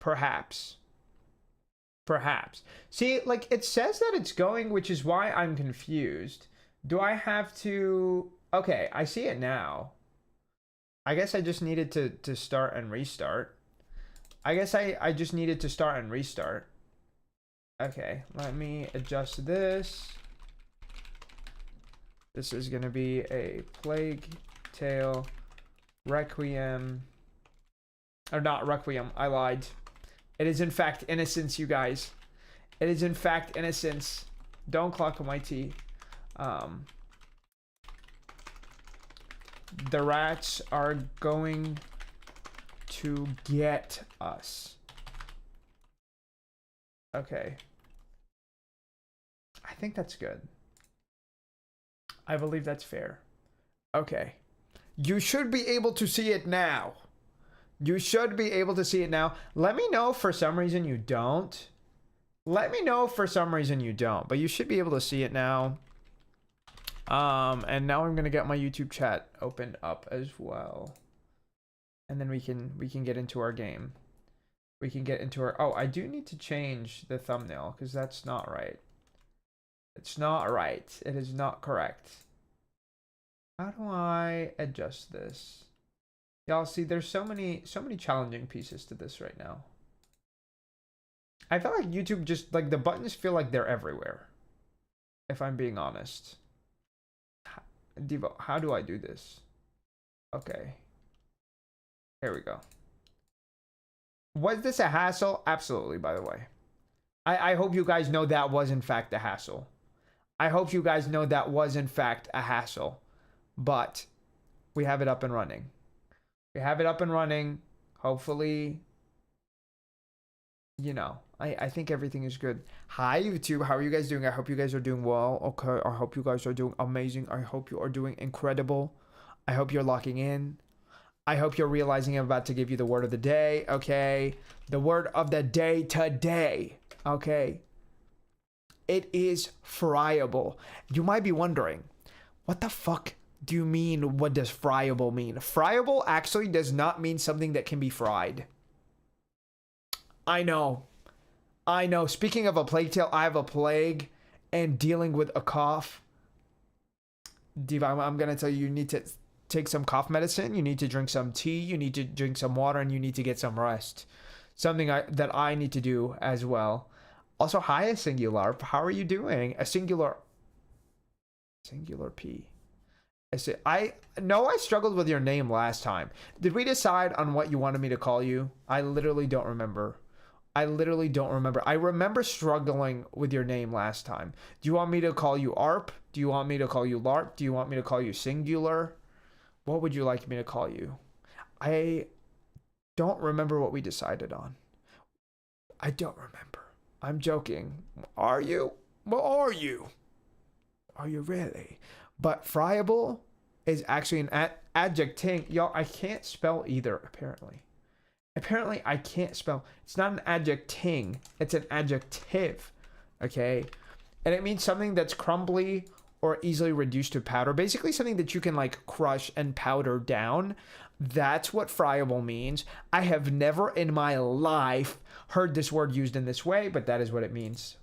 Perhaps. Perhaps. See, like, it says that it's going, which is why I'm confused. Do I have to... Okay, I see it now. I guess I just needed to start and restart. I guess I just needed to start and restart. Okay, let me adjust this. This is going to be a Plague Tale Requiem. Or not Requiem, I lied. It is in fact Innocence, you guys. It is in fact Innocence. Don't clock on my T. The rats are going to get us. Okay. I think that's good. I believe that's fair. Okay. You should be able to see it now. You should be able to see it now. Let me know if for some reason you don't. Let me know if for some reason you don't. But you should be able to see it now. And now I'm gonna get my YouTube chat opened up as well. And then we can get into our game. We can get into our... Oh, I do need to change the thumbnail because that's not right. It's not right. It is not correct. How do I adjust this? Y'all see, there's so many challenging pieces to this right now. I feel like YouTube just, like, the buttons feel like they're everywhere. If I'm being honest. Devo, how do I do this? Okay. Here we go. Was this a hassle? Absolutely, by the way. I hope you guys know that was in fact a hassle. I hope you guys know that was in fact a hassle. But we have it up and running. We have it up and running. Hopefully, you know, I think everything is good. Hi, YouTube. How are you guys doing? I hope you guys are doing well. Okay. I hope you guys are doing amazing. I hope you are doing incredible. I hope you're locking in. I hope you're realizing I'm about to give you the word of the day. Okay. The word of the day today. Okay. It is friable. You might be wondering, what the fuck do you mean? What does friable mean? Friable actually does not mean something that can be fried. I know. Speaking of a plague tale, I have a plague and dealing with a cough. Diva, I'm going to tell you, you need to take some cough medicine. You need to drink some tea. You need to drink some water, and you need to get some rest. Something that I need to do as well. Also, hi, a singular. How are you doing? A singular P. I know I struggled with your name last time. Did we decide on what you wanted me to call you? I literally don't remember. I remember struggling with your name last time. Do you want me to call you ARP? Do you want me to call you LARP? Do you want me to call you Singular? What would you like me to call you? I don't remember what we decided on. I don't remember. I'm joking. Are you? What are you? Are you really? But friable is actually an adjective. Y'all, I can't spell either, apparently. Apparently, I can't spell. It's not an adjecting. It's an adjective. Okay? And it means something that's crumbly or easily reduced to powder. Basically, something that you can, like, crush and powder down. That's what friable means. I have never in my life heard this word used in this way, but that is what it means.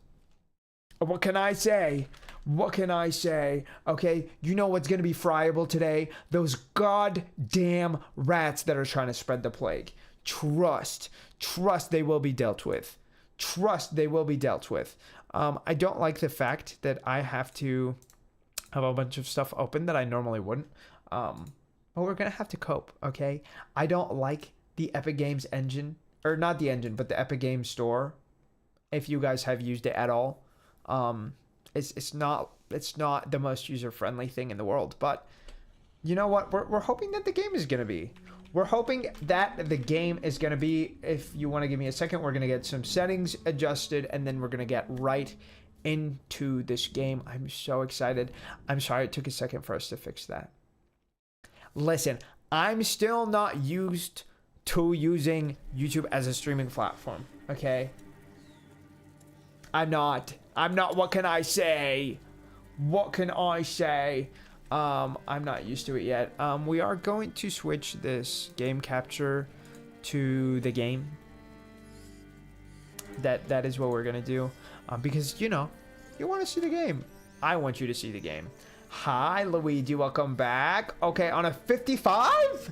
What can I say? What can I say? Okay, you know what's going to be friable today? Those goddamn rats that are trying to spread the plague. Trust they will be dealt with. Trust they will be dealt with. I don't like the fact that I have to have a bunch of stuff open that I normally wouldn't. But we're going to have to cope, okay? I don't like the Epic Games engine, or not the engine, but the Epic Games store. If you guys have used it at all. It's not the most user-friendly thing in the world, but you know what? We're hoping that the game is going to be. We're hoping that the game is going to be. If you want to give me a second, we're going to get some settings adjusted, and then we're going to get right into this game. I'm so excited. I'm sorry it took a second for us to fix that. Listen, I'm still not used to using YouTube as a streaming platform, okay? I'm not. What can I say? What can I say? I'm not used to it yet. We are going to switch this game capture to the game. That is what we're gonna do, because you know, you want to see the game. I want you to see the game. Hi, Luigi. Welcome back. Okay, on a 55.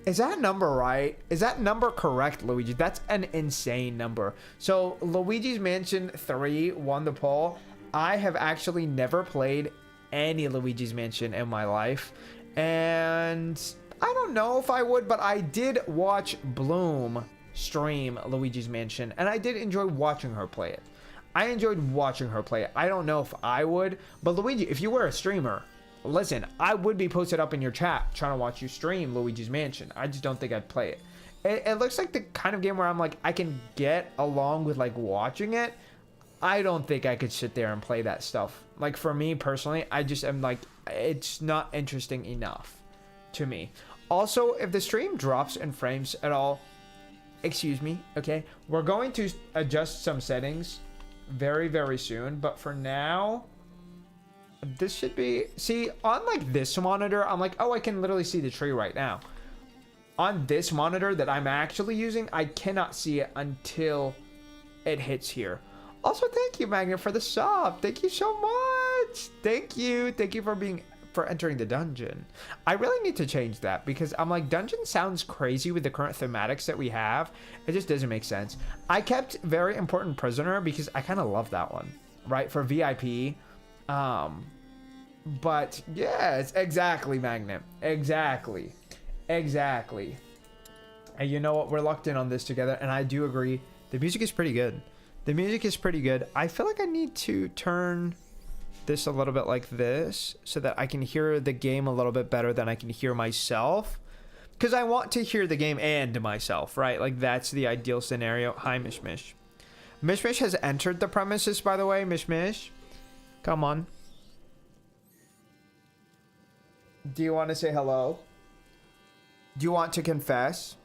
Is that number right? Is that number correct, Luigi? That's an insane number. So Luigi's Mansion 3 won the poll. I have actually never played any Luigi's Mansion in my life, and I don't know if I would, but I did watch Bloom stream Luigi's Mansion, and I did enjoy watching her play it. I enjoyed watching her play it. I don't know if I would, but Luigi, if you were a streamer, listen, I would be posted up in your chat trying to watch you stream Luigi's Mansion. I just don't think I'd play it. It looks like the kind of game where I'm like, I can get along with like watching it. I don't think I could sit there and play that stuff. Like for me personally, I just am like, it's not interesting enough to me. Also, if the stream drops in frames at all, excuse me, okay? We're going to adjust some settings very, very soon. But for now, this should be... See, on like this monitor, I'm like, oh, I can literally see the tree right now. On this monitor that I'm actually using, I cannot see it until it hits here. Also, thank you, Magnet, for the sub. Thank you so much. Thank you. Thank you for entering the dungeon. I really need to change that because I'm like, dungeon sounds crazy with the current thematics that we have. It just doesn't make sense. I kept Very Important Prisoner because I kind of love that one, right? For VIP. But yes, exactly, Magnet. Exactly. Exactly. And you know what? We're locked in on this together, and I do agree. The music is pretty good. The music is pretty good. I feel like I need to turn this a little bit like this so that I can hear the game a little bit better than I can hear myself. Because I want to hear the game and myself, right? Like, that's the ideal scenario. Hi, Mishmish. Mishmish has entered the premises, by the way. Mishmish, come on. Do you want to say hello? Do you want to confess?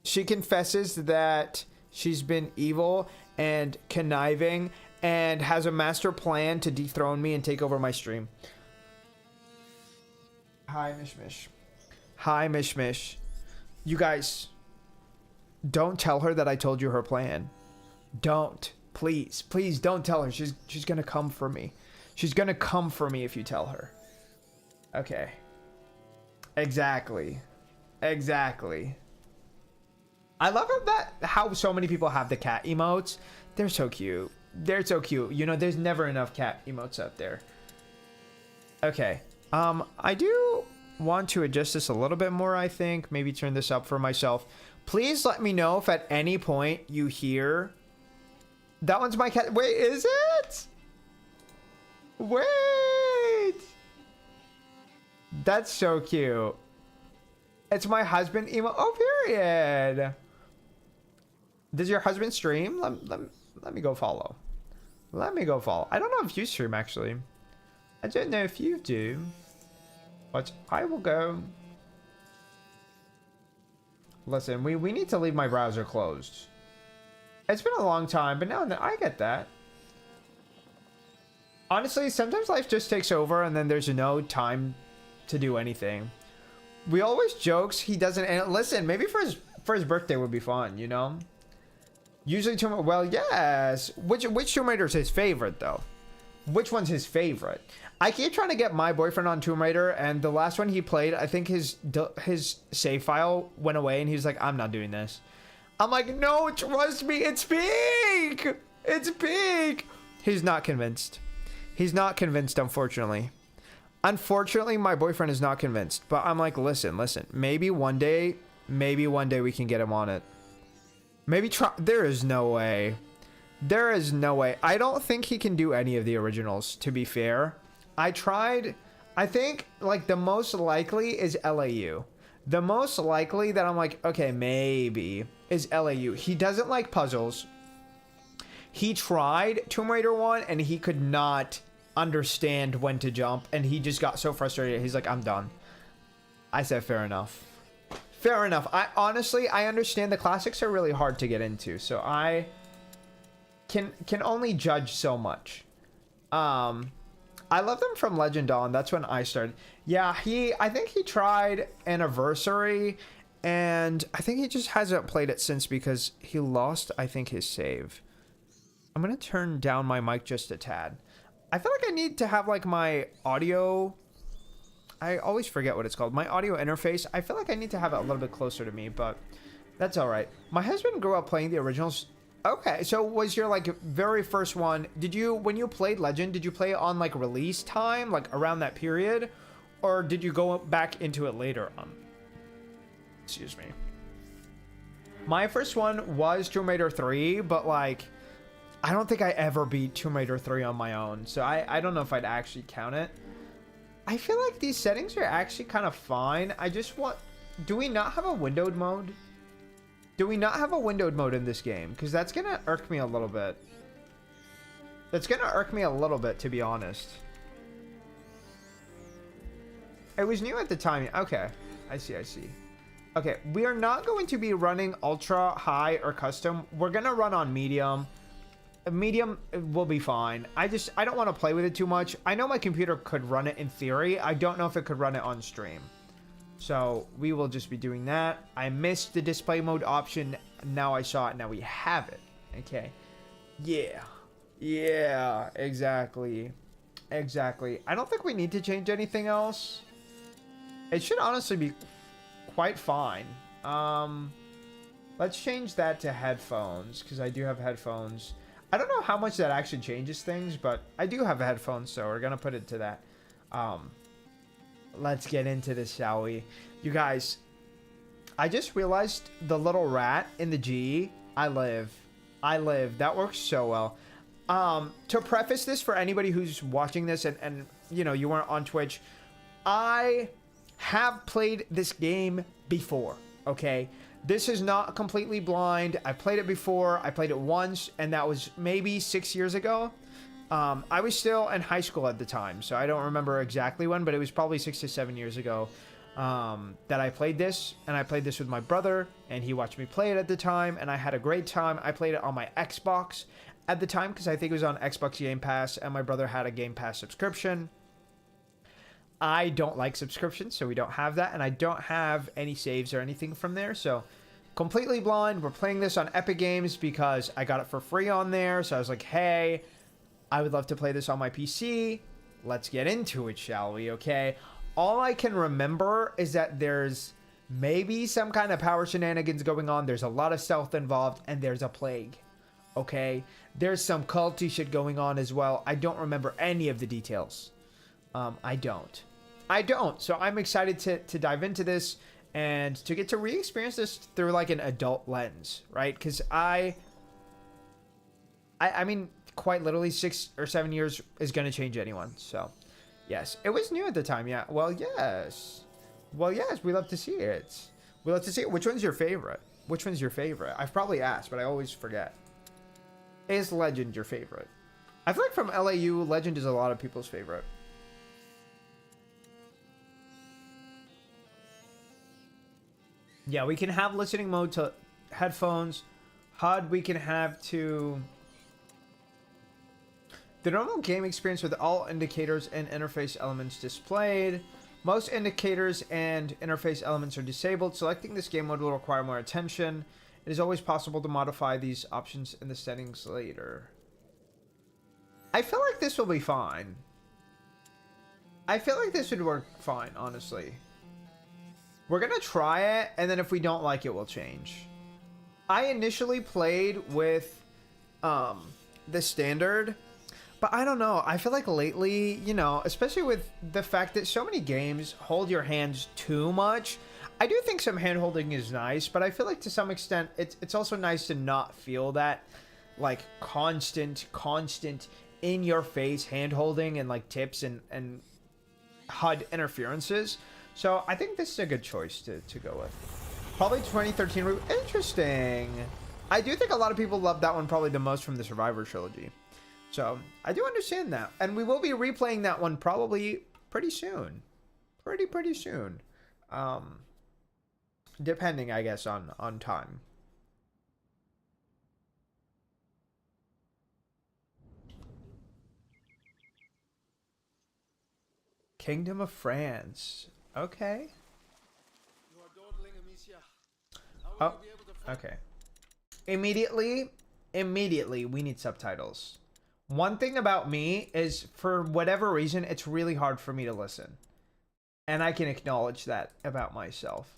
She confesses that she's been evil and conniving and has a master plan to dethrone me and take over my stream. Hi, Mishmish. Hi, Mishmish. You guys, don't tell her that I told you her plan. Don't. Please. Please don't tell her. She's gonna come for me. She's gonna come for me if you tell her. Okay. Exactly. Exactly. I love how so many people have the cat emotes. They're so cute. They're so cute. You know, there's never enough cat emotes out there. Okay. I do want to adjust this a little bit more, I think. Maybe turn this up for myself. Please let me know if at any point you hear... That one's my cat. Wait, is it? Wait. That's so cute. It's my husband emo. Oh, period. Does your husband stream? Let me go follow. Let me go follow. I don't know if you stream, actually. I don't know if you do. But I will go. Listen, we need to leave my browser closed. It's been a long time, but now and then I get that. Honestly, sometimes life just takes over and then there's no time to do anything. We always jokes he doesn't, and listen, maybe for his birthday would be fun, you know? Usually Tomb Raider, well, yes. Which Tomb Raider is his favorite, though? Which one's his favorite? I keep trying to get my boyfriend on Tomb Raider, and the last one he played, I think his save file went away, and he was like, I'm not doing this. I'm like, no, trust me, it's big! It's big! He's not convinced. He's not convinced, unfortunately. Unfortunately, my boyfriend is not convinced. But I'm like, listen. Maybe one day we can get him on it. Maybe try. There is no way. There is no way. I don't think he can do any of the originals, to be fair. I tried. I think, like, the most likely is LAU. The most likely that I'm like, okay, maybe, is LAU. He doesn't like puzzles. He tried Tomb Raider 1, and he could not understand when to jump, and he just got so frustrated. He's like, I'm done. I said, fair enough. Fair enough. I honestly, I understand the classics are really hard to get into, so I can only judge so much. I love them from Legend On. That's when I started. Yeah, I think he tried Anniversary, And I think he just hasn't played it since because he lost, I think, his save. I'm going to turn down my mic just a tad. I feel like I need to have like my audio. I always forget what it's called. My audio interface. I feel like I need to have it a little bit closer to me, but that's all right. My husband grew up playing the originals. Okay, so was your like very first one, did you, when you played Legend, did you play it on like release time, like around that period? Or did you go back into it later on? Excuse me. My first one was Tomb Raider 3, but like, I don't think I ever beat Tomb Raider 3 on my own. So I don't know if I'd actually count it. I feel like these settings are actually kind of fine. I just want, do we not have a windowed mode? Do we not have a windowed mode in this game? Because that's going to irk me a little bit. That's going to irk me a little bit, to be honest. It was new at the time. Okay. I see. Okay. We are not going to be running ultra, high, or custom. We're going to run on medium. Medium will be fine. I don't want to play with it too much. I know my computer could run it in theory. I don't know if it could run it on stream. So we will just be doing that. I missed the display mode option. Now I saw it. Now we have it. Okay. Yeah, exactly. I don't think we need to change anything else. It should honestly be quite fine. Let's change that to headphones, because I do have headphones. I don't know how much that actually changes things, but I do have headphones, so we're gonna put it to that. Let's get into this, shall we? You guys, I just realized the little rat in the G. I live. That works so well. To preface this for anybody who's watching this and you know, you weren't on Twitch, I have played this game before, okay? This is not completely blind. I played it before. I played it once, and that was maybe 6 years ago. I was still in high school at the time, so I don't remember exactly when, but it was probably 6 to 7 years ago that I played this, and I played this with my brother, and he watched me play it at the time, and I had a great time. I played it on my Xbox at the time, because I think it was on Xbox Game Pass, and my brother had a Game Pass subscription. I don't like subscriptions, so we don't have that, and I don't have any saves or anything from there, so completely blind. We're playing this on Epic Games because I got it for free on there, so I was like, hey, I would love to play this on my PC. Let's get into it, shall we? Okay. All I can remember is that there's maybe some kind of power shenanigans going on. There's a lot of stealth involved, and there's a plague. Okay. There's some culty shit going on as well. I don't remember any of the details. I don't. So I'm excited to dive into this and to get to re-experience this through like an adult lens, right? Because I mean, quite literally 6 or 7 years is going to change anyone. So, yes. It was new at the time, yeah. Well, yes. We love to see it. Which one's your favorite? I've probably asked, but I always forget. Is Legend your favorite? I feel like from LAU, Legend is a lot of people's favorite. Yeah, we can have listening mode to headphones. HUD we can have to the normal game experience with all indicators and interface elements displayed. Most indicators and interface elements are disabled. Selecting this game mode will require more attention. It is always possible to modify these options in the settings later. I feel like this will be fine. I feel like this would work fine, honestly. We're gonna try it, and then if we don't like it, we'll change. I initially played with the standard, but I don't know. I feel like lately, you know, especially with the fact that so many games hold your hands too much, I do think some hand holding is nice, but I feel like to some extent it's also nice to not feel that like constant in your face hand holding and like tips and HUD interferences. So I think this is a good choice to go with. Probably 2013. Interesting. I do think a lot of people love that one probably the most from the Survivor trilogy. So I do understand that. And we will be replaying that one probably pretty soon. Pretty soon. Depending, I guess, on time. Kingdom of France. Okay. Oh, okay. Immediately, we need subtitles. One thing about me is, for whatever reason, it's really hard for me to listen. And I can acknowledge that about myself.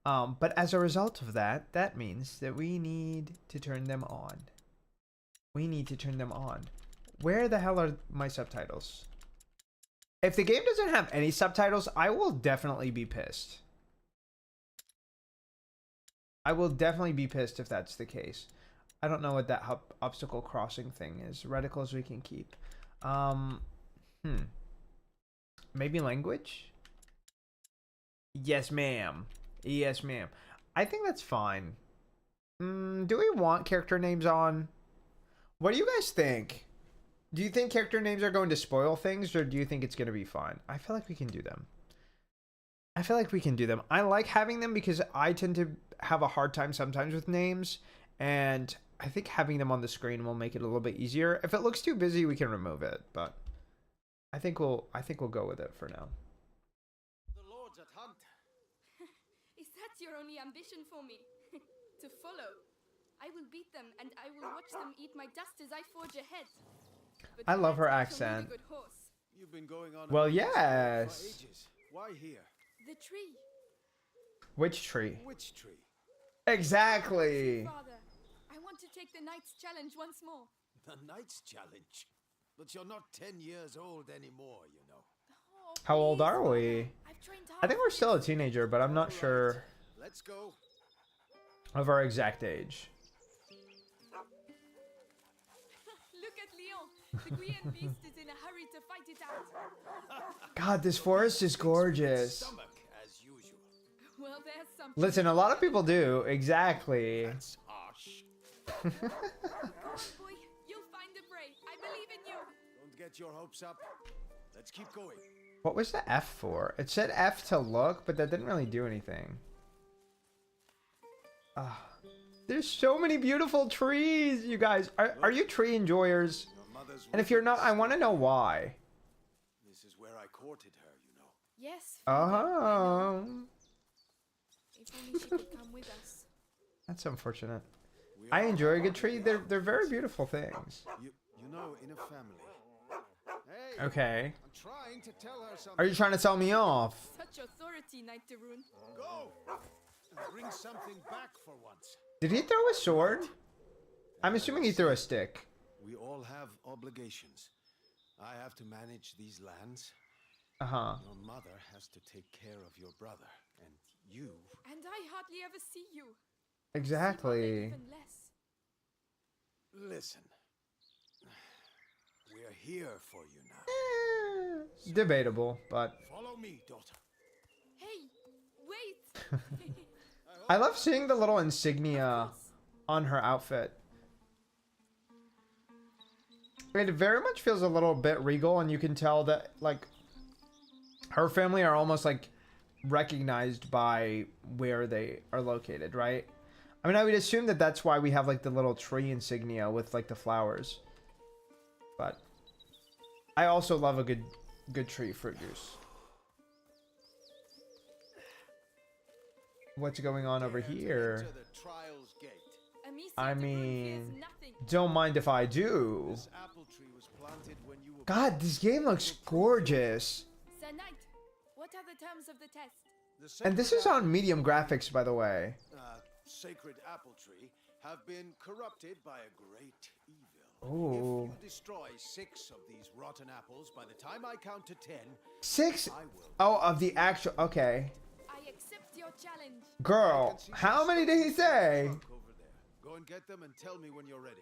But as a result of that, that means that we need to turn them on. We need to turn them on. Where the hell are my subtitles? If the game doesn't have any subtitles, I will definitely be pissed. I will definitely be pissed if that's the case. I don't know what that obstacle crossing thing is. Reticles we can keep. Maybe language? Yes, ma'am. Yes, ma'am. I think that's fine. Do we want character names on? What do you guys think? Do you think character names are going to spoil things, or do you think it's going to be fine? I feel like we can do them. I feel like we can do them. I like having them because I tend to have a hard time sometimes with names, and I think having them on the screen will make it a little bit easier. If it looks too busy, we can remove it, but I think we'll go with it for now. The lords at hunt. Is that your only ambition for me? To follow? I will beat them, and I will watch them eat my dust as I forge ahead. But I love her that's accent. a good horse. You've been going on Well, about this yes. for ages. Why here? The tree. Which tree? Which tree? Exactly. Father, I want to take the knight's challenge once more. The knight's challenge. But you're not 10 years old anymore, you know. Oh, How old please, are Father. we? I've trained I hard think for we're still a this. teenager, but I'm not sure Let's go. of our exact age. Look at Leon. The Guian beast is in a hurry to fight it out. God, this forest is gorgeous. Stomach, as usual. Well, there's something. Listen, a lot of people do. Exactly. That's harsh. Come on, boy. You'll find the prey. I believe in you. Don't get your hopes up. Let's keep going. What was the F for? It said F to look, but that didn't really do anything. There's so many beautiful trees, you guys. Are you tree enjoyers? Your mother's And if you're not, I want to know why. This is where I courted her, you know. Yes. Father, if only she could come with us. That's unfortunate. We I are- enjoy a good tree. They're very beautiful things. You know, in a family. Hey, Okay. I'm trying to tell her something. Are you trying to tell me off? Such authority, Knight de Rune. Go! And bring something back for once. Did he throw a sword? I'm assuming he threw a stick. We all have obligations. I have to manage these lands. Uh-huh. Your mother has to take care of your brother. And you... And I hardly ever see you. Exactly. Even less. Listen. We're here for you now. Debatable, but Follow me, daughter. Hey, wait. I love seeing the little insignia on her outfit. It very much feels a little bit regal, and you can tell that, like, her family are almost, like, recognized by where they are located, right? I mean, I would assume that that's why we have, like, the little tree insignia with, like, the flowers. But I also love a good tree fruit juice. What's going on over here? Enter the trials gate. Amicia I de Rune fears mean, nothing. don't mind if I do. This apple tree was planted when you were... God, this game looks gorgeous. Sir Knight, what are the terms of the test? The And this is on medium graphics, by the way. sacred apple tree have been corrupted by a great evil. Ooh. If you destroy 6 of these rotten apples by the time I count to 10, 6? I will. Oh, of the actual... Okay. I accept your challenge. Girl, how many did he say? Trunk over there. Go and get them and tell me when you're ready.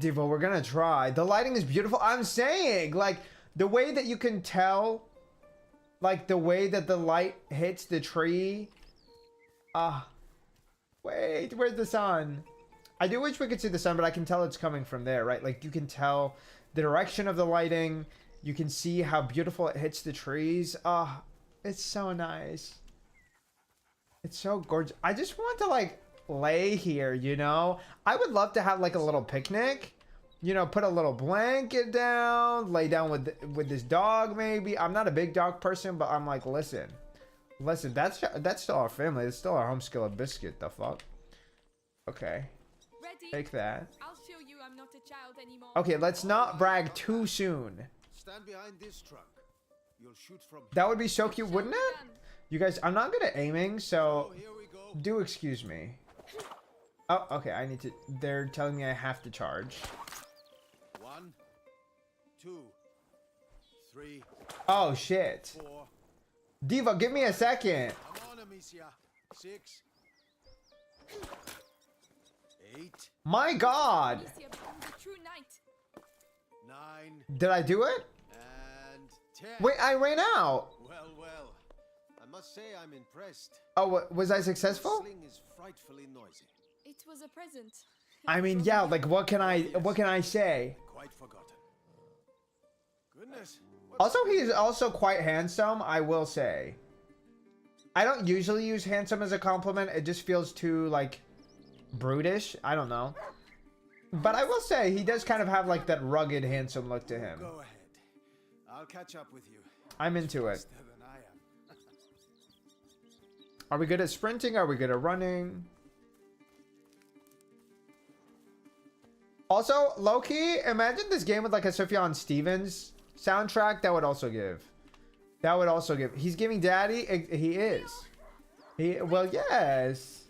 Devo, we're gonna try. The lighting is beautiful. I'm saying, like, the way that you can tell, like, the way that the light hits the tree. Wait, where's the sun? I do wish we could see the sun, but I can tell it's coming from there, right? Like, you can tell the direction of the lighting. You can see how beautiful it hits the trees. It's so nice. It's so gorgeous. I just want to, like, lay here, you know? I would love to have, like, a little picnic. You know, put a little blanket down, lay down with this dog, maybe. I'm not a big dog person, but I'm like, listen. Listen, that's still our family. It's still our home skillet biscuit. The fuck? Okay. Ready? Take that. I'll show you I'm not a child anymore. Okay, let's not brag too soon. Stand behind this truck. You'll shoot from That would be so cute, wouldn't it? Done. You guys, I'm not good at aiming, so here we go. do excuse me. Oh, okay, I need to... They're telling me I have to charge. 1, 2, 3, Oh, shit. 4. Diva, give me a second. Come on, Amicia. 6, 8, My God. Amicia becomes a true knight. 9, Did I do it? and 10. Wait, I ran out. Well. I must say I'm impressed. Oh, was I The successful? sling is frightfully noisy. It was a present. I mean, yeah, like what can I say? Quite forgotten. Goodness. Also, he's also quite handsome, I will say. I don't usually use handsome as a compliment. It just feels too, like, brutish. I don't know. But I will say, he does kind of have, like, that rugged, handsome look to him. Go ahead. I'll catch up with you. I'm into it. Faster than I am. Are we good at sprinting? Are we good at running? Also, low-key, imagine this game with, like, a Sufjan Stevens soundtrack. That would also give. That would also give. He's giving daddy. He is. Well, yes.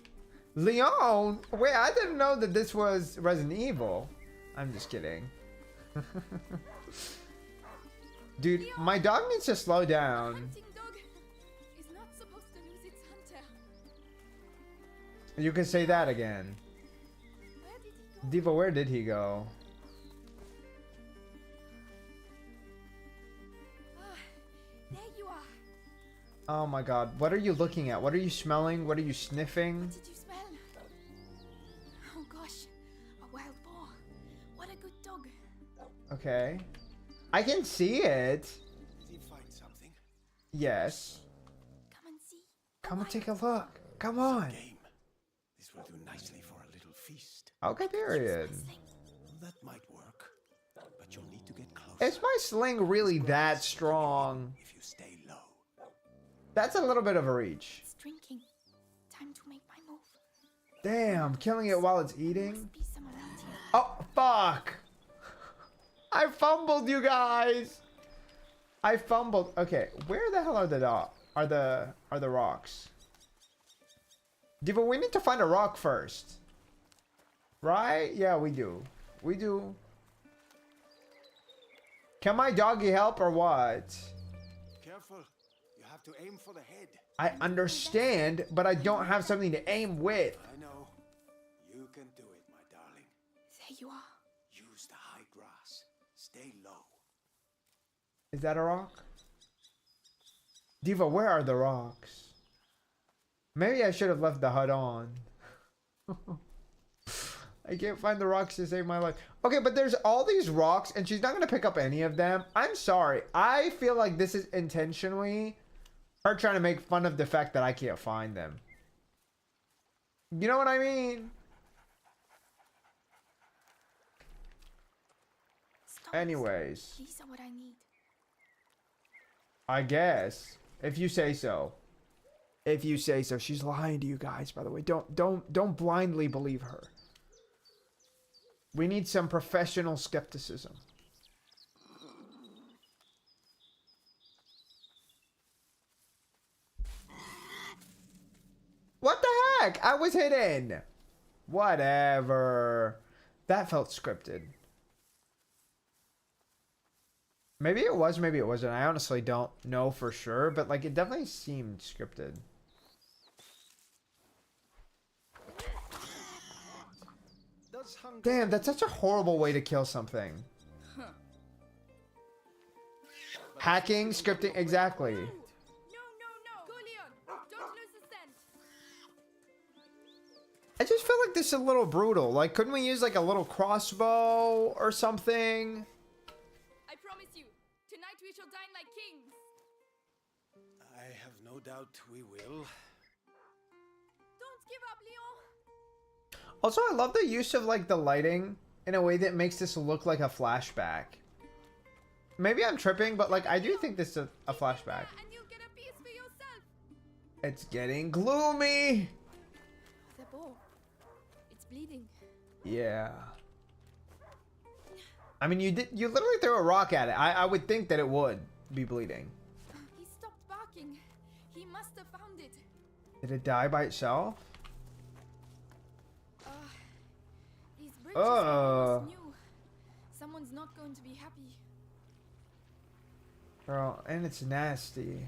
Leon. Wait, I didn't know that this was Resident Evil. I'm just kidding. Dude, my dog needs to slow down. Hunting dog is not supposed to lose its hunter. You can say that again. Where did he go? Diva, where did he go? Ah, there you are. Oh my god. What are you looking at? What are you smelling? What are you sniffing? Did you smell? Oh gosh, a wild boar. What a good dog. Okay. I can see it. Did he find something? Yes. Come and see. Come and take a look. Come on. Game. This will do nicely for a little feast. Okay, period. That might work. But you'll need to get closer. Is my sling really that strong? If you stay low. That's a little bit of a reach. It's drinking. Time to make my move. Damn, killing it while it's eating. Must be some around here. Oh, fuck. I fumbled, you guys. I fumbled. Okay, where the hell are the are the rocks? Diva, we need to find a rock first. Right? Yeah, we do. We do. Can my doggy help or what? Careful. You have to aim for the head. I understand, but I don't have something to aim with. I know. You can do it, my darling. There you are. Use the high grass. Stay low. Is that a rock? Diva, where are the rocks? Maybe I should have left the HUD on. I can't find the rocks to save my life. Okay, but there's all these rocks and she's not going to pick up any of them. I'm sorry. I feel like this is intentionally her trying to make fun of the fact that I can't find them. You know what I mean? Stones. Anyways, These are what I need. I guess. If you say so. If you say so. She's lying to you guys, by the way. Don't blindly believe her. We need some professional skepticism. What the heck? I was hidden. Whatever. That felt scripted. Maybe it was, maybe it wasn't. I honestly don't know for sure, but like it definitely seemed scripted. Does hunger Damn, that's such a horrible way to kill something. Hacking, scripting, exactly. No, no, no. Go, Leon. Don't lose the scent. I just feel like this is a little brutal. Like, couldn't we use like a little crossbow or something? I promise you, tonight we shall dine like kings. I have no doubt we will. Don't give up, Leon. Also, I love the use of like the lighting in a way that makes this look like a flashback. Maybe I'm tripping, but like I do think this is a flashback. And you'll get a piece for yourself. It's getting gloomy. The boar. It's bleeding. Yeah. I mean, you literally threw a rock at it. I would think that it would be bleeding. He stopped barking. He must have found it. Did it die by itself? These bridges are almost new. Someone's not going to be happy. Girl, and it's nasty.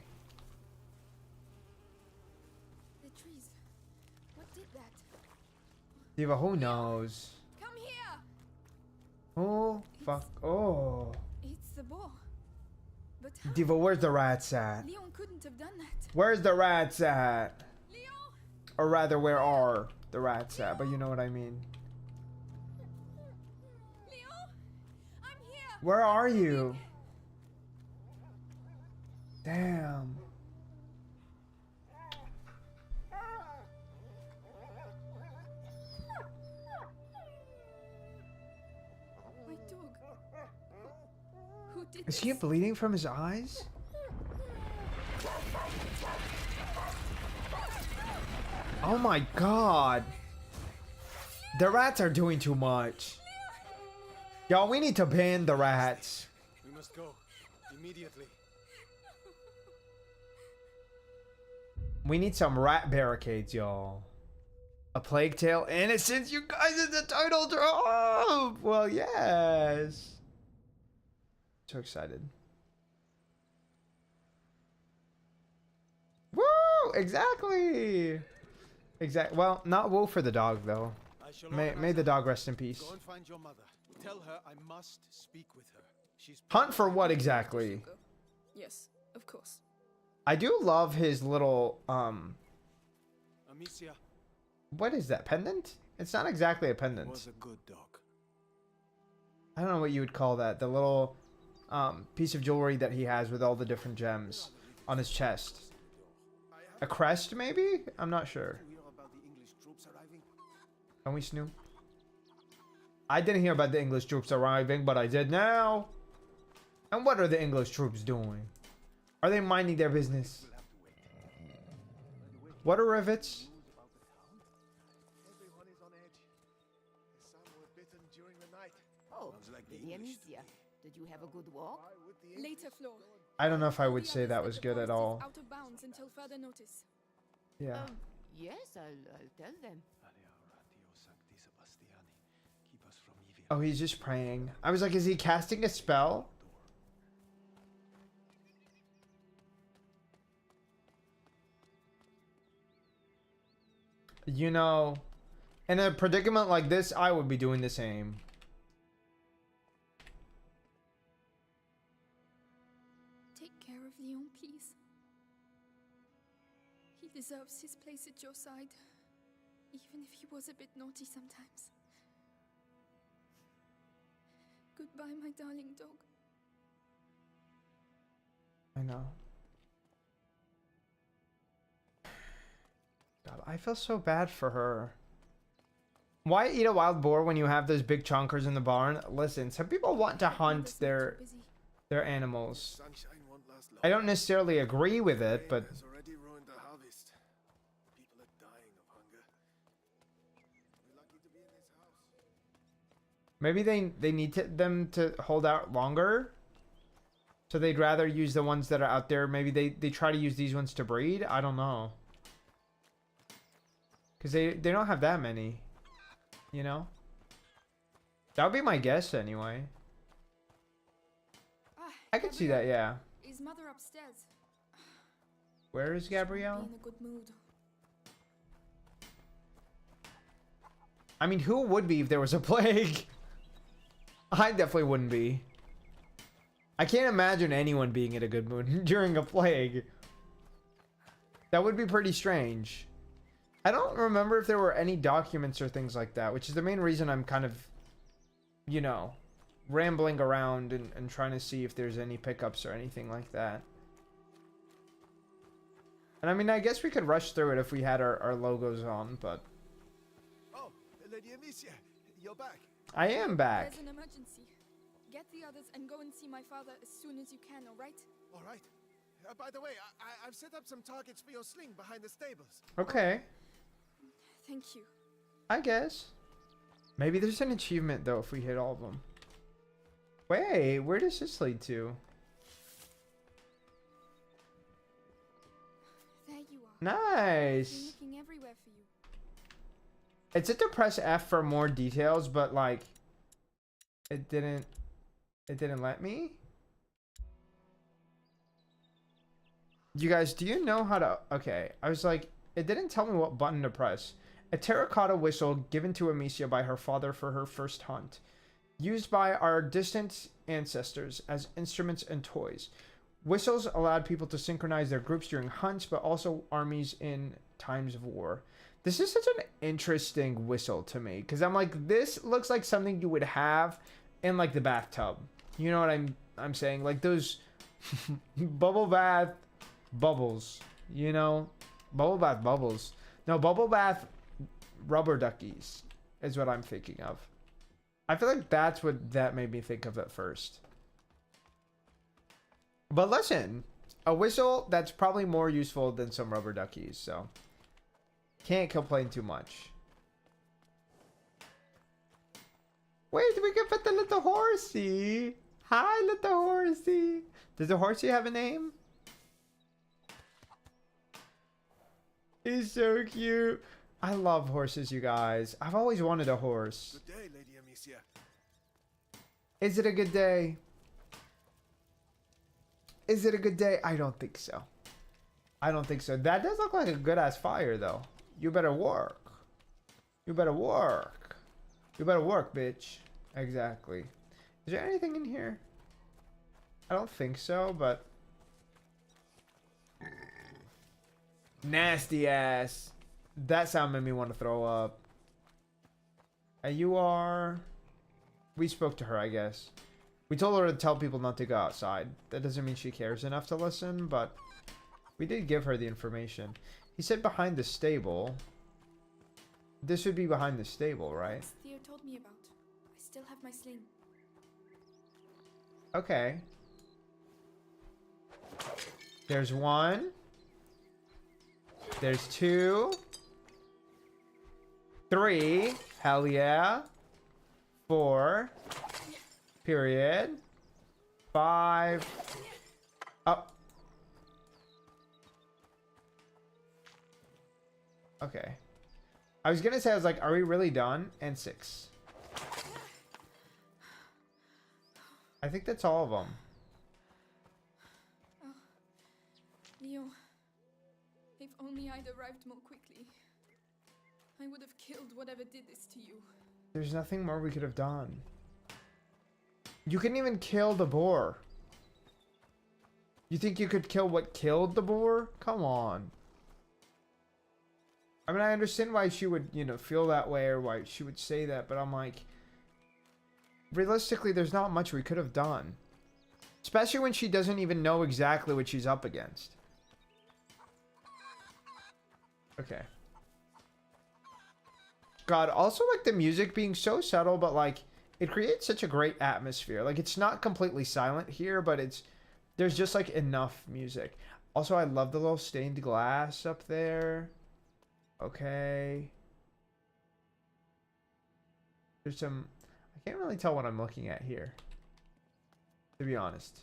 The trees. What did that? Diva, who knows? Come here! Oh, fuck. Oh. It's the boar. But how? Diva, where's the rats at? Leon couldn't have done that. Where's the rats at? Leon! Or rather, where are the rats at? But you know what I mean. Leon! I'm here! Where are you? Damn. My dog. Who did Is he this? bleeding from his eyes? Oh my god. The rats are doing too much. Y'all, we need to ban the rats. We must go. Immediately. We need some rat barricades, y'all. A Plague Tale Innocence, you guys, in the title drop! Well, yes. So excited. Woo! Exactly! Well, not woo for the dog, though. I shall May organize the a- dog rest in peace. Go and find your mother. Tell her I must speak with her. She's Hunt for what exactly? Yes, of course. I do love his little, Amicia what is that, pendant? It's not exactly a was pendant. a good dog. I don't know what you would call that. The little, piece of jewelry that he has with all the different gems on his chest. A crest, maybe? I'm not sure. You hear about the English troops arriving? Can we snoop? I didn't hear about the English troops arriving, but I did now. And what are the English troops doing? Are they minding their business? What are rivets? Everyone is on edge. Some were bitten during the night. Oh, Sounds like the Lady English. Amicia, did you have a good walk? Why would the Later, Flo. I don't know if I would The say others that was the good at forest is all. Out of bounds until further notice. Yeah. Yes, I'll tell them. Keep us from evil. Oh, he's just praying. I was like, is he casting a spell? You know, in a predicament like this, I would be doing the same. Take care of Leon, please. He deserves his place at your side, even if he was a bit naughty sometimes. Goodbye, my darling dog. I know. God, I feel so bad for her. Why eat a wild boar when you have those big chonkers in the barn? Listen, some people want to hunt Mother's not too their busy. Sunshine animals. won't last long. I don't necessarily agree with it, but Rain has already ruined the harvest. People are dying of hunger. We're lucky to be in this house. maybe they need them to hold out longer. So they'd rather use the ones that are out there. Maybe they try to use these ones to breed. I don't know. Because they don't have that many. You know? That would be my guess anyway. Ah, I can see that, yeah. Is mother upstairs? Where is She won't Gabrielle? be in a good mood. I mean, who would be if there was a plague? I definitely wouldn't be. I can't imagine anyone being in a good mood during a plague. That would be pretty strange. I don't remember if there were any documents or things like that, which is the main reason I'm kind of, you know, rambling around and trying to see if there's any pickups or anything like that. And I mean, I guess we could rush through it if we had our logos on, but Oh, Lady Amicia, you're back. I am back. There's an emergency. Get the others and go and see my father as soon as you can, all right? All right. By the way, I've set up some targets for your sling behind the stables. Okay. Thank you. I guess. Maybe there's an achievement, though, if we hit all of them. Wait, where does this lead to? There you are. I've Nice. been looking everywhere for you. It said to press F for more details, but, like, it didn't let me. You guys, do you know how to... Okay, I was like, it didn't tell me what button to press. A terracotta whistle given to Amicia by her father for her first hunt. Used by our distant ancestors as instruments and toys. Whistles allowed people to synchronize their groups during hunts, but also armies in times of war. This is such an interesting whistle to me, because I'm like, this looks like something you would have in, like, the bathtub. You know what I'm saying? Like those bubble bath bubbles, you know? Bubble bath bubbles. No, bubble bath rubber duckies is what I'm thinking of. I feel like that's what that made me think of at first. But listen, a whistle that's probably more useful than some rubber duckies, so can't complain too much. Wait, we can put the little horsey. Hi, little horsey. Does the horsey have a name? He's so cute. I love horses, you guys. I've always wanted a horse. Good day, Lady Amicia. Is it a good day? Is it a good day? I don't think so. I don't think so. That does look like a good ass fire, though. You better work. You better work. You better work, bitch. Exactly. Is there anything in here? I don't think so, but... Nasty ass. That sound made me want to throw up. You are... We spoke to her, I guess. We told her to tell people not to go outside. That doesn't mean she cares enough to listen, but... We did give her the information. He said behind the stable. This would be behind the stable, right? As Theo told me about. I still have my sling. Okay. There's one. There's two. Three. Hell yeah. Four. Period. Five. Oh. Okay. I was gonna say, I was like, are we really done? And six. I think that's all of them. Leo, if only I'd arrived more quickly. I would have killed whatever did this to you. There's nothing more we could have done. You couldn't even kill the boar. You think you could kill what killed the boar? Come on. I mean, I understand why she would, you know, feel that way or why she would say that, but I'm like, realistically, there's not much we could have done. Especially when she doesn't even know exactly what she's up against. Okay. God, also like the music being so subtle, but like it creates such a great atmosphere. Like it's not completely silent here, but there's just like enough music. Also, I love the little stained glass up there. Okay. There's some, I can't really tell what I'm looking at here, to be honest.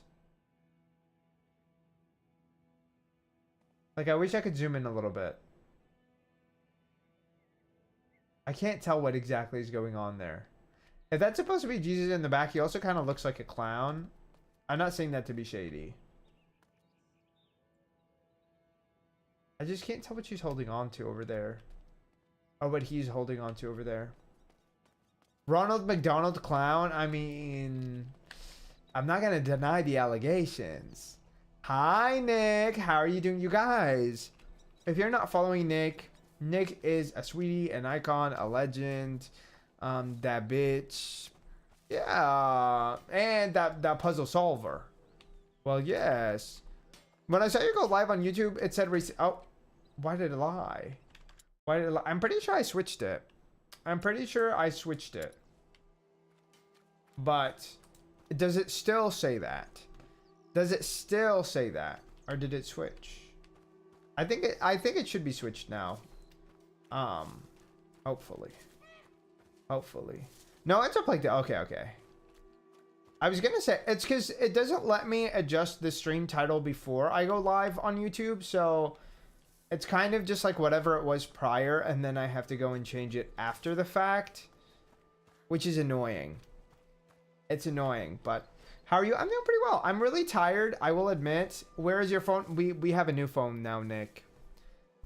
Like I wish I could zoom in a little bit. I can't tell what exactly is going on there. If that's supposed to be Jesus in the back, he also kind of looks like a clown. I'm not saying that to be shady. I just can't tell what she's holding on to over there. Or what he's holding on to over there. Ronald McDonald clown? I mean, I'm not going to deny the allegations. Hi, Nick. How are you doing, you guys? If you're not following Nick, Nick is a sweetie, an icon, a legend. That bitch. Yeah. And that puzzle solver. Well, yes. When I saw you go live on YouTube, it said oh, why did it lie? Why did it lie? I'm pretty sure I switched it. But does it still say that? Does it still say that? Or did it switch? I think it should be switched now. Hopefully. Hopefully. No, it's up like that. Okay, okay. I was gonna say, it's because it doesn't let me adjust the stream title before I go live on YouTube, so it's kind of just like whatever it was prior, and then I have to go and change it after the fact, which is annoying. It's annoying, but how are you? I'm doing pretty well. I'm really tired, I will admit. Where is your phone? We have a new phone now, Nick.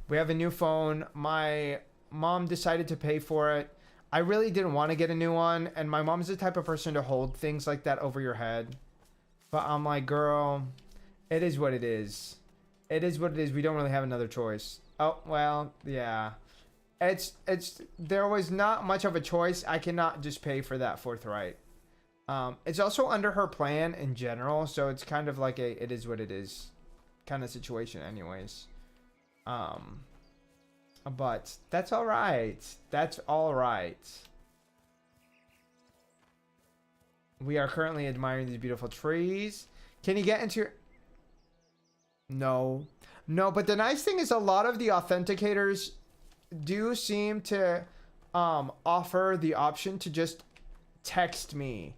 We have a new phone. My mom decided to pay for it. I really didn't want to get a new one, and my mom's the type of person to hold things like that over your head. But I'm like, girl, it is what it is. It is what it is. We don't really have another choice. Oh, well, yeah. There was not much of a choice. I cannot just pay for that forthright. It's also under her plan in general, so it's kind of like a it is what it is kind of situation anyways. But that's all right. That's all right. We are currently admiring these beautiful trees. Can you get into your... No. No, but the nice thing is a lot of the authenticators do seem to offer the option to just text me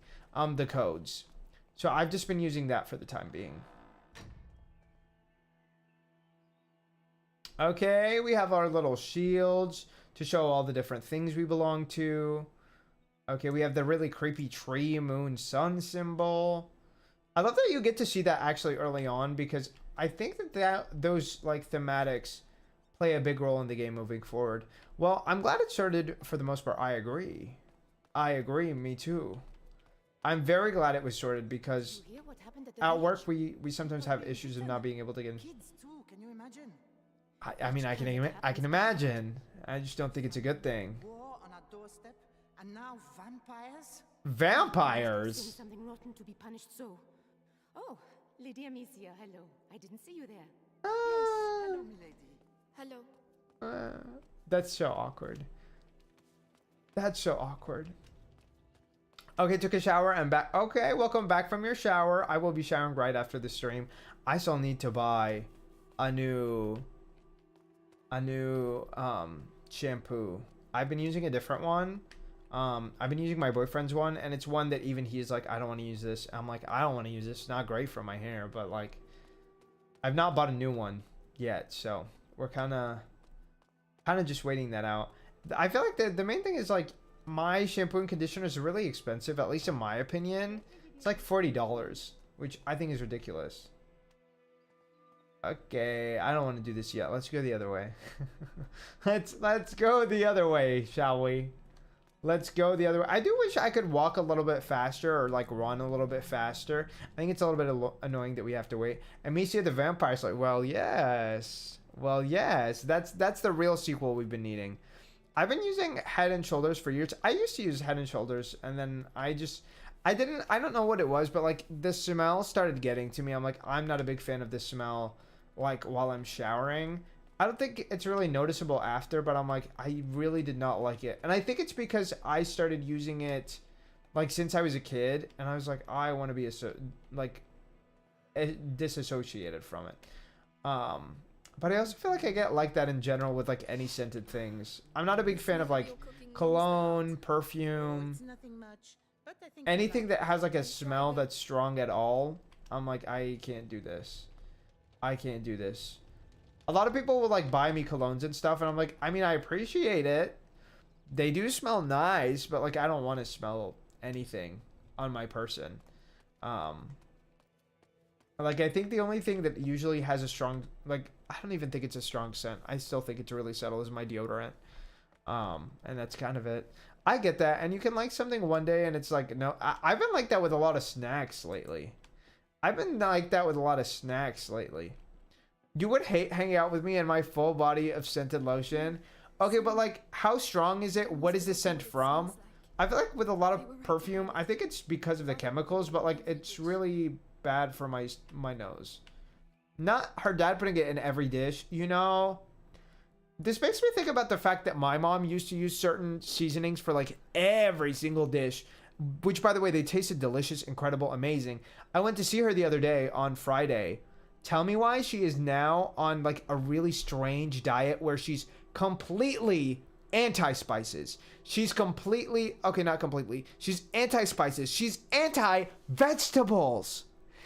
the codes. So I've just been using that for the time being. Okay, we have our little shields to show all the different things we belong to. Okay, we have the really creepy tree, moon, sun symbol. I love that you get to see that actually early on, because I think that those like thematics play a big role in the game moving forward. Well, I'm glad it started for the most part. I agree. I agree, me too. I'm very glad it was sorted because You hear what happened at the at work village? we sometimes have issues of not being able to get in. Kids too, can you imagine? I mean, I can imagine. I just don't think it's a good thing. War on our doorstep, and now vampires? Vampires. Doing something rotten to be punished so. Oh, Lady Amicia, hello. I didn't see you there. Hello, milady. Hello. That's so awkward. That's so awkward. Okay, took a shower and back. Okay, welcome back from your shower. I will be showering right after the stream. I still need to buy a new shampoo. I've been using a different one. I've been using my boyfriend's one, and it's one that even he's like, I don't want to use this. I'm like, I don't want to use this. It's not great for my hair, but like, I've not bought a new one yet, so we're kind of just waiting that out. I feel like the main thing is like my shampoo and conditioner is really expensive, at least in my opinion. It's like $40, which I think is ridiculous. Okay, I don't want to do this yet. Let's go the other way. let's go the other way, shall we? Let's go the other way. I do wish I could walk a little bit faster or like run a little bit faster. I think it's a little bit annoying that we have to wait. And Amicia the vampire's like, well, yes. Well, yes. That's the real sequel we've been needing. I've been using Head and Shoulders for years. I used to use Head and Shoulders, and then I don't know what it was, but like the smell started getting to me. I'm like, I'm not a big fan of this smell like while I'm showering. I don't think it's really noticeable after, but I'm like, I really did not like it. And I think it's because I started using it like since I was a kid, and I was like, I want to be disassociated from it. But I also feel like I get like that in general with like any scented things. I'm not a big fan of like cologne, perfume, It's nothing much, but I think anything that has like a smell that's strong at all. I'm like, I can't do this. I can't do this. A lot of people will like buy me colognes and stuff, and I'm like, I mean, I appreciate it. They do smell nice, but like I don't want to smell anything on my person. Like I think the only thing that usually has a strong, like, I don't even think it's a strong scent. I still think it's really subtle, is my deodorant. And that's kind of it. I get that, and you can like something one day and it's like, no. I've been like that with a lot of snacks lately. You would hate hanging out with me and my full body of scented lotion. Okay, but like, how strong is it? What is the scent from? I feel like with a lot of perfume, I think it's because of the chemicals, but like, it's really bad for my nose. Not her dad putting it in every dish, you know? This makes me think about the fact that my mom used to use certain seasonings for like every single dish, which by the way, they tasted delicious, incredible, amazing. I went to see her the other day on Friday Tell me why she is now on like a really strange diet where she's completely anti-spices. She's completely, okay, not completely. She's anti-spices. She's anti-vegetables.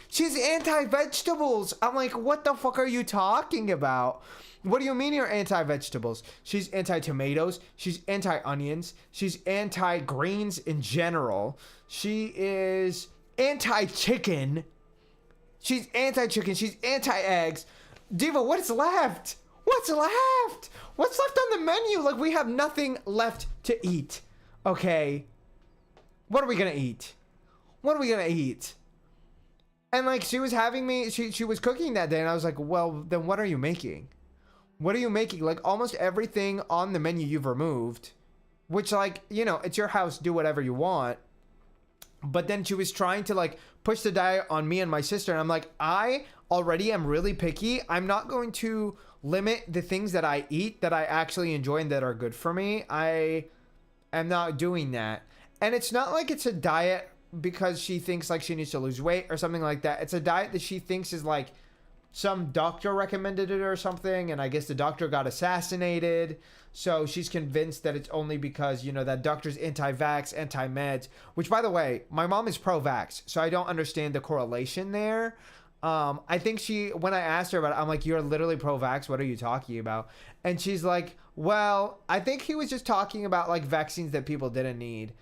She's anti-vegetables. I'm like, what the fuck are you talking about? What do you mean you're anti-vegetables? She's anti-tomatoes. She's anti-onions. She's anti-greens in general. She is anti-chicken. She's anti-chicken. She's anti-eggs. Diva, what's left? What's left? What's left on the menu? Like, we have nothing left to eat. Okay. What are we gonna eat? What are we gonna eat? And like, she was having me, she was cooking that day, and I was like, well, then what are you making? What are you making? Like, almost everything on the menu you've removed, which, like, you know, it's your house, do whatever you want. But then she was trying to like push the diet on me and my sister, and I'm like, I already am really picky. I'm not going to limit the things that I eat that I actually enjoy and that are good for me. I am not doing that. And it's not like it's a diet because she thinks like she needs to lose weight or something like that. It's a diet that she thinks is like some doctor recommended it or something, and I guess the doctor got assassinated, so she's convinced that it's only because, you know, that doctor's anti-vax, anti-meds, which, by the way, my mom is pro-vax, so I don't understand the correlation there. I think when I asked her about it, I'm like, you're literally pro-vax, what are you talking about? And she's like, well, I think he was just talking about like vaccines that people didn't need.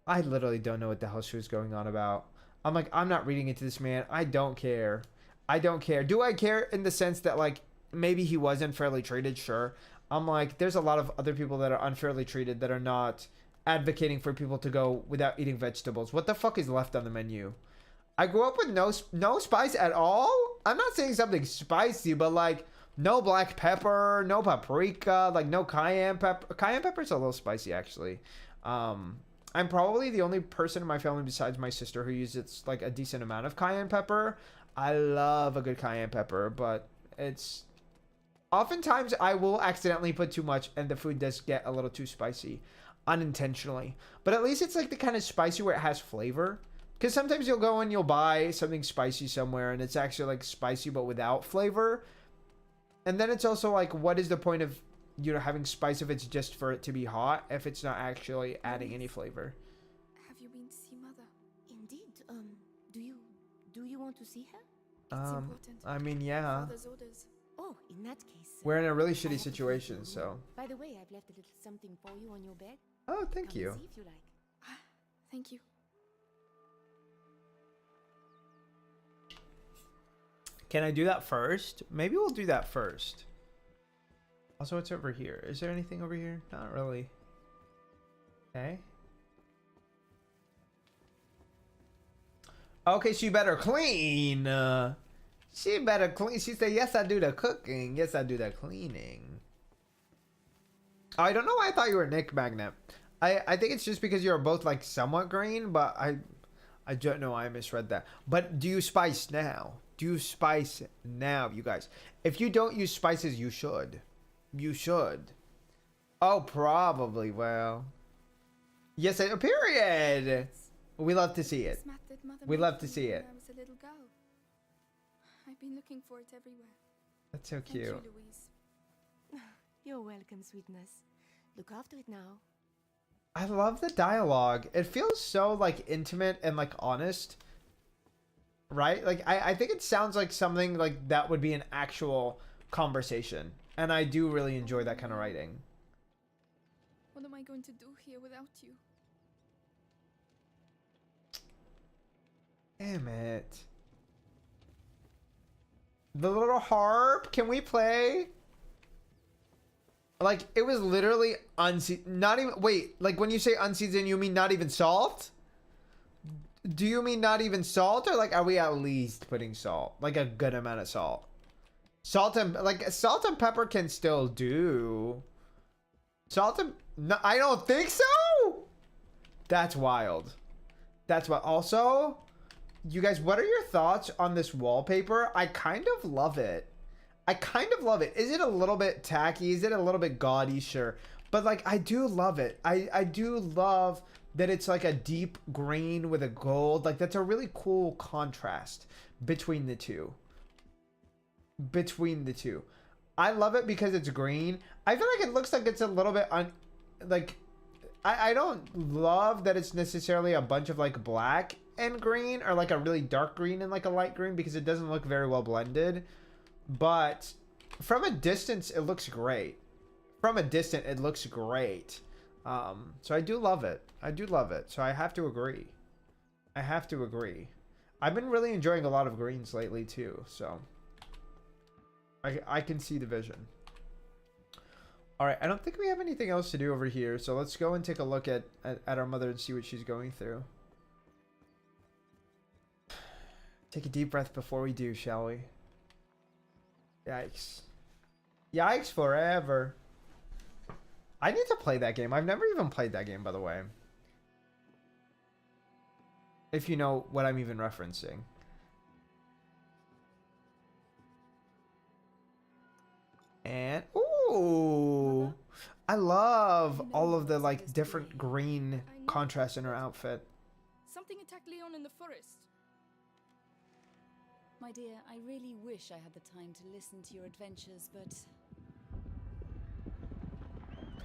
I literally don't know what the hell she was going on about. I'm like, I'm not reading into this, man. I don't care. I don't care. Do I care in the sense that like maybe he was unfairly treated? Sure. I'm like, there's a lot of other people that are unfairly treated that are not advocating for people to go without eating vegetables. What the fuck is left on the menu? I grew up with no spice at all. I'm not saying something spicy, but like no black pepper, no paprika, like no cayenne pepper. Cayenne pepper's a little spicy actually. I'm probably the only person in my family besides my sister who uses like a decent amount of cayenne pepper. I love a good cayenne pepper, but it's oftentimes I will accidentally put too much and the food does get a little too spicy unintentionally. But at least it's like the kind of spicy where it has flavor. Because sometimes you'll go and you'll buy something spicy somewhere and it's actually like spicy but without flavor. And then it's also like, what is the point of, you know, having spice if it's just for it to be hot, if it's not actually adding any flavor? Have you been to see Mother? Indeed. Do you want to see her? It's important. I mean, yeah. Father's orders. Oh, in that case. We're in a really I shitty have a situation, little so. room. By the way, I've left a little something for you on your bed. Oh, thank Come you. and see if you like. Thank you. Can I do that first? Maybe we'll do that first. Also, what's over here? Is there anything over here? Not really. Okay. Okay, she better clean. She better clean. She said, yes, I do the cooking. Yes, I do the cleaning. I don't know why I thought you were Nick Magnet. I think it's just because you're both like somewhat green, but I don't know why I misread that. But do you spice now? Do you spice now, you guys? If you don't use spices, you should. You should. Oh, probably. Well, yes, a period. We love to see it. This mat that Mother We made love for to me see when it. I was a little girl. I've been looking for it everywhere. That's so Thank cute. you, Louise. You're welcome, sweetness. Look after it now. I love the dialogue. It feels so like intimate and like honest. Right? Like I think it sounds like something like that would be an actual conversation. And I do really enjoy that kind of writing. What am I going to do here without you? Damn it. The little harp. Can we play? Like, it was literally unseasoned. Not even... Wait, like when you say unseasoned, you mean not even salt? Do you mean not even salt? Or like, are we at least putting salt? Like a good amount of salt. Salt and... Like, salt and pepper can still do. Salt and... No, I don't think so! That's wild. That's what... Also... You guys, what are your thoughts on this wallpaper? I kind of love it. I kind of love it. Is it a little bit tacky? Is it a little bit gaudy? Sure. But like, I do love it. I do love that it's like a deep green with a gold. Like, that's a really cool contrast between the two. between the two. I love it because it's green. I feel like it looks like it's a little bit like I don't love that it's necessarily a bunch of like black and green, or like a really dark green and like a light green, because it doesn't look very well blended. But from a distance, it looks great. From a distance, it looks great. So I do love it. I do love it. So I have to agree. I have to agree. I've been really enjoying a lot of greens lately too, so I can see the vision. All right, I don't think we have anything else to do over here, so let's go and take a look at our mother and see what she's going through. Take a deep breath before we do, shall we? Yikes. Yikes forever. I need to play that game. I've never even played that game, by the way. If you know what I'm even referencing. And ooh, I love all of the like different green contrasts in her outfit. Something attacked Leon in the forest. My dear, I really wish I had the time to listen to your adventures, but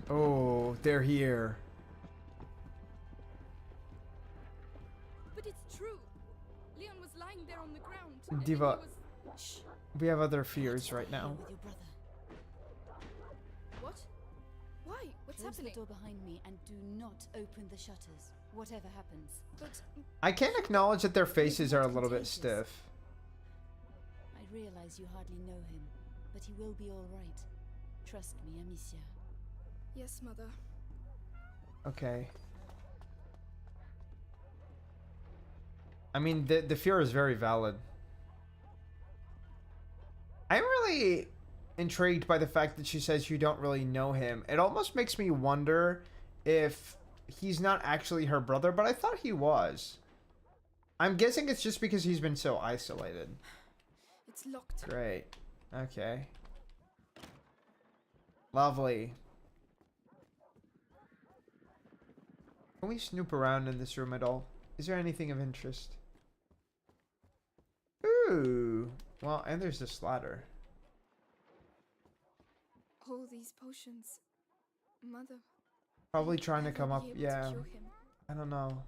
Oh, they're here. But it's true. Leon was lying there on the ground. and Diva, he was... shh. we have other fears right now. With your brother. What? Why? What's Close happening? the door behind me and do not open the shutters, whatever happens. But I can't acknowledge that their faces are a little bit stiff. I realize you hardly know him, but he will be all right. Trust me, Amicia. yes, mother. Okay. I mean, the fear is very valid. I'm really intrigued by the fact that she says you don't really know him. It almost makes me wonder if he's not actually her brother, but I thought he was. I'm guessing it's just because he's been so isolated. It's locked. Great. Okay. Lovely. Can we snoop around in this room at all? Is there anything of interest? Ooh. Well, and there's this ladder. All these potions. Mother. Probably trying to I will come be up. able to Yeah. cure him. I don't know.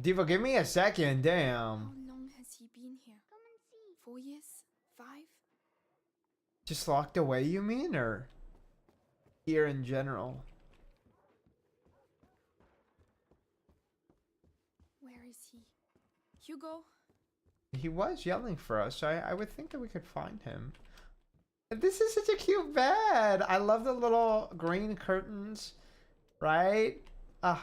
Diva, give me a second. How Damn. long has he been here? Come and see. 4 years? 5? Just locked away, you mean? Or here in general? Where is he? Hugo? He was yelling for us, so I would think that we could find him. This is such a cute bed. I love the little green curtains, right? I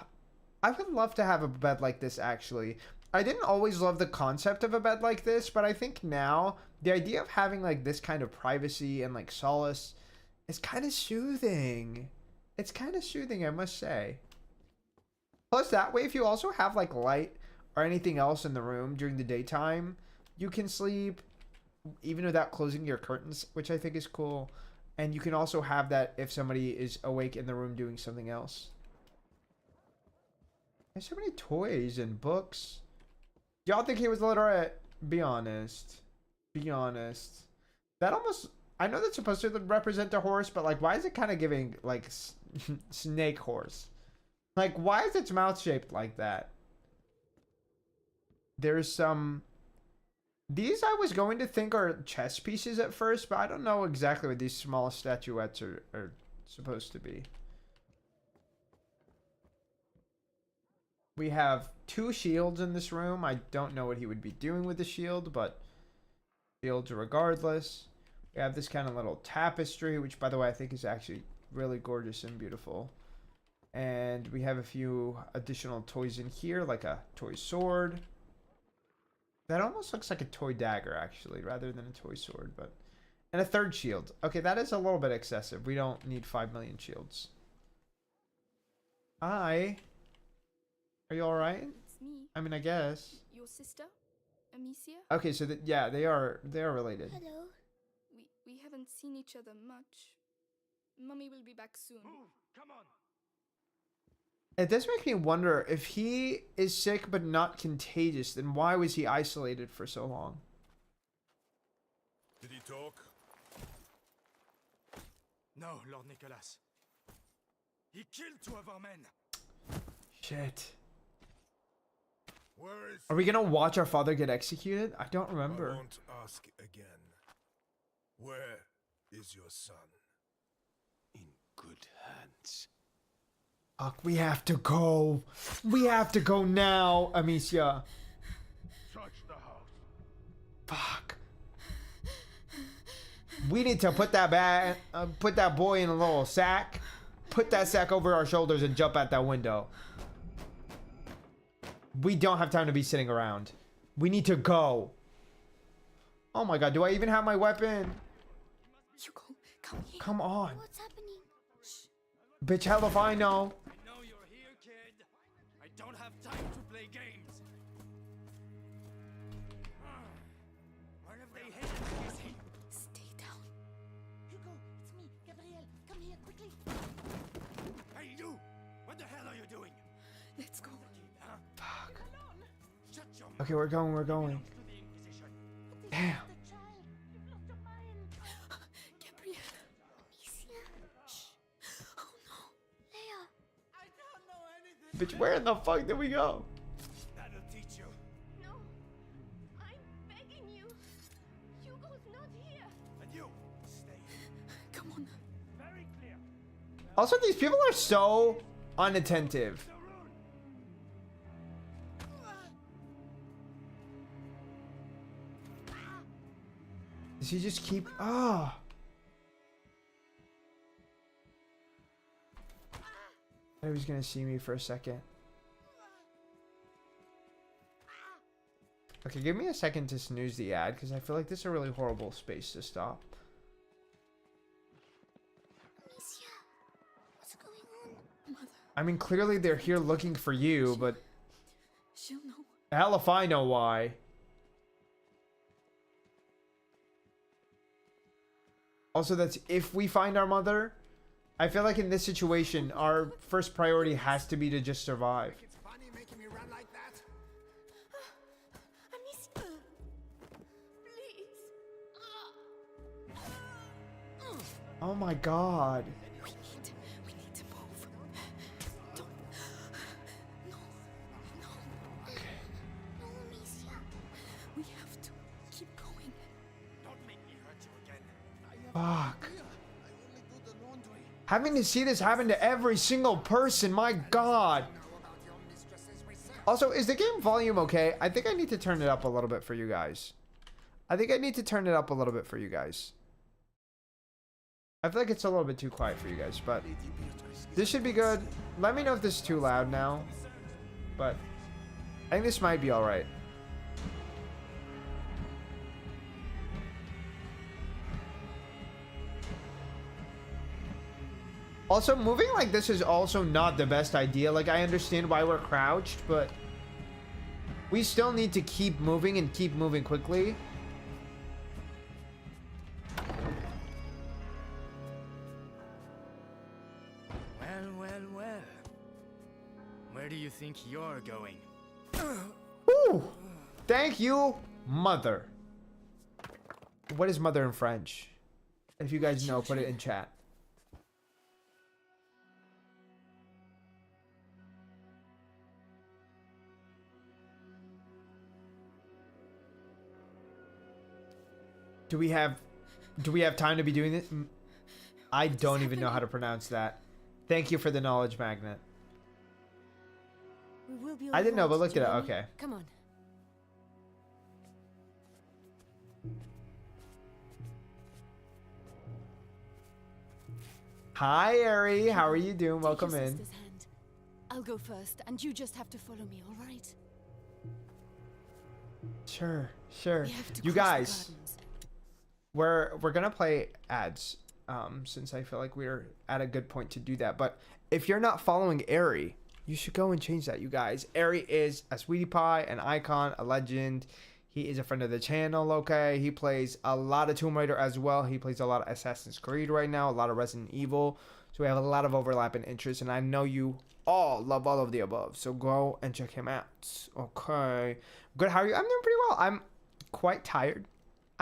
would love to have a bed like this, actually. I didn't always love the concept of a bed like this, but I think now the idea of having like this kind of privacy and like solace is kind of soothing. It's kind of soothing, I must say. Plus, that way, if you also have like light or anything else in the room during the daytime, you can sleep even without closing your curtains, which I think is cool. And you can also have that if somebody is awake in the room doing something else. There's so many toys and books. Y'all think he was literate? Be honest. Be honest. That almost... I know that's supposed to represent a horse, but like, why is it kind of giving like snake horse? Like, why is its mouth shaped like that? There's some... These I was going to think are chess pieces at first, but I don't know exactly what these small statuettes are supposed to be. We have 2 shields in this room. I don't know what he would be doing with the shield, but shields regardless. We have this kind of little tapestry, which by the way I think is actually really gorgeous and beautiful. And we have a few additional toys in here, like a toy sword. That almost looks like a toy dagger, actually, rather than a toy sword. But and a 3rd shield. Okay, that is a little bit excessive. We don't need 5 million shields. Hi. Are you alright? It's me. I mean, I guess. Your sister? Amicia? Okay, so yeah, they are related. Hello. We haven't seen each other much. Mummy will be back soon. Move! Come on! It does make me wonder if he is sick but not contagious, then why was he isolated for so long? Did he talk? No, Lord Nicholas. He killed 2 of our men. Shit. Where is Are we gonna watch our father get executed? I don't I remember. won't ask again. Where is your son? In good hands. Fuck, we have to go. We have to go now, Amicia. Touch the house. Fuck. We need to put that boy in a little sack. Put that sack over our shoulders and jump out that window. We don't have time to be sitting around. We need to go. Oh my god, do I even have my weapon? Hugo, come here. Come on. What's happening? Bitch, hell if I know. I know you're here, kid. I don't have time to play games. Where have they hidden, Casey? Stay down. Hugo, it's me, Gabrielle. Come here, quickly. Hey, you! What the hell are you doing? Let's go. Huh? Fuck. Shut your mouth. Okay, we're going, we're going. To the Inquisition. Damn. The child, you've lost your mind. Gabrielle. Amicia. Shh. Oh no. Leia. I don't know anything. Bitch, where in the fuck did we go? That'll teach you. No, I'm begging you. Hugo's not here. And you, stay here. Come on. Very clear. Also, these people are so unattentive. Does he just keep... Ah. I thought he was gonna see me for a second. Okay, give me a second to snooze the ad, because I feel like this is a really horrible space to stop. Amicia. What's going on? Mother. I mean, clearly they're here looking for you, but She'll know. hell if I know why. Also, that's if we find our mother. I feel like in this situation, our first priority has to be to just survive. It's funny making me run like that. Amicia. Please. Oh my god. We need to move. Don't. No. No. No, Amicia. We have to keep going. Don't make me hurt you again. Fuck. I only do the laundry. Having to see this happen to every single person, my god. Know about your mistresses myself. Also, is the game volume okay? I think I need to turn it up a little bit for you guys. I think I need to turn it up a little bit for you guys. I feel like it's a little bit too quiet for you guys, but this should be good. Let me know if this is too loud now, but I think this might be alright. Also, moving like this is also not the best idea. Like, I understand why we're crouched, but we still need to keep moving and keep moving quickly. Well. Where do you think you're going? Woo! Thank you, mother. What is mother in French? If you guys know, put it in chat. Do we have time to be doing this? I don't even know how to pronounce that. Thank you for the knowledge magnet. We will be I didn't know, but alright, look at it. Jeremy. Okay. Come on. Hi, Ari. How are you doing? Take Welcome your in. sister's hand. I'll go first, and you just have to follow me, all right? Sure. We have to You cross the guys, gardens. we're gonna play ads, since I feel like we're at a good point to do that. But if you're not following Ari, you should go and change that, you guys. Ari is a sweetie pie, an icon, a legend. He is a friend of the channel, okay? He plays a lot of Tomb Raider as well. He plays a lot of Assassin's Creed right now, a lot of Resident Evil. So we have a lot of overlap in interests, and I know you all love all of the above. So go and check him out. Okay. Good, how are you? I'm doing pretty well. I'm quite tired.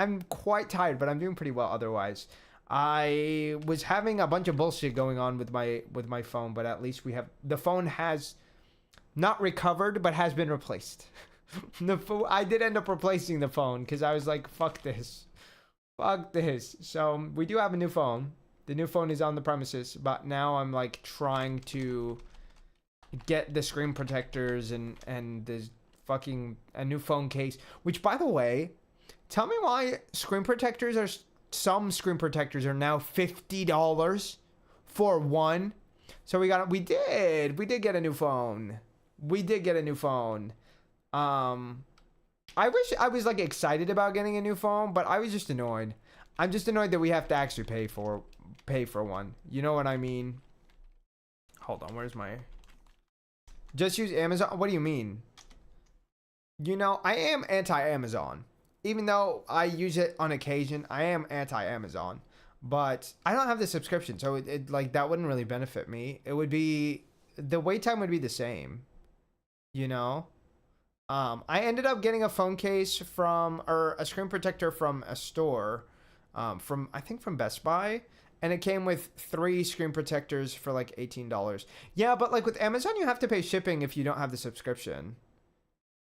I'm quite tired, but I'm doing pretty well otherwise. I was having a bunch of bullshit going on with my phone, but at least the phone has not recovered, but has been replaced. I did end up replacing the phone because I was like, fuck this. Fuck this. So we do have a new phone. The new phone is on the premises, but now I'm like trying to get the screen protectors and the fucking a new phone case. Which, by the way, tell me why some screen protectors are now $50 for one. So we did get a new phone. We did get a new phone. I wish I was like excited about getting a new phone, but I was just annoyed. I'm just annoyed that we have to actually pay for one. You know what I mean? Hold on, where's my... Just use Amazon? What do you mean? You know, I am anti-Amazon. Even though I use it on occasion, I am anti-Amazon. But I don't have the subscription, so it like that wouldn't really benefit me. It would be... The wait time would be the same. You know? I ended up getting a phone case or a screen protector from a store, I think from Best Buy, and it came with 3 screen protectors for like $18. Yeah, but like with Amazon, you have to pay shipping if you don't have the subscription.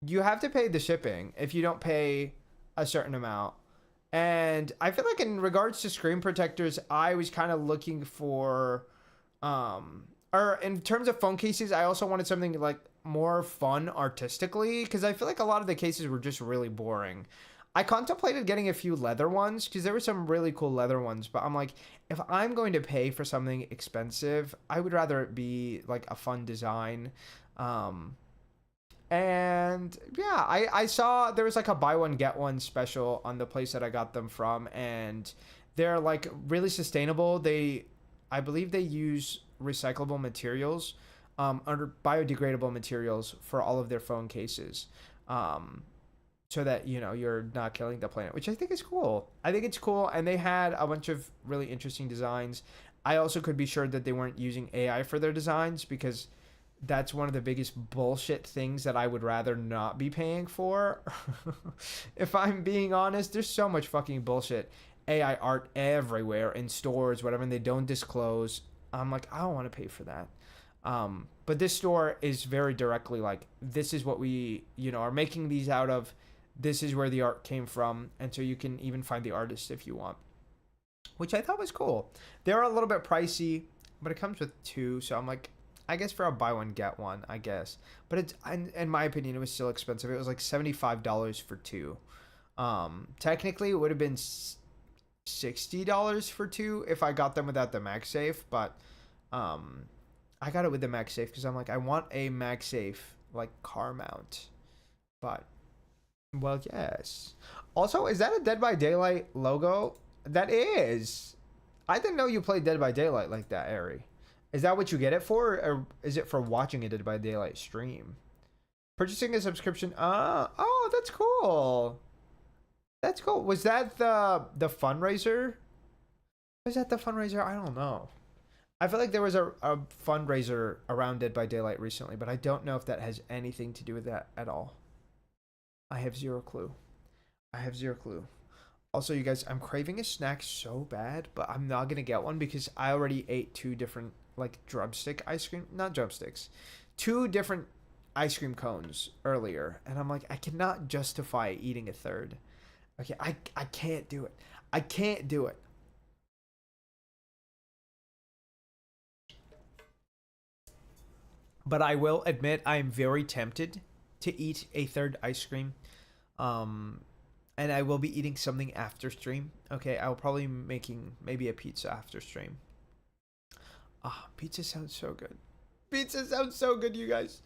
You have to pay the shipping if you don't pay a certain amount. And I feel like in regards to screen protectors, I was kind of looking for, or in terms of phone cases, I also wanted something like more fun artistically, because I feel like a lot of the cases were just really boring. I contemplated getting a few leather ones because there were some really cool leather ones, but I'm like, if I'm going to pay for something expensive, I would rather it be like a fun design. And yeah, I saw there was like a buy one get one special on the place that I got them from, and they're like really sustainable. I believe they use recyclable materials, or biodegradable materials for all of their phone cases, so that, you know, you're not killing the planet, which I think is cool. I think it's cool, and they had a bunch of really interesting designs. I also could be sure that they weren't using AI for their designs, because that's one of the biggest bullshit things that I would rather not be paying for. If I'm being honest, there's so much fucking bullshit AI art everywhere in stores, whatever, and they don't disclose. I'm like, I don't want to pay for that. But this store is very directly like, this is what we, you know, are making these out of. This is where the art came from. And so you can even find the artist if you want, which I thought was cool. They're a little bit pricey, but it comes with 2. So I'm like, I guess for a buy one, get one, I guess. But it's, in my opinion, it was still expensive. It was like $75 for 2. Technically it would have been $60 for 2 if I got them without the MagSafe, but, I got it with the MagSafe because I'm like, I want a MagSafe like car mount. But, well, yes. Also, is that a Dead by Daylight logo? That is. I didn't know you played Dead by Daylight like that, Ari. Is that what you get it for, or is it for watching a Dead by Daylight stream? Purchasing a subscription. Oh, that's cool. That's cool. Was that the fundraiser? Was that the fundraiser? I don't know. I feel like there was a fundraiser around Dead by Daylight recently, but I don't know if that has anything to do with that at all. I have zero clue. Also, you guys, I'm craving a snack so bad, but I'm not going to get one because I already ate 2 different, like, drumstick ice cream. Not drumsticks. 2 different ice cream cones earlier. And I'm like, I cannot justify eating a third. Okay, I can't do it. I can't do it. But I will admit I'm very tempted to eat a third ice cream. And I will be eating something after stream. Okay, I will probably be making maybe a pizza after stream. Pizza sounds so good. Pizza sounds so good, you guys.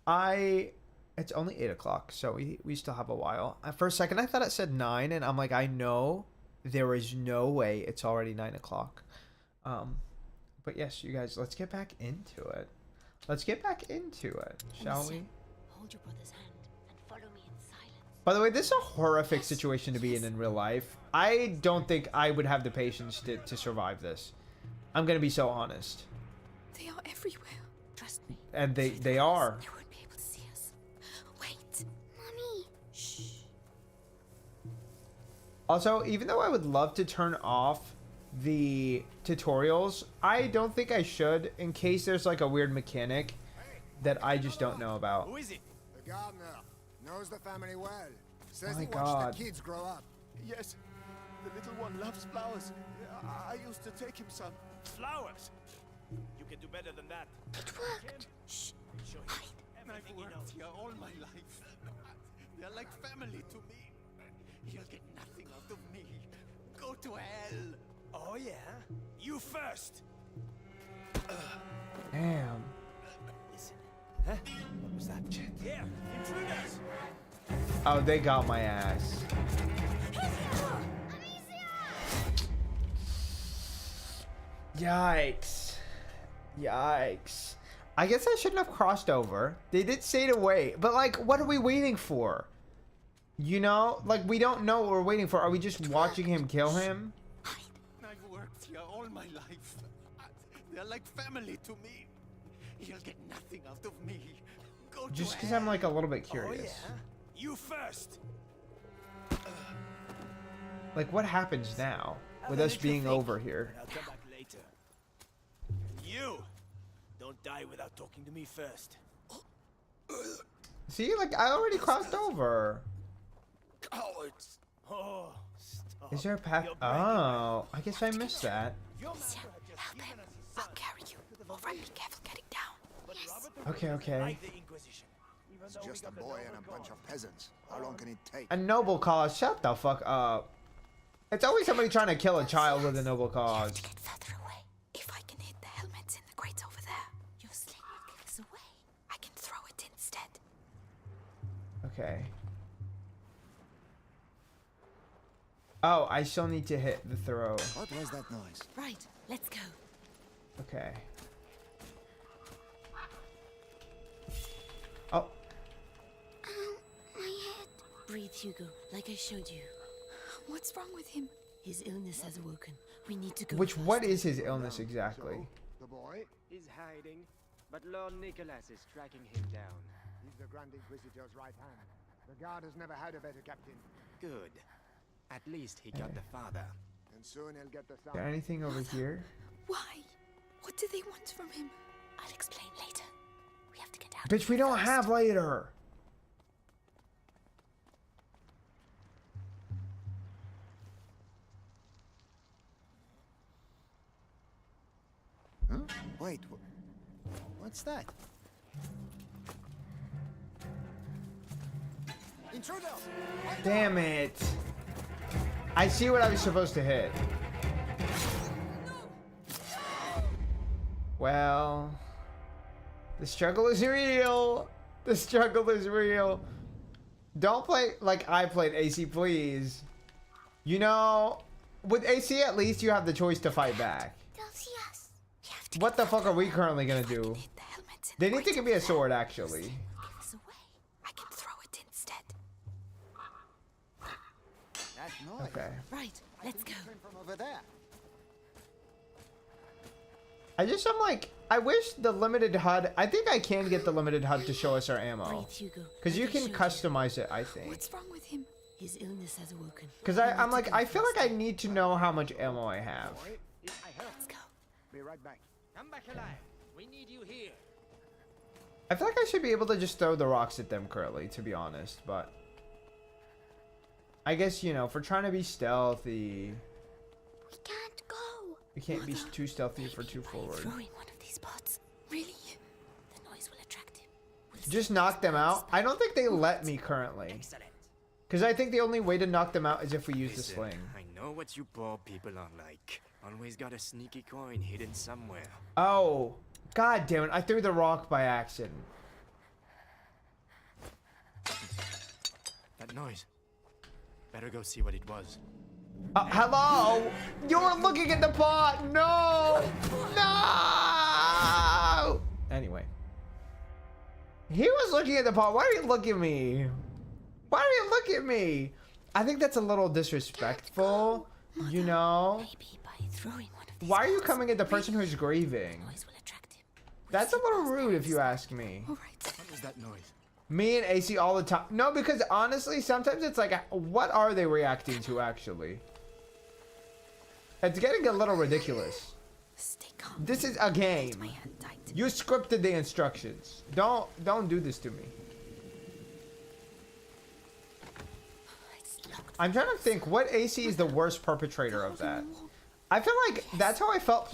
It's only 8 o'clock, so we still have a while. For a second, I thought it said 9, and I'm like, I know there is no way it's already 9 o'clock. But yes, you guys, let's get back into it. Shall we? Hold your brother's hand and follow me in silence. By the way, this is a horrific situation to be in real life. I don't think I would have the patience to survive this. I'm gonna be so honest. They are everywhere. Trust me. And they are. They won't be able to see us. Wait. Mommy. Shh. Also, even though I would love to turn off the tutorials, I don't think I should in case there's like a weird mechanic that I just don't know about. Who is it? The gardener knows the family well. Says My he God. watched the kids grow up. Yes, the little one loves flowers. I used to take him some. Flowers. You can do better than that. It worked. Shh. Show him I've everything he knows. worked here all my life. They're like family to me. He'll get nothing out of me. Go to hell. Oh yeah? You first. Damn. Listen. Huh? What was that? Here, intruders. Oh, they got my ass. Yikes. Yikes. I guess I shouldn't have crossed over. They did say to wait, but like, what are we waiting for? You know, like, we don't know what we're waiting for. Are we just watching him kill him? I've worked here all my life. They're like family to me. He'll get nothing out of me. Go to Just because hell. I'm like a little bit Oh curious. yeah? You first. Like, what happens now with Have a us little being think. over here? I'll come back later. You. Don't die without talking to me first. See, like, I already crossed over. Cowards. Oh, stop. Is there a path? You're breaking Oh, I guess I missed that. Your Monsieur, master had just help given him. us his I'll son. carry you. All right, be careful getting down. But Yes. Robert the Okay, Bruiser okay. denied the Inquisition, even It's though we just a got the boy noble and a bunch cause. of peasants. How long can it take? A noble cause? Shut the fuck up. It's always somebody trying to kill a child with a noble You have cause. to get further away. If I can hit the helmets in the crates over there, Your sling will give us away. I can throw it instead. Okay. Oh, I still need to hit the throw. What was that noise? Right, let's go. Okay. Oh, My head. Breathe, Hugo, like I showed you. What's wrong with him? His illness has awoken. We need to go. what first. is his illness exactly? The boy? He's hiding, but Lord Nicholas is tracking him down. He's the Grand Inquisitor's right hand. The guard has never had a better captain. Good. At least he got the father. And soon he'll get the Is son. there anything over here? Why? What do they want from him? I'll explain later. We have to get out. Bitch, we don't have later. Huh? Wait, what's that? Intruder! Damn it. I see what I was supposed to hit. Well, the struggle is real. The struggle is real. Don't play like I played AC, please. You know, with AC at least you have the choice to fight back. They'll see us. We have to What get the fuck are we currently gonna If I can do? hit the helmets in They the need to crates give me a over sword, there, actually. Give us away. I can throw it instead. That noise. Okay. Right, let's go. Came from over there. I'm like, I wish the limited HUD, I think I can get the limited HUD to show us our ammo. Breathe, Hugo. Because you like I can showed customize it, I think. What's wrong with him? His illness has awoken. Because We I'm need like, to go I feel first. like I need to know how much ammo I have. Let's go. Be right back. Come back alive. We need you here. I feel like I should be able to just throw the rocks at them currently, to be honest, but... I guess, you know, if we're trying to be stealthy, We can't go. we can't be too stealthy if we're too forward. Throwing one of these pots. Really? The noise will attract him. We'll Just see knock them out? this I don't think they let me currently. Excellent. Because I think the only way to knock them out is if we use the Listen, sling. I know what you poor people are like. Always got a sneaky coin hidden somewhere. Oh, god damn it, I threw the rock by accident. That noise. Better go see what it was. Hello? You're looking at the pot! No! No! Anyway. He was looking at the pot. Why are you looking at me? Why are you looking at me? I think that's a little disrespectful. You know? Maybe by throwing one of these Why are you pots, coming at the person who's grieving? the noise will attract him. We'll That's a see little past the rude if you rest. ask me. All right. What was that noise? Me and AC all the time. No, because honestly, sometimes it's like, what are they reacting to actually? It's getting a little ridiculous. Stay calm. This is a game. My hand tight. You scripted the instructions. Don't do this to me. It's locked. I'm trying to think what AC is the worst perpetrator of that. I feel like that's how I felt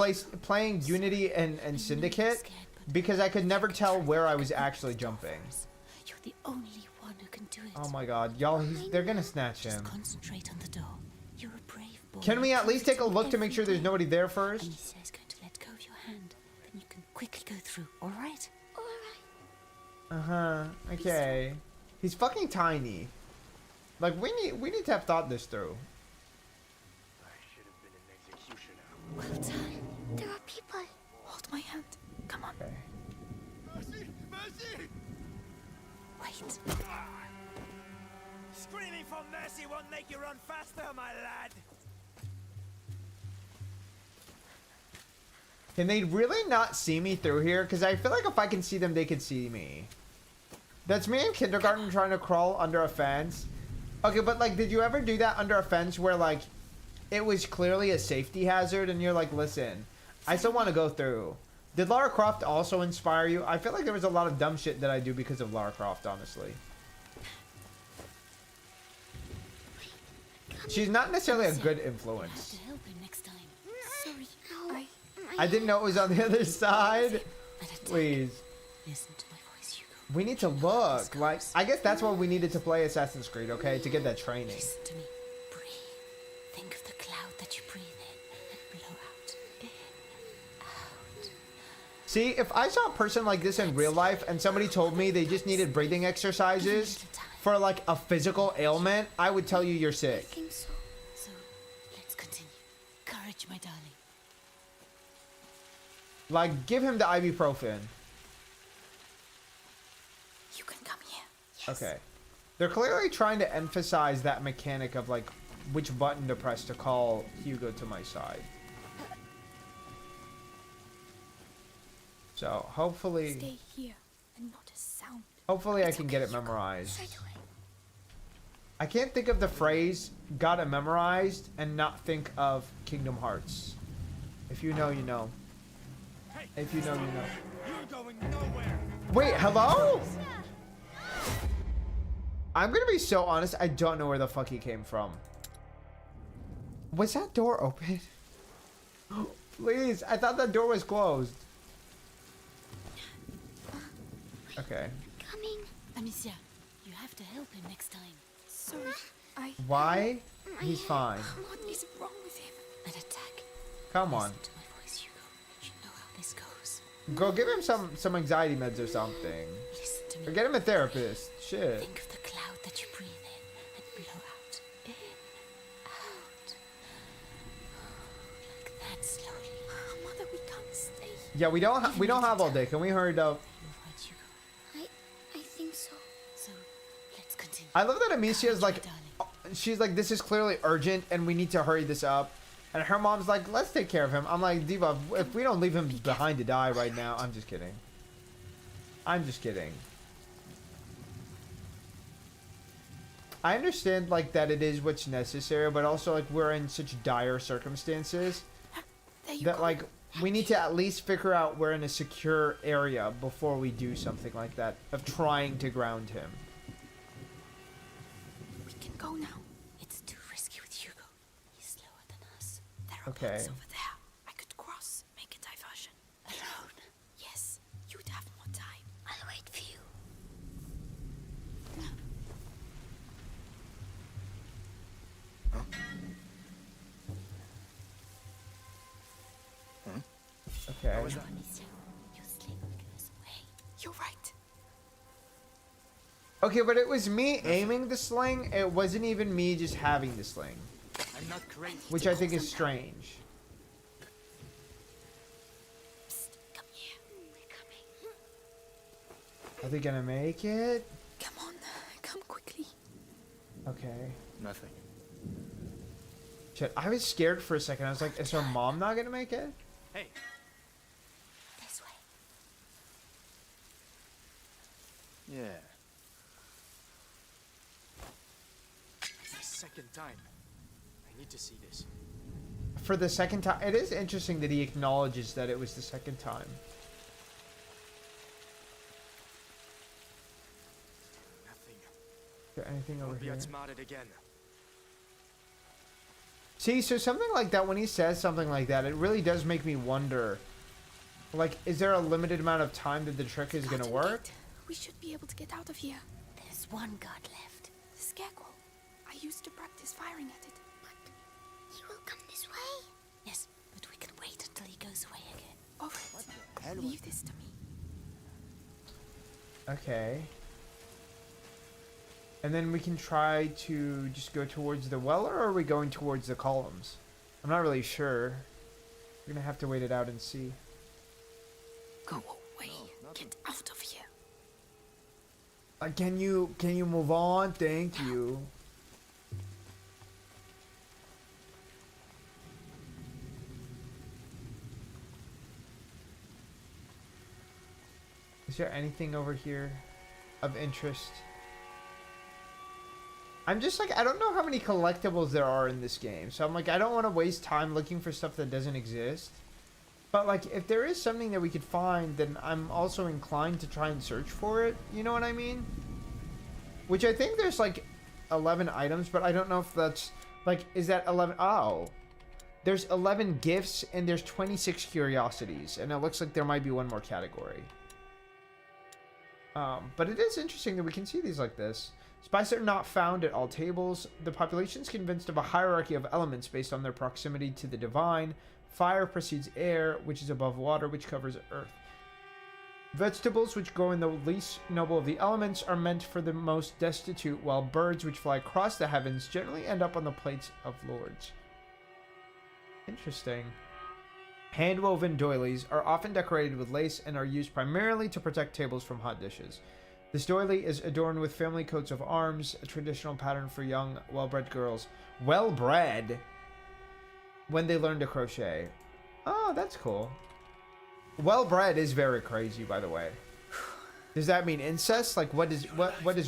playing Unity and Syndicate, because I could never tell where I was actually jumping. You're the only one who can do it. Oh my god, y'all, they're gonna snatch him. Just concentrate on the door. You're a brave boy. Can we at least take a look to make sure there's nobody there first? Amicia is going to let go of your hand. Then you can quickly go through, alright? Alright. Uh-huh, okay. He's fucking tiny. Like, we need to have thought this through. I should have been an executioner. Well done. There are people. Hold my hand. Come on. Okay. Mercy! Mercy! Wait. Screaming for mercy won't make you run faster, my lad. Can they really not see me through here? Because I feel like if I can see them, they can see me. That's me in kindergarten trying to crawl under a fence. Okay, but like, did you ever do that under a fence where like, it was clearly a safety hazard and you're like, listen, I still want to go through. Did Lara Croft also inspire you? I feel like there was a lot of dumb shit that I do because of Lara Croft, honestly. She's not necessarily a good influence. To help him next time. Sorry. I didn't know it was on the other side. Please. Listen to my voice, Hugo. We need to look. Like, I guess that's why we needed to play Assassin's Creed, okay? To get that training. Listen to me. Breathe. Think of the cloud that you breathe in and blow out. In, out. See, if I saw a person like this in real life and somebody told me they just needed breathing exercises for like a physical ailment, I would tell you you're sick. I think so. So, let's continue. Courage, my darling. Like, give him the ibuprofen. You can come here. Yes. Okay. They're clearly trying to emphasize that mechanic of like which button to press to call Hugo to my side. So hopefully, Stay here and not a sound. hopefully I It's can okay, get it Hugo. memorized. Straight away. I can't think of the phrase "got it memorized" and not think of Kingdom Hearts. If you know, you know. If you know, you know. You're going nowhere. Wait, hello? I'm gonna be so honest, I don't know where the fuck he came from. Was that door open? Please, I thought that door was closed. Okay. Coming. Amicia, you have to help him next time. Sorry. Why? He's fine. What is wrong with him? An attack. Come on. Listen to my voice, Hugo. You know how this goes. Go give him some anxiety meds or something. Listen to me. Or get him a therapist. Shit. Think of the cloud that you breathe in and blow out. In, out. Like that slowly. Mother, we can't stay. Yeah, we don't have all day. Can we hurry it up? You're right, Hugo. I think so. So, let's continue. I love that Amicia is like, Darling. she's like, this is clearly urgent and we need to hurry this up. And her mom's like, let's take care of him. I'm like, Diva, if we don't leave him behind to die right now, I'm just kidding. I'm just kidding. I understand like that it is what's necessary, but also like we're in such dire circumstances There you that go. like we need to at least figure out we're in a secure area before we do something like that of trying to ground him. We can go now. It's too risky with Hugo. He's slower than us. There are Okay. boats over there. I could cross, make a diversion. Alone? Yes. You'd have more time. I'll wait for you. Okay. No, Amicia. Your sling goes away. You're right. Okay, but it was me aiming the sling. It wasn't even me just having the sling, I'm not crazy. which I think is strange. Psst, come here. We're coming. Are they gonna make it? Come on. Come quickly. Okay. Nothing. Shit, I was scared for a second. I was like, is her mom not gonna make it? Hey, This way. yeah. second time. I need to see this. For the second time, it is interesting that he acknowledges that it was the second time. Nothing. Is there anything over Be here? outsmarted again. See, so something like that, when he says something like that, it really does make me wonder, like, is there a limited amount of time that the trick is gonna work? We should be able to get out of here. There's one guard left. The scarecrow. I used to practice firing at it. But he will come this way? Yes, but we can wait until he goes away again. All right. Leave this to me. Okay. And then we can try to just go towards the well, or are we going towards the columns? I'm not really sure. We're gonna have to wait it out and see. Go away. Get out of here. Can you move on? Thank you. Is there anything over here of interest? I'm just like, I don't know how many collectibles there are in this game. So I'm like, I don't want to waste time looking for stuff that doesn't exist. But like, if there is something that we could find, then I'm also inclined to try and search for it. You know what I mean? Which I think there's like 11 items, but I don't know if that's like, is that 11? Oh, there's 11 gifts and there's 26 curiosities. And it looks like there might be one more category. But it is interesting that we can see these like this. Spices are not found at all tables. The population is convinced of a hierarchy of elements based on their proximity to the divine. Fire precedes air, which is above water, which covers earth. Vegetables, which grow in the least noble of the elements, are meant for the most destitute, while birds, which fly across the heavens, generally end up on the plates of lords. Interesting. Hand-woven doilies are often decorated with lace and are used primarily to protect tables from hot dishes. This doily is adorned with family coats of arms, a traditional pattern for young, well-bred girls. Well-bred? When they learn to crochet. Oh, that's cool. Well-bred is very crazy, by the way. Does that mean incest? Like, what does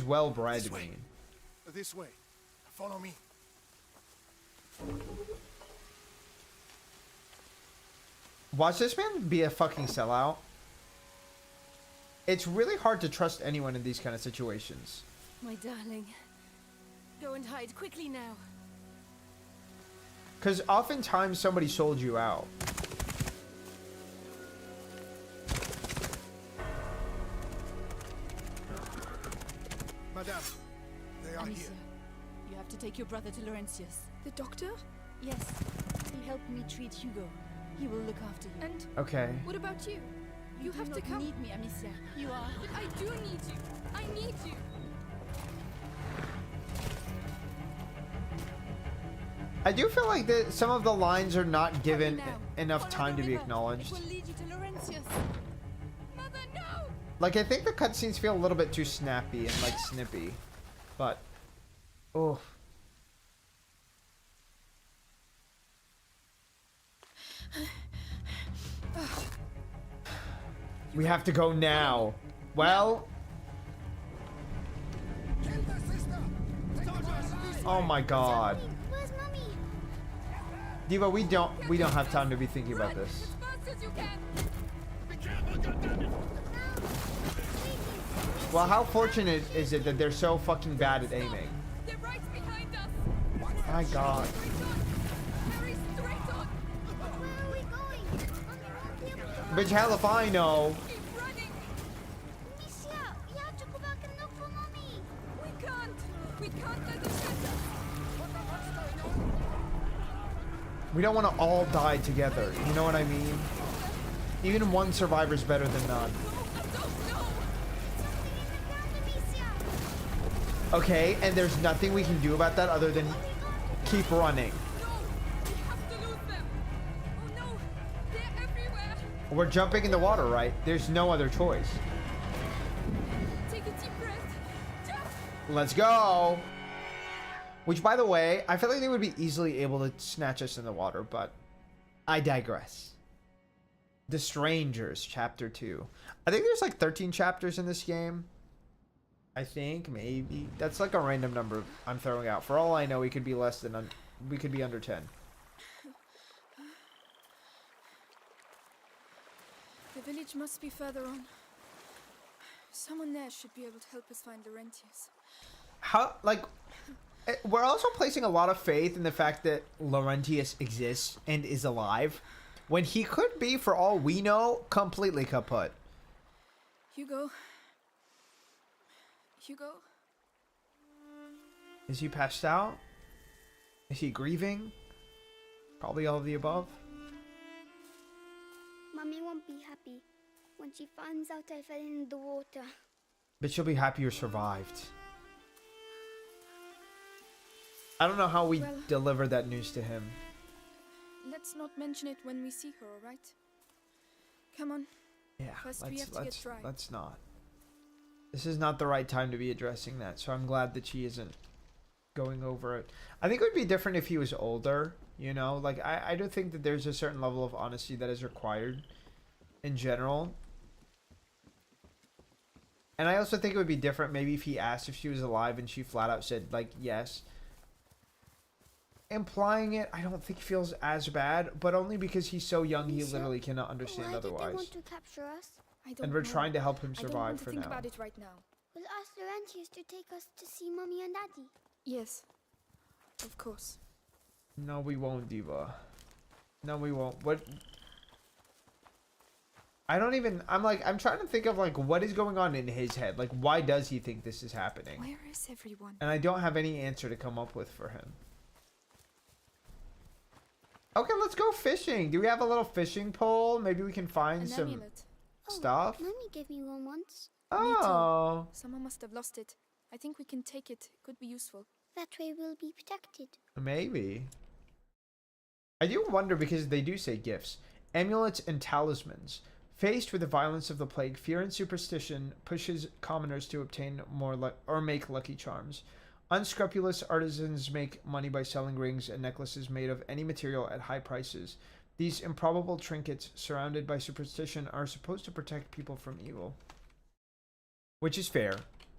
well-bred mean? This way. Follow me. Watch this man be a fucking sellout. It's really hard to trust anyone in these kind of situations. My darling. Go and hide quickly now. Because oftentimes somebody sold you out. Madame, they are Amicia, here. you have to take your brother to Laurentius. The doctor? Yes, he helped me treat Hugo. He will look after you. And Okay. what about you? You do have to not come. need me, Amicia. You are. But I do need you. I need you. I do feel like that some of the lines are not given Hurry now. enough Follow time the to be river. acknowledged. It will lead you to Laurentius. Mother, no! Like, I think the cutscenes feel a little bit too snappy and, like, snippy. But, oh. We have to go now. Well. Oh my god. Where's Mommy? Diva, we don't have time to be thinking about this. As fast as you can. Well, how fortunate is it that they're so fucking bad at aiming? They're right behind us. My god. Hurry straight on. Where are we going? Mommy won't be able to. Bitch, hell if I know. Keep running. Amicia, we have to go back and look for Mommy. We can't. We can't let them catch us. We don't want to all die together. You know what I mean? Even one survivor's better than none. I don't know. Okay, and there's nothing we can do about that other than keep running. No, we have to lose them. Oh no, they're everywhere. We're jumping in the water, right? There's no other choice. Take a deep breath. Jump. Let's go. Which, by the way, I feel like they would be easily able to snatch us in the water, but I digress. The Strangers, Chapter 2. I think there's like 13 chapters in this game. I think maybe that's like a random number I'm throwing out. For all I know, we could be less than we could be under 10. The village must be further on. Someone there should be able to help us find Laurentius. How, like, we're also placing a lot of faith in the fact that Laurentius exists and is alive, when he could be, for all we know, completely kaput. Hugo. Hugo? Is he passed out? Is he grieving? Probably all of the above. Mummy won't be happy when she finds out I fell in the water. But she'll be happy you survived. I don't know how we deliver that news to him. Let's not mention it when we see her, alright? Come on. Yeah, First we have to get dry. let's not. This is not the right time to be addressing that, so I'm glad that she isn't going over it. I think it would be different if he was older, you know? Like, I do think that there's a certain level of honesty that is required in general. And I also think it would be different maybe if he asked if she was alive and she flat out said, like, yes. Implying it, I don't think feels as bad, but only because he's so young, he literally cannot understand otherwise. Why did they want to capture us? And we're trying to help him I don't survive want to for think now. about it right now. We'll ask Laurentius to take us to see Mummy and Daddy. Yes. Of course. No, we won't, Diva. No, we won't. What? I don't even... I'm trying to think of, like, what is going on in his head. Like, why does he think this is happening? Where is everyone? And I don't have any answer to come up with for him. Okay, let's go fishing. Do we have a little fishing pole? Maybe we can find some amulet. stuff. Mummy gave me one once. Oh. Someone must have lost it. I think we can take it. Could be useful. That way we'll be protected. Maybe. I do wonder because they do say gifts. Amulets and talismans. Faced with the violence of the plague, fear and superstition pushes commoners to obtain more or make lucky charms. Unscrupulous artisans make money by selling rings and necklaces made of any material at high prices. These improbable trinkets, surrounded by superstition, are supposed to protect people from evil. Which is fair.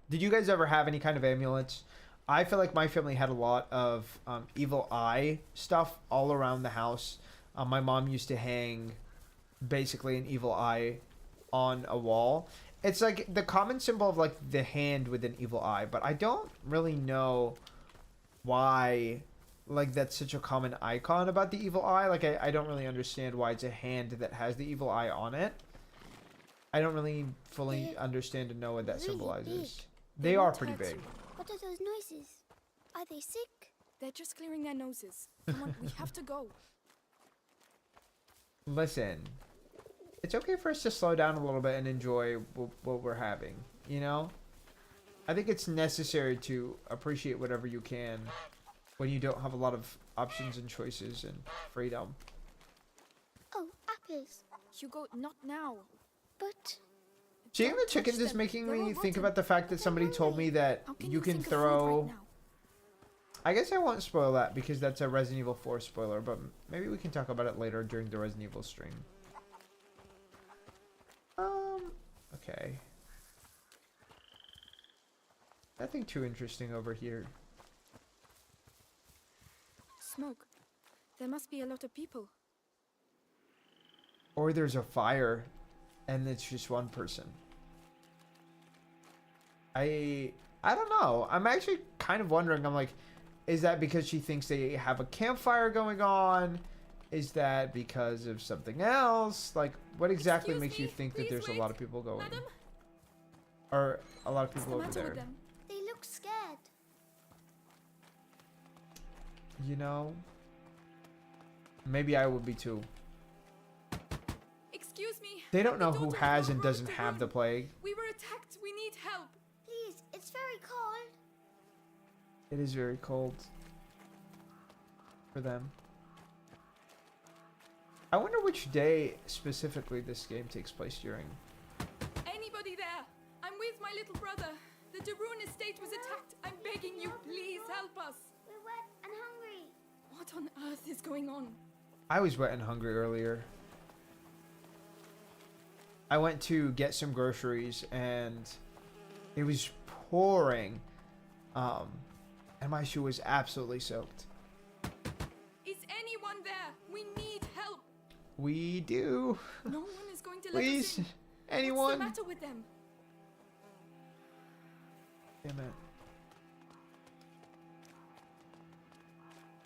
Did you guys ever have any kind of amulets? I feel like my family had a lot of evil eye stuff all around the house. My mom used to hang basically an evil eye on a wall. It's like the common symbol of like the hand with an evil eye, but I don't really know why like that's such a common icon about the evil eye. Like I don't really understand why it's a hand that has the evil eye on it. I don't really fully understand and know what that symbolizes. They are pretty big. What are those noises? Are they sick? They're just clearing their noses. Come on, we have to go. Listen, it's okay for us to slow down a little bit and enjoy what we're having, you know? I think it's necessary to appreciate whatever you can when you don't have a lot of options and choices and freedom. Oh, apples. Hugo, not now. But... Seeing the chickens is making me think about the fact that somebody told me that you can throw... I guess I won't spoil that because that's a Resident Evil 4 spoiler, but maybe we can talk about it later during the Resident Evil stream. Okay. Nothing too interesting over here. Smoke. There must be a lot of people. Or there's a fire and it's just one person. I don't know. I'm actually kind of wondering. I'm like, is that because she thinks they have a campfire going on? Is that because of something else? Like, what exactly makes you think that there's a lot of people going? Madam? Or a lot of people over there? They look scared. You know? Maybe I would be too. Excuse me. They don't know who has and doesn't have the plague. We were attacked. We need help. Please, it's very cold. It is very cold for them. I wonder which day specifically this game takes place during. Anybody there? I'm with my little brother. The Darun estate was attacked. I'm begging you, please help us. We're wet and hungry. What on earth is going on? I was wet and hungry earlier. I went to get some groceries and it was pouring. And my shoe was absolutely soaked. Is anyone there? We need help. We do. No one is going to let us Please, in. anyone? What's the matter with them? Damn it.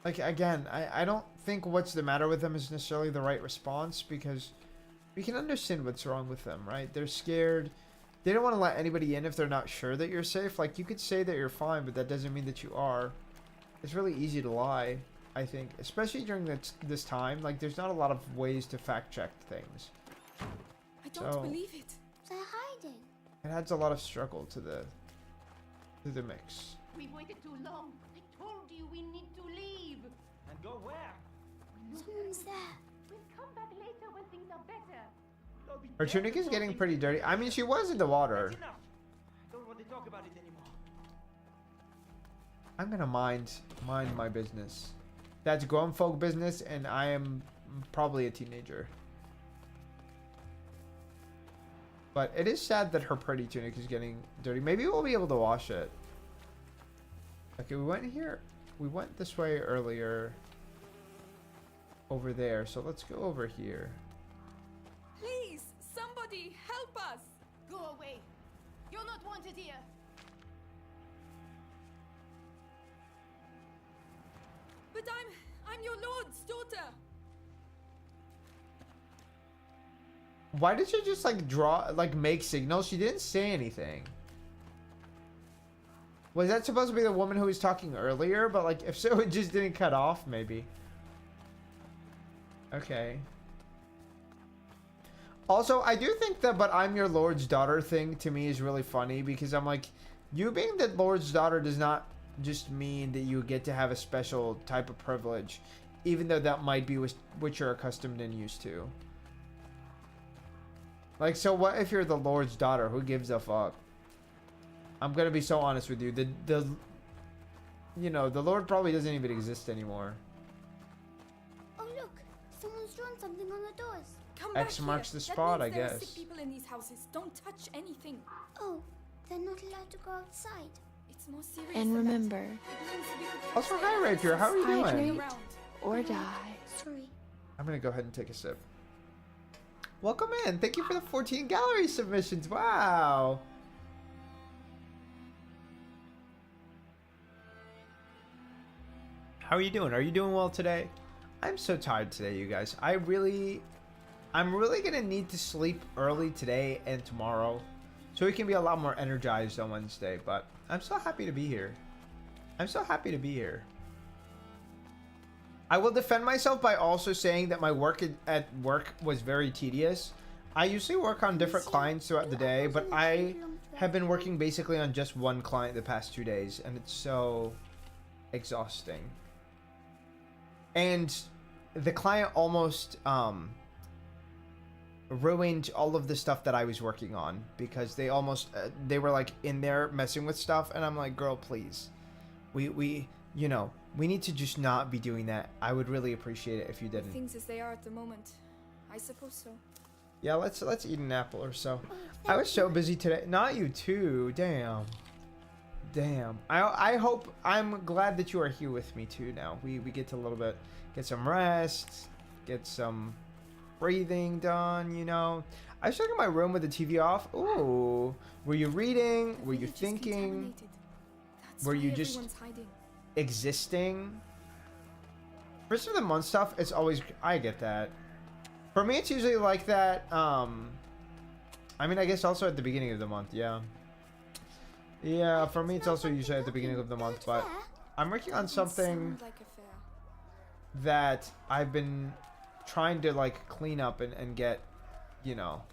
Like, again, I don't think what's the matter with them is necessarily the right response, because we can understand what's wrong with them, right? They're scared. They don't want to let anybody in if they're not sure that you're safe. Like, you could say that you're fine, but that doesn't mean that you are. It's really easy to lie, I think. Especially during this time. Like, there's not a lot of ways to fact-check things. I don't believe it. They're hiding. It adds a lot of struggle to the mix. We've waited too long. I told you we need to leave. And go where? Someone's there. We'll come back later when things are better. Her tunic is getting pretty dirty. I mean, she was in the water. That's enough. Don't want to talk about it anymore. I'm gonna mind my business. That's grown folk business, and I am probably a teenager. But it is sad that her pretty tunic is getting dirty. Maybe we'll be able to wash it. Okay, we went here. We went this way earlier. Over there. So let's go over here. Please, somebody help us. Go away. You're not wanted here. But I'm your lord's daughter. Why did she just like make signals? She didn't say anything. Was that supposed to be the woman who was talking earlier? But like, if so, it just didn't cut off, maybe. Okay. Also, I do think that "but I'm your lord's daughter" thing to me is really funny, because I'm like, you being the lord's daughter does not just mean that you get to have a special type of privilege, even though that might be what you're accustomed and used to. Like, so what if you're the lord's daughter? Who gives a fuck? I'm gonna be so honest with you. You know, the lord probably doesn't even exist anymore. Oh look, someone's drawn something on the doors. Come back X marks here. the spot, That I means there are guess. sick people in these houses. Don't touch anything. Oh, they're not allowed to go outside. It's more serious. And than that. remember, It means we could Also, catch hi, them. Rapier. How are you doing? hydrate Around. or die. Sorry. I'm gonna go ahead and take a sip. Welcome in. Thank you for the 14 gallery submissions. Wow. How are you doing? Are you doing well today? I'm so tired today, you guys. I'm really gonna need to sleep early today and tomorrow, so we can be a lot more energized on Wednesday. But I'm so happy to be here. I'm so happy to be here. I will defend myself by also saying that my work at work was very tedious. I usually work on different clients throughout the day, but I have been working basically on just one client the past 2 days, and it's so exhausting. And the client almost ruined all of the stuff that I was working on, because they almost they were like in there messing with stuff, and I'm like, girl, please, we you know, we need to just not be doing that. I would really appreciate it if you didn't. Things as they are at the moment. I suppose so. Yeah, let's eat an apple or so. I was so busy today. Not you too. Damn. I hope, I'm glad that you are here with me too now. We get to a little bit, get some rest, get some breathing done, you know. I was checking my room with the TV off. Ooh. Were you reading? Were you thinking? Were you just existing? First of the month stuff, it's always, I get that. For me, it's usually like that. I mean, I guess also at the beginning of the month, yeah. Yeah, for me, it's also usually at the beginning of the month, but I'm working on something that I've been trying to, like, clean up and get, you know,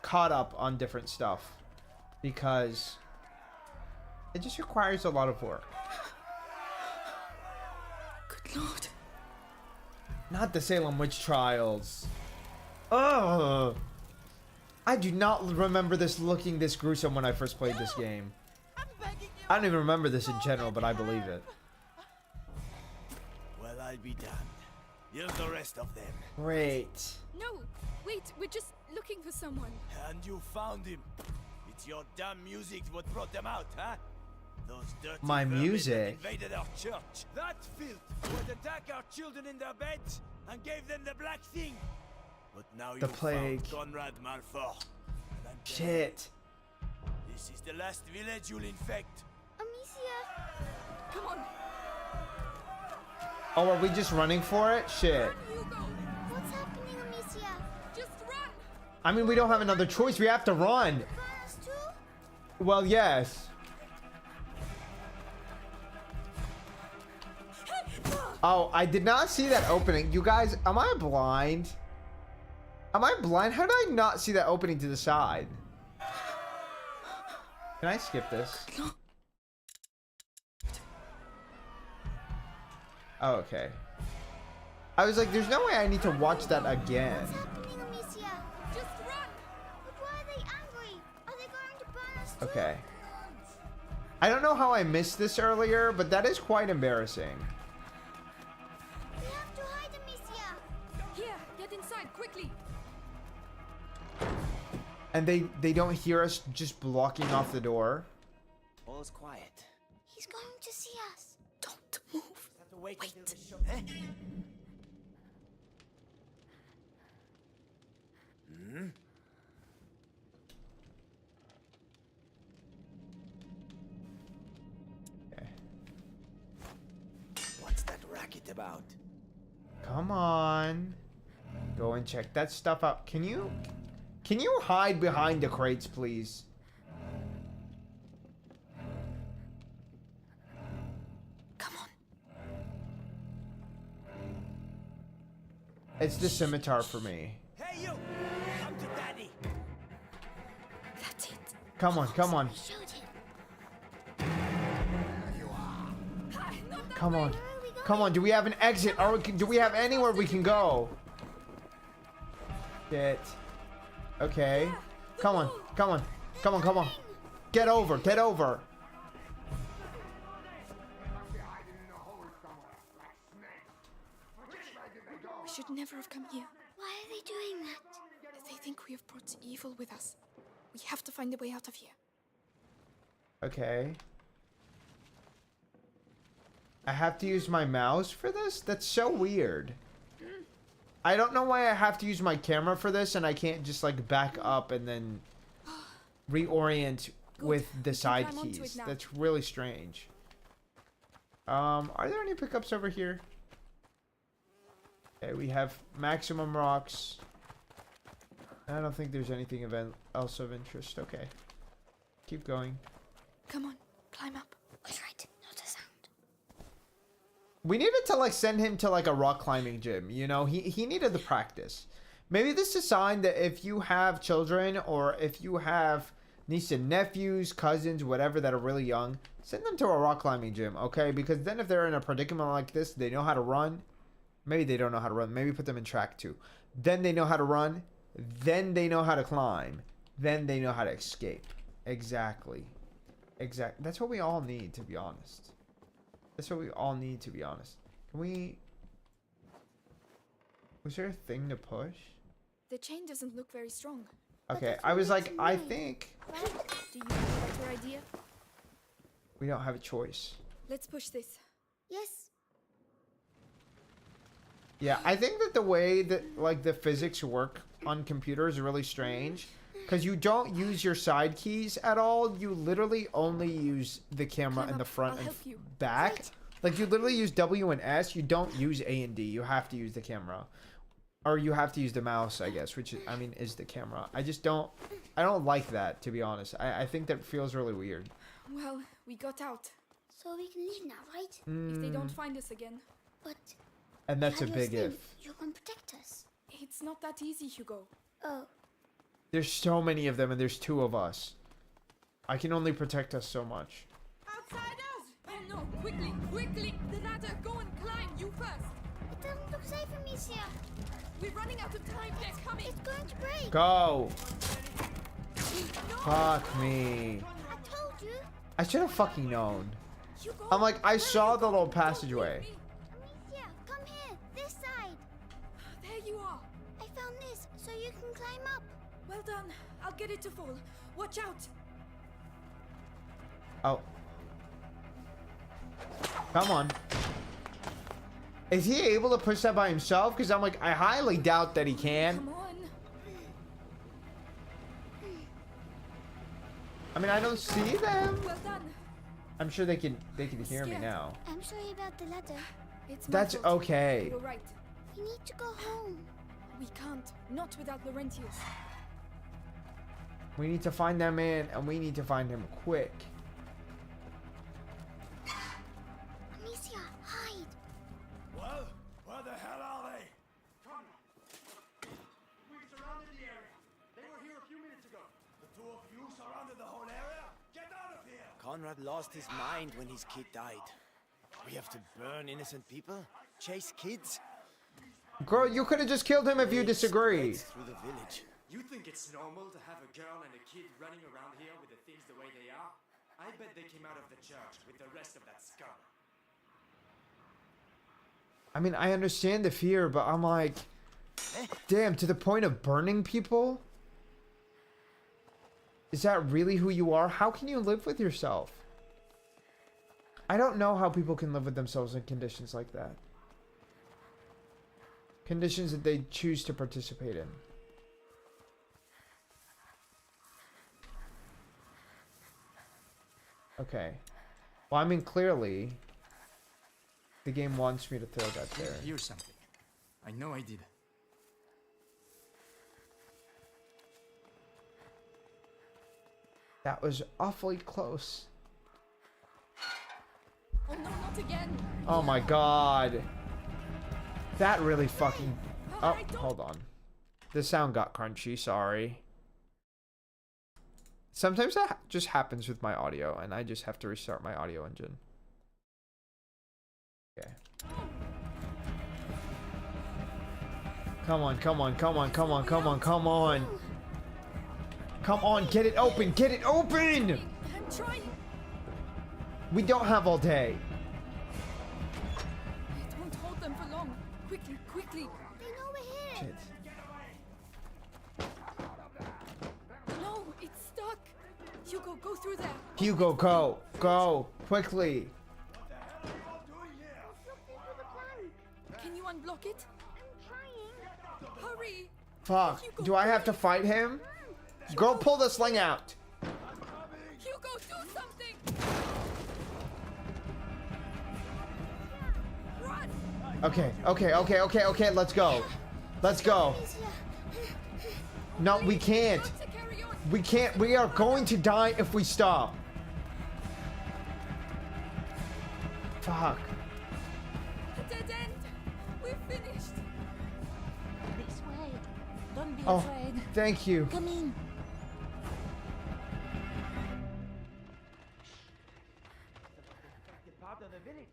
caught up on different stuff, because it just requires a lot of work. Good Lord. Not the Salem witch trials. Ugh. I do not remember this looking this gruesome when I first played this game. I don't even remember this in general, but I believe it. Well, I'll be damned. Here's the rest of them. Great. No, wait, we're just looking for someone. And you found him. It's your damn music what brought them out, huh? Those dirty My vermin that music. invaded our church. That filth would attack our children in their beds and gave them the black thing. But now The you plague. found Conrad Malfort. Shit. This is the last village you'll infect. Amicia! Come on. Oh, are we just running for it? Shit. Hugo. What's happening, Amicia? Just run. I mean, we don't have another choice. We have to run. Burn us too? Well, yes. Oh, I did not see that opening. You guys, am I blind? Am I blind? How did I not see that opening to the side? Can I skip this? Oh, okay. I was like, there's no way I need to watch that again. What's happening, Amicia? Just run. But why are they angry? Are they going to burn us too? Okay. I don't know how I missed this earlier, but that is quite embarrassing. We have to hide, Amicia. Here, get inside quickly. And they don't hear us just blocking off the door. All's quiet. He's going to see us. Don't move. Have to wait until the show. Hmm? Okay. What's that racket about? Come on. Go and check that stuff out. Can you hide behind the crates, please? Come on. It's the scimitar for me. Hey, you! Come to daddy! That's it. Come on, come on. Showed him. Come on. Come on, do we have an exit? Or do we have anywhere we can go? Shit. Okay. Come on, come on. Come on, come on. Get over, get over. We should never have come here. Why are they doing that? They think we have brought evil with us. We have to find a way out of here. Okay. I have to use my mouse for this? That's so weird. I don't know why I have to use my camera for this and I can't just like back up and then reorient with the side climb onto it keys. now. That's really strange. Are there any pickups over here? Okay, we have maximum rocks. I don't think there's anything else of interest. Okay. Keep going. Come on, climb up. All right, not a sound. We needed to like send him to like a rock climbing gym, you know? He needed the practice. Maybe this is a sign that if you have children or if you have nieces and nephews, cousins, whatever that are really young, send them to a rock climbing gym, okay? Because then if they're in a predicament like this, they know how to run. Maybe they don't know how to run. Maybe put them in track too. Then they know how to run. Then they know how to climb. Then they know how to escape. Exactly. Exactly. That's what we all need, to be honest. That's what we all need, to be honest. Can we... Was there a thing to push? The chain doesn't look very strong. Okay, I was like, I think Do you have a better idea? we don't have a choice. Let's push this. Yes. Yeah, I think that the way that like the physics work on computers is really strange. Because you don't use your side keys at all. You literally only use the camera in the front I'll and help you. back. Like you literally use W and S. You don't use A and D. You have to use the camera. Or you have to use the mouse, I guess, which is, I mean, is the camera. I don't like that, to be honest. I think that feels really weird. Well, we got out. So we can leave now, right? If they don't find us again. But And that's a Carlos, big then if. you can protect us. It's not that easy, Hugo. Oh, There's so many of them and there's 2 of us. I can only protect us so much. Outsiders! Oh no, quickly, quickly! The ladder, go and climb, you first! it doesn't look safe, Amicia. We're running out of time, they're coming! It's going to break. Go! No! Fuck me. I told you. I should have fucking known. Hugo, I'm like, I where saw are you the little going? Don't passageway. leave me. Amicia, come here. This side. There you are. I found this, so you can climb up. Well done. I'll I'll get it to fall. Watch out. Oh. Come on. Is he able to push that by himself? Because I'm like, I highly doubt that he can. Come on. I mean, I don't see them. Well done. I'm sure they can hear me now. I'm sorry about the ladder. It's my That's fault. okay. You're right. We need to go home. We can't. Not without Laurentius. We need to find that man, and we need to find him quick. Amicia, hide. Well, where the hell are they? We surrounded the area. They were here a few minutes ago. The two of you surrounded the whole area? Get out of here! Conrad lost his mind when his kid died. We have to burn innocent people? Chase kids? Girl, you could have just killed him if you disagree. Through the village. You think it's normal to have a girl and a kid running around here with the things the way they are? I bet they came out of the church with the rest of that scum. I mean, I understand the fear, but I'm like, damn, to the point of burning people? Is that really who you are? How can you live with yourself? I don't know how people can live with themselves in conditions like that. Conditions that they choose to participate in. Okay. Well, I mean, clearly, the game wants me to throw that there. Here's something. I know I did. That was awfully close. Oh no, not again. Oh my god. That really fucking... Oh, Alright, don't- hold on. The sound got crunchy, sorry. Sometimes that just happens with my audio, and I just have to restart my audio engine. Okay. Come on, come on, come on, come on, come on, come on. Come on, get it open, get it open! I'm trying. We don't have all day. It won't hold them for long. Quickly, quickly. They know we're here. Shit. No, it's stuck. Hugo, go through there. Hugo, go. Go. Quickly. Can you unblock it? Hurry. Fuck. Do I have to fight him? Go pull the sling out. Hugo, do something. Run. Okay, okay, okay, okay, okay, let's go. Let's go. No, we can't. Got to carry on. We can't. We are going to die if we stop. Fuck. A dead end. We're finished. This way. Don't be Oh, afraid. thank you. Come in. The part of the village.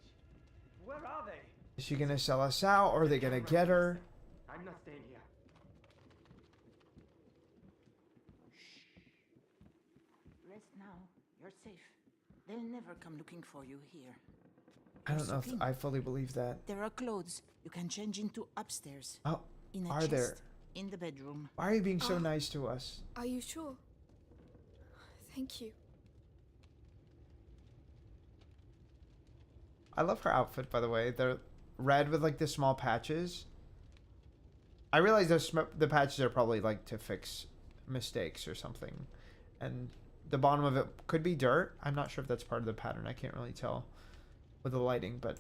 Where are they? Is she gonna sell us out, or are they gonna get her? I'm not staying here. Rest now. You're safe. They'll never come looking for you here. I don't know if I fully believe that. There are clothes you can change into upstairs. Oh, In a are chest. there? In the bedroom. Why are you being so nice to us? Are you sure? Thank you. I love her outfit, by the way. They're red with like the small patches. I realize the patches are probably like to fix mistakes or something. And the bottom of it could be dirt. I'm not sure if that's part of the pattern. I can't really tell with the lighting, but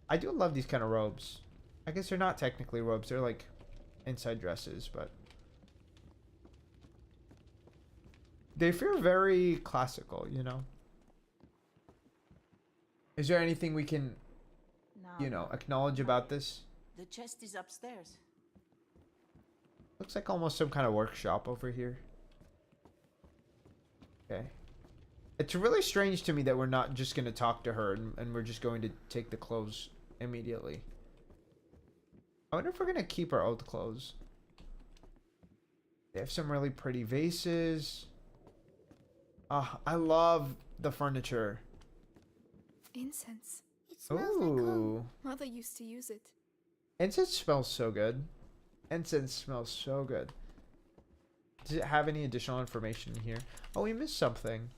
I do love these kind of robes. I guess they're not technically robes. They're like inside dresses, but they feel very classical, you know? Is there anything we can, Now, you know, acknowledge about this? the chest is upstairs. Looks like almost some kind of workshop over here. Okay. It's really strange to me that we're not just going to talk to her and we're just going to take the clothes immediately. I wonder if we're going to keep our old clothes. They have some really pretty vases. Ah, I love the furniture. Incense. It smells like home. Ooh. Mother used to use it. Incense smells so good. Incense smells so good. Does it have any additional information in here? Oh, we missed something.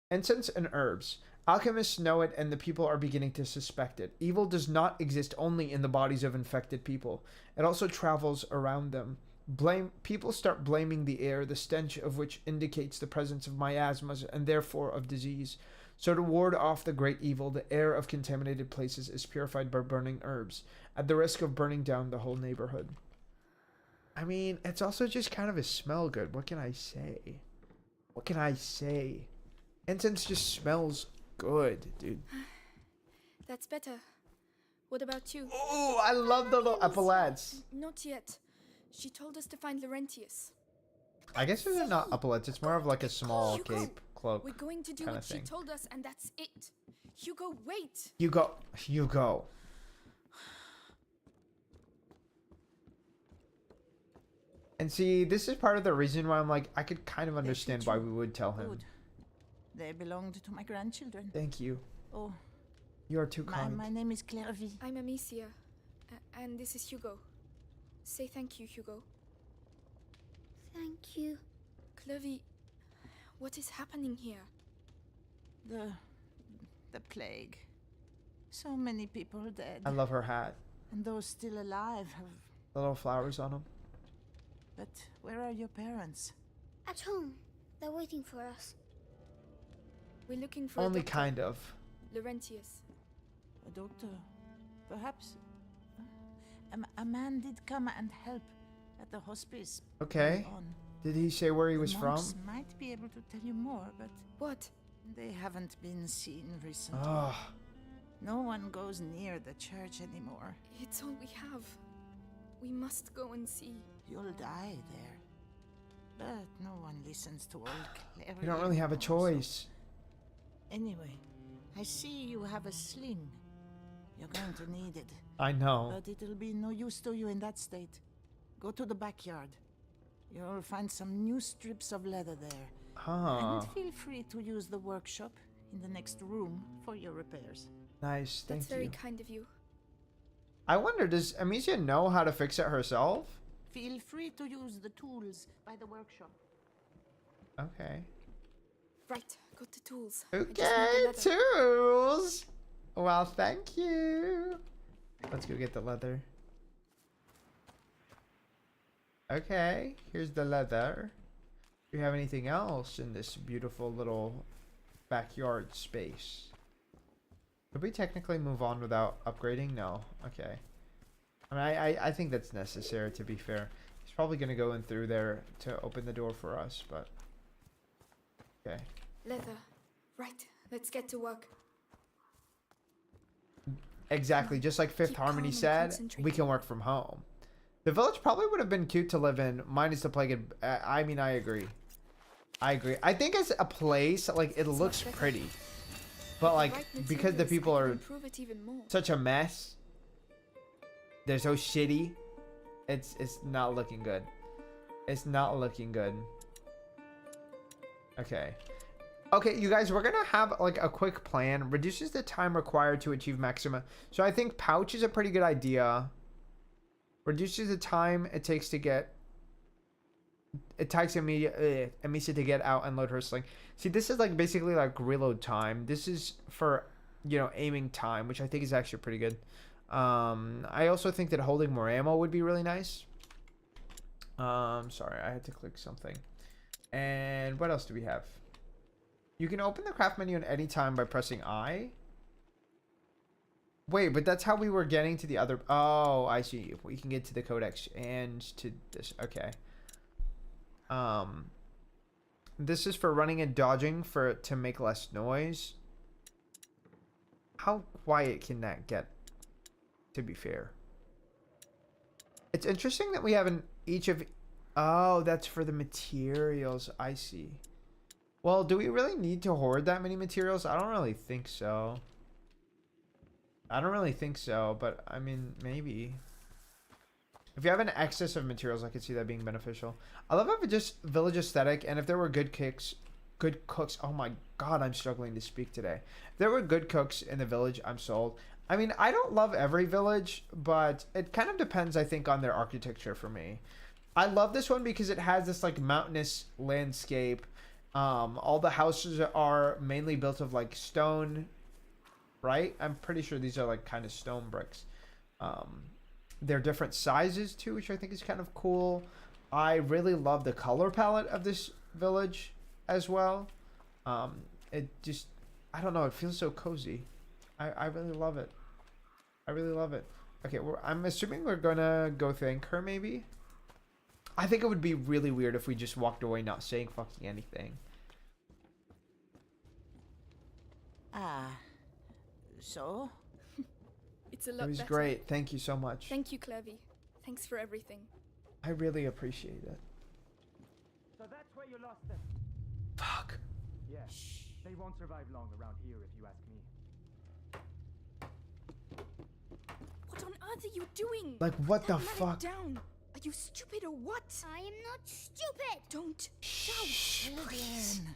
Incense and herbs. Alchemists know it, and the people are beginning to suspect it. Evil does not exist only in the bodies of infected people. It also travels around them. People start blaming the air, the stench of which indicates the presence of miasmas and therefore of disease. So to ward off the great evil, the air of contaminated places is purified by burning herbs, at the risk of burning down the whole neighborhood. I mean, it's also just kind of a smell good. What can I say? What can I say? Incense just smells good, dude. That's better. What about you? Oh, I love the little epaulets. Not yet. She told us to find Laurentius. I guess they're not epaulets. It's more of like a small cape, cloak. We're going to do kind what of she thing. told us, and that's it. Hugo, wait. Hugo. And see, this is part of the reason why I'm like, I could kind of understand why we would tell him. Good. They belonged to my grandchildren. Thank you. Oh. You are too kind. My name is Clairvy. I'm Amicia, and this is Hugo. Say thank you, Hugo. Thank you. Clovey, what is happening here? The plague. So many people dead. I love her hat. And those still alive have... The little flowers on them. But where are your parents? At home. They're waiting for us. We're looking for Only a doctor. kind of. Laurentius. A doctor? Perhaps... A man did come and help at the hospice. Okay. Did he say where he was from? Monks might be able to tell you more, but... What? They haven't been seen recently. Oh. No one goes near the church anymore. It's all we have. We must go and see. You'll die there. But no one listens to old Clary. We don't really have a choice. Anyway, I see you have a sling. You're going to need it. I know. But it'll be no use to you in that state. Go to the backyard. You'll find some new strips of leather there. Huh. And feel free to use the workshop in the next room for your repairs. Nice, thank That's you. very kind of you. I wonder, does Amicia know how to fix it herself? Feel free to use the tools by the workshop. Okay. Right, got the tools. Okay, tools. Well, thank you. Let's go get the leather. Okay, here's the leather. Do you have anything else in this beautiful little backyard space? Could we technically move on without upgrading? No. Okay. I mean, I think that's necessary, to be fair. He's probably going to go in through there to open the door for us, but... Okay. Leather. Right, let's get to work. Exactly, just like Fifth Harmony said, we can work from home. The village probably would have been cute to live in, minus the plague. I mean, I agree. I agree. I think as a place, like, it looks pretty. But, like, because the people are such a mess, they're so shitty, it's not looking good. It's not looking good. Okay. Okay, you guys, we're gonna have like a quick plan. Reduces the time required to achieve maxima. So I think pouch is a pretty good idea. Reduces the time it takes to get... It takes Amicia to get out and load her sling. See, this is like basically like reload time. This is for, you know, aiming time, which I think is actually pretty good. I also think that holding more ammo would be really nice. Sorry, I had to click something. And what else do we have? You can open the craft menu at any time by pressing I. Wait, but that's how we were getting to the other... Oh, I see. We can get to the codex and to this. Okay. This is for running and dodging to make less noise. How quiet can that get, to be fair? It's interesting that we have each of... Oh, that's for the materials. I see. Well, do we really need to hoard that many materials? I don't really think so. I don't really think so, but I mean, maybe. If you have an excess of materials, I could see that being beneficial. I love it just village aesthetic, and if there were good cooks. Oh my god, I'm struggling to speak today. If there were good cooks in the village, I'm sold. I mean, I don't love every village, but it kind of depends, I think, on their architecture for me. I love this one because it has this like mountainous landscape. All the houses are mainly built of like stone, right? I'm pretty sure these are like kind of stone bricks. They're different sizes too, which I think is kind of cool. I really love the color palette of this village as well. It just, I don't know, it feels so cozy. I really love it. I really love it. Okay, I'm assuming we're gonna go thank her maybe. I think it would be really weird if we just walked away not saying fucking anything. So? It's a lot It was better. great. Thank you so much. Thank you, Clevy. Thanks for everything. I really appreciate it. So that's where you lost them. Fuck. Yeah. They won't survive long around here if you ask me. What on earth are you doing? Like, what the Let it fuck? down. Are you stupid or what? I am not stupid. Don't shout. Children,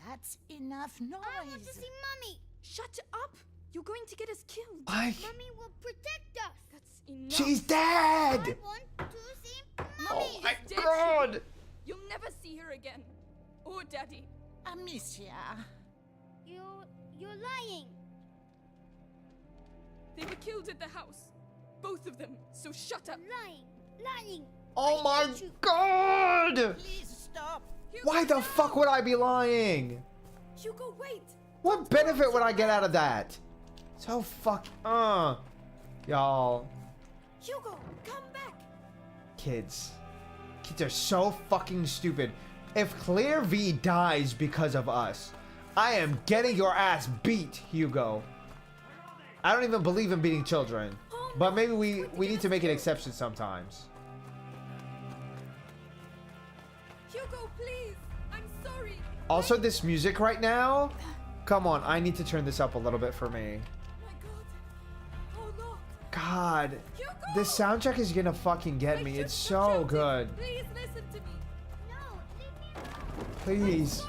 that's enough noise. I want to see Mummy. Shut up. You're going to get us killed. Mummy will protect us. That's enough. She's dead! I want to see Mummy. Oh my is dead. god! You'll never see her again. Or Daddy. Amicia. You're lying. They were killed at the house. Both of them. So shut up. Lying. Oh my god! Please stop. Why the fuck would I be lying? Hugo, wait. What benefit would I get out of that? So fuck. Y'all. Hugo, come back. Kids. Kids are so fucking stupid. If Claire V dies because of us, I am getting your ass beat, Hugo. I don't even believe in beating children. But maybe we need to make an exception sometimes. Hugo, please. I'm sorry. Also, this music right now. Come on, I need to turn this up a little bit for me. Oh no. God, this soundtrack is gonna fucking get me. It's so good. Please listen to me. Please.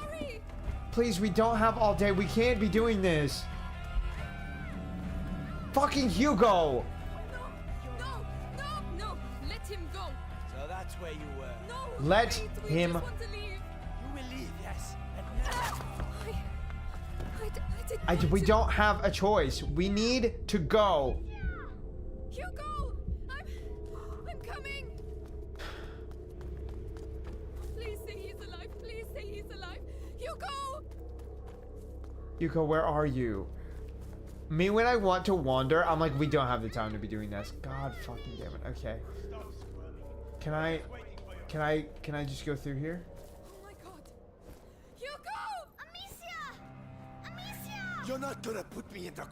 Please, we don't have all day. We can't be doing this. Fucking Hugo. No. Let him go. So that's where you were. No. Let wait, we him. just want to leave. You will leave, yes. And now. I didn't We want to. don't have a choice. We need to go. Hugo, I'm coming. Please say he's alive. Please say he's alive. Hugo. Hugo, where are you? Me, when I want to wander, I'm like, we don't have the time to be doing this. God fucking damn it. Okay. Can I just go through here? Oh my god. Hugo! Amicia! You're not gonna put me in the...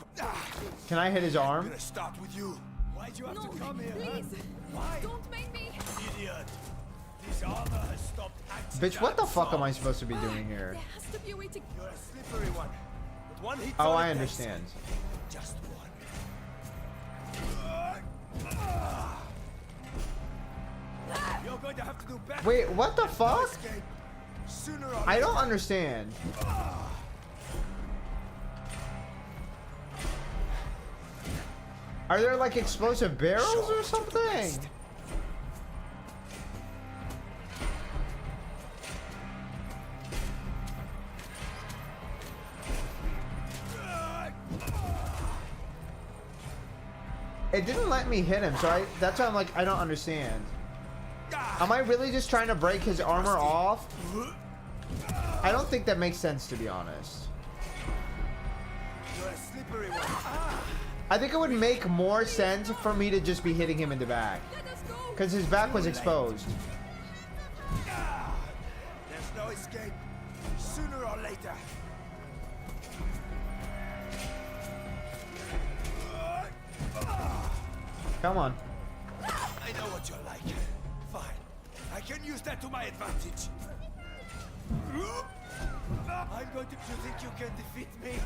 Can I hit his I'm arm? gonna start with you. Why'd you have No, to come here, please. Why? Don't make me. Idiot. This armor has stopped acting. Bitch, what the fuck am I supposed to be doing here? There has to be a way to. You're a slippery one. With one hit Oh, on I the understand. face. Just one. You're going to have to do better. Wait, what the fuck? Escape. Sooner or I don't understand. Are there like explosive barrels or something? It didn't let me hit him, so that's why I'm like, I don't understand. Am I really just trying to break his armor off? I don't think that makes sense, to be honest. You're a slippery one. I think it would make more sense for me to just be hitting him in the back. Because his back was exposed. There's no escape. Sooner or later. Come on. I know what you're like. Fine. I can use that to my advantage. I'm going to... You think you can defeat me?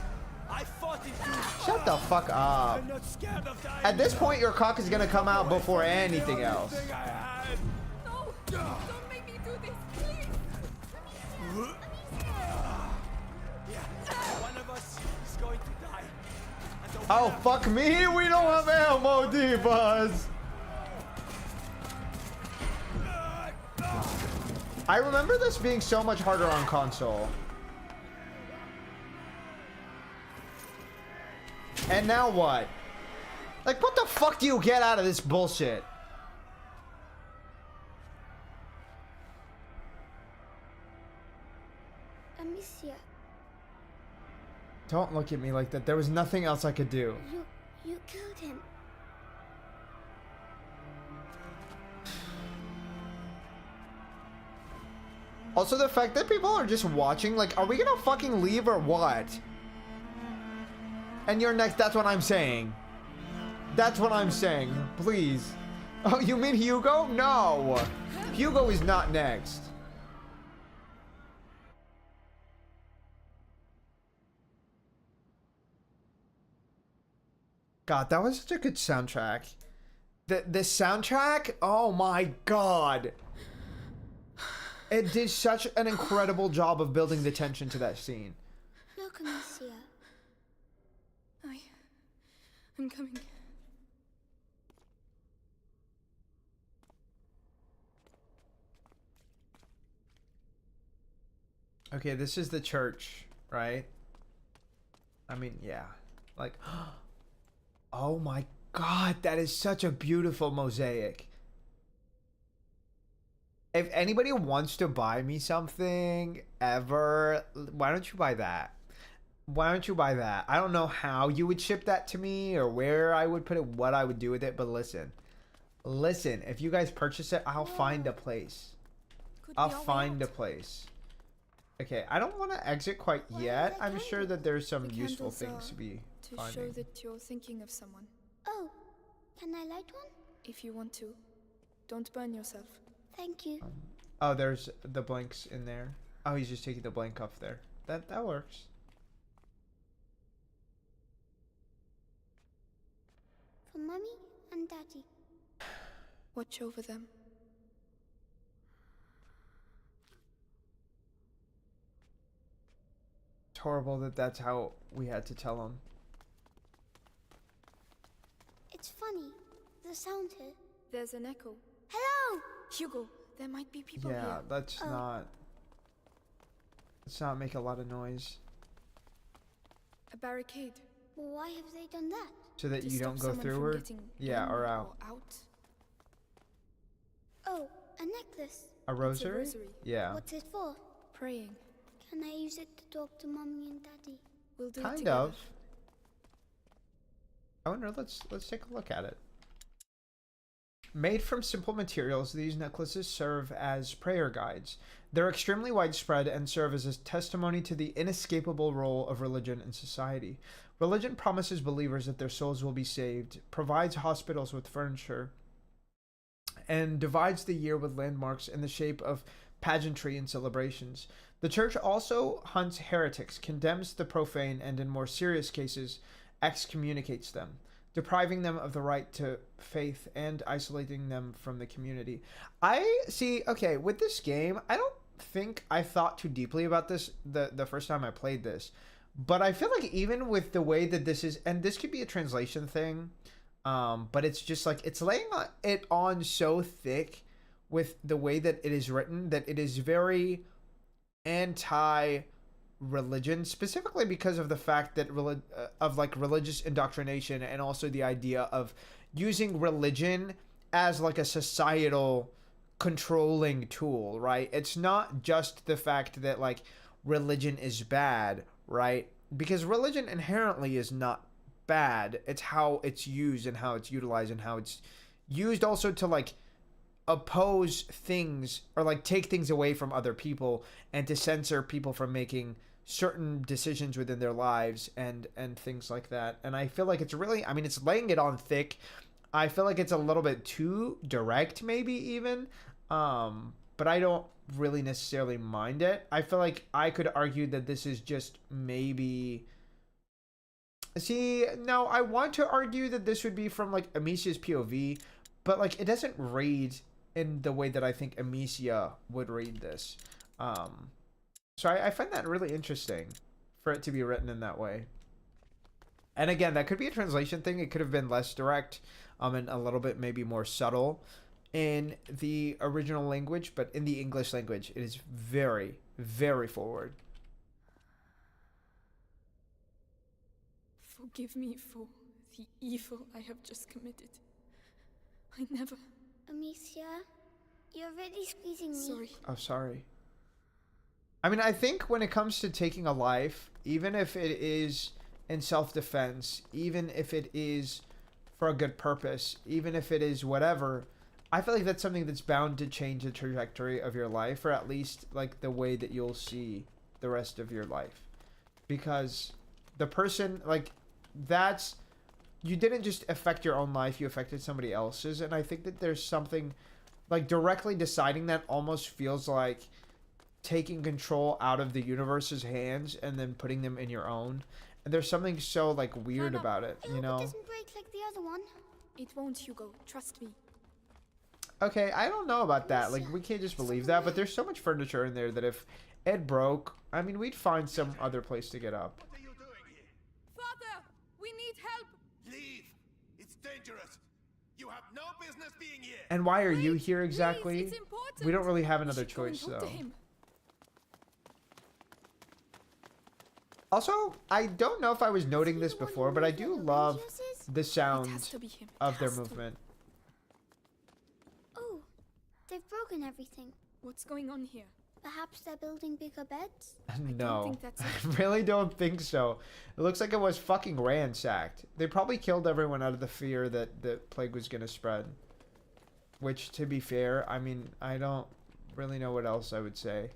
I fought in two. Shut the fuck up. I'm not scared of dying. At this point, your cock is gonna come out before anything else. Thing I had. No! Don't make me do this, please! Yeah, one of us is going to die. And the Oh, winner- fuck me. We don't have ammo, D-Buzz. I remember this being so much harder on console. And now what? Like, what the fuck do you get out of this bullshit? Amicia, Don't look at me like that. There was nothing else I could do. you killed him. Also, the fact that people are just watching, like, are we gonna fucking leave or what? And you're next, that's what I'm saying. That's what I'm saying. Please. Oh, you mean Hugo? No. Hugo is not next. God, that was such a good soundtrack. The soundtrack? Oh my god. It did such an incredible job of building the tension to that scene. Look, Amicia. I'm coming. Okay, this is the church, right? I mean, yeah. Like, oh my god, that is such a beautiful mosaic. If anybody wants to buy me something ever, why don't you buy that? Why don't you buy that? I don't know how you would ship that to me or where I would put it, what I would do with it, but listen. Listen, if you guys purchase it, I'll find a place. I'll find a place. Okay, I don't want to exit quite yet. I'm sure that there's some useful things to be finding. To show that you're thinking of someone. Oh, can I light one? If you want to. Don't burn yourself. Thank you. Oh, there's the blanks in there. Oh, he's just taking the blank off there. That works. For Mommy and Daddy. Watch over them. It's horrible that that's how we had to tell him. It's funny. The sound here. There's an echo. Hello! Hugo, there might be people here. Yeah, let's not make a lot of noise. A barricade. Well, why have they done that? So that To you don't stop go someone through from her? getting Yeah, in or out. Oh, a necklace. A rosary? rosary. Yeah. What's it for? Praying. Can I use it to talk to Mommy and Daddy? We'll do it Kind together. of. I wonder, let's take a look at it. Made from simple materials, these necklaces serve as prayer guides. They're extremely widespread and serve as a testimony to the inescapable role of religion in society. Religion promises believers that their souls will be saved, provides hospitals with furniture, and divides the year with landmarks in the shape of pageantry and celebrations. The church also hunts heretics, condemns the profane, and in more serious cases, excommunicates them, depriving them of the right to faith and isolating them from the community. I see, okay, with this game, I don't think I thought too deeply about this the first time I played this, but I feel like even with the way that this is, and this could be a translation thing, but it's just like, it's laying it on so thick with the way that it is written that it is very anti-religion, specifically because of the fact that religious indoctrination, and also the idea of using religion as like a societal controlling tool, right? It's not just the fact that like religion is bad, right? Because religion inherently is not bad. It's how it's used and how it's utilized and how it's used also to like oppose things or like take things away from other people and to censor people from making certain decisions within their lives and things like that. And I feel like it's really, I mean, it's laying it on thick. I feel like it's a little bit too direct, maybe even, but I don't really necessarily mind it. I feel like I could argue that this is just maybe, see, no, I want to argue that this would be from like Amicia's POV, but like it doesn't read in the way that I think Amicia would read this. So I find that really interesting for it to be written in that way. And again, that could be a translation thing. It could have been less direct, and a little bit maybe more subtle in the original language, but in the English language, it is very, very forward. Forgive me for the evil I have just committed. I never... Amicia, you're really squeezing me. Sorry. Oh, sorry. I mean, I think when it comes to taking a life, even if it is in self-defense, even if it is for a good purpose, even if it is whatever, I feel like that's something that's bound to change the trajectory of your life, or at least like the way that you'll see the rest of your life. Because the person, like, that's, you didn't just affect your own life, you affected somebody else's. And I think that there's something, like, directly deciding that almost feels like taking control out of the universe's hands and then putting them in your own. And there's something so, like, weird about it, you know? It doesn't break like the other one. It won't, Hugo. Trust me. Okay, I don't know about that. Like, we can't just believe that, but there's so much furniture in there that if it broke, I mean, we'd find some other place to get up. What are you doing here? Father, we need help. Leave. It's dangerous. You have no business being here. And why are you here Please, exactly? it's important. We don't really have another We should go and choice, talk to though. him. Also, I don't know if I was noting this before, but I do love the sound to be him. of their Has to. movement. Oh, they've broken everything. What's going on here? Perhaps they're building bigger beds? No, think that's I really don't think so. It looks like it was fucking ransacked. They probably killed everyone out of the fear that the plague was going to spread. Which, to be fair, I mean, I don't really know what else I would say.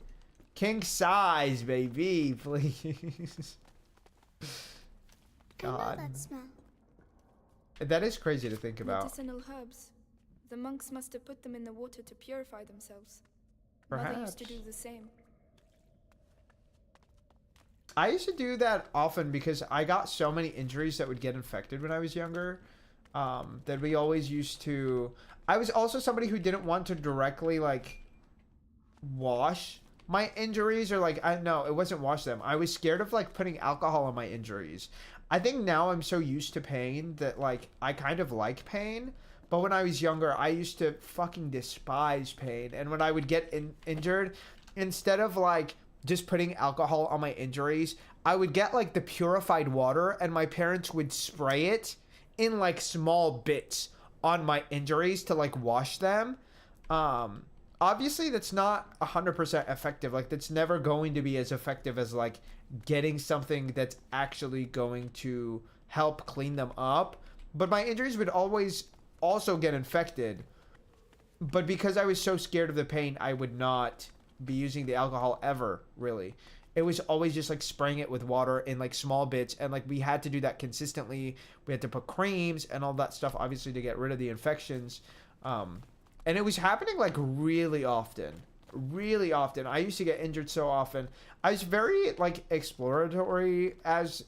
King size, baby, please. I know God. that smell. That is crazy to think about. Medicinal herbs. The monks must have put them in the water to purify themselves. Mother used to Perhaps. do the same. I used to do that often because I got so many injuries that would get infected when I was younger. That we always used to... I was also somebody who didn't want to directly, like, wash my injuries, or like, no, it wasn't wash them. I was scared of like putting alcohol on my injuries. I think now I'm so used to pain that like I kind of like pain. But when I was younger, I used to fucking despise pain. And when I would get injured, instead of like just putting alcohol on my injuries, I would get like the purified water, and my parents would spray it in like small bits on my injuries to like wash them. Obviously that's not 100% effective. Like, that's never going to be as effective as like getting something that's actually going to help clean them up. But my injuries would always also get infected. But because I was so scared of the pain, I would not be using the alcohol ever, really. It was always just like spraying it with water in like small bits, and like we had to do that consistently. We had to put creams and all that stuff, obviously, to get rid of the infections. And it was happening like really often. Really often. I used to get injured so often. I was very like exploratory, as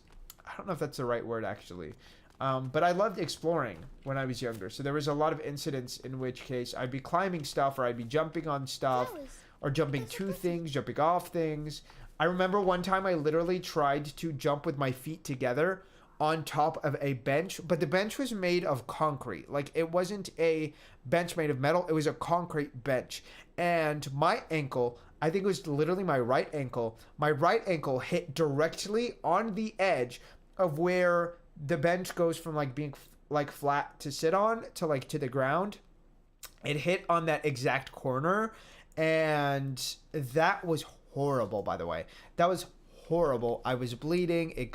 I don't know if that's the right word actually. But I loved exploring when I was younger. So there was a lot of incidents in which case I'd be climbing stuff, or I'd be jumping on stuff, or jumping to things, jumping off things. I remember one time I literally tried to jump with my feet together on top of a bench, but the bench was made of concrete. Like, it wasn't a bench made of metal, it was a concrete bench. And my ankle, I think it was literally my right ankle hit directly on the edge of where the bench goes from like being like flat to sit on to like to the ground. It hit on that exact corner, and that was horrible, by the way. That was horrible. I was bleeding.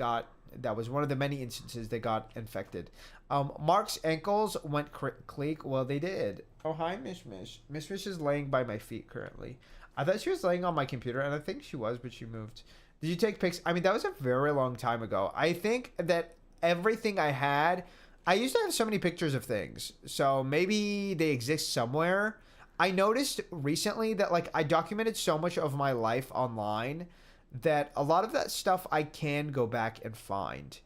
That was one of the many instances they got infected. Mark's ankles went cleek. Well, they did. Oh, hi, Mish Mish. Mish Mish is laying by my feet currently. I thought she was laying on my computer, and I think she was, but she moved. Did you take pics? I mean, that was a very long time ago. I think that everything I had, I used to have so many pictures of things. So maybe they exist somewhere. I noticed recently that like I documented so much of my life online that a lot of that stuff I can go back and find.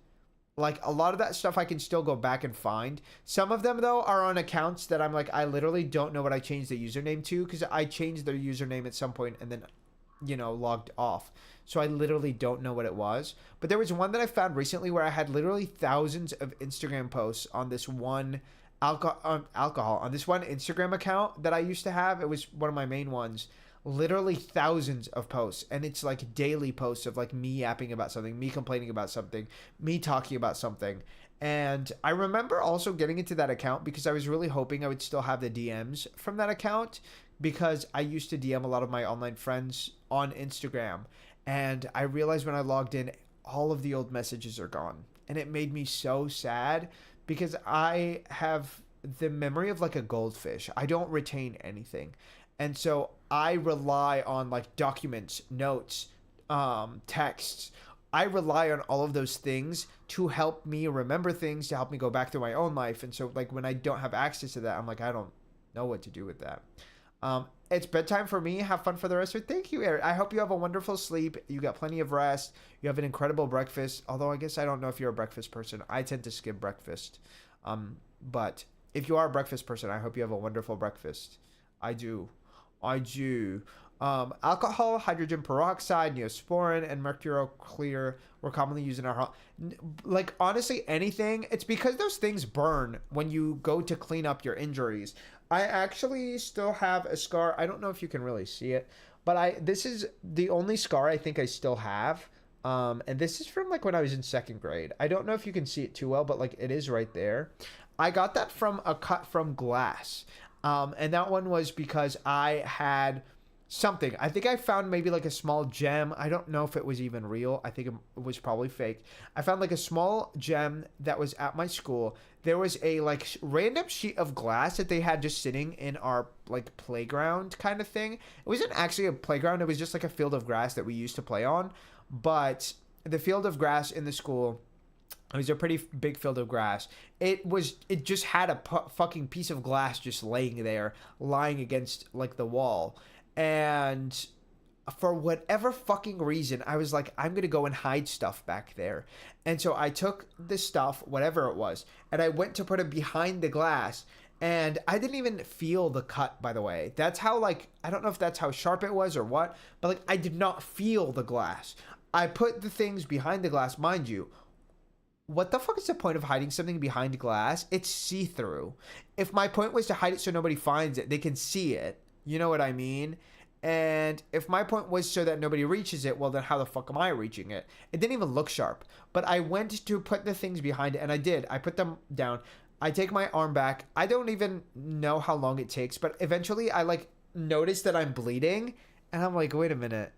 Like, a lot of that stuff I can still go back and find. Some of them, though, are on accounts that I'm like, I literally don't know what I changed the username to, because I changed their username at some point and then, you know, logged off. So I literally don't know what it was. But there was one that I found recently where I had literally thousands of Instagram posts on this one alcohol on this one Instagram account that I used to have. It was one of my main ones. Literally thousands of posts, and it's like daily posts of like me yapping about something, me complaining about something, me talking about something. And I remember also getting into that account because I was really hoping I would still have the DMs from that account, because I used to DM a lot of my online friends on Instagram, and I realized when I logged in, all of the old messages are gone, and it made me so sad because I have the memory of like a goldfish. I don't retain anything. And so I rely on like documents, notes, texts. I rely on all of those things to help me remember things, to help me go back through my own life. And so like when I don't have access to that, I'm like, I don't know what to do with that. It's bedtime for me. Have fun for the rest of it. Thank you, Eric. I hope you have a wonderful sleep. You got plenty of rest. You have an incredible breakfast. Although I guess I don't know if you're a breakfast person. I tend to skip breakfast. But if you are a breakfast person, I hope you have a wonderful breakfast. I do. Alcohol, hydrogen peroxide, neosporin, and mercurial clear were commonly used in our like honestly anything. It's because those things burn when you go to clean up your injuries. I actually still have a scar. I don't know if you can really see it, but this is the only scar I think I still have. And this is from like when I was in 2nd grade. I don't know if you can see it too well, but like it is right there. I got that from a cut from glass. And that one was because I had something. I think I found maybe like a small gem. I don't know if it was even real. I think it was probably fake. I found like a small gem that was at my school. There was a like random sheet of glass that they had just sitting in our like playground kind of thing. It wasn't actually a playground. It was just like a field of grass that we used to play on. But the field of grass in the school, it was a pretty big field of grass. It just had a fucking piece of glass just laying there, lying against like the wall. And for whatever fucking reason, I was like, I'm going to go and hide stuff back there. And so I took the stuff, whatever it was, and I went to put it behind the glass. And I didn't even feel the cut, by the way. That's how, like, I don't know if that's how sharp it was or what, but like, I did not feel the glass. I put the things behind the glass, mind you. What the fuck is the point of hiding something behind glass? It's see-through. If my point was to hide it so nobody finds it, they can see it. You know what I mean? And if my point was so that nobody reaches it, well, then how the fuck am I reaching it? It didn't even look sharp. But I went to put the things behind it, and I did. I put them down. I take my arm back. I don't even know how long it takes, but eventually I, like, notice that I'm bleeding, and I'm like, wait a minute,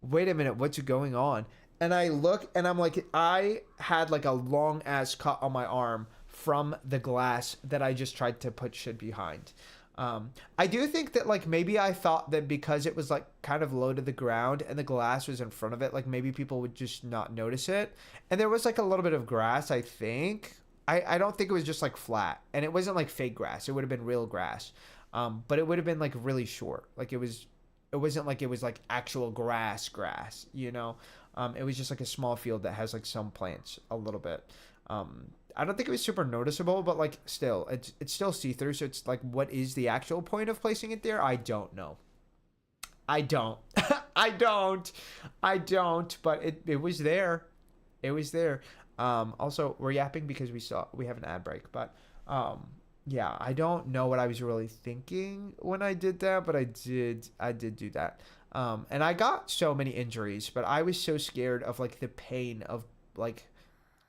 what's going on? And I look, and I'm like, I had, like, a long-ass cut on my arm from the glass that I just tried to put shit behind. I do think that like maybe I thought that because it was like kind of low to the ground and the glass was in front of it, like maybe people would just not notice it. And there was like a little bit of grass, I think. I don't think it was just like flat, and it wasn't like fake grass. It would have been real grass. But it would have been like really short. Like it wasn't like it was like actual grass, you know? It was just like a small field that has like some plants a little bit. I don't think it was super noticeable, but like still, it's still see-through. So it's like, what is the actual point of placing it there? I don't know. I don't, but it was there. It was there. Also we're yapping because we have an ad break, but, yeah, I don't know what I was really thinking when I did that, but I did do that. And I got so many injuries, but I was so scared of like the pain of like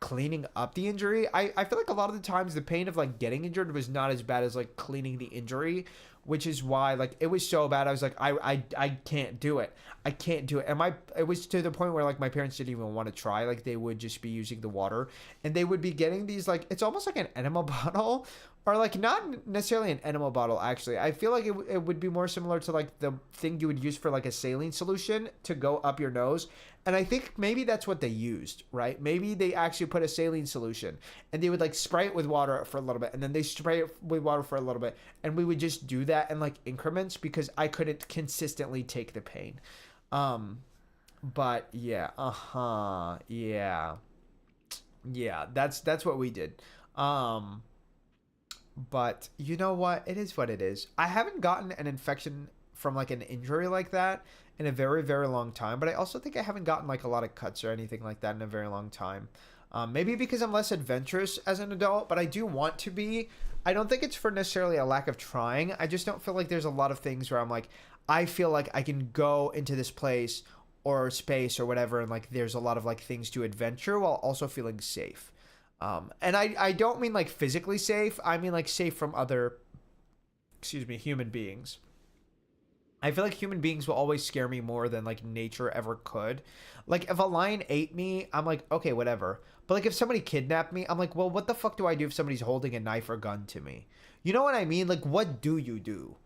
cleaning up the injury. I feel like a lot of the times the pain of like getting injured was not as bad as like cleaning the injury, which is why like it was so bad. I was like, I can't do it. And it was to the point where like my parents didn't even want to try. Like they would just be using the water, and they would be getting these like, it's almost like an enema bottle, or like not necessarily an enema bottle actually. I feel like it would be more similar to like the thing you would use for like a saline solution to go up your nose. And I think maybe that's what they used, right? Maybe they actually put a saline solution, and they would like spray it with water for a little bit, and then they spray it with water for a little bit, and we would just do that in like increments because I couldn't consistently take the pain. But yeah, yeah, that's what we did. But you know what? It is what it is. I haven't gotten an infection from like an injury like that in a very, very long time, but I also think I haven't gotten like a lot of cuts or anything like that in a very long time. Maybe because I'm less adventurous as an adult, but I do want to be. I don't think it's for necessarily a lack of trying. I just don't feel like there's a lot of things where I'm like, I feel like I can go into this place or space or whatever, and like there's a lot of like things to adventure while also feeling safe. And I don't mean like physically safe. I mean like safe from other, human beings. I feel like human beings will always scare me more than like nature ever could. Like if a lion ate me, I'm like, okay, whatever. But like if somebody kidnapped me, I'm like, well, what the fuck do I do if somebody's holding a knife or gun to me? You know what I mean? Like, what do you do?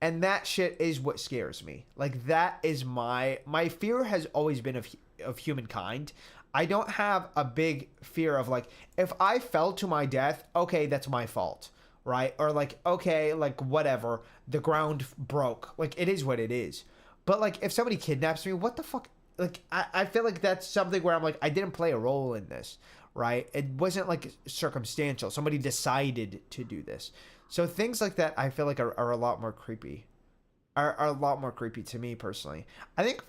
And that shit is what scares me. Like that is my fear has always been of humankind. I don't have a big fear of like, if I fell to my death, okay, that's my fault. Right? Or like, okay, like whatever, the ground broke. Like it is what it is. But like if somebody kidnaps me, what the fuck? Like I feel like that's something where I'm like, I didn't play a role in this, right? It wasn't like circumstantial. Somebody decided to do this. So things like that I feel like are a lot more creepy. Are a lot more creepy to me personally. I think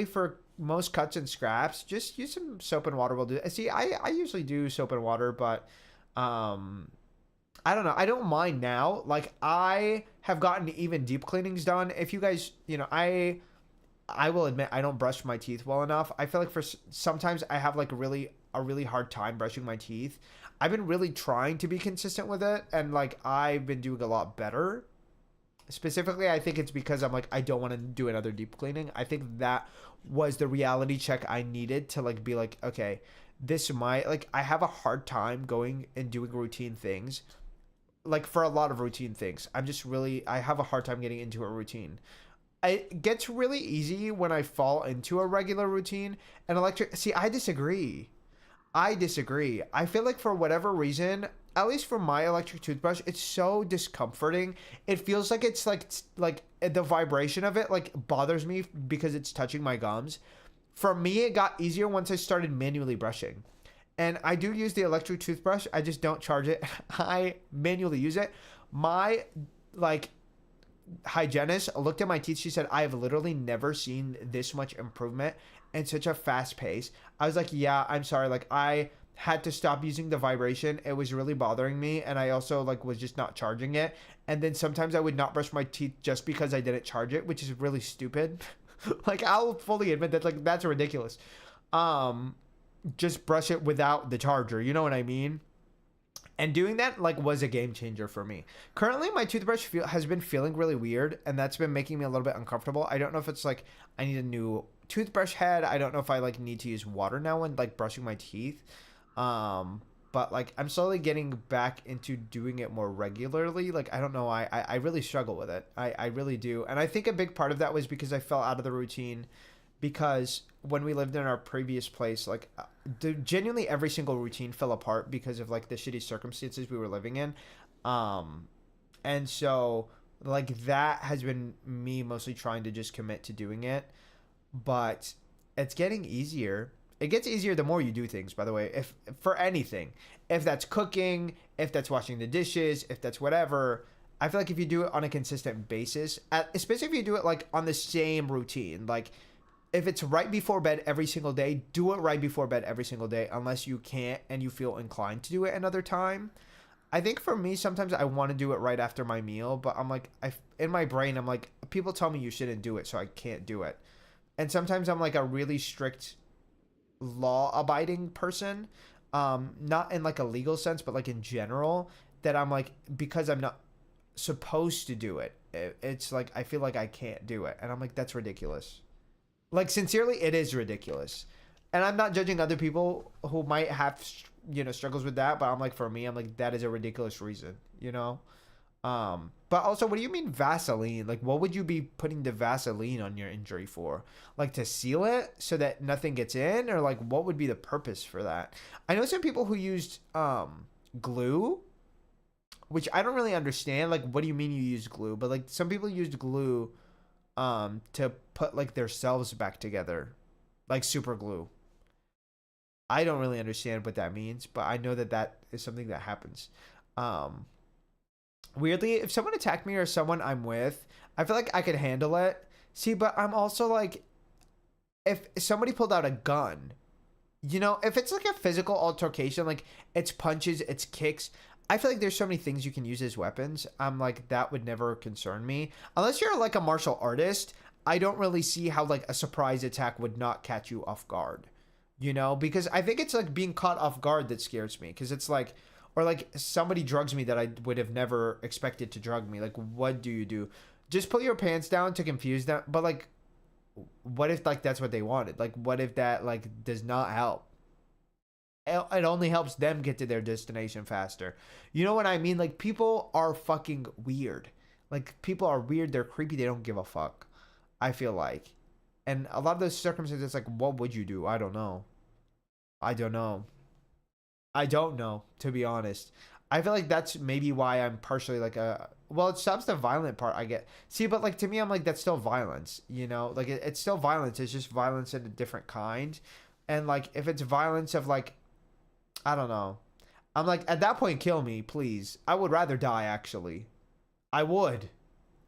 for most cuts and scraps, just use some soap and water will do. See, I usually do soap and water, but I don't know. I don't mind now. Like I have gotten even deep cleanings done. If you guys, I will admit I don't brush my teeth well enough. I feel like sometimes I have like a really hard time brushing my teeth. I've been really trying to be consistent with it, and like I've been doing a lot better. Specifically, I think it's because I'm like, I don't want to do another deep cleaning. I think that was the reality check I needed to like be like, okay, I have a hard time going and doing routine things. Like for a lot of routine things, I have a hard time getting into a routine. It gets really easy when I fall into a regular routine. And I disagree. I feel like for whatever reason, at least for my electric toothbrush, it's so discomforting. It feels like it's like the vibration of it like bothers me because it's touching my gums. For me, it got easier once I started manually brushing. And I do use the electric toothbrush. I just don't charge it. I manually use it. My like hygienist looked at my teeth. She said, I have literally never seen this much improvement in such a fast pace. I was like, yeah, I'm sorry. Like I had to stop using the vibration. It was really bothering me. And I also like was just not charging it. And then sometimes I would not brush my teeth just because I didn't charge it, which is really stupid. Like I'll fully admit that like that's ridiculous. Just brush it without the charger. You know what I mean? And doing that like was a game changer for me. Currently, my toothbrush has been feeling really weird, and that's been making me a little bit uncomfortable. I don't know if it's like I need a new toothbrush head. I don't know if I like need to use water now when like brushing my teeth. But like I'm slowly getting back into doing it more regularly. Like I don't know, I really struggle with it. I really do. And I think a big part of that was because I fell out of the routine. Because when we lived in our previous place, like genuinely every single routine fell apart because of like the shitty circumstances we were living in. And so like that has been me mostly trying to just commit to doing it. But it's getting easier. It gets easier the more you do things, by the way, if for anything, if that's cooking, if that's washing the dishes, if that's whatever. I feel like if you do it on a consistent basis, especially if you do it like on the same routine, like if it's right before bed every single day, do it right before bed every single day, unless you can't and you feel inclined to do it another time. I think for me, sometimes I want to do it right after my meal, but I'm like, in my brain, I'm like, people tell me you shouldn't do it, so I can't do it. And sometimes I'm like a really strict law-abiding person, not in like a legal sense, but like in general, that I'm like, because I'm not supposed to do it, it's like, I feel like I can't do it. And I'm like, that's ridiculous. Like, sincerely, it is ridiculous. And I'm not judging other people who might have, struggles with that. But I'm like, for me, I'm like, that is a ridiculous reason, But also, what do you mean Vaseline? Like, what would you be putting the Vaseline on your injury for? Like, to seal it so that nothing gets in? Or, like, what would be the purpose for that? I know some people who used glue, which I don't really understand. Like, what do you mean you use glue? But, like, some people used glue to put like their selves back together, like super glue. I don't really understand what that means, but I know that is something that happens. Weirdly, if someone attacked me or someone I'm with, I feel like I could handle it. See, but I'm also like, if somebody pulled out a gun, You know, if it's like a physical altercation, like it's punches, it's kicks, I feel like there's so many things you can use as weapons. I'm like, that would never concern me. Unless you're like a martial artist, I don't really see how like a surprise attack would not catch you off guard. You know, because I think it's like being caught off guard that scares me. Because it's like, or like somebody drugs me that I would have never expected to drug me. Like, what do you do? Just pull your pants down to confuse them. But like, what if like that's what they wanted? Like, what if that like does not help? It only helps them get to their destination faster. You know what I mean? Like, people are fucking weird. Like, people are weird. They're creepy. They don't give a fuck. I feel like. And a lot of those circumstances, like, what would you do? I don't know. I don't know. I don't know, to be honest. I feel like that's maybe why I'm partially like a... Well, it stops the violent part, I get. See, but like to me, I'm like, that's still violence, you know? Like, it's still violence. It's just violence in a different kind. And like, if it's violence of like... I don't know. I'm like, at that point, kill me, please. I would rather die, actually. I would.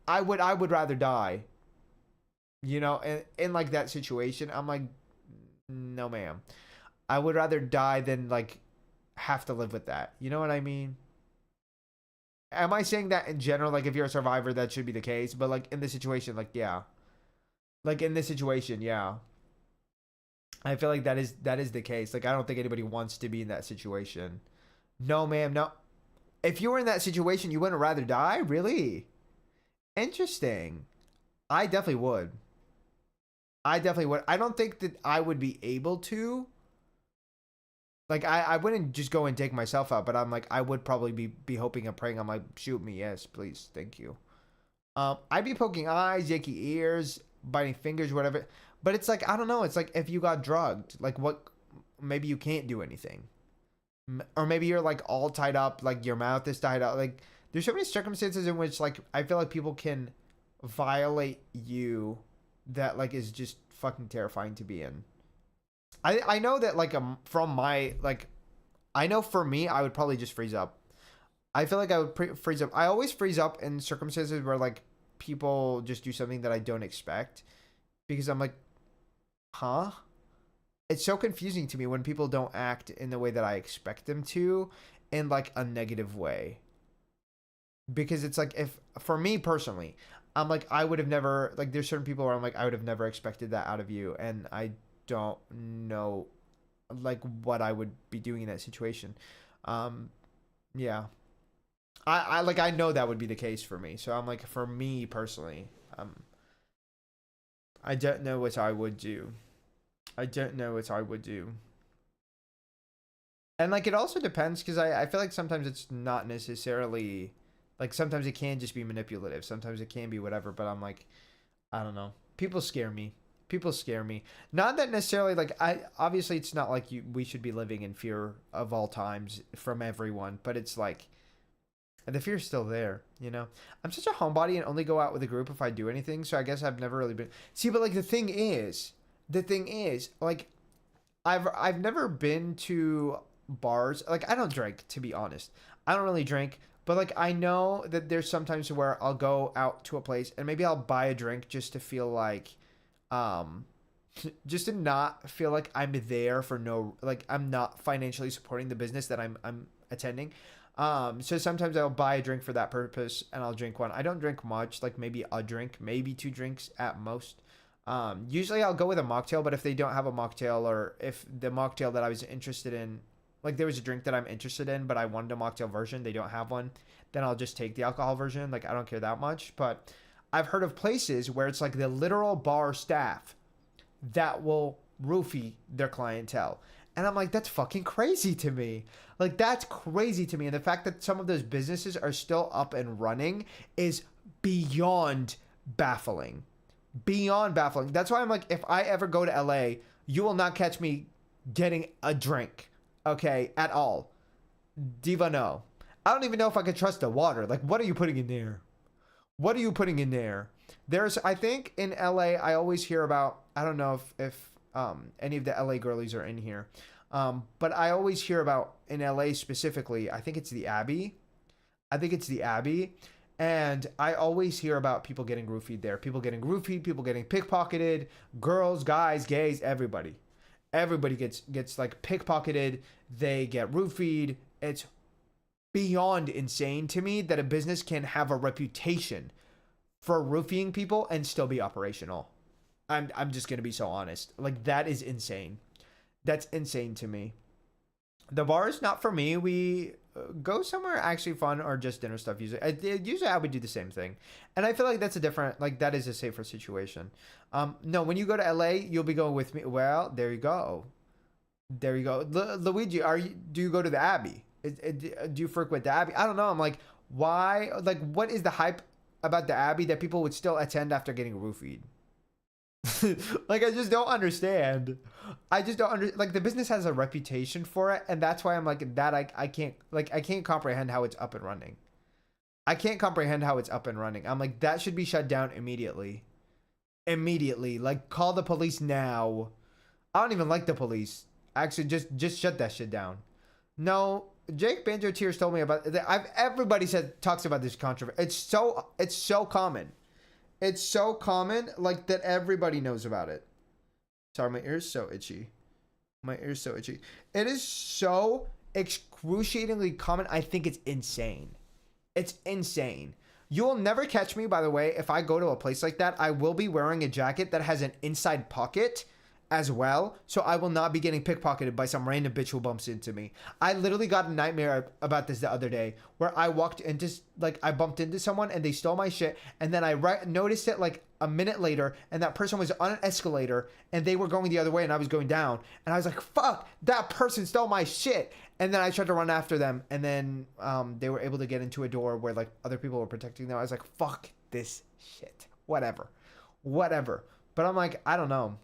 I would rather die. You know, in like that situation, I'm like, no, ma'am. I would rather die than like have to live with that. You know what I mean? Am I saying that in general? Like, if you're a survivor, that should be the case. But like in this situation, like, yeah. Like in this situation, yeah. I feel like that is the case. Like, I don't think anybody wants to be in that situation. No, ma'am, no. If you were in that situation, you wouldn't rather die? Really? Interesting. I definitely would. I definitely would. I don't think that I would be able to. Like, I wouldn't just go and take myself out, but I'm like, I would probably be hoping and praying. I'm like, shoot me, yes, please, thank you. I'd be poking eyes, yanking ears, biting fingers, whatever. But it's like, I don't know. It's like if you got drugged, like what? Maybe you can't do anything, or maybe you're like all tied up, like your mouth is tied up. Like, there's so many circumstances in which like I feel like people can violate you that like is just fucking terrifying to be in. I know that like from my like, I know for me I would probably just freeze up. I feel like I would freeze up. I always freeze up in circumstances where like people just do something that I don't expect, because I'm like, huh? It's so confusing to me when people don't act in the way that I expect them to, in like a negative way. Because it's like, if for me personally, I'm like, I would have never, like, there's certain people where I'm like, I would have never expected that out of you, and I don't know like what I would be doing in that situation. Yeah. I like, I know that would be the case for me. So I'm like, for me personally, I don't know what I would do. I don't know what I would do. And like, it also depends, because I feel like sometimes it's not necessarily like, sometimes it can just be manipulative. Sometimes it can be whatever, but I'm like, I don't know. People scare me. People scare me. Not that necessarily like, obviously it's not like we should be living in fear of all times from everyone, but it's like the fear's still there, you know? I'm such a homebody and only go out with a group if I do anything, so I guess I've never really been... See, but like the thing is, like, I've never been to bars. Like, I don't drink, to be honest. I don't really drink, but like, I know that there's sometimes where I'll go out to a place and maybe I'll buy a drink just to feel like, just to not feel like I'm there for no, like, I'm not financially supporting the business that I'm attending. So sometimes I'll buy a drink for that purpose and I'll drink one. I don't drink much, like maybe a drink, maybe 2 drinks at most. Usually I'll go with a mocktail, but if they don't have a mocktail, or if the mocktail that I was interested in, like there was a drink that I'm interested in, but I wanted a mocktail version, they don't have one, then I'll just take the alcohol version. Like, I don't care that much. But I've heard of places where it's like the literal bar staff that will roofie their clientele. And I'm like, that's fucking crazy to me. Like, that's crazy to me. And the fact that some of those businesses are still up and running is beyond baffling. Beyond baffling. That's why I'm like, if I ever go to LA, you will not catch me getting a drink. Okay? At all. Diva, no. I don't even know if I could trust the water. Like, what are you putting in there? What are you putting in there? There's, I think in LA, I always hear about, I don't know if any of the LA girlies are in here. But I always hear about, in LA specifically, I think it's the Abbey. And I always hear about people getting roofied there. People getting roofied, people getting pickpocketed, girls, guys, gays, everybody. Everybody gets like pickpocketed. They get roofied. It's beyond insane to me that a business can have a reputation for roofing people and still be operational. I'm just gonna be so honest. Like, that is insane. That's insane to me. The bar is not for me. We go somewhere actually fun or just dinner stuff. Usually I would do the same thing, and I feel like that's a different, like, that is a safer situation. No, when you go to LA, you'll be going with me. Well, there you go. There you go. Luigi, do you go to the Abbey? Do you frequent the Abbey? I don't know. I'm like, why? Like, what is the hype about the Abbey that people would still attend after getting roofied? Like, I just don't understand. I just don't understand. Like, the business has a reputation for it, and that's why I'm like, that I can't comprehend how it's up and running. I can't comprehend how it's up and running. I'm like, that should be shut down immediately. Immediately. Like, call the police now. I don't even like the police. Actually, just shut that shit down. No, Jake Banjo Tears told me about it. Everybody talks about this controversy. It's so common. It's so common, like, that everybody knows about it. Sorry, my ear's so itchy. My ear's so itchy. It is so excruciatingly common. I think it's insane. It's insane. You will never catch me, by the way, if I go to a place like that. I will be wearing a jacket that has an inside pocket as well, so I will not be getting pickpocketed by some random bitch who bumps into me. I literally got a nightmare about this the other day, where I bumped into someone and they stole my shit, and then I noticed it like a minute later, and that person was on an escalator and they were going the other way and I was going down, and I was like, fuck, that person stole my shit. And then I tried to run after them, and then they were able to get into a door where like other people were protecting them. I was like, fuck this shit, whatever. But I'm like, I don't know.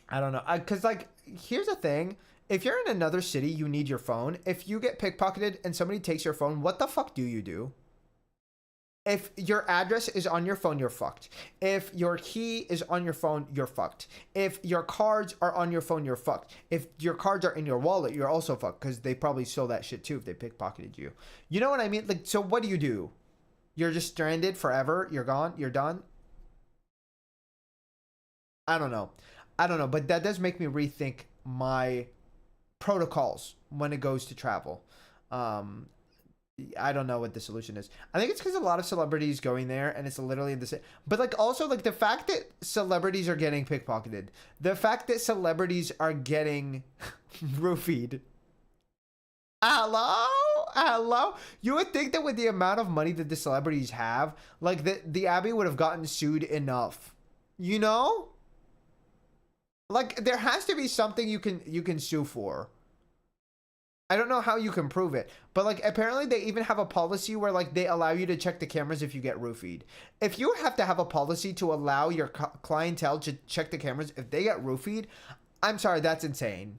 Because, like, here's the thing. If you're in another city, you need your phone. If you get pickpocketed and somebody takes your phone, what the fuck do you do? If your address is on your phone, you're fucked. If your key is on your phone, you're fucked. If your cards are on your phone, you're fucked. If your cards are in your wallet, you're also fucked, because they probably stole that shit too if they pickpocketed you. You know what I mean? Like, so what do? You're just stranded forever? You're gone? You're done? I don't know, but that does make me rethink my protocols when it goes to travel. I don't know what the solution is. I think it's because a lot of celebrities going there, and it's literally the same. But, like, also, like, the fact that celebrities are getting pickpocketed, the fact that celebrities are getting roofied. Hello? You would think that with the amount of money that the celebrities have, like, the Abbey would have gotten sued enough. You know? Like, there has to be something you can sue for. I don't know how you can prove it, but, like, apparently they even have a policy where, like, they allow you to check the cameras if you get roofied. If you have to have a policy to allow your clientele to check the cameras if they get roofied, I'm sorry, that's insane.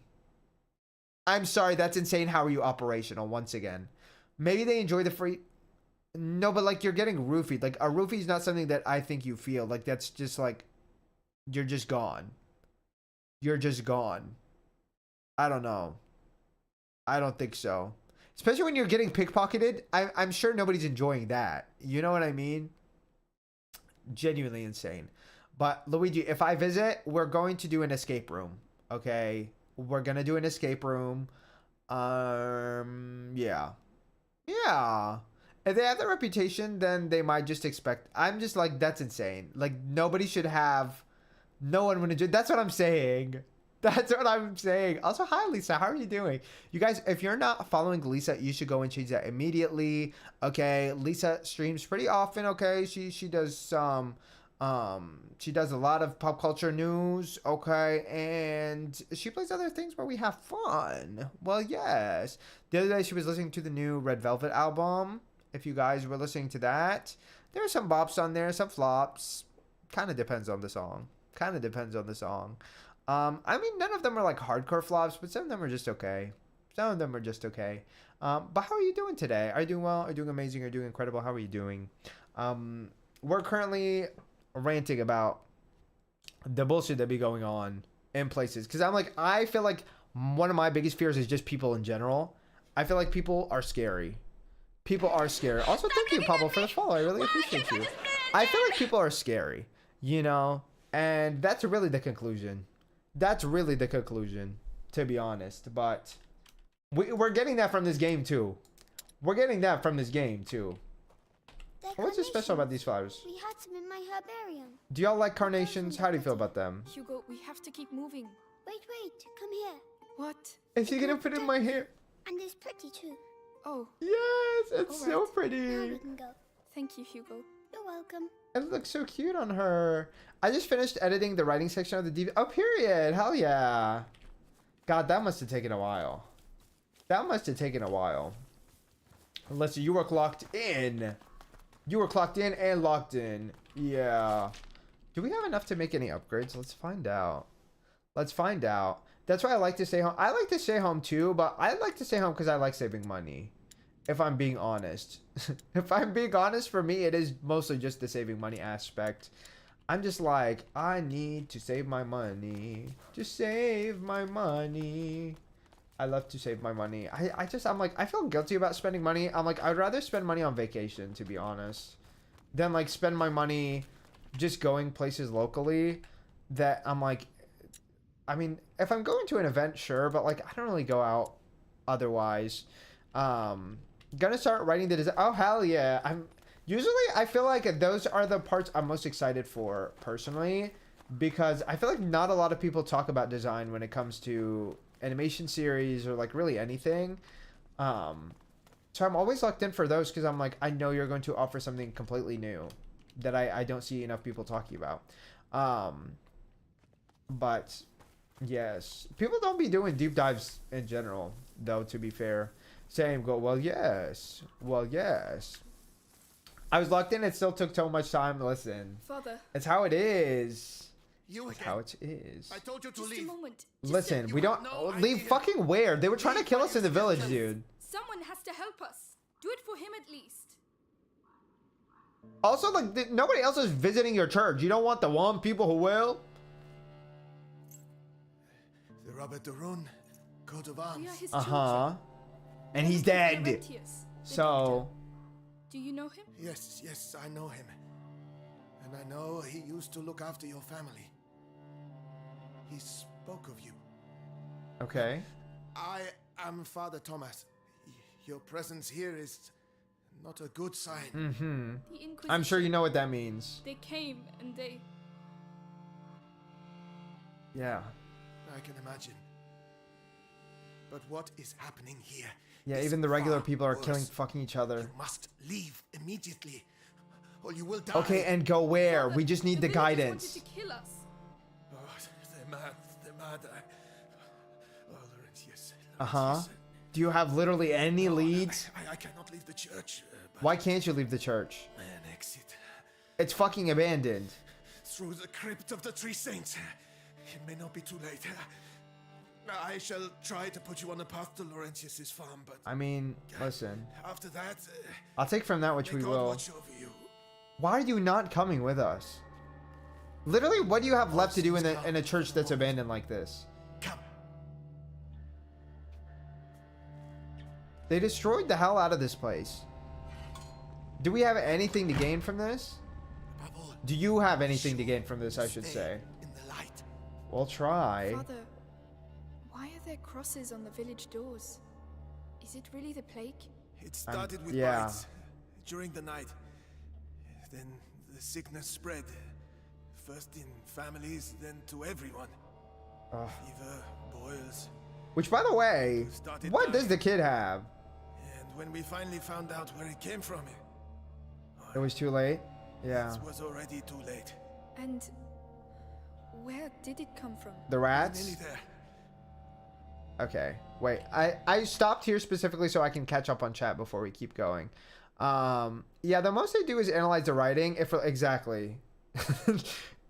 I'm sorry, that's insane. How are you operational once again? Maybe they enjoy the free... No, but, like, you're getting roofied. Like, a roofie is not something that I think you feel. Like, that's just, like, you're just gone. You're just gone. I don't know. I don't think so. Especially when you're getting pickpocketed. I'm sure nobody's enjoying that. You know what I mean? Genuinely insane. But Luigi, if I visit, we're going to do an escape room. Okay? We're going to do an escape room. Yeah. Yeah. If they have the reputation, then they might just expect... I'm just like, that's insane. Like, nobody should have... No one would enjoy... That's what I'm saying. That's what I'm saying. Also, hi, Lisa. How are you doing? You guys, if you're not following Lisa, you should go and change that immediately. Okay? Lisa streams pretty often, okay? She does some... she does a lot of pop culture news, okay? And she plays other things where we have fun. Well, yes. The other day, she was listening to the new Red Velvet album. If you guys were listening to that. There are some bops on there, some flops. Kind of depends on the song. I mean, none of them are like hardcore flops, but some of them are just okay. But how are you doing today? Are you doing well? Are you doing amazing? Are you doing incredible? How are you doing? We're currently ranting about the bullshit that be going on in places. Because I feel like one of my biggest fears is just people in general. I feel like people are scary. Also, thank you, Pablo, for the follow. I really appreciate you. I feel like people are scary, you know? And that's really the conclusion. That's really the conclusion, to be honest. But we're getting that from this game too. We're getting that from this game too. What's so special about these flowers? We had some in my herbarium. Do y'all like carnations? How do you feel about them? Hugo, we have to keep moving. Wait, come here. What? Is he gonna put it in my hair? And it's pretty too. Oh. Yes, it's All so right. pretty. Now we can go. Thank you, Hugo. You're welcome. It looks so cute on her. I just finished editing the writing section of the DVD. Oh, period. Hell yeah. God, that must have taken a while. That must have taken a while. Unless you were clocked in. You were clocked in and locked in. Yeah. Do we have enough to make any upgrades? Let's find out. Let's find out. That's why I like to stay home. I like to stay home too, but I like to stay home because I like saving money. If I'm being honest. If I'm being honest, for me, it is mostly just the saving money aspect. I'm just like, I need to save my money. To save my money. I love to save my money. I'm like, I feel guilty about spending money. I'm like, I'd rather spend money on vacation, to be honest, than like spend my money just going places locally that I'm like, I mean, if I'm going to an event, sure, but like, I don't really go out otherwise. Gonna start writing the design. Oh, hell yeah. I feel like those are the parts I'm most excited for personally, because I feel like not a lot of people talk about design when it comes to animation series or like really anything. So I'm always locked in for those because I'm like, I know you're going to offer something completely new that I don't see enough people talking about. But yes, people don't be doing deep dives in general, though, to be fair. Same go, well, yes. I was locked in. It still took so much time. Listen, Father. It's how it is. You It's again. how it is. I told you to Just leave. a moment. Listen, we don't leave idea. fucking where? They were trying to kill us in the village, dude. Someone has to help us. Do it for him at least. Also, like, nobody else is visiting your church. You don't want the one people who will? The Robert de Rune, coat of arms. We are his Uh-huh. children. And he's What is dead. Laurentius, the So... Do you know him? Yes, I know him. And I know he used to look after your family. He spoke of you. Okay. I am Father Thomas. Your presence here is not a good sign. Mm-hmm. The Inquisition. I'm sure you know what that means. They came and they... Yeah. I can imagine. But what is happening here? Yeah, is even the regular far people are worse. killing fucking each other. You must leave immediately, or you will die. Okay, and go where? We just need the villagers guidance. wanted to kill us. Oh, they're mad. Oh, Laurentius. Uh-huh. Do you have literally any leads? I cannot leave the church. But Why can't you leave the church? an exit It's fucking abandoned. through the crypt of the Three Saints. It may not be too late. I shall try to put you on the path to Laurentius's farm, but I mean, listen. after that, I'll take from that which may we God will. watch over you. Why are you not coming with us? Literally, what do you have left to do in a church that's abandoned like this? Come. They destroyed the hell out of this place. Do we have anything to gain from this? Above all, Do you have anything to gain from this, I should stay say? in the light. We'll try. Father, why are there crosses on the village doors? Is it really the plague? It started with yeah. bites during the night. Then the sickness spread. First in families, then to everyone. Ugh. Fever, boils. Which, by the way, Started what does dying. the kid have? And when we finally found out where it came from, It was too late? Yeah. it was already too late. And where did it come from? The Nearly rats? there. Okay. Wait. I stopped here specifically so I can catch up on chat before we keep going. Yeah, the most they do is analyze the writing. Exactly.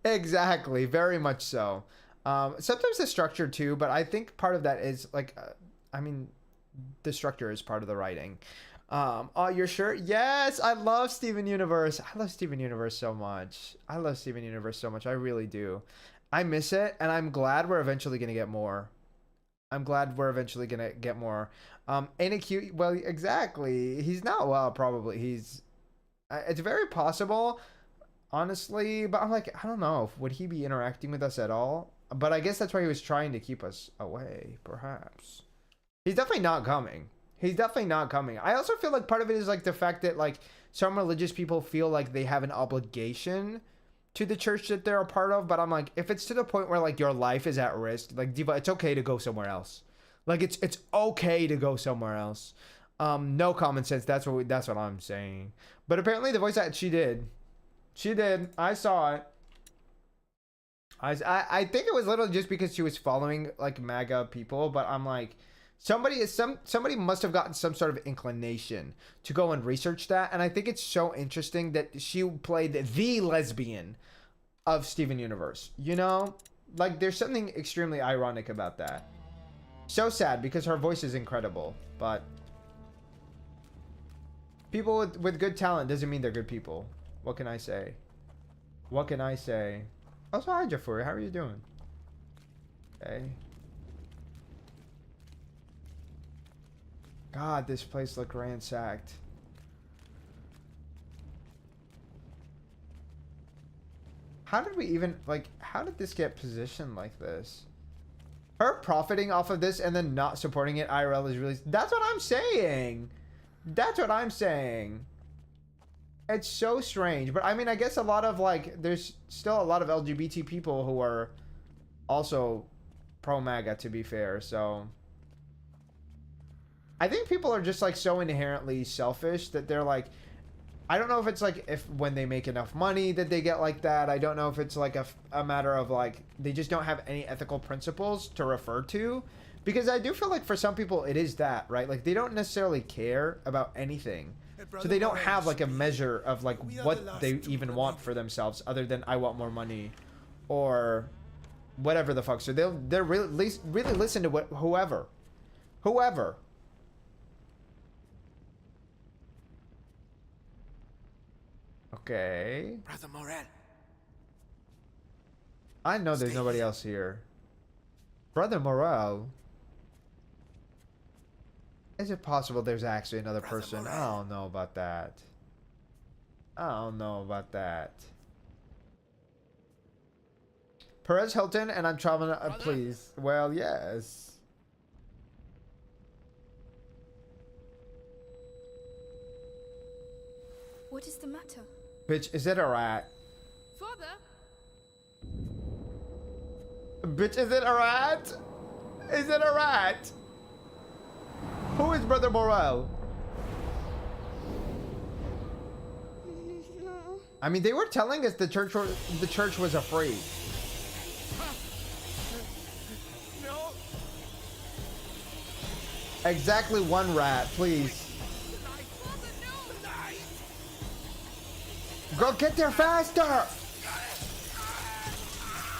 Exactly. Very much so. Sometimes the structure too, but I think part of that is like, I mean, the structure is part of the writing. Oh, you're sure? Yes, I love Steven Universe. I love Steven Universe so much. I love Steven Universe so much. I really do. I miss it, and I'm glad we're eventually gonna get more. Ain't it cute? Well, exactly. He's not well, probably. He's. It's very possible, honestly. But I'm like, I don't know. Would he be interacting with us at all? But I guess that's why he was trying to keep us away, perhaps. He's definitely not coming. He's definitely not coming. I also feel like part of it is like the fact that like some religious people feel like they have an obligation to the church that they're a part of. But I'm like, if it's to the point where like your life is at risk, like Diva, it's okay to go somewhere else. Like it's okay to go somewhere else. No common sense. That's what I'm saying. But apparently the voice act, she did. I saw it. I think it was literally just because she was following like MAGA people, but I'm like, somebody must have gotten some sort of inclination to go and research that, and I think it's so interesting that she played the lesbian of Steven Universe. You know, like there's something extremely ironic about that. So sad because her voice is incredible, but people with good talent doesn't mean they're good people. What can I say? What can I say? Also, hi Jafuri, how are you doing? Okay. God, this place looked ransacked. How did we even, like, how did this get positioned like this? Her profiting off of this and then not supporting it IRL is really, that's what I'm saying. That's what I'm saying. It's so strange. But I mean, I guess a lot of like, there's still a lot of LGBT people who are also pro-MAGA, to be fair. So I think people are just like so inherently selfish that they're like, I don't know if it's like if when they make enough money that they get like that. I don't know if it's like a matter of like they just don't have any ethical principles to refer to, because I do feel like for some people it is that, right? Like they don't necessarily care about anything, so they don't have like a measure of like what they even want for themselves other than I want more money or whatever the fuck. So they're really listen to what whoever. Okay. Brother Morel. I know there's nobody else here. Brother Morel. Is it possible there's actually another person? I don't know about that. I don't know about that. Perez Hilton, and I'm traveling. Please. Well, yes. What is the matter? Bitch, is it a rat? Father? Bitch, is it a rat? Is it a rat? Who is Brother Morel? No. I mean, they were telling us the church was afraid. No. Exactly one rat, please. Go get there faster!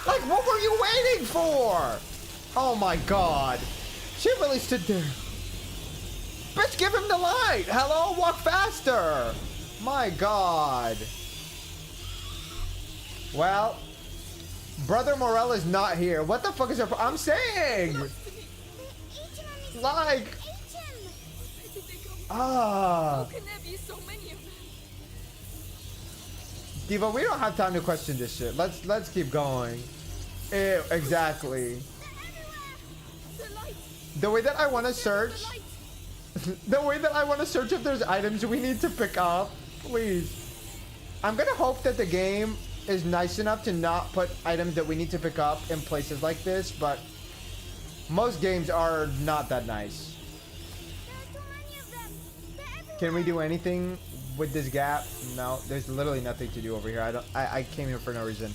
Like, what were you waiting for? Oh my god. She really stood there. Bitch, give him the light! Hello? Walk faster! My god. Well, Brother Morel is not here. What the fuck is her I'm saying? Like... How can there be so many of them? Diva, we don't have time to question this shit. Let's keep going. Ew, exactly. The way that I want to search, the way that I want to search if there's items we need to pick up, please. I'm gonna hope that the game is nice enough to not put items that we need to pick up in places like this, but most games are not that nice. Can we do anything with this gap? No, there's literally nothing to do over here. I came here for no reason.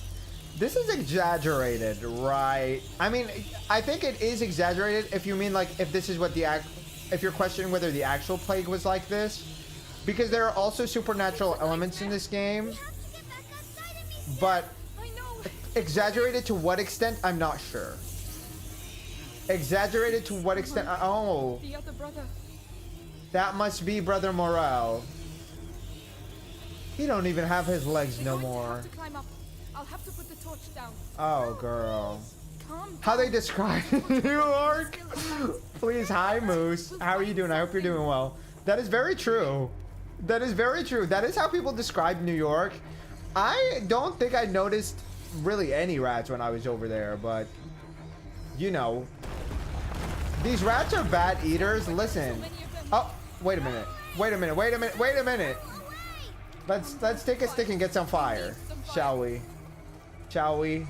This is exaggerated, right? I mean, I think it is exaggerated if you mean like if this is what if you're questioning whether the actual plague was like this, because there are also supernatural elements in this game, but exaggerated to what extent, I'm not sure. Exaggerated to what extent? Oh, The other brother. That must be Brother Morel. He don't even have his legs no more. To climb up. I'll have to put the torch down. Oh, girl. Calm How they describe New York? Please, hi, Moose. How are you doing? I hope you're doing well. That is very true. That is very true. That is how people describe New York. I don't think I noticed really any rats when I was over there, but You know. These rats are bad eaters. Listen. Oh, wait a minute. Wait a minute. Wait a minute. Wait a minute. Let's take a stick and get some fire. Shall we? Shall we?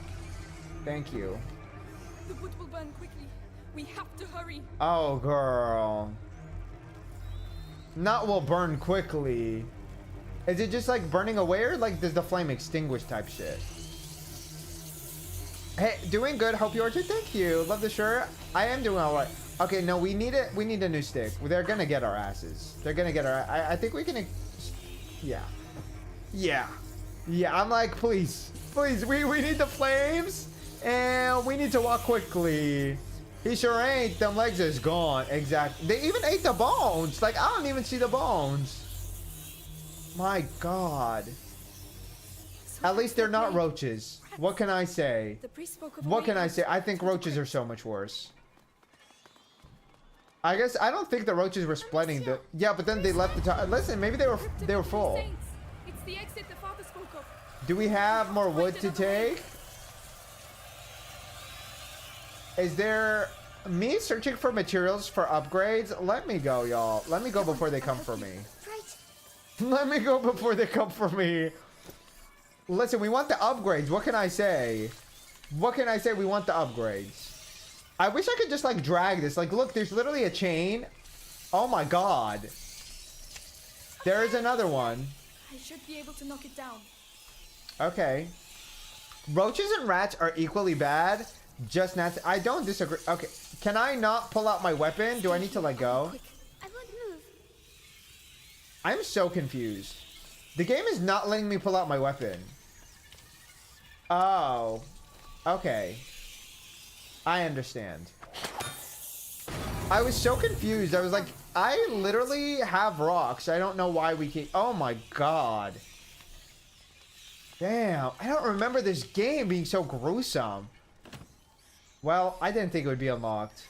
Thank you. The wood will burn quickly. We have to hurry. Oh, girl. Not will burn quickly. Is it just like burning away, or like does the flame extinguish type shit? Hey, doing good. Hope you are too. Thank you. Love the shirt. I am doing all right. Okay, no, we need it. We need a new stick. They're gonna get our asses. They're gonna get our. I think we can. Yeah. Yeah. Yeah. I'm like, please, please. We need the flames, and we need to walk quickly. He sure ain't. Them legs is gone. Exactly. They even ate the bones. Like, I don't even see the bones. My God. At least they're not roaches. What can I say? What can I say? I think roaches are so much worse. I guess I don't think the roaches were splitting the. Yeah, but then they left the top. Listen, maybe they were full. It's the exit the father spoke of. Do we have more wood to take? Is there me searching for materials for upgrades? Let me go, y'all. Let me go before they come for me. Let me go before they come for me. Listen, we want the upgrades. What can I say? What can I say? We want the upgrades. I wish I could just like drag this. Like, look, there's literally a chain. Oh my God. There is another one. I should be able to knock it down. Okay. Roaches and rats are equally bad. Just not. I don't disagree. Okay. Can I not pull out my weapon? Do I need to let go? I won't move. I'm so confused. The game is not letting me pull out my weapon. Oh. Okay. I understand. I was so confused. I was like, I literally have rocks. I don't know why we can't. Oh my God. Damn. I don't remember this game being so gruesome. Well, I didn't think it would be unlocked.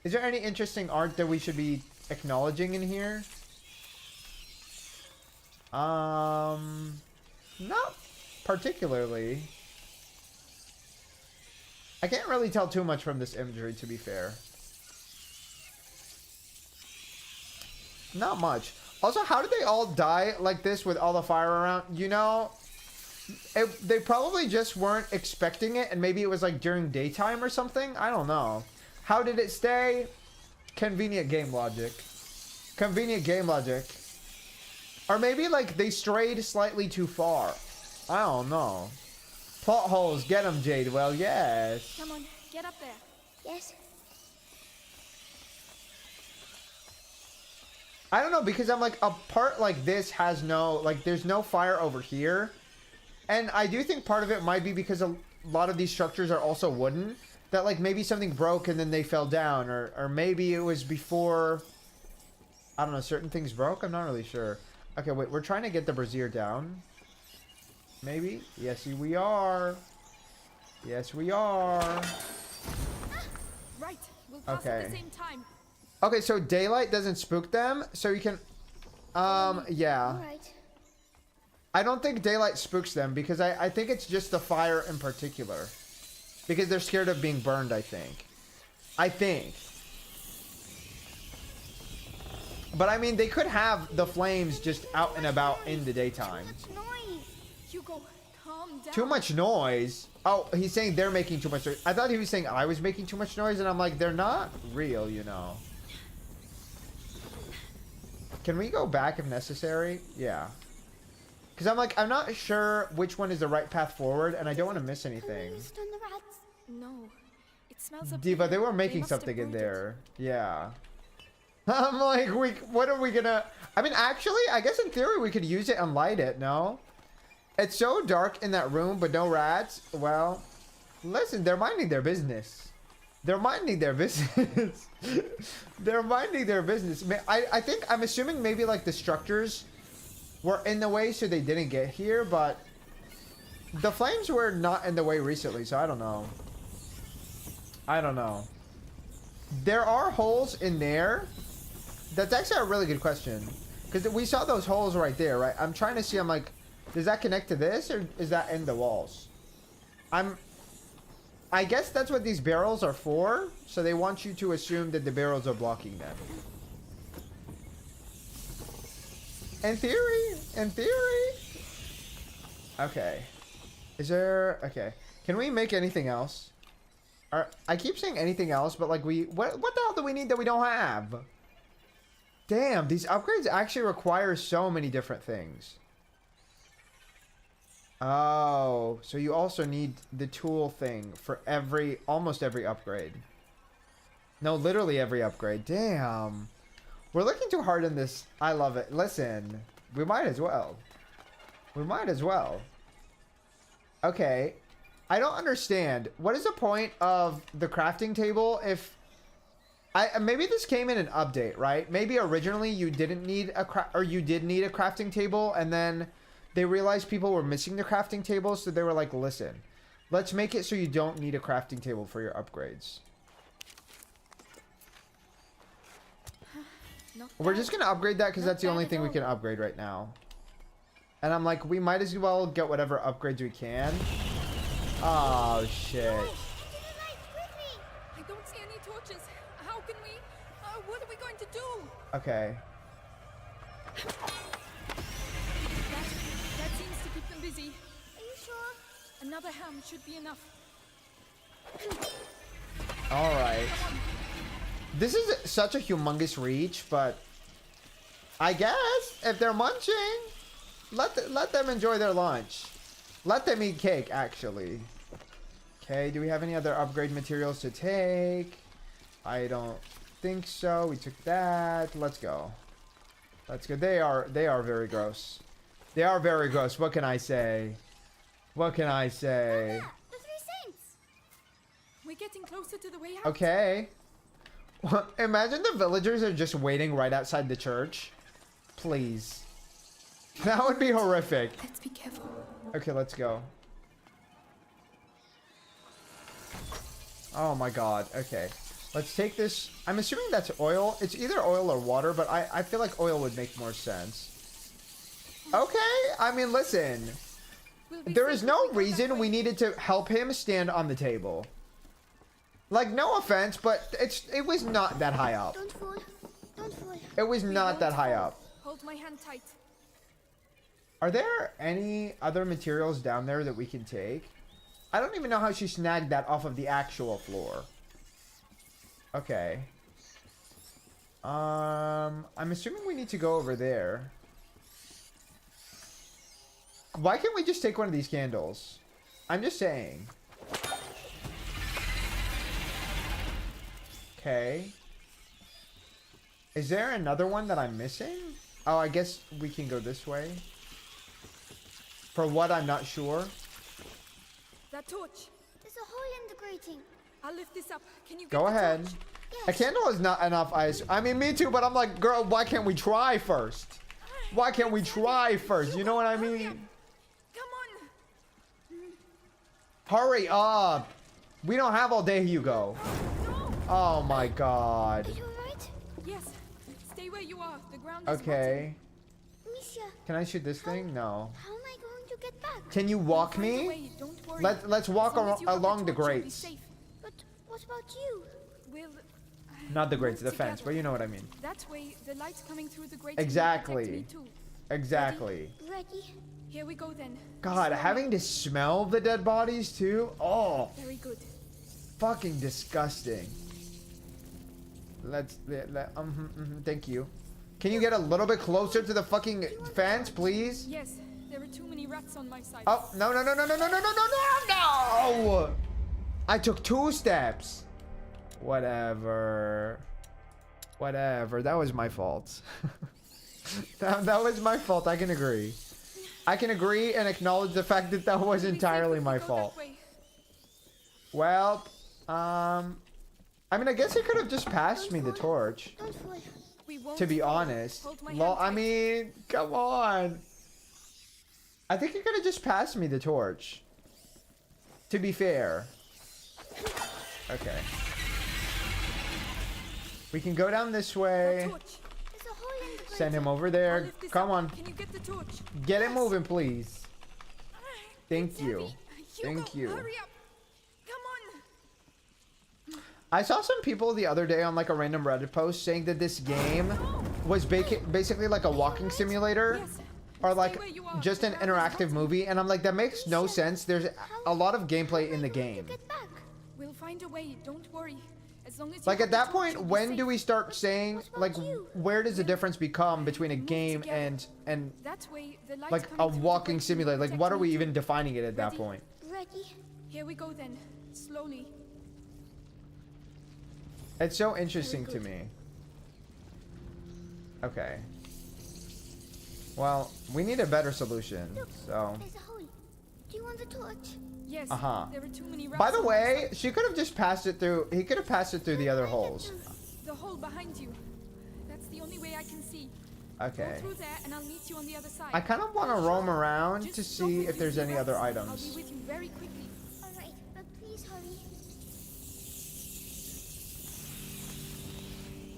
Is there any interesting art that we should be acknowledging in here? Not particularly. I can't really tell too much from this imagery, to be fair. Not much. Also, how did they all die like this with all the fire around? You know, they probably just weren't expecting it, and maybe it was like during daytime or something. I don't know. How did it stay? Convenient game logic. Convenient game logic. Or maybe like they strayed slightly too far. I don't know. Plot holes, get them, Jade. Well, yes. Come on, get up there. Yes. I don't know, because I'm like, a part like this has no, like, there's no fire over here. And I do think part of it might be because a lot of these structures are also wooden. That like maybe something broke and then they fell down. Or maybe it was before, I don't know, certain things broke. I'm not really sure. Okay, wait, we're trying to get the brazier down. Maybe? Yes, we are. Yes, we are. Right, we'll pass at the same time. Okay, so daylight doesn't spook them, so you can, yeah. All right. I don't think daylight spooks them, because I think it's just the fire in particular. Because they're scared of being burned, I think. But I mean, they could have the flames just out and about in the daytime. Too much noise. Hugo, calm down. Too much noise? Oh, he's saying they're making too much noise. I thought he was saying I was making too much noise, and I'm like, they're not real, you know. Can we go back if necessary? Yeah. Because I'm like, I'm not sure which one is the right path forward, and I don't want to miss anything. No, it smells of Diva, they were making something in there. Yeah. I'm like, what are we gonna... I mean, actually, I guess in theory we could use it and light it, no? It's so dark in that room, but no rats. Well, listen, they're minding their business. They're minding their business. They're minding their business. I think, I'm assuming maybe like the structures were in the way so they didn't get here, but the flames were not in the way recently, so I don't know. I don't know. There are holes in there. That's actually a really good question. Because we saw those holes right there, right? I'm trying to see, I'm like, does that connect to this or is that in the walls? I guess that's what these barrels are for. So they want you to assume that the barrels are blocking them. In theory. In theory. Okay. Is there... Okay. Can we make anything else? I keep saying anything else, but like what the hell do we need that we don't have? Damn, these upgrades actually require so many different things. Oh, so you also need the tool thing for almost every upgrade. No, literally every upgrade. Damn. We're looking too hard in this. I love it. Listen, we might as well. We might as well. Okay. I don't understand. What is the point of the crafting table if... maybe this came in an update, right? Maybe originally you didn't need you did need a crafting table, and then they realized people were missing the crafting table, so they were like, listen, let's make it so you don't need a crafting table for your upgrades. We're just gonna upgrade that because that's the only thing we can upgrade right now. And I'm like, we might as well get whatever upgrades we can. Oh shit. I don't see any torches. How can we... what are we going to do? Okay. That seems to keep them busy. Are you sure? Another ham should be enough. Alright. This is such a humongous reach, but... I guess, if they're munching, let them enjoy their lunch. Let them eat cake, actually. Okay, do we have any other upgrade materials to take? I don't think so. We took that. Let's go. Let's go. They are very gross. They are very gross. What can I say? What can I say? The Three Saints! We're getting closer to the way out. Okay. Imagine the villagers are just waiting right outside the church. Please. That would be horrific. Let's be careful. Okay, let's go. Oh my god. Okay. Let's take this. I'm assuming that's oil. It's either oil or water, but I feel like oil would make more sense. Okay. I mean, listen. There is no reason we needed to help him stand on the table. Like, no offense, but it was not that high up. Don't fall. Don't fall. It was not that high up. Hold my hand tight. Are there any other materials down there that we can take? I don't even know how she snagged that off of the actual floor. Okay. I'm assuming we need to go over there. Why can't we just take one of these candles? I'm just saying. Okay. Is there another one that I'm missing? Oh, I guess we can go this way. For what, I'm not sure. That torch. There's a hole in the grating. I'll lift this up. Can you get Go the ahead. torch? A candle is not enough ice. I mean, me too, but I'm like, girl, why can't we try first? Why can't we try first? You know what I mean? Come on. Hurry up. We don't have all day, Hugo. Oh my god. Are you alright? Yes. Stay where you are. The ground is Okay. Misha, Can I shoot this thing? No. how am I going to get back? Can you walk me? Don't worry. Let's walk As long as you have along the torch, you'll be grates. safe. But what about you? We'll Not the grates, the work fence, together. but you know what I mean. That way, the light coming through the grates Exactly. will protect me too. Exactly. Ready? Here we go then. God, having to smell the dead bodies too? Oh, Very good. fucking disgusting. Thank you. Can you get a little bit closer to the fucking fence, please? Yes, there are too many rats on my side. Oh, no. I took 2 steps. Whatever. That was my fault. that was my fault. I can agree. I can agree and acknowledge the fact that that was entirely my fault. Well, I mean, I guess he could have just passed me the torch. Don't fall. To be honest. I mean, come on. I think he could have just passed me the torch. To be fair. Okay. We can go down this way. Send him over there. Come on. Can you get the torch? Get it moving, please. Thank you. Hugo, Thank you. Hurry up. Come on. I saw some people the other day on like a random Reddit post saying that this game was basically like a walking simulator or like just an interactive movie, and I'm like, that makes no sense. There's a lot of gameplay in the game. We'll find a way, don't worry. As long as Like at that point, when do we start saying like where does the difference become between a game and that way, the light like a coming through the walking break simulator? will Like what are protect we me. even defining it at that point? Ready? Here we go then, slowly. It's so interesting to me. Okay. Well, we need a better solution. So. There's a hole. Do you want the torch? Yes. Uh-huh. There are too many By rats the on way, that side. she could have just passed it through. He could have passed it through the other holes. The hole behind you. That's the only way I can see. Okay. Go through there and I'll meet you on the other side. I kind of want to roam around to Just stop see if if you there's see any rats. other I'll items. be with you very quickly. Alright, but please hurry.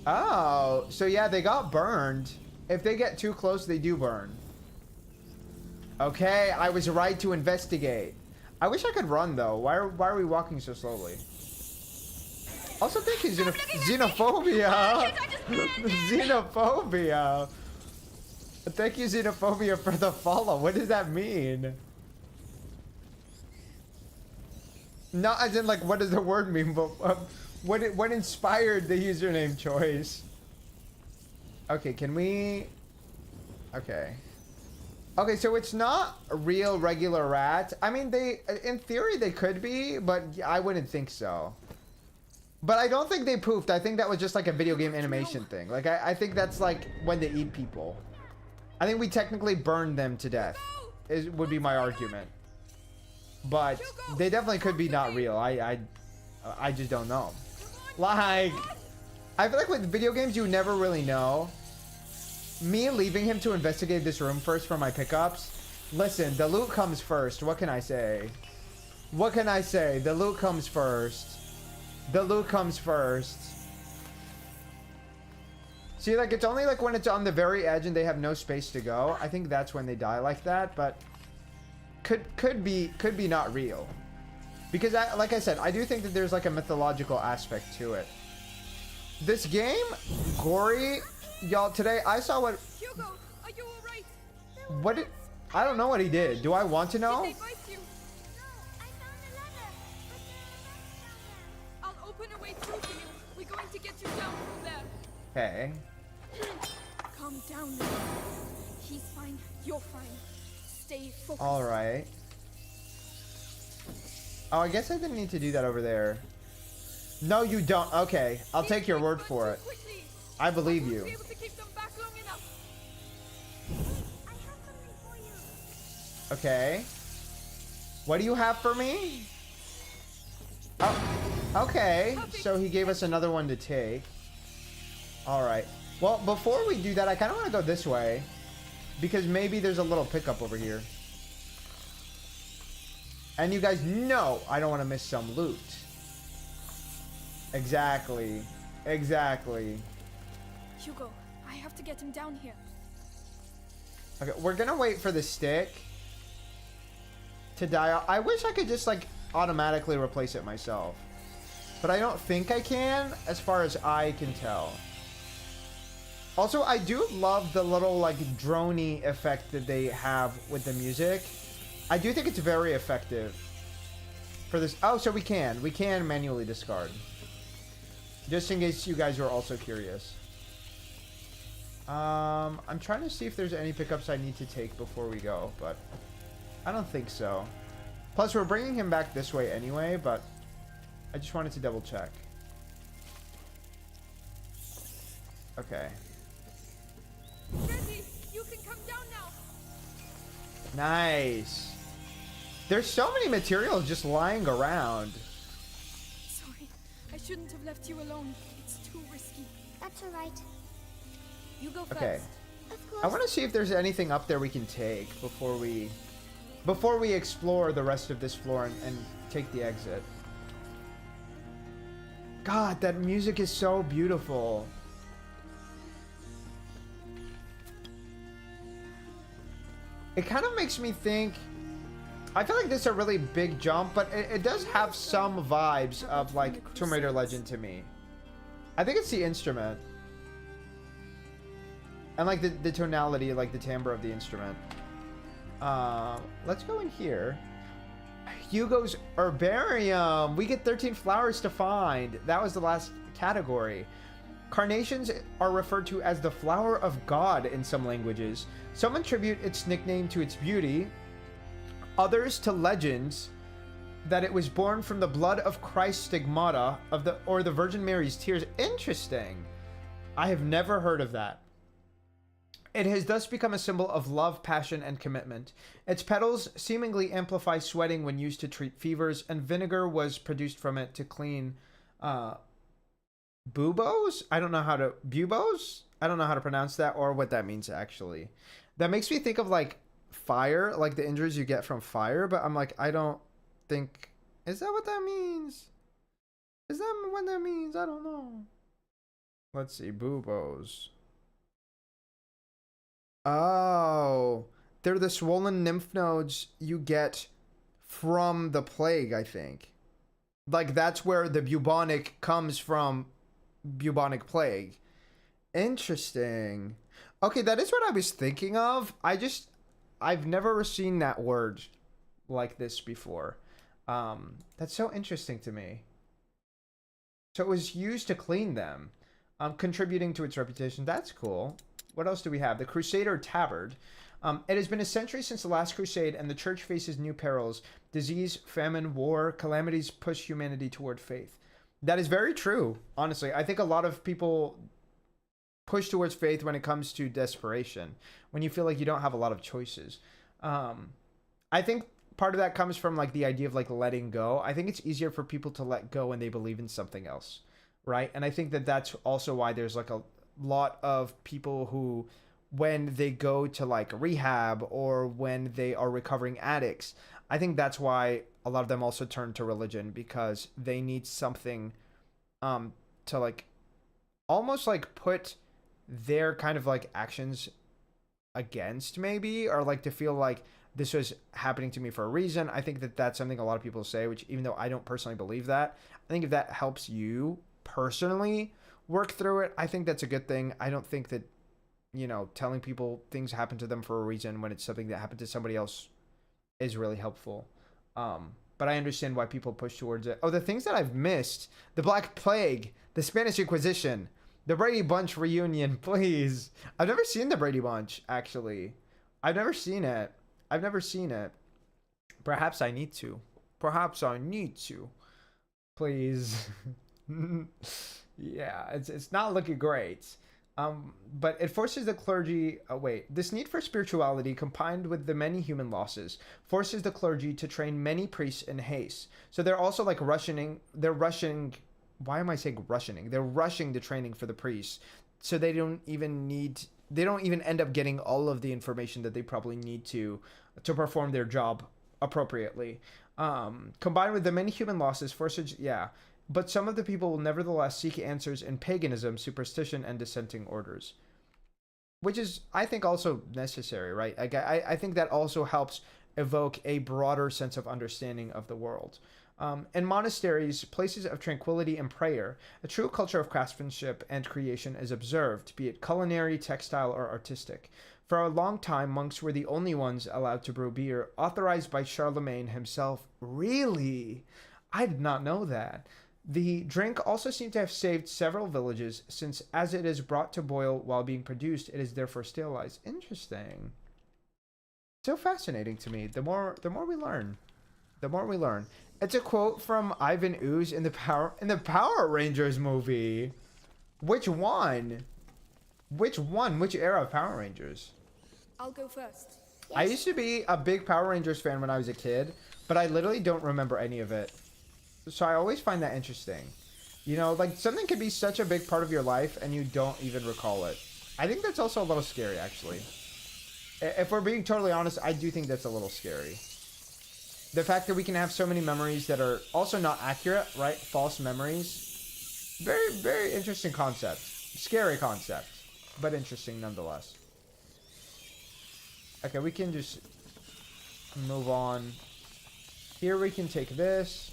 Oh, so yeah, they got burned. If they get too close, they do burn. Okay, I was right to investigate. I wish I could run though. Why are we walking so slowly? Also, thank you, Xenophobia. Xenophobia. Thank you, Xenophobia, for the follow. What does that mean? Not as in like, what does the word mean, but what inspired the username choice? Okay, can we? Okay. Okay, so it's not a real regular rat. I mean, in theory, they could be, but I wouldn't think so. But I don't think they poofed. I think that was just like a video game animation thing. Like, I think that's like when they eat people. I think we technically burned them to death, would be my argument. But they definitely could be not real. I just don't know. Like, I feel like with video games, you never really know. Me leaving him to investigate this room first for my pickups. Listen, the loot comes first. What can I say? What can I say? The loot comes first. The loot comes first. See, like, it's only like when it's on the very edge and they have no space to go. I think that's when they die like that, but could be not real. Because like I said, I do think that there's like a mythological aspect to it. This game, gory, y'all, today I saw what Hugo, are you alright? what did I don't know what he did. Do I want to know? Did they bite you? I'll open a way through for you. We're going to get you down from there. Okay. Calm down now. He's fine. You're fine. Stay focused. All right. Oh, I guess I didn't need to do that over there. No, you don't. Okay, I'll take your word for it. I believe you. Okay. What do you have for me? Oh, okay. So he gave us another one to take. All right. Well, before we do that, I kind of want to go this way because maybe there's a little pickup over here. And you guys know I don't want to miss some loot. Exactly. Exactly. Hugo, I have to get him down here. Okay, we're gonna wait for the stick to die. I wish I could just like automatically replace it myself, but I don't think I can as far as I can tell. Also, I do love the little like drone-y effect that they have with the music. I do think it's very effective for this. Oh, so we can manually discard. Just in case you guys are also curious. I'm trying to see if there's any pickups I need to take before we go, but I don't think so. Plus, we're bringing him back this way anyway, but I just wanted to double check. Okay. Ready? You can come down now. Nice. There's so many materials just lying around. Sorry, I shouldn't have left you alone. It's too risky. That's alright. You go first. Okay. Of course. I want to see if there's anything up there we can take before we explore the rest of this floor and take the exit. God, that music is so beautiful. It kind of makes me think, I feel like this is a really big jump, but it does have some vibes of like Tomb Raider Legend to me. I think it's the instrument. And like the tonality, like the timbre of the instrument. Let's go in here. Hugo's herbarium. We get 13 flowers to find. That was the last category. Carnations are referred to as the flower of God in some languages. Some attribute its nickname to its beauty. Others to legends that it was born from the blood of Christ's stigmata or the Virgin Mary's tears. Interesting. I have never heard of that. It has thus become a symbol of love, passion, and commitment. Its petals seemingly amplify sweating when used to treat fevers, and vinegar was produced from it to clean buboes? Buboes? I don't know how to pronounce that or what that means, actually. That makes me think of, like, fire, like the injuries you get from fire, but I'm like, I don't think... Is that what that means? Is that what that means? I don't know. Let's see, buboes. Oh, they're the swollen lymph nodes you get from the plague, I think. Like, that's where the bubonic comes from, bubonic plague. Interesting. Okay, that is what I was thinking of. I've never seen that word like this before. That's so interesting to me. So it was used to clean them, contributing to its reputation. That's cool. What else do we have? The Crusader Tabard. It has been a century since the last crusade, and the church faces new perils. Disease, famine, war, calamities push humanity toward faith. That is very true, honestly. I think a lot of people push towards faith when it comes to desperation, when you feel like you don't have a lot of choices. I think part of that comes from like the idea of like letting go. I think it's easier for people to let go when they believe in something else, right? And I think that that's also why there's like a lot of people who, when they go to like rehab or when they are recovering addicts, I think that's why a lot of them also turn to religion, because they need something to like almost like put their kind of like actions against, maybe, or like to feel like this was happening to me for a reason. I think that that's something a lot of people say, which even though I don't personally believe that, I think if that helps you personally work through it, I think that's a good thing. I don't think that, you know, telling people things happen to them for a reason when it's something that happened to somebody else is really helpful. But I understand why people push towards it. Oh, the things that I've missed: the Black Plague, the Spanish Inquisition, the Brady Bunch reunion, please. I've never seen the Brady Bunch, actually. I've never seen it. Perhaps I need to. Please. Yeah, it's not looking great. But it forces the clergy... This need for spirituality, combined with the many human losses, forces the clergy to train many priests in haste. So they're also like rushing... Why am I saying rushing? They're rushing the training for the priests. So they don't even end up getting all of the information that they probably need to perform their job appropriately. Combined with the many human losses, forces... Yeah. But some of the people will nevertheless seek answers in paganism, superstition, and dissenting orders. Which is, I think, also necessary, right? I think that also helps evoke a broader sense of understanding of the world. In monasteries, places of tranquility and prayer, a true culture of craftsmanship and creation is observed, be it culinary, textile, or artistic. For a long time, monks were the only ones allowed to brew beer, authorized by Charlemagne himself. Really? I did not know that. The drink also seemed to have saved several villages, since as it is brought to boil while being produced, it is therefore sterilized. Interesting. So fascinating to me. The more we learn. It's a quote from Ivan Ooze in the Power Rangers movie. Which one? Which era of Power Rangers? I'll go first. I used to be a big Power Rangers fan when I was a kid, but I literally don't remember any of it. So I always find that interesting. You know, like something could be such a big part of your life and you don't even recall it. I think that's also a little scary, actually. If we're being totally honest, I do think that's a little scary. The fact that we can have so many memories that are also not accurate, right? False memories. Very, very interesting concept. Scary concept, but interesting nonetheless. Okay, we can just move on. Here we can take this.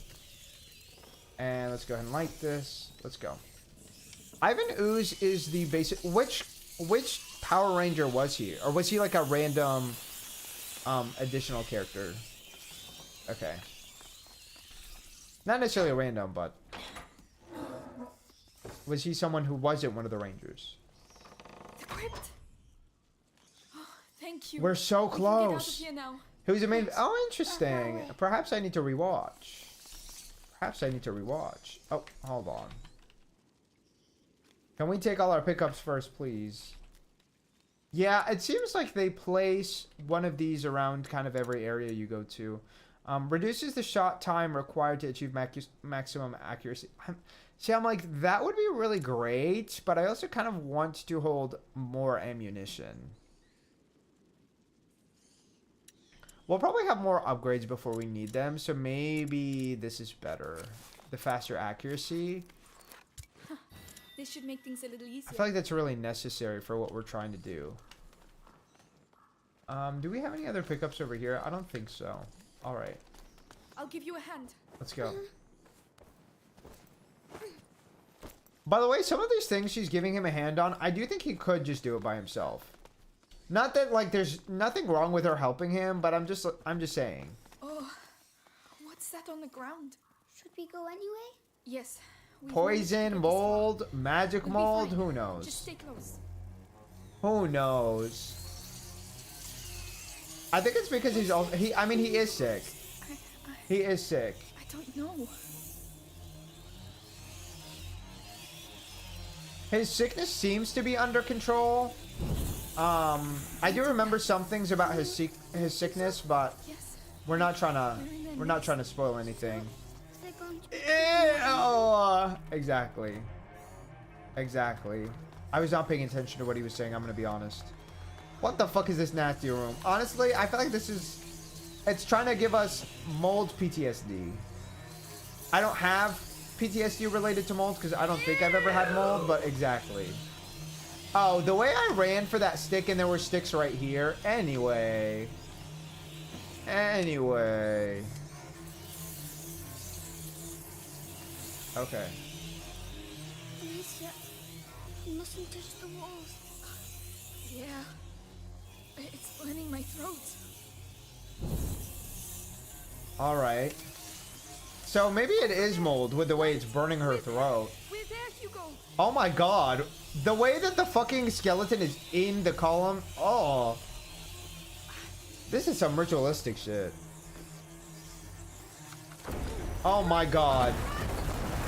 And let's go ahead and light this. Let's go. Ivan Ooze is the basic... Which Power Ranger was he? Or was he like a random additional character? Okay. Not necessarily a random, but... Was he someone who wasn't one of the Rangers? The crypt. Oh, thank you. We're so We can get out of close. here now. Who's the main... Oh, interesting. Perhaps I need to rewatch. Perhaps I need to rewatch. Oh, hold on. Can we take all our pickups first, please? Yeah, it seems like they place one of these around kind of every area you go to. Reduces the shot time required to achieve maximum accuracy. I'm like, that would be really great, but I also kind of want to hold more ammunition. We'll probably have more upgrades before we need them, so maybe this is better. The faster accuracy. This should make things a little easier. I feel like that's really necessary for what we're trying to do. Do we have any other pickups over here? I don't think so. All right. I'll give you a hand. Let's go. By the way, some of these things she's giving him a hand on, I do think he could just do it by himself. Not that, like, there's nothing wrong with her helping him, but I'm just saying. Oh, what's that on the ground? Should we go anyway? Yes. Poison, mold, magic mold, who knows? Just stay close. Who knows? I think it's because he's also, I mean, he is sick. He is sick. I don't know. His sickness seems to be under control. I do remember some things about his sickness, but we're not trying to spoil anything. Exactly. Exactly. I was not paying attention to what he was saying, I'm gonna be honest. What the fuck is this nasty room? Honestly, I feel like this is... It's trying to give us mold PTSD. I don't have PTSD related to mold because I don't think I've ever had mold, but exactly. Oh, the way I ran for that stick and there were sticks right here. Anyway. Okay. Alicia, you mustn't touch the walls. Yeah. It's burning my throat. Alright. So maybe it is mold with the way it's burning her throat. We're there, Hugo. Oh my god. The way that the fucking skeleton is in the column. Oh. This is some ritualistic shit. Oh my god.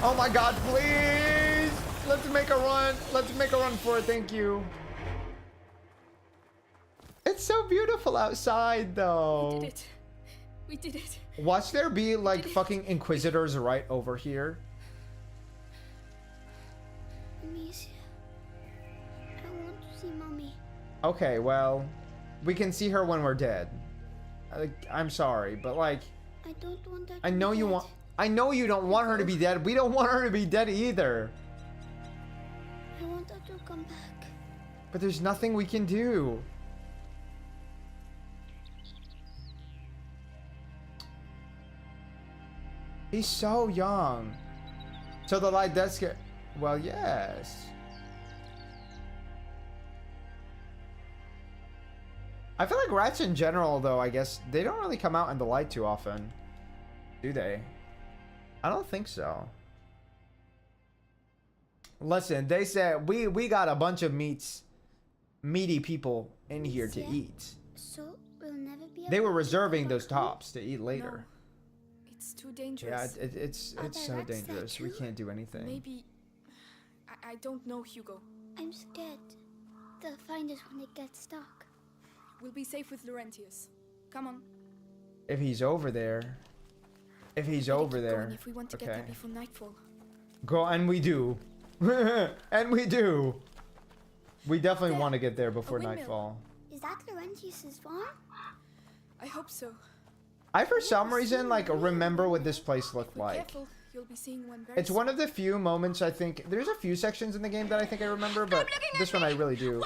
Oh my god, please. Let's make a run. Let's make a run for it. Thank you. It's so beautiful outside, though. We did it. We did it. Watch there be, like, fucking inquisitors right over here. Amicia, I want to see Mommy. Okay, well, we can see her when we're dead. I'm sorry, but, like... I don't want her to I know be you dead. want... I know you don't want her to be dead. We don't want her to be dead either. I want her to come back. But there's nothing we can do. He's so young. So the light does scare... Well, yes. I feel like rats in general, though, I guess, they don't really come out in the light too often. Do they? I don't think so. Listen, they said we got a bunch of meaty people in here to eat. So we'll never be. They were reserving those tops to eat later. No, it's too dangerous. Yeah, it's so dangerous. We can't do anything. Maybe. I don't know, Hugo. I'm scared. They'll find us when it gets dark. We'll be safe with Laurentius. Come on. If he's over there. If he's over there. If we want to get there before nightfall. Go, and we do. And we do. We definitely want to get there before nightfall. Is that Laurentius's farm? I hope so. I, for some reason, like, remember what this place looked like. Careful, you'll be seeing one very It's one of the few moments, I think. There's a few sections in the game that I think I remember, but this one I really do.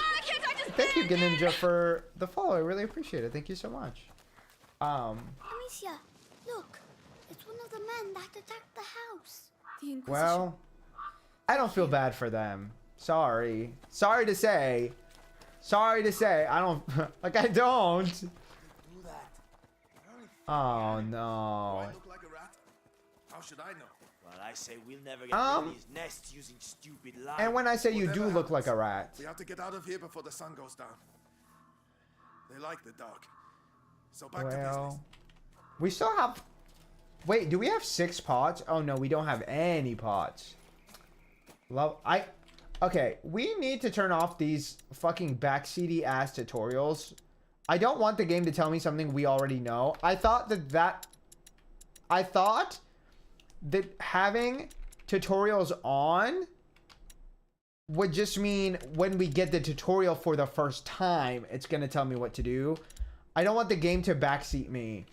Thank you, Ninja, for the follow. I really appreciate it. Thank you so much. Amicia, look. of the men that attacked the house. The Inquisition. Well, I don't feel bad for them. Sorry. Sorry to say. Sorry to say. I don't... like, I don't. Oh, no. Do I look like a rat? How should I know? Well, I say we'll never get rid of these nests using stupid lies. And when I say you do Whatever look like a happens, rat. We have to get out of here before the sun goes down. They like the dark. So back to business. We still have... Wait, do we have 6 pots? Oh, no, we don't have any pots. Okay, we need to turn off these fucking backseaty ass tutorials. I don't want the game to tell me something we already know. I thought that having tutorials on would just mean when we get the tutorial for the first time, it's going to tell me what to do. I don't want the game to backseat me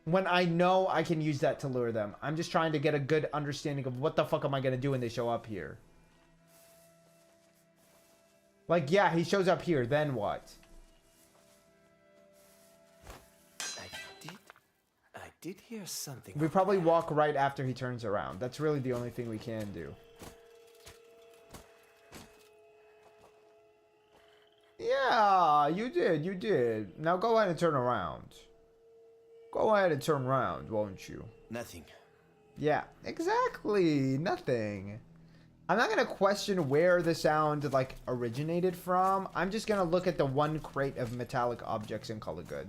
when I know I can use that to lure them. I'm just trying to get a good understanding of what the fuck am I going to do when they show up here. Like, yeah, he shows up here, then what? I did hear something. We probably walk right after he turns around. That's really the only thing we can do. Yeah, you did. Now go ahead and turn around. Go ahead and turn around, won't you? Nothing. Yeah, exactly. Nothing. I'm not going to question where the sound, like, originated from. I'm just going to look at the one crate of metallic objects and call it good.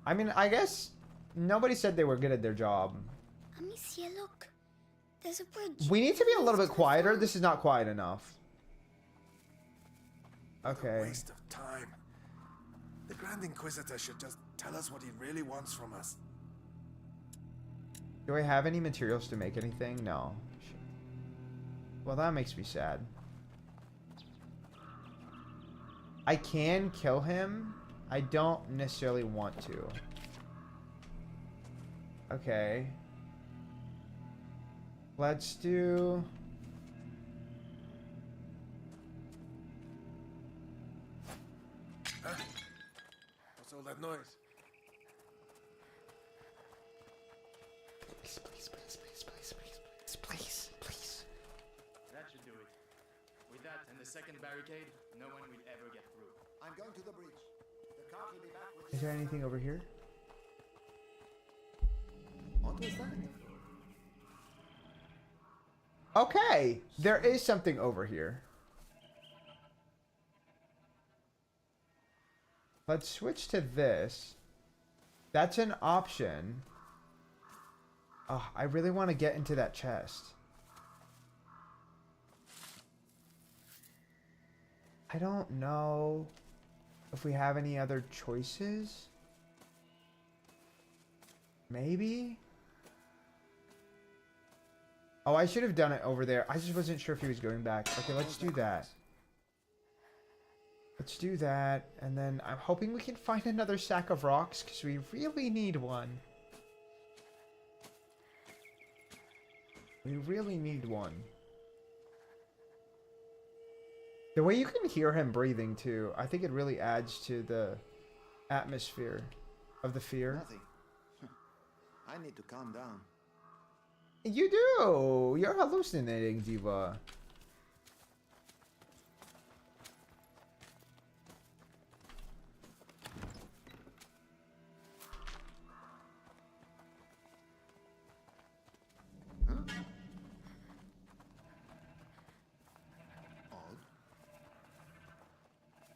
I mean, I guess nobody said they were good at their job. Amicia, look. There's a bridge. We need to be a little bit quieter. This is not quiet enough. Okay. Waste of time. The Grand Inquisitor should just tell us what he really wants from us. Do I have any materials to make anything? No. Shit. Well, that makes me sad. I can kill him. I don't necessarily want to. Okay. Let's do... Huh? What's all that noise? Please. That should do it. With that and the second barricade, no one will ever get through. I'm going to the bridge. The cart will be back with Is there anything over here? What was that? Okay, there is something over here. Let's switch to this. That's an option. Oh, I really want to get into that chest. I don't know if we have any other choices. Maybe? Oh, I should have done it over there. I just wasn't sure if he was going back. Okay, let's do that. Let's do that. And then I'm hoping we can find another sack of rocks because we really need one. We really need one. The way you can hear him breathing too, I think it really adds to the atmosphere of the fear. Nothing. I need to calm down. You do! You're hallucinating, Diva.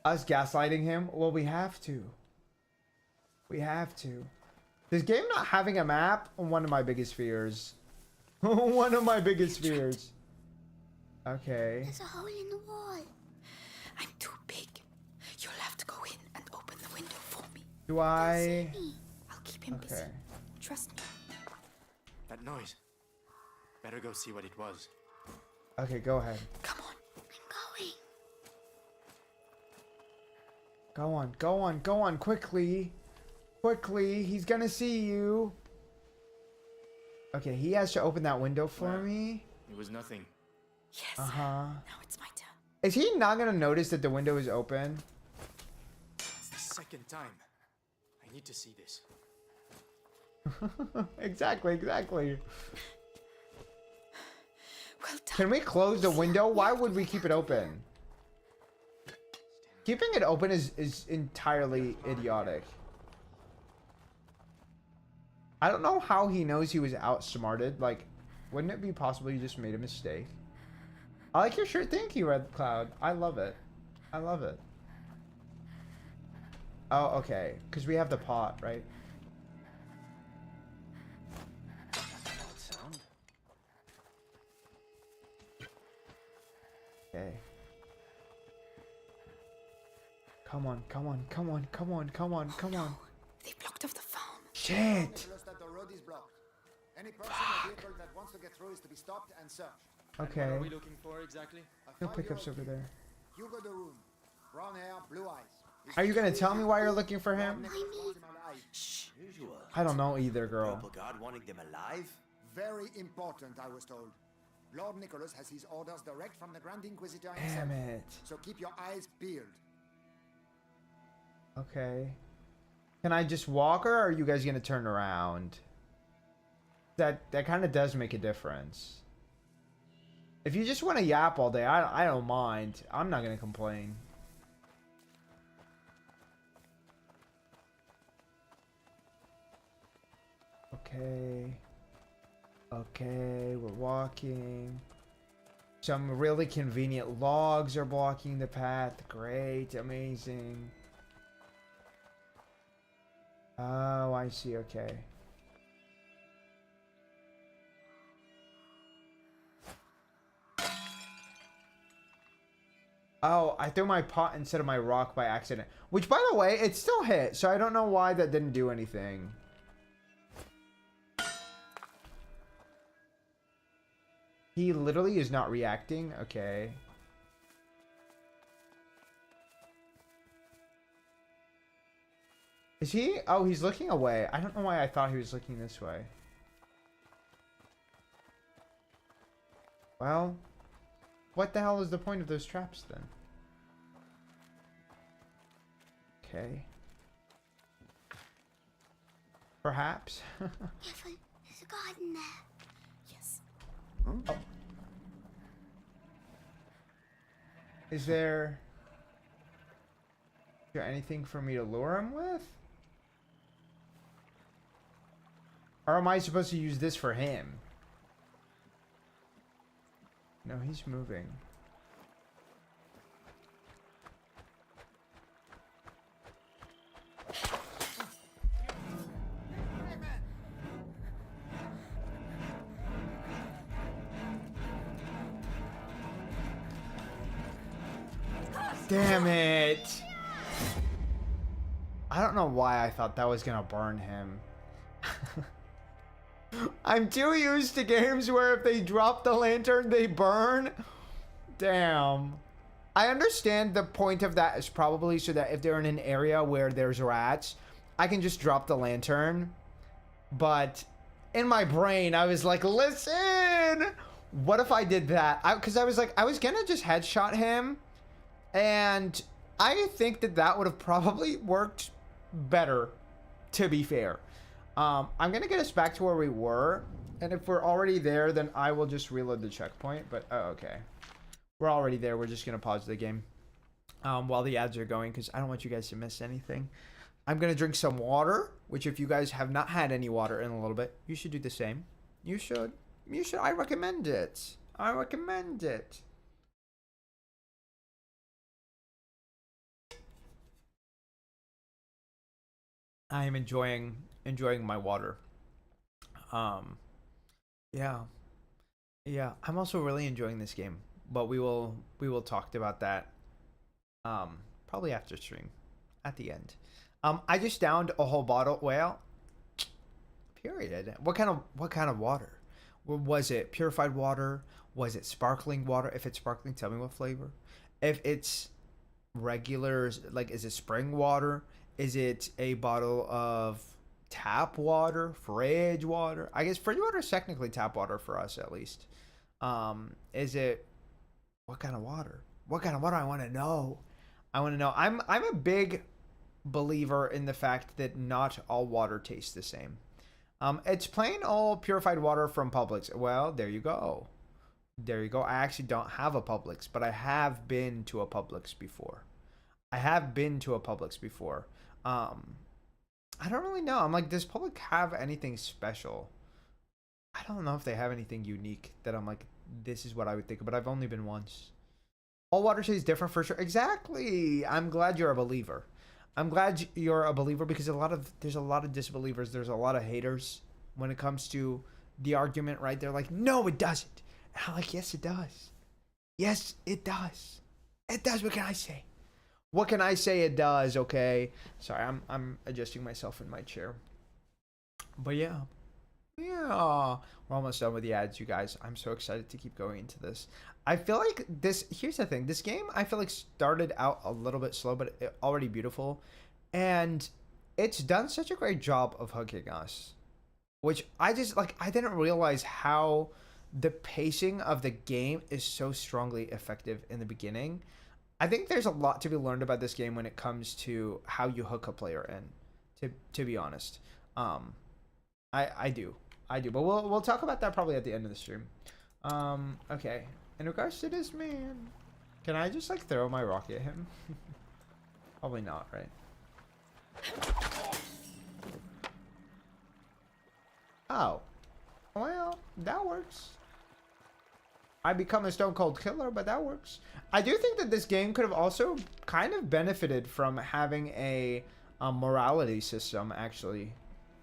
Us gaslighting him? Well, we have to. We have to. This game not having a map, one of my biggest fears. One of my biggest fears. Okay. There's a hole in the wall. I'm too big. You'll have to go in and open the window for me. Do I? I'll keep him busy. Okay. Trust me. That noise. Better go see what it was. Okay, go ahead. Come on. I'm going. Go on, go on, go on, quickly. Quickly, he's gonna see you. Okay, he has to open that window for me. It was nothing. Yes. Uh-huh. Now it's my turn. Is he not gonna notice that the window is open? It's the second time. I need to see this. Exactly, exactly. Well done. Can we close the window? Why would we keep it open? Keeping it open is entirely idiotic. I don't know how he knows he was outsmarted. Like, wouldn't it be possible you just made a mistake? I like your shirt. Thank you, Red Cloud. I love it. I love it. Oh, okay. Because we have the pot, right? Sound? Okay. Come on, come on, come on, come on, come on, come on. They blocked off the farm. Shit! Nicholas, that the road is blocked. Any person or vehicle that wants to get through is to be stopped and searched. Okay. What are we looking for exactly? No pickups over there. Hugo de Roon. Brown hair, blue eyes. Are you gonna tell me why you're looking for him? Shh. Usual. I don't know either, girl. Purple God wanting them alive? Very important, I was told. Lord Nicholas has his orders direct from the Grand Inquisitor himself. Damn it. So keep your eyes peeled. Okay. Can I just walk her, or are you guys gonna turn around? That kind of does make a difference. If you just want to yap all day, I don't mind. I'm not gonna complain. Okay. Okay, we're walking. Some really convenient logs are blocking the path. Great, amazing. Oh, I see, okay. Oh, I threw my pot instead of my rock by accident. Which, by the way, it still hit, so I don't know why that didn't do anything. He literally is not reacting? Okay. Is he? Oh, he's looking away. I don't know why I thought he was looking this way. Well, what the hell is the point of those traps then? Okay. Perhaps. Careful, there's a garden there. Yes. Oh. Is there anything for me to lure him with? Or am I supposed to use this for him? No, he's moving. Damn it! I don't know why I thought that was gonna burn him. I'm too used to games where if they drop the lantern, they burn. Damn. I understand the point of that is probably so that if they're in an area where there's rats, I can just drop the lantern. But in my brain, I was like, listen! What if I did that? Because I was like, I was gonna just headshot him. And I think that would have probably worked better, to be fair. I'm going to get us back to where we were. And if we're already there, then I will just reload the checkpoint. But, oh, okay. We're already there. We're just going to pause the game while the ads are going because I don't want you guys to miss anything. I'm going to drink some water, which if you guys have not had any water in a little bit, you should do the same. You should. You should. I recommend it. I recommend it. I am enjoying my water. Yeah. I'm also really enjoying this game, but we will talk about that probably after stream at the end. I just downed a whole bottle. Well, period. What kind of water? Was it purified water? Was it sparkling water? If it's sparkling, tell me what flavor. If it's regular, like, is it spring water? Is it a bottle of tap water, fridge water? I guess fridge water is technically tap water for us, at least. Is it, what kind of water? What kind of water? I want to know. I'm a big believer in the fact that not all water tastes the same. It's plain old purified water from Publix. Well, there you go. There you go. I actually don't have a Publix, but I have been to a Publix before. I don't really know. I'm like, does Publix have anything special? I don't know if they have anything unique that I'm like, this is what I would think of, but I've only been once. All water tastes different for sure. Exactly. I'm glad you're a believer. I'm glad you're a believer because there's a lot of disbelievers. There's a lot of haters when it comes to the argument, right? They're like, no, it doesn't. And I'm like, yes, it does. Yes, it does. It does. What can I say? What can I say? It does. Okay. Sorry, I'm adjusting myself in my chair. But yeah. Yeah. We're almost done with the ads, you guys. I'm so excited to keep going into this. I feel like this, here's the thing. This game, I feel like started out a little bit slow, but already beautiful. And it's done such a great job of hooking us. Which I just, like, I didn't realize how the pacing of the game is so strongly effective in the beginning. I think there's a lot to be learned about this game when it comes to how you hook a player in, to be honest. I do. But we'll talk about that probably at the end of the stream. Okay. In regards to this man, can I just like throw my rock at him? Probably not, right? Oh. Well, that works. I become a stone cold killer, but that works. I do think that this game could have also kind of benefited from having a morality system, actually.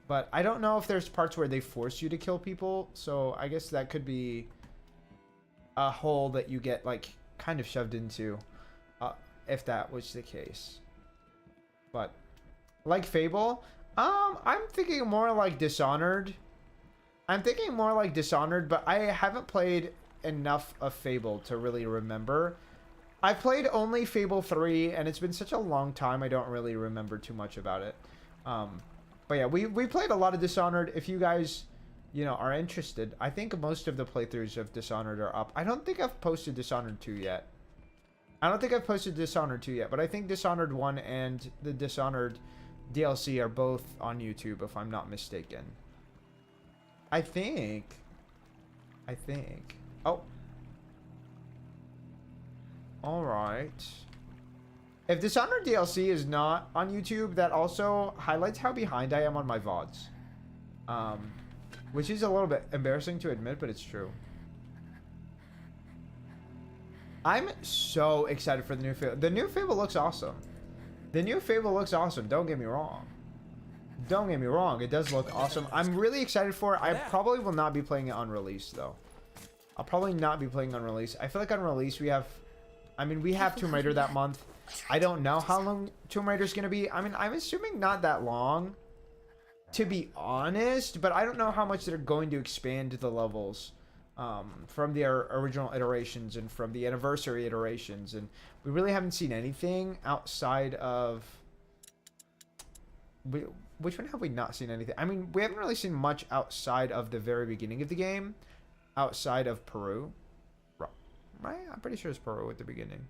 But I don't know if there's parts where they force you to kill people, so I guess that could be a hole that you get, like, kind of shoved into, if that was the case. But, like Fable, I'm thinking more like Dishonored. But I haven't played enough of Fable to really remember. I played only Fable 3, and it's been such a long time, I don't really remember too much about it. But yeah, we played a lot of Dishonored. If you guys, you know, are interested, I think most of the playthroughs of Dishonored are up. I don't think I've posted Dishonored 2 yet. But I think Dishonored 1 and the Dishonored DLC are both on YouTube, if I'm not mistaken. I think. Oh. Alright. If Dishonored DLC is not on YouTube, that also highlights how behind I am on my VODs. Which is a little bit embarrassing to admit, but it's true. I'm so excited for the new Fable. The new Fable looks awesome. Don't get me wrong. It does look awesome. I'm really excited for it. I probably will not be playing it on release, though. I feel like on release we have... I mean, we have Tomb Raider that month. I don't know how long Tomb Raider's going to be. I mean, I'm assuming not that long, to be honest. But I don't know how much they're going to expand the levels from the original iterations and from the anniversary iterations. And we really haven't seen anything outside of... Which one have we not seen anything? I mean, we haven't really seen much outside of the very beginning of the game. Outside of Peru. Right? I'm pretty sure it's Peru at the beginning.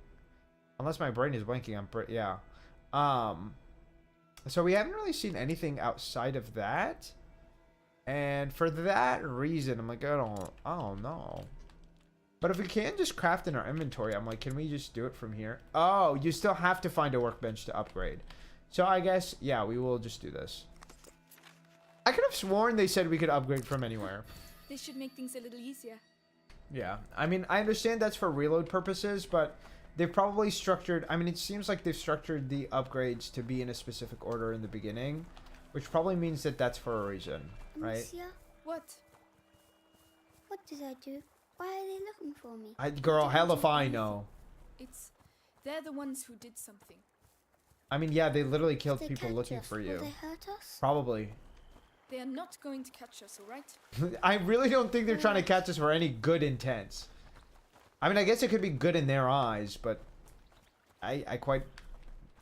Unless my brain is blanking, yeah. So we haven't really seen anything outside of that. And for that reason, I'm like, I don't know. But if we can just craft in our inventory, I'm like, can we just do it from here? Oh, you still have to find a workbench to upgrade. So I guess, yeah, we will just do this. I could have sworn they said we could upgrade from anywhere. This should make things a little easier. Yeah, I mean, I understand that's for reload purposes, but they've probably structured... I mean, it seems like they've structured the upgrades to be in a specific order in the beginning, which probably means that that's for a reason, right? Monsieur? What? What did I do? Why are they looking for me? Girl, hell if I know. They're the ones who did something. I mean, yeah, they literally killed They people catch looking us. for you. Will they hurt us? Probably. They are not going to catch us, alright? I really don't think they're trying to catch us for any good intents. I mean, I guess it could be good in their eyes, but I quite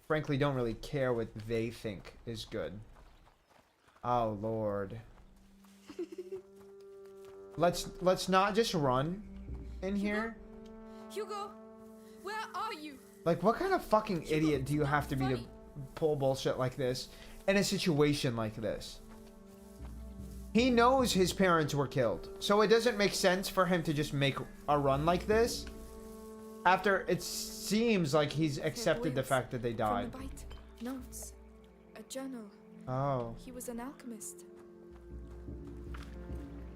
frankly don't really care what they think is good. Oh, Lord. Let's not just run in here. Hugo, where are you? Like, what kind of fucking idiot do you have to be to pull bullshit like this in a situation like this? He knows his parents were killed. So it doesn't make sense for him to just make a run like this after it seems like he's accepted the fact that they died. From the bite, notes, a journal. Oh. He was an alchemist.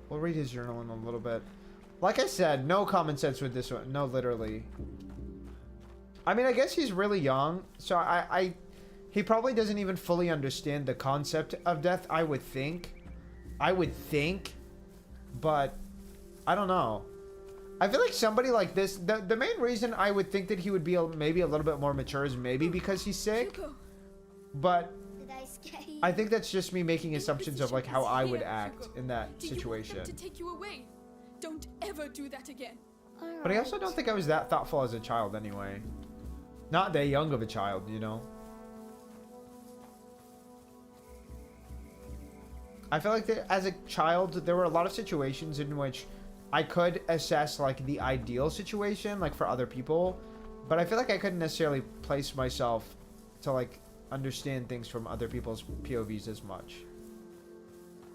We'll read his journal in a little bit. Like I said, no common sense with this one. No, literally. I mean, I guess he's really young, so he probably doesn't even fully understand the concept of death, I would think. But I don't know. I feel like somebody like this, the main reason I would think that he would be maybe a little bit more mature is maybe because he's sick. But I think that's just me making assumptions of like how I would act in that situation. To take you away. Don't ever do that again. But I also don't think I was that thoughtful as a child anyway. Not that young of a child, you know. I feel like that as a child, there were a lot of situations in which I could assess like the ideal situation, like for other people, but I feel like I couldn't necessarily place myself to like understand things from other people's POVs as much.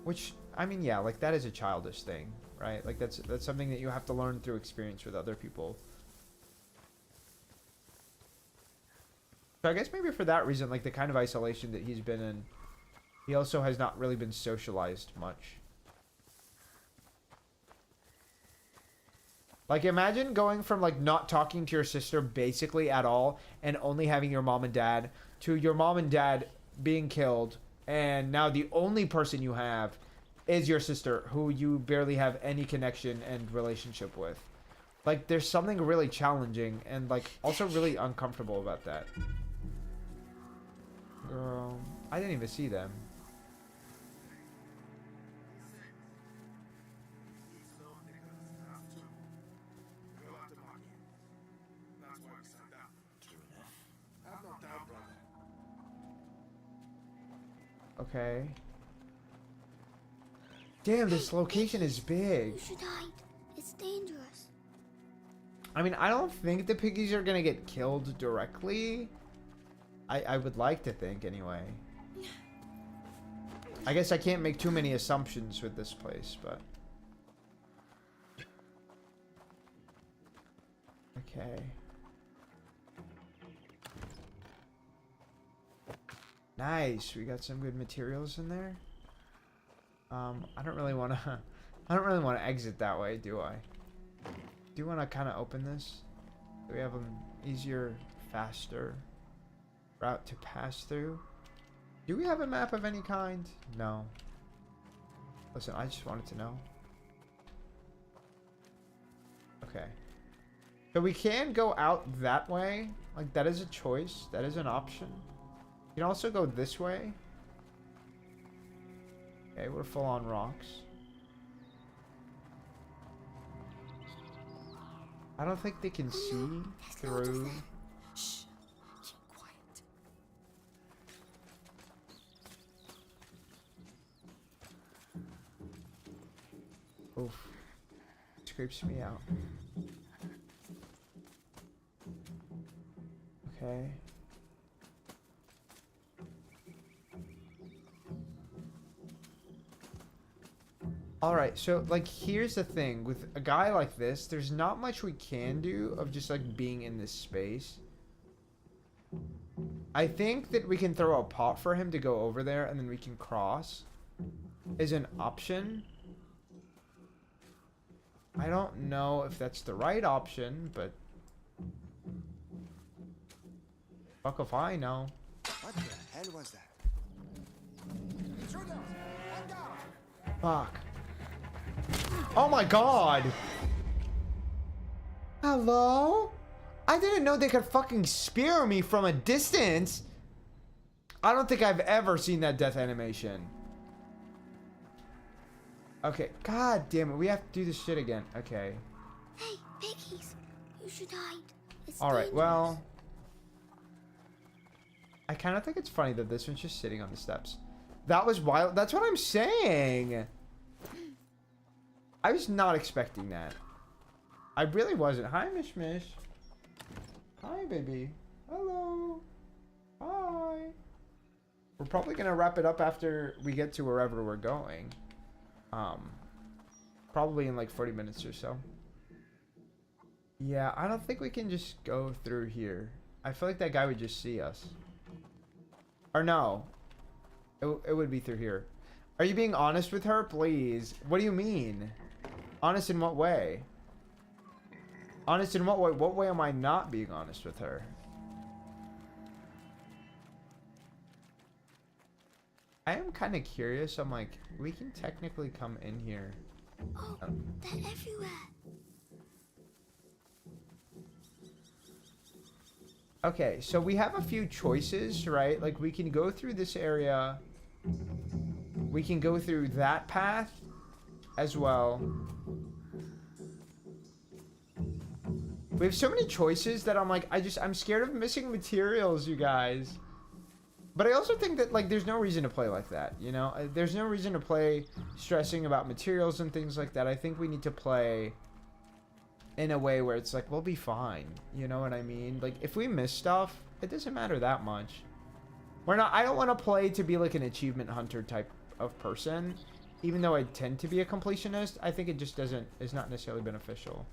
Which, I mean, yeah, like that is a childish thing, right? Like that's something that you have to learn through experience with other people. So I guess maybe for that reason, like the kind of isolation that he's been in, he also has not really been socialized much. Like imagine going from like not talking to your sister basically at all and only having your mom and dad to your mom and dad being killed, and now the only person you have is your sister who you barely have any connection and relationship with. Like there's something really challenging and like also really uncomfortable about that. Girl, I didn't even see them. Okay. Damn, this location is big. You should hide. It's dangerous. I mean, I don't think the piggies are gonna get killed directly. I would like to think anyway. I guess I can't make too many assumptions with this place, but... Okay. Nice. We got some good materials in there. I don't really want to... I don't really want to exit that way, do I? Do you want to kind of open this? Do we have an easier, faster route to pass through? Do we have a map of any kind? No. Listen, I just wanted to know. Okay. So we can go out that way. Like, that is a choice. That is an option. You can also go this way. Okay, we're full on rocks. I don't think they can see through. Shh. Keep quiet. Oof. It creeps me out. Okay. Alright, so, like, here's the thing. With a guy like this, there's not much we can do of just, like, being in this space. I think that we can throw a pot for him to go over there, and then we can cross. Is an option. I don't know if that's the right option, but... Fuck if I know. What the hell was that? Fuck. Oh my god! Hello? I didn't know they could fucking spear me from a distance. I don't think I've ever seen that death animation. Okay, god damn it, we have to do this shit again. Okay. Hey, piggies, you should hide. It's Alright, dangerous. well... I kind of think it's funny that this one's just sitting on the steps. That was wild. That's what I'm saying. I was not expecting that. I really wasn't. Hi, Mish Mish. Hi, baby. Hello. Hi. We're probably going to wrap it up after we get to wherever we're going. Probably in like 40 minutes or so. Yeah, I don't think we can just go through here. I feel like that guy would just see us. Or no. It would be through here. Are you being honest with her? Please. What do you mean? Honest in what way? Honest in what way? What way am I not being honest with her? I am kind of curious. I'm like, we can technically come in here. Oh, they're everywhere. Okay, so we have a few choices, right? Like, we can go through this area. We can go through that path as well. We have so many choices that I'm like, I'm scared of missing materials, you guys. But I also think that, like, there's no reason to play like that, you know? There's no reason to play stressing about materials and things like that. I think we need to play in a way where it's like, we'll be fine. You know what I mean? Like, if we miss stuff, it doesn't matter that much. I don't want to play to be like an achievement hunter type of person. Even though I tend to be a completionist, I think it just is not necessarily beneficial.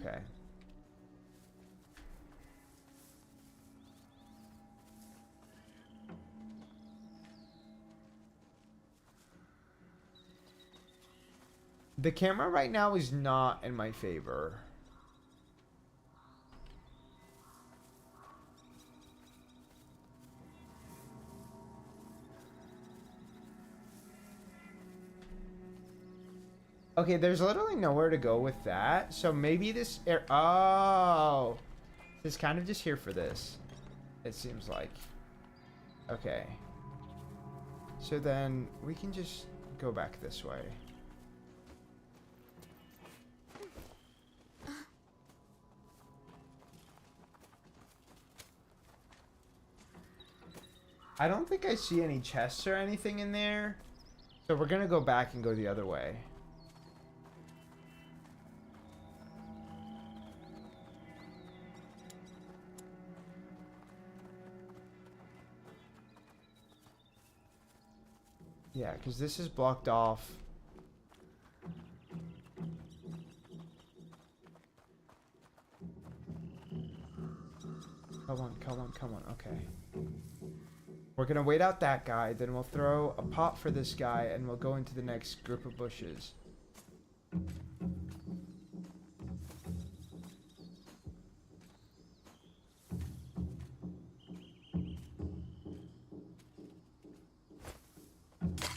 Okay. The camera right now is not in my favor. Okay, there's literally nowhere to go with that. So maybe this oh. It's kind of just here for this. It seems like. Okay. So then we can just go back this way. I don't think I see any chests or anything in there. So we're gonna go back and go the other way. Yeah, because this is blocked off. Come on, come on, come on. Okay. We're gonna wait out that guy, then we'll throw a pot for this guy, and we'll go into the next group of bushes.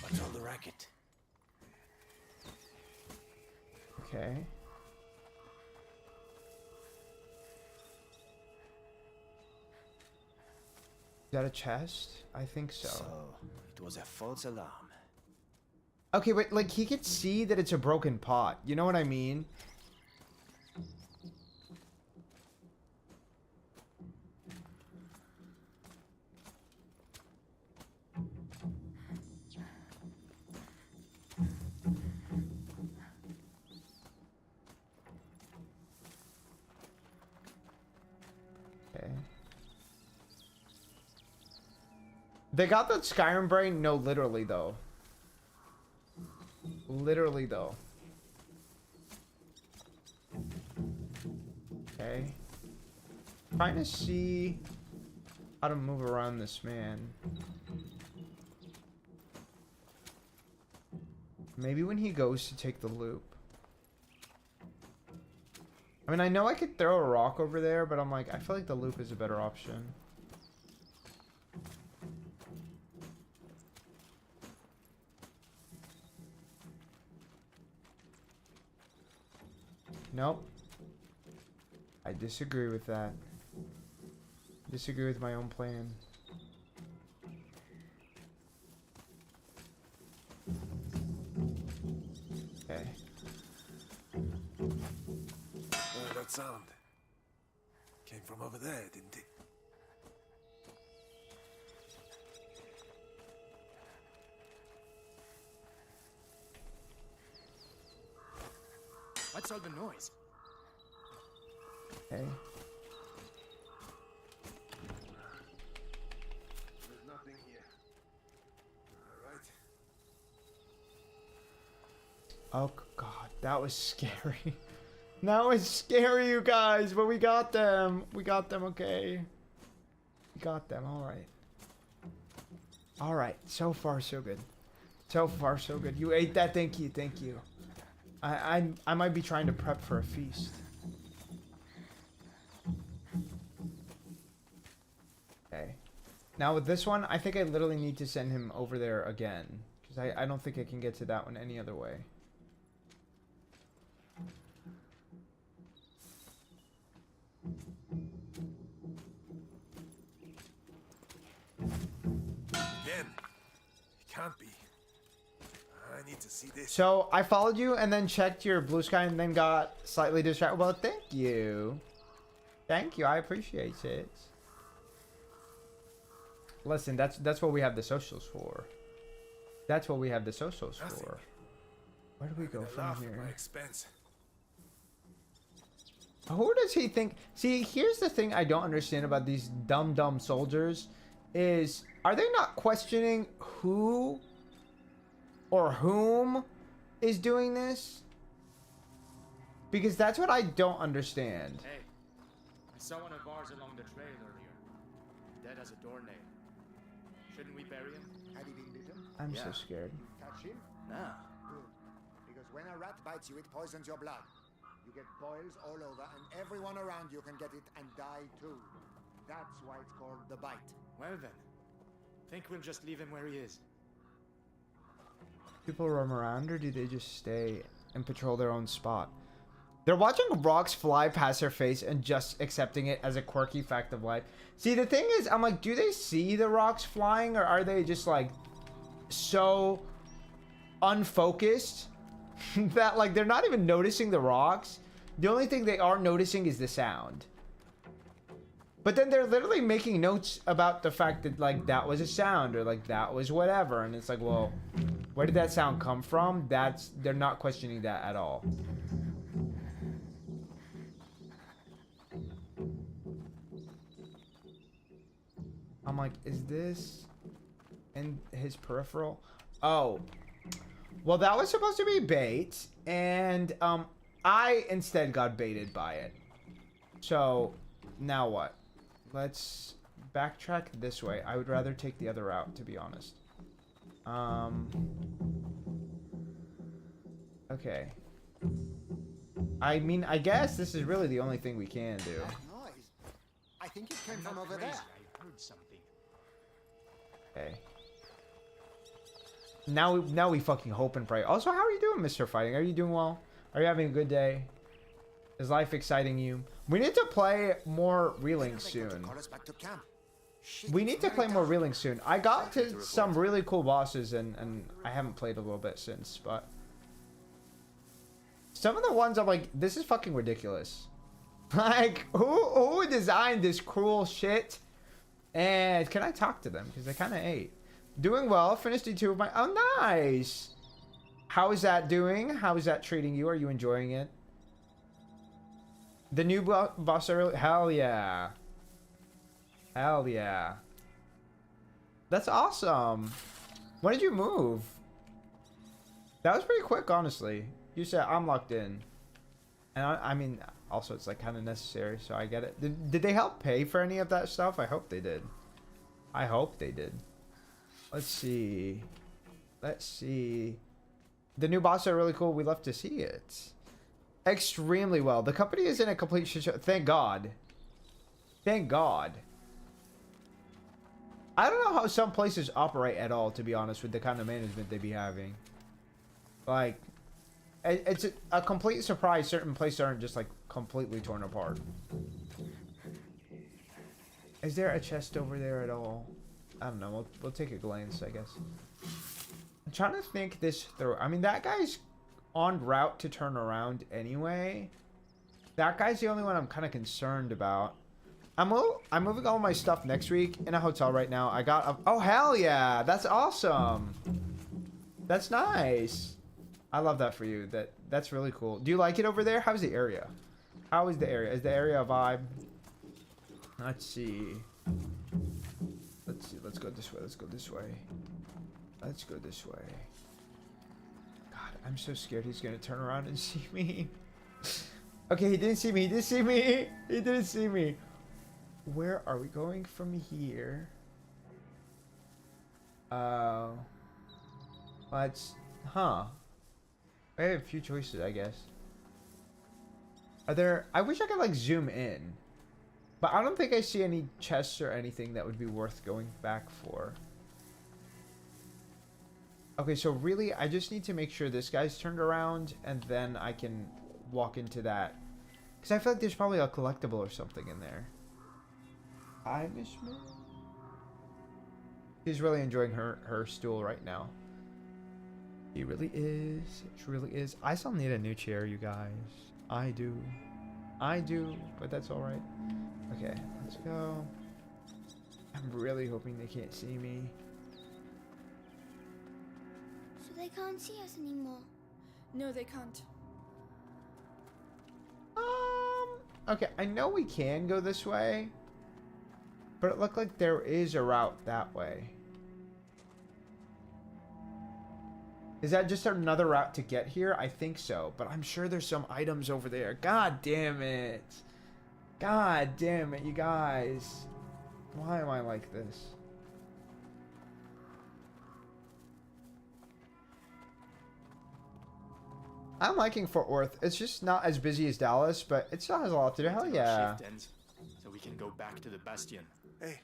What's all the racket? Okay. Is that a chest? I think so. So, it was a false alarm. Okay, but like he could see that it's a broken pot. You know what I mean? Okay. They got the Skyrim brain? No, literally though. Literally though. Okay. Trying to see how to move around this man. Maybe when he goes to take the loop. I mean, I know I could throw a rock over there, but I'm like, I feel like the loop is a better option. Nope. I disagree with that. Disagree with my own plan. Okay. That sound came from over there, didn't it? What's all the noise? Okay. Oh god, that was scary. That was scary, you guys, but we got them. We got them, okay. We got them, alright. Alright, so far so good. So far so good. You ate that, thank you, thank you. I might be trying to prep for a feast. Okay. Now with this one, I think I literally need to send him over there again. Because I don't think I can get to that one any other way. Again. It can't be. I need to see this. So I followed you and then checked your blue sky and then got slightly distracted. Well, thank you. Thank you. I appreciate it. Listen, that's what we have the socials for. That's what we have the socials for. Where do we go from here? Who does he think? See, here's the thing I don't understand about these dumb soldiers is, are they not questioning who or whom is doing this? Because that's what I don't understand. Hey, I saw one of ours along the trail earlier. Dead as a doornail. Shouldn't we bury him? Had he been bitten? I'm so scared. Catch him? No. Good. Because when a rat bites you, it poisons your blood. You get boils all over, and everyone around you can get it and die too. That's why it's called the bite. Well then, think we'll just leave him where he is. People roam around, or do they just stay and patrol their own spot? They're watching rocks fly past their face and just accepting it as a quirky fact of life. See, the thing is, I'm like, do they see the rocks flying, or are they just like so unfocused that like they're not even noticing the rocks? The only thing they are noticing is the sound. But then they're literally making notes about the fact that like that was a sound, or like that was whatever, and it's like, well, where did that sound come from? They're not questioning that at all. I'm like, is this in his peripheral? Oh, well, that was supposed to be bait, and I instead got baited by it. So now what? Let's backtrack this way. I would rather take the other route, to be honest. Okay. I mean, I guess this is really the only thing we can do. That noise. I think it came from over there. I heard something. Okay. Now we fucking hope and pray. Also, how are you doing, Mr. Fighting? Are you doing well? Are you having a good day? Is life exciting you? We need to play more reeling soon. We need to play more reeling soon. I got to some really cool bosses and I haven't played a little bit since, but some of the ones I'm like, this is fucking ridiculous. Like, who designed this cruel shit? And can I talk to them? Because they kind of ate. Doing well. Finished D2 of my... Oh, nice. How is that doing? How is that treating you? Are you enjoying it? The new boss are really... Hell yeah. Hell yeah. That's awesome. When did you move? That was pretty quick, honestly. You said, I'm locked in. And I mean, also, it's like kind of necessary, so I get it. Did they help pay for any of that stuff? I hope they did. I hope they did. Let's see. Let's see. The new boss are really cool. We love to see it. Extremely well. The company is in a complete shit show. Thank God. Thank God. I don't know how some places operate at all, to be honest, with the kind of management they be having. Like, it's a complete surprise certain places aren't just like completely torn apart. Is there a chest over there at all? I don't know. We'll take a glance, I guess. I'm trying to think this through. I mean, that guy's en route to turn around anyway. That guy's the only one I'm kind of concerned about. I'm moving all my stuff next week in a hotel right now. I got a... Oh, hell yeah. That's awesome. That's nice. I love that for you. That's really cool. Do you like it over there? How's the area? How is the area? Is the area a vibe? Let's see. Let's see. Let's go this way. Let's go this way. Let's go this way. God, I'm so scared he's gonna turn around and see me. Okay, he didn't see me. He didn't see me. He didn't see me. Where are we going from here? Let's... Huh. I have a few choices, I guess. Are there... I wish I could, like, zoom in. But I don't think I see any chests or anything that would be worth going back for. Okay, so really, I just need to make sure this guy's turned around, and then I can walk into that. Because I feel like there's probably a collectible or something in there. Irishman? She's really enjoying her stool right now. He really is. She really is. I still need a new chair, you guys. I do. I do, but that's alright. Okay, let's go. I'm really hoping they can't see me. So they can't see us anymore? No, they can't. Okay, I know we can go this way. But it looked like there is a route that way. Is that just another route to get here? I think so, but I'm sure there's some items over there. God damn it. God damn it, you guys. Why am I like this? I'm liking Fort Worth. It's just not as busy as Dallas, but it still has a lot to do. Hell yeah. So we can go back to the Bastion. Hey,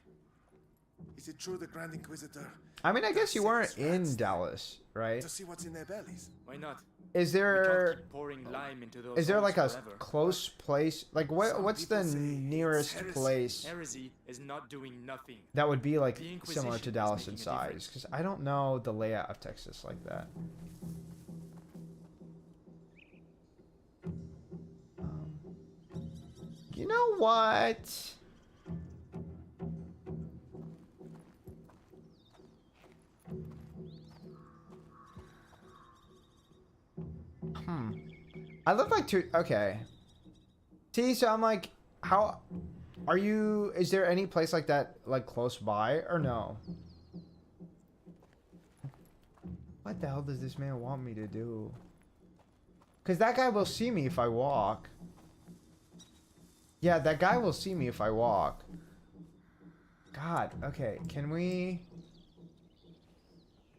is it true the Grand Inquisitor... I mean, I guess you weren't in Dallas, right? To see what's in their bellies? Why not? Is there... Pouring lime into those Is there like a forever. close place? Like, what's the nearest place Heresy is not doing nothing. that would be like The similar to Inquisition is Dallas in making a size? difference. Because I don't know the layout of Texas like that. You know what? I look like two. Okay. See, so I'm like, how are you? Is there any place like that, like close by, or no? What the hell does this man want me to do? Because that guy will see me if I walk. Yeah, that guy will see me if I walk. God, okay, can we...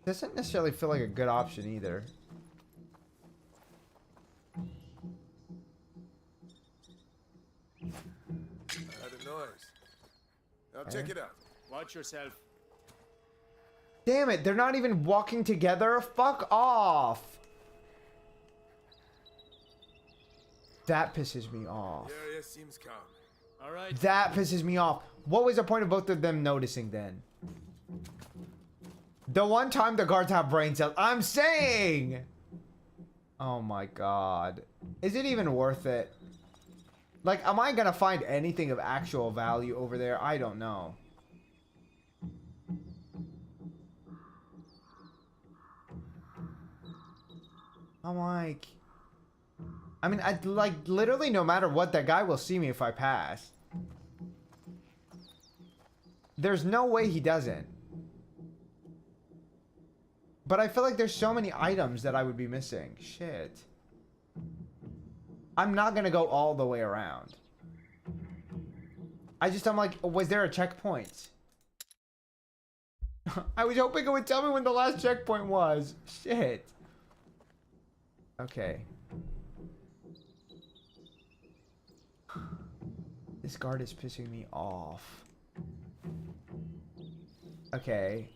Doesn't necessarily feel like a good option either. I heard a noise. Now check it out. Watch yourself. Damn it, they're not even walking together? Fuck off! That pisses me off. The area seems calm. All right. That pisses me off. What was the point of both of them noticing then? The one time the guards have brain cells. I'm saying! Oh my god. Is it even worth it? Like, am I gonna find anything of actual value over there? I don't know. I'm like... I mean, I like literally no matter what, that guy will see me if I pass. There's no way he doesn't. But I feel like there's so many items that I would be missing. Shit. I'm not gonna go all the way around. I'm like, was there a checkpoint? I was hoping it would tell me when the last checkpoint was. Shit. Okay. This guard is pissing me off. Okay.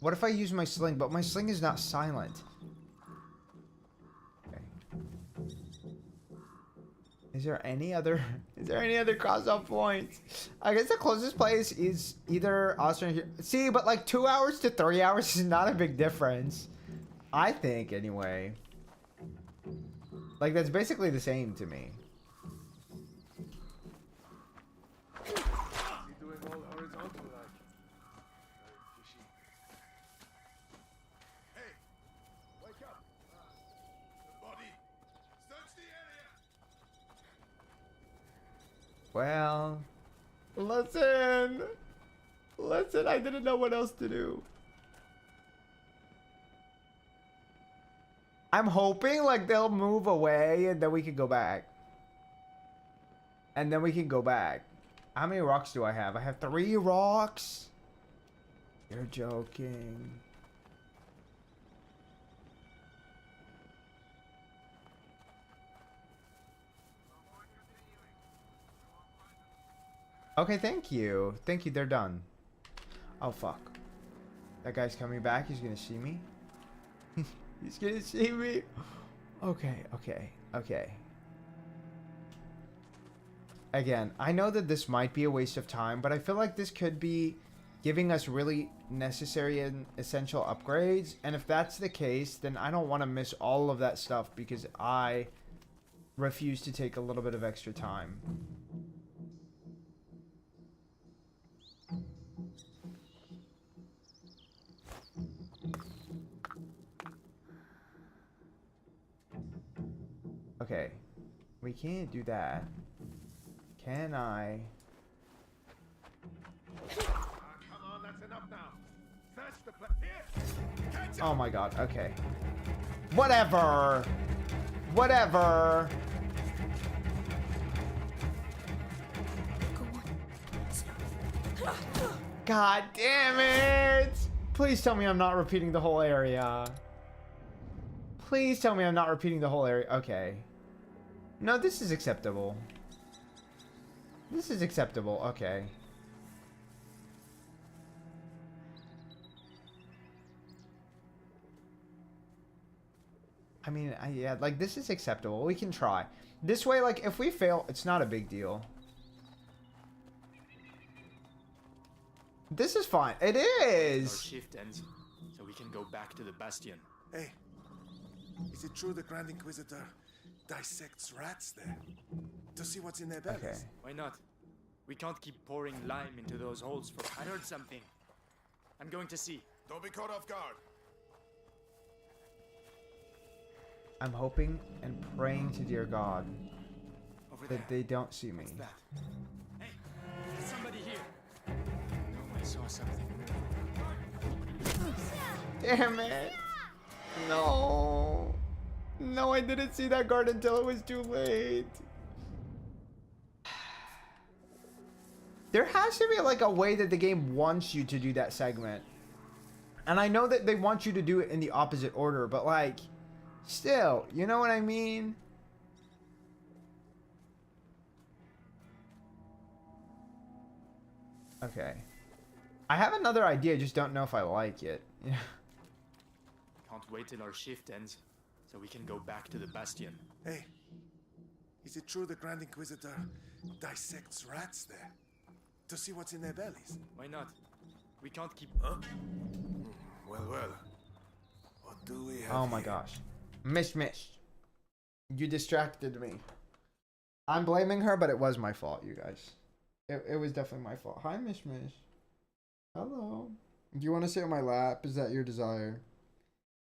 What if I use my sling? But my sling is not silent. Okay. Is there any other cross-off points? I guess the closest place is either Austria here. See, but like 2 hours to 3 hours is not a big difference. I think, anyway. Like, that's basically the same to me. Doing all horizontal like. Very fishy. Hey, wake up! The body. Search the area. Well, listen, I didn't know what else to do. I'm hoping like they'll move away and then we can go back. And then we can go back. How many rocks do I have? I have 3 rocks. You're joking. Okay, thank you. Thank you, they're done. Oh, fuck. That guy's coming back. He's gonna see me. He's gonna see me. Okay, okay, okay. Again, I know that this might be a waste of time, but I feel like this could be giving us really necessary and essential upgrades. And if that's the case, then I don't want to miss all of that stuff because I refuse to take a little bit of extra time. Okay, we can't do that. Can I? Come on, that's enough now. Search the place. Here! Catch Oh my god, okay. Whatever! Whatever! God damn it! Please tell me I'm not repeating the whole area. Please tell me I'm not repeating the whole area. Okay. No, this is acceptable. This is acceptable. Okay. I mean, yeah, like, this is acceptable. We can try. This way, like, if we fail, it's not a big deal. This is fine. It is! Our shift ends, so we can go back to the Bastion. Hey, is it true the Grand Inquisitor dissects rats there? To see what's in their bellies? Okay. Why not? We can't keep pouring lime into those holes for... I heard something. I'm going to see. Don't be caught off guard. I'm hoping and praying to dear God Over that there. they don't see me. What's that? Hey, there's somebody here. No, I saw something. Damn it! No! No, I didn't see that guard until it was too late. There has to be like a way that the game wants you to do that segment. And I know that they want you to do it in the opposite order, but like, still, you know what I mean? Okay. I have another idea, just don't know if I like it. Can't wait till our shift ends, so we can go back to the Bastion. Hey, is it true the Grand Inquisitor dissects rats there? To see what's in their bellies? Why not? We can't keep... Huh? Well, well. What do we have Oh my here? gosh. Mish. You distracted me. I'm blaming her, but it was my fault, you guys. It was definitely my fault. Hi, Mish. Hello. Do you want to sit on my lap? Is that your desire?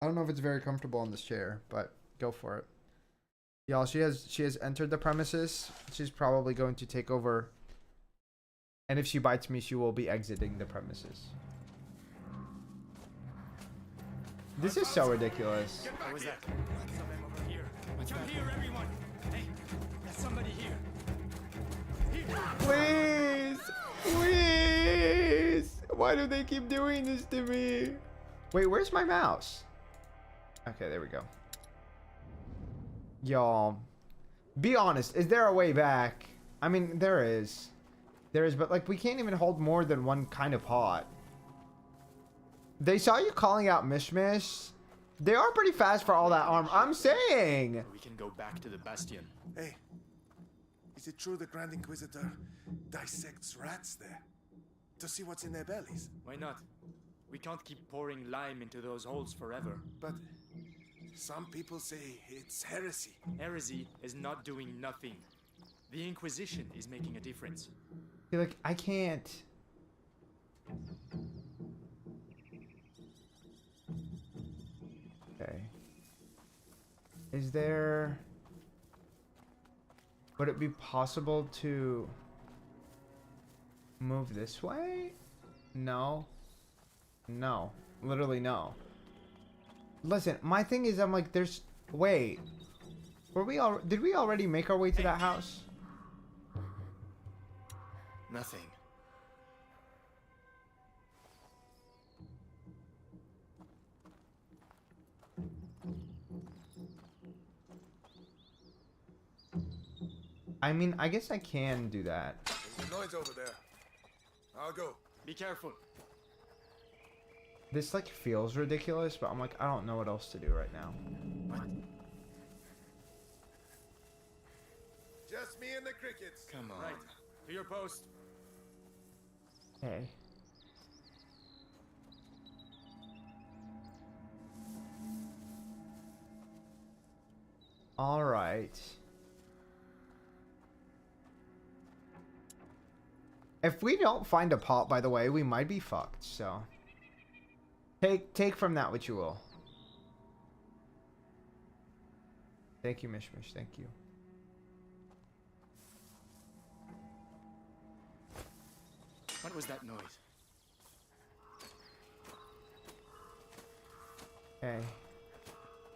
I don't know if it's very comfortable on this chair, but go for it. Y'all, she has entered the premises. She's probably going to take over. And if she bites me, she will be exiting the premises. This is so ridiculous. What was that? Something over here. Come here, everyone! Hey, there's somebody here. Please! Please! Why do they keep doing this to me? Wait, where's my mouse? Okay, there we go. Y'all, be honest. Is there a way back? I mean, there is. There is, but like, we can't even hold more than one kind of pot. They saw you calling out Mish. They are pretty fast for all that armor. I'm saying. We can go back to the Bastion. Hey, is it true the Grand Inquisitor dissects rats there? To see what's in their bellies? Why not? We can't keep pouring lime into those holes forever. But some people say it's heresy. Heresy is not doing nothing. The Inquisition is making a difference. You're like, I can't. Okay. Is there... Would it be possible to move this way? No. No. Literally no. Listen, my thing is, I'm like, there's Wait. Were we all? Did we already make our way to that house? Nothing. I mean, I guess I can do that. There's noise over there. I'll go. Be careful. This like feels ridiculous, but I'm like, I don't know what else to do right now. What? Just me and the crickets. Come on. Right. To your post. Okay. All right. If we don't find a pot, by the way, we might be fucked. So take from that what you will. Thank you, Mishmish. Thank you. What was that noise? Okay.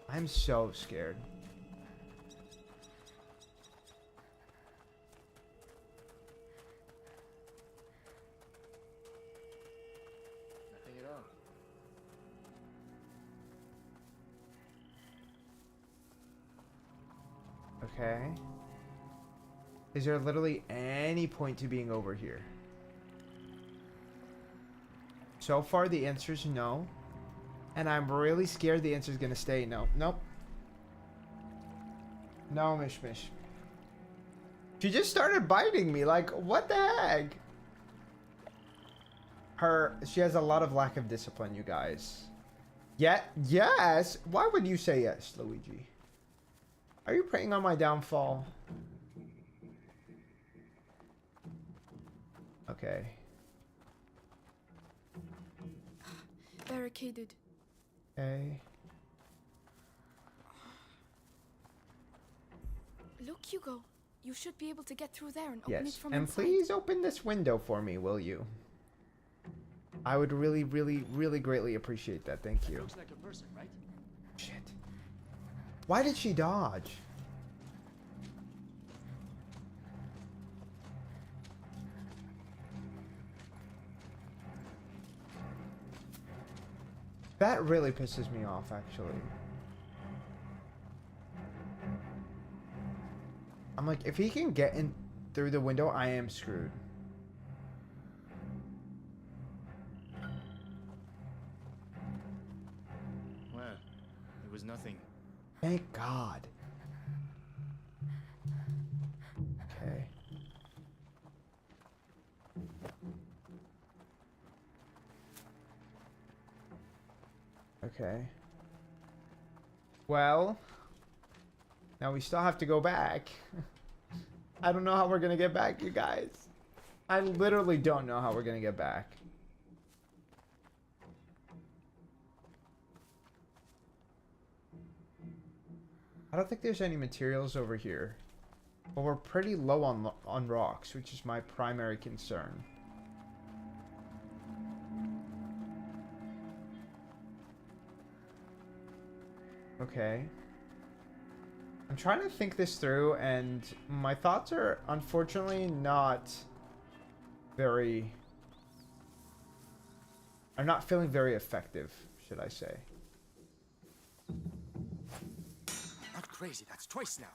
I'm so scared. Nothing at all. Okay. Is there literally any point to being over here? So far, the answer is no. And I'm really scared the answer is going to stay no. Nope. No, Mishmish. She just started biting me. Like, what the heck? She has a lot of lack of discipline, you guys. Yes. Why would you say yes, Luigi? Are you preying on my downfall? Okay. Barricaded. Okay. Look, Hugo. You should be able to get through there and open it Yes. from And inside. please open this window for me, will you? I would really, really, really greatly appreciate that. Thank you. Looks like a person, right? Shit. Why did she dodge? That really pisses me off, actually. I'm like, if he can get in through the window, I am screwed. Well, it was nothing. Thank God. Okay. Okay. Well, now we still have to go back. I don't know how we're gonna get back, you guys. I literally don't know how we're gonna get back. I don't think there's any materials over here. But we're pretty low on rocks, which is my primary concern. Okay. I'm trying to think this through, and my thoughts are unfortunately not very... I'm not feeling very effective, should I say. Not crazy, that's twice now.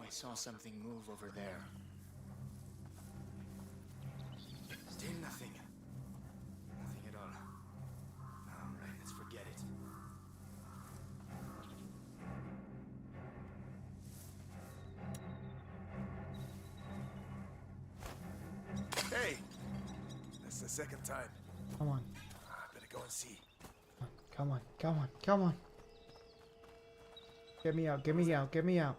I saw something move over there. Still nothing. Nothing at all. Alright, let's forget it. Hey! That's the second time. Come on. I better go and see. Come on, come on, come on. Get me out, get me out, get me out.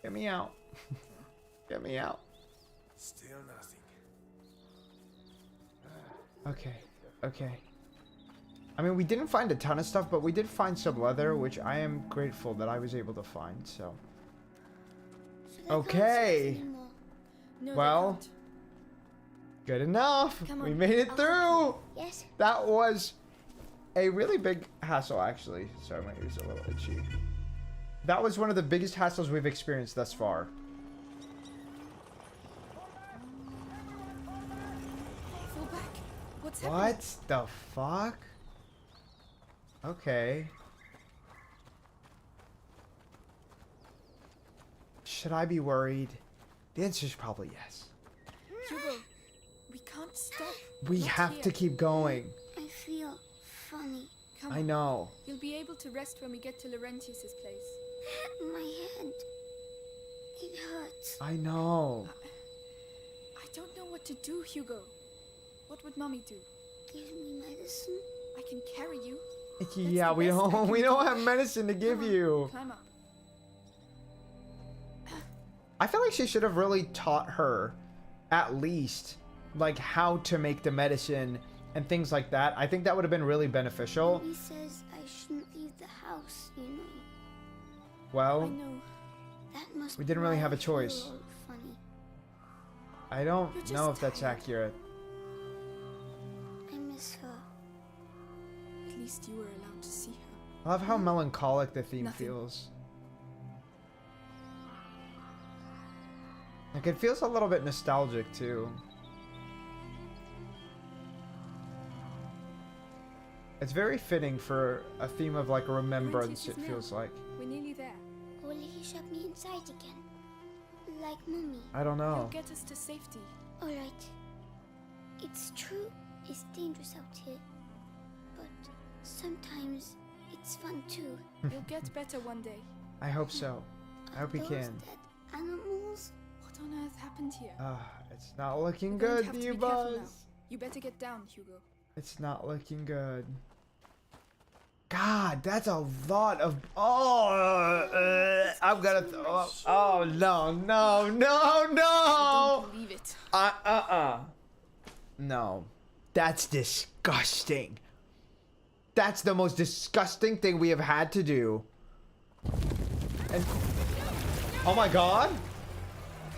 Get me out. Get me out. Still nothing. Okay, okay. I mean, we didn't find a ton of stuff, but we did find some leather, which I am grateful that I was able to find, so. So they can't see us Okay. anymore. No, Well, they can't. good enough. Come We on, made it I'll through. Yes. That was a really big hassle, actually. Sorry, my ears are a little itchy. That was one of the biggest hassles we've experienced thus far. Fall back. What's happening? What the fuck? Okay. Should I be worried? The answer is probably yes. Hugo, we can't stop. We Not have here. to keep going. I feel funny. Come I on. know. You'll be able to rest when we get to Laurentius's place. My head. It hurts. I know. I don't know what to do, Hugo. What would Mommy do? Give me medicine. I can carry you. Yeah, the we best I don't can we do. don't have medicine to give Come on, you. Climb up. I feel like she should have really taught her at least like how to make the medicine and things like that. I think that would have been really beneficial. Mommy says I shouldn't leave the house, you know. I Well, know. That must we didn't be really why have a I feel choice. all funny. I don't You're know just if that's tired. accurate. I miss her. At least you were allowed to see her. I love how melancholic the theme Nothing. feels. Like it feels a little bit nostalgic too. It's very fitting for a theme of like remembrance, it Laurentius is feels now. like. We're nearly there. Will he shut me inside again? Like Mommy. I don't He'll know. get us to safety. Alright. It's true, it's dangerous out here. But sometimes it's fun too. You'll get better one day. I hope so. I hope he Those can. dead animals? What on earth happened here? It's not looking We're going to good, have to you be careful now. buzz. You better get down, Hugo. It's not looking good. God, that's a lot of. Oh, I'm gonna. Oh no, no, no, no! I don't believe it. No, that's disgusting. That's the most disgusting thing we have had to do. And oh my God!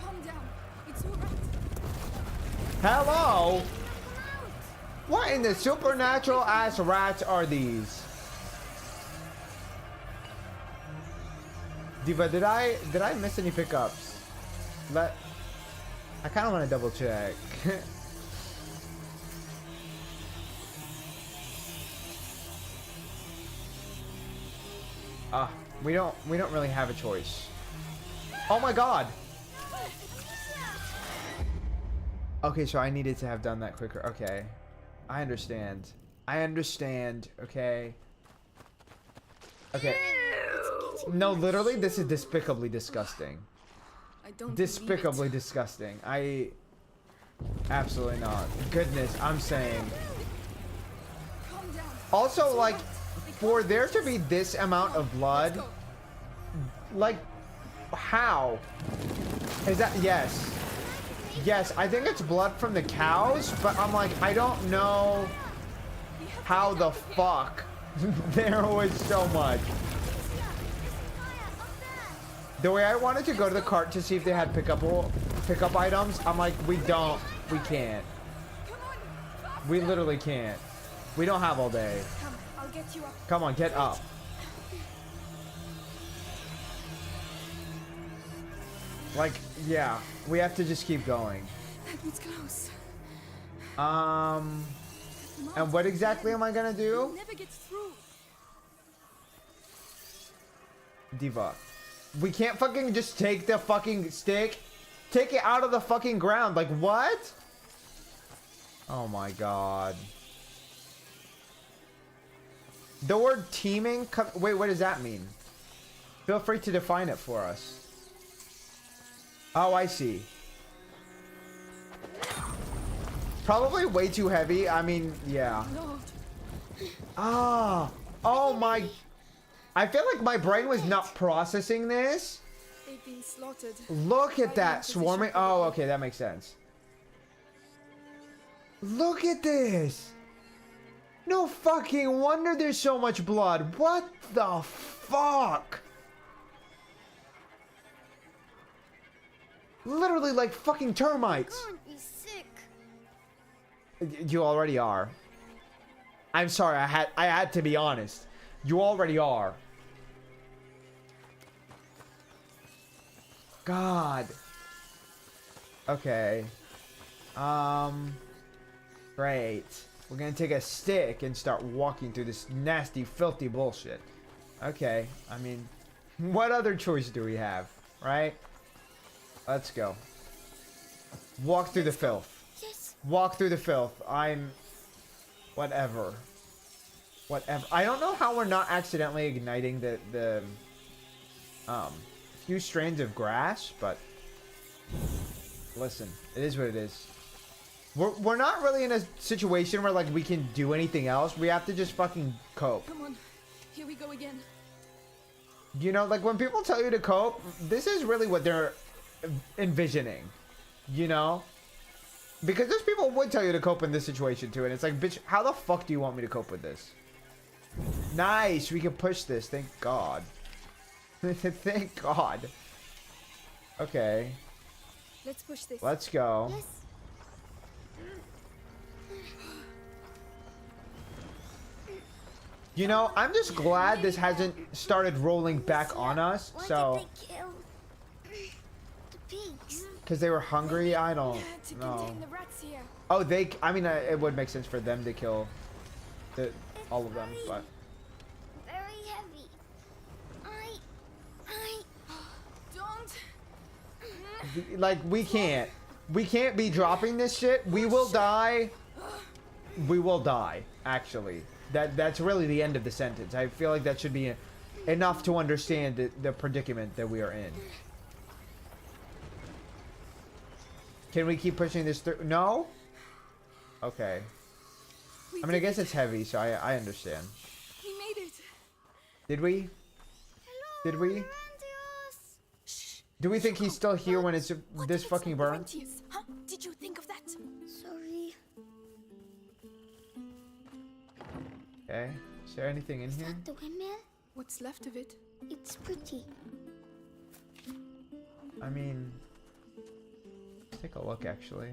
Calm down. It's all right. Hello. What in the supernatural ass rats are these? Diva, did I miss any pickups? I kind of want to double check. We don't really have a choice. Oh my God. Okay, so I needed to have done that quicker. Okay. I understand. Okay. Okay. No, literally, this is despicably disgusting. I don't Despicably believe it. disgusting. Absolutely not. Goodness, I'm saying. Calm down. Also, like, for there to be this amount of blood, like, how? Is that, yes. Yes, I think it's blood from the cows, but I'm like, I don't know how the fuck there was so much. The way I wanted to go to the cart to see if they had pickup items, I'm like, we can't. We literally can't. We don't have all day. Come, I'll get you up. Come on, get up. Like, yeah, we have to just keep going. That was close. And what exactly am I gonna We'll do? never get through. Diva, we can't fucking just take the fucking stick, take it out of the fucking ground. Like, what? Oh my God. The word teaming, wait, what does that mean? Feel free to define it for us. Oh, I see. Probably way too heavy. I mean, yeah. Lord. Oh my. I feel like my brain was not processing this. They've been slaughtered. Look by at the that Inquisition swarming. for the Oh, war. okay, that makes sense. Look at this. No fucking wonder there's so much blood. What the fuck? Literally like fucking termites. I can't be sick. You already are. I'm sorry, I had to be honest. You already are. God. Okay. Great. We're gonna take a stick and start walking through this nasty, filthy bullshit. Okay. I mean, what other choice do we have, right? Let's go. Walk through the filth. Yes. Walk through the filth. Whatever. Whatever. I don't know how we're not accidentally igniting the few strands of grass, but listen, it is what it is. We're not really in a situation where like we can do anything else. We have to just fucking cope. Come on, here we go again. You know, like when people tell you to cope, this is really what they're envisioning. You know? Because those people would tell you to cope in this situation too, and it's like, bitch, how the fuck do you want me to cope with this? Nice, we can push this, thank God. Thank God. Okay. Let's push this. Let's go. Yes. You know, I'm just glad this hasn't started rolling back on us, so... Why did they kill the pigs? Because they were hungry? I don't To know. contain the rats here. Oh, I mean, it would make sense for them to kill all of them, but... Very heavy. Don't. Like, we can't be dropping this shit. We will die. We will die, actually. That's really the end of the sentence. I feel like that should be enough to understand the predicament that we are in. Can we keep pushing this through? No? Okay. I mean, I guess it's heavy, so I understand. We made it. Did we? Did we? Do we think he's still here when it's this fucking burnt? Huh? Did you think of that? Sorry. Okay. Is there anything in here? The windmill? What's left of it? It's pretty. I mean, let's take a look, actually.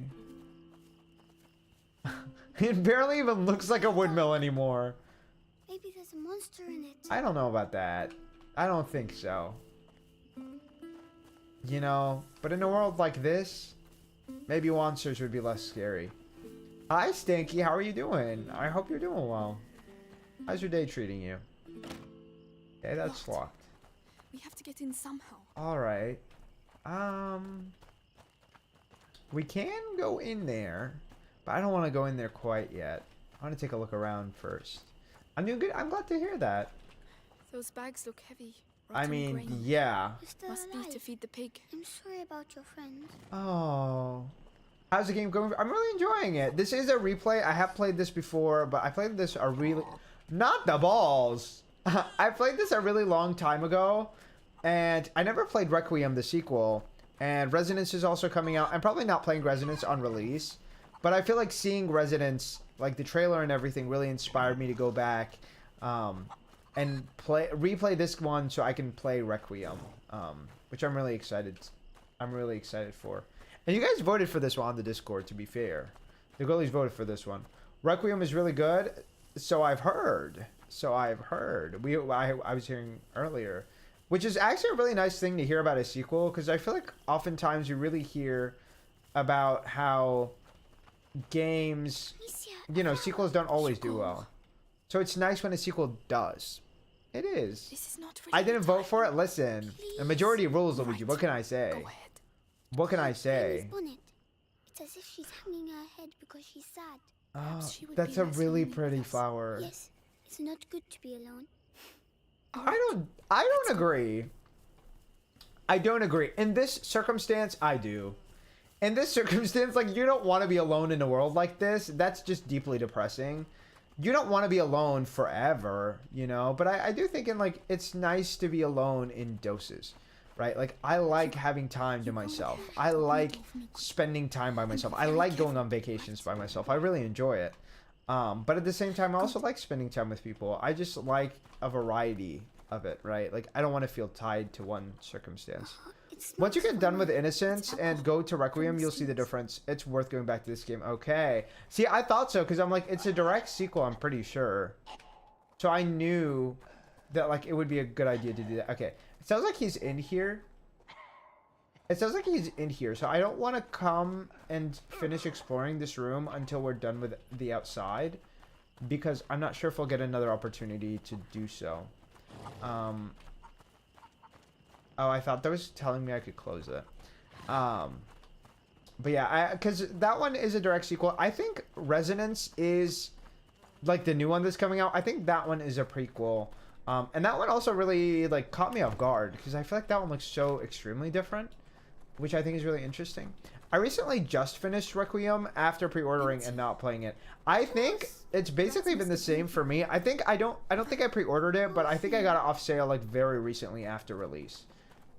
It barely even looks like a windmill anymore. Maybe there's a monster in it. I don't know about that. I don't think so. You know, but in a world like this, maybe monsters would be less scary. Hi, Stinky. How are you doing? I hope you're doing well. How's your day treating you? Okay, that's locked. We have to get in somehow. Alright. We can go in there, but I don't want to go in there quite yet. I want to take a look around first. I'm doing good. I'm glad to hear that. Those bags look heavy. I mean, yeah. Must be to feed the pig. I'm sorry about your friend. Oh. How's the game going? I'm really enjoying it. This is a replay. I have played this before, but I played this a really... Not the balls! I played this a really long time ago, and I never played Requiem, the sequel. And Resonance is also coming out. I'm probably not playing Resonance on release, but I feel like seeing Resonance, like the trailer and everything, really inspired me to go back and replay this one so I can play Requiem, which I'm really excited. I'm really excited for. And you guys voted for this one on the Discord, to be fair. The goalies voted for this one. Requiem is really good, so I've heard. I was hearing earlier, which is actually a really nice thing to hear about a sequel, because I feel like oftentimes you really hear about how games, you know, sequels don't always do well. So it's nice when a sequel does. It is. This is not really I didn't vote for it. Listen, the majority rules, Luigi. What can I say? Go ahead. What can I say? It's as if she's hanging her head because she's sad. Oh, that's a really pretty flower. Yes, it's not good to be alone. I don't agree. I don't agree. In this circumstance, I do. In this circumstance, like, you don't want to be alone in a world like this. That's just deeply depressing. You don't want to be alone forever, you know? But I do think it's nice to be alone in doses, right? Like, I like having time to myself. I like spending time by myself. I like going on vacations by myself. I really enjoy it. But at the same time, I also like spending time with people. I just like a variety of it, right? Like, I don't want to feel tied to one circumstance. Once you get done with Innocence and go to Requiem, you'll see the difference. It's worth going back to this game. Okay. See, I thought so, because I'm like, it's a direct sequel, I'm pretty sure. So I knew that, like, it would be a good idea to do that. Okay. It sounds like he's in here. It sounds like he's in here, so I don't want to come and finish exploring this room until we're done with the outside, because I'm not sure if we'll get another opportunity to do so. Oh, I thought that was telling me I could close it. But yeah, because that one is a direct sequel. I think Resonance is like the new one that's coming out. I think that one is a prequel. And that one also really like caught me off guard, because I feel like that one looks so extremely different, which I think is really interesting. I recently just finished Requiem after pre-ordering and not playing it. I think it's basically been the same for me. I don't think I pre-ordered it, but I think I got it off sale like very recently after release.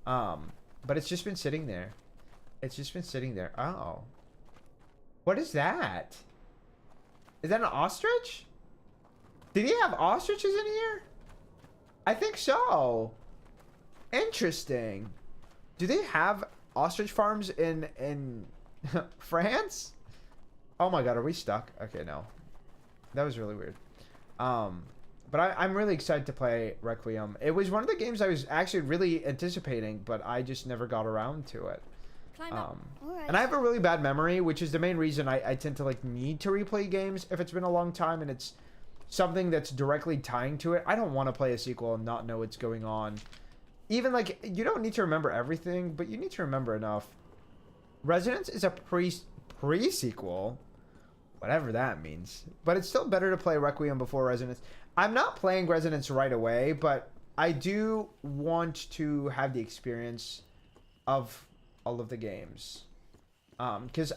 But it's just been sitting there. It's just been sitting there. Oh. What is that? Is that an ostrich? Did he have ostriches in here? I think so. Interesting. Do they have ostrich farms in France? Oh my god, are we stuck? Okay, no. That was really weird. But I'm really excited to play Requiem. It was one of the games I was actually really anticipating, but I just never got around to it. And I have a really bad memory, which is the main reason I tend to like need to replay games if it's been a long time and it's something that's directly tying to it. I don't want to play a sequel and not know what's going on. Even like, you don't need to remember everything, but you need to remember enough. Resonance is a pre-sequel, whatever that means. But it's still better to play Requiem before Resonance. I'm not playing Resonance right away, but I do want to have the experience of all of the games. Because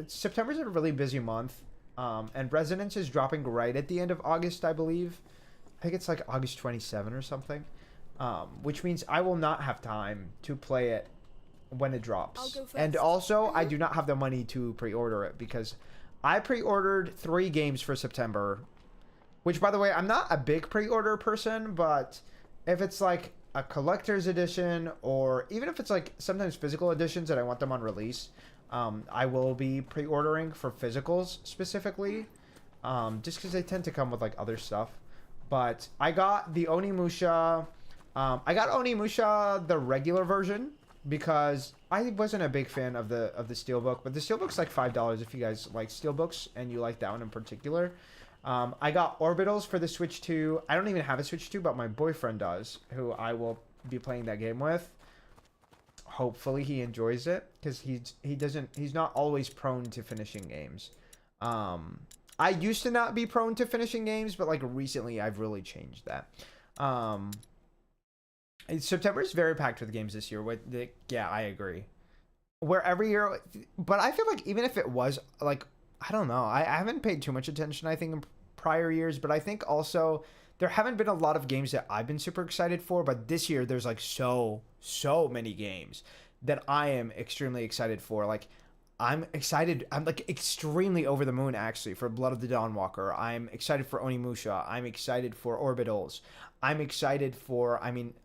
September's a really busy month. And Resonance is dropping right at the end of August, I believe. I think it's like August 27 or something. Which means I will not have time to play it when it drops. And also, I do not have the money to pre-order it, because I pre-ordered 3 games for September. Which, by the way, I'm not a big pre-order person, but if it's like a collector's edition, or even if it's like sometimes physical editions and I want them on release, I will be pre-ordering for physicals specifically, just because they tend to come with like other stuff. But I got the Onimusha. I got Onimusha the regular version because I wasn't a big fan of the Steelbook, but the Steelbook's like $5 if you guys like Steelbooks and you like that one in particular. I got Orbitals for the Switch 2. I don't even have a Switch 2, but my boyfriend does, who I will be playing that game with. Hopefully he enjoys it, because he's not always prone to finishing games. I used to not be prone to finishing games, but like recently I've really changed that. September is very packed with games this year. Yeah, I agree. Where every year, but I feel like even if it was like, I don't know, I haven't paid too much attention, I think, in prior years, but I think also there haven't been a lot of games that I've been super excited for, but this year there's like so many games that I am extremely excited for. Like, I'm excited. I'm like extremely over the moon actually for Blood of the Dawnwalker. I'm excited for Onimusha. I'm excited for Orbitals. I'm excited for,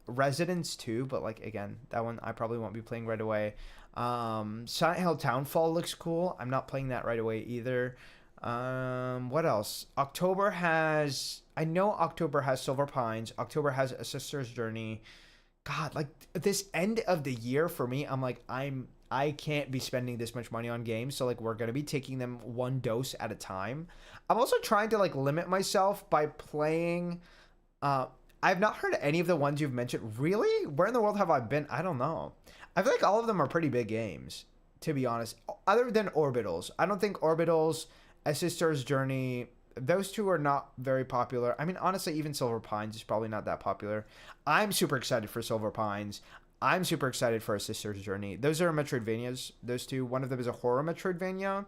Residence too, but like, again, that one I probably won't be playing right away. Silent Hill Townfall looks cool. I'm not playing that right away either. What else? October has Silver Pines. October has A Sister's Journey. God, like this end of the year for me, I'm like, I can't be spending this much money on games. So like, we're going to be taking them one dose at a time. I'm also trying to like limit myself by playing, I've not heard any of the ones you've mentioned. Really? Where in the world have I been? I don't know. I feel like all of them are pretty big games, to be honest. Other than Orbitals. I don't think Orbitals, A Sister's Journey, those two are not very popular. Honestly, even Silver Pines is probably not that popular. I'm super excited for Silver Pines. I'm super excited for A Sister's Journey. Those are Metroidvanias, those two. One of them is a horror Metroidvania,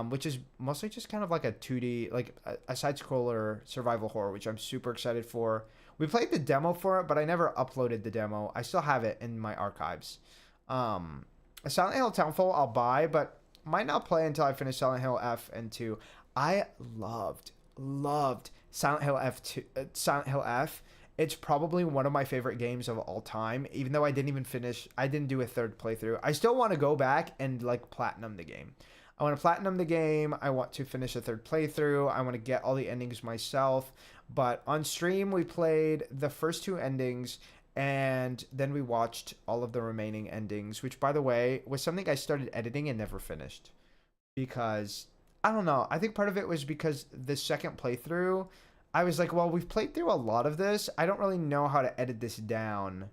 which is mostly just kind of like a 2D, like a side-scroller survival horror, which I'm super excited for. We played the demo for it, but I never uploaded the demo. I still have it in my archives. Silent Hill Townfall I'll buy, but might not play until I finish Silent Hill F and 2. I loved Silent Hill F2, Silent Hill F. It's probably one of my favorite games of all time, even though I didn't do a third playthrough. I still want to go back and like platinum the game. I want to platinum the game. I want to finish a third playthrough. I want to get all the endings myself. But on stream, we played the first 2 endings, and then we watched all of the remaining endings, which, by the way, was something I started editing and never finished. Because, I don't know, I think part of it was because the second playthrough, I was like, well, we've played through a lot of this. I don't really know how to edit this down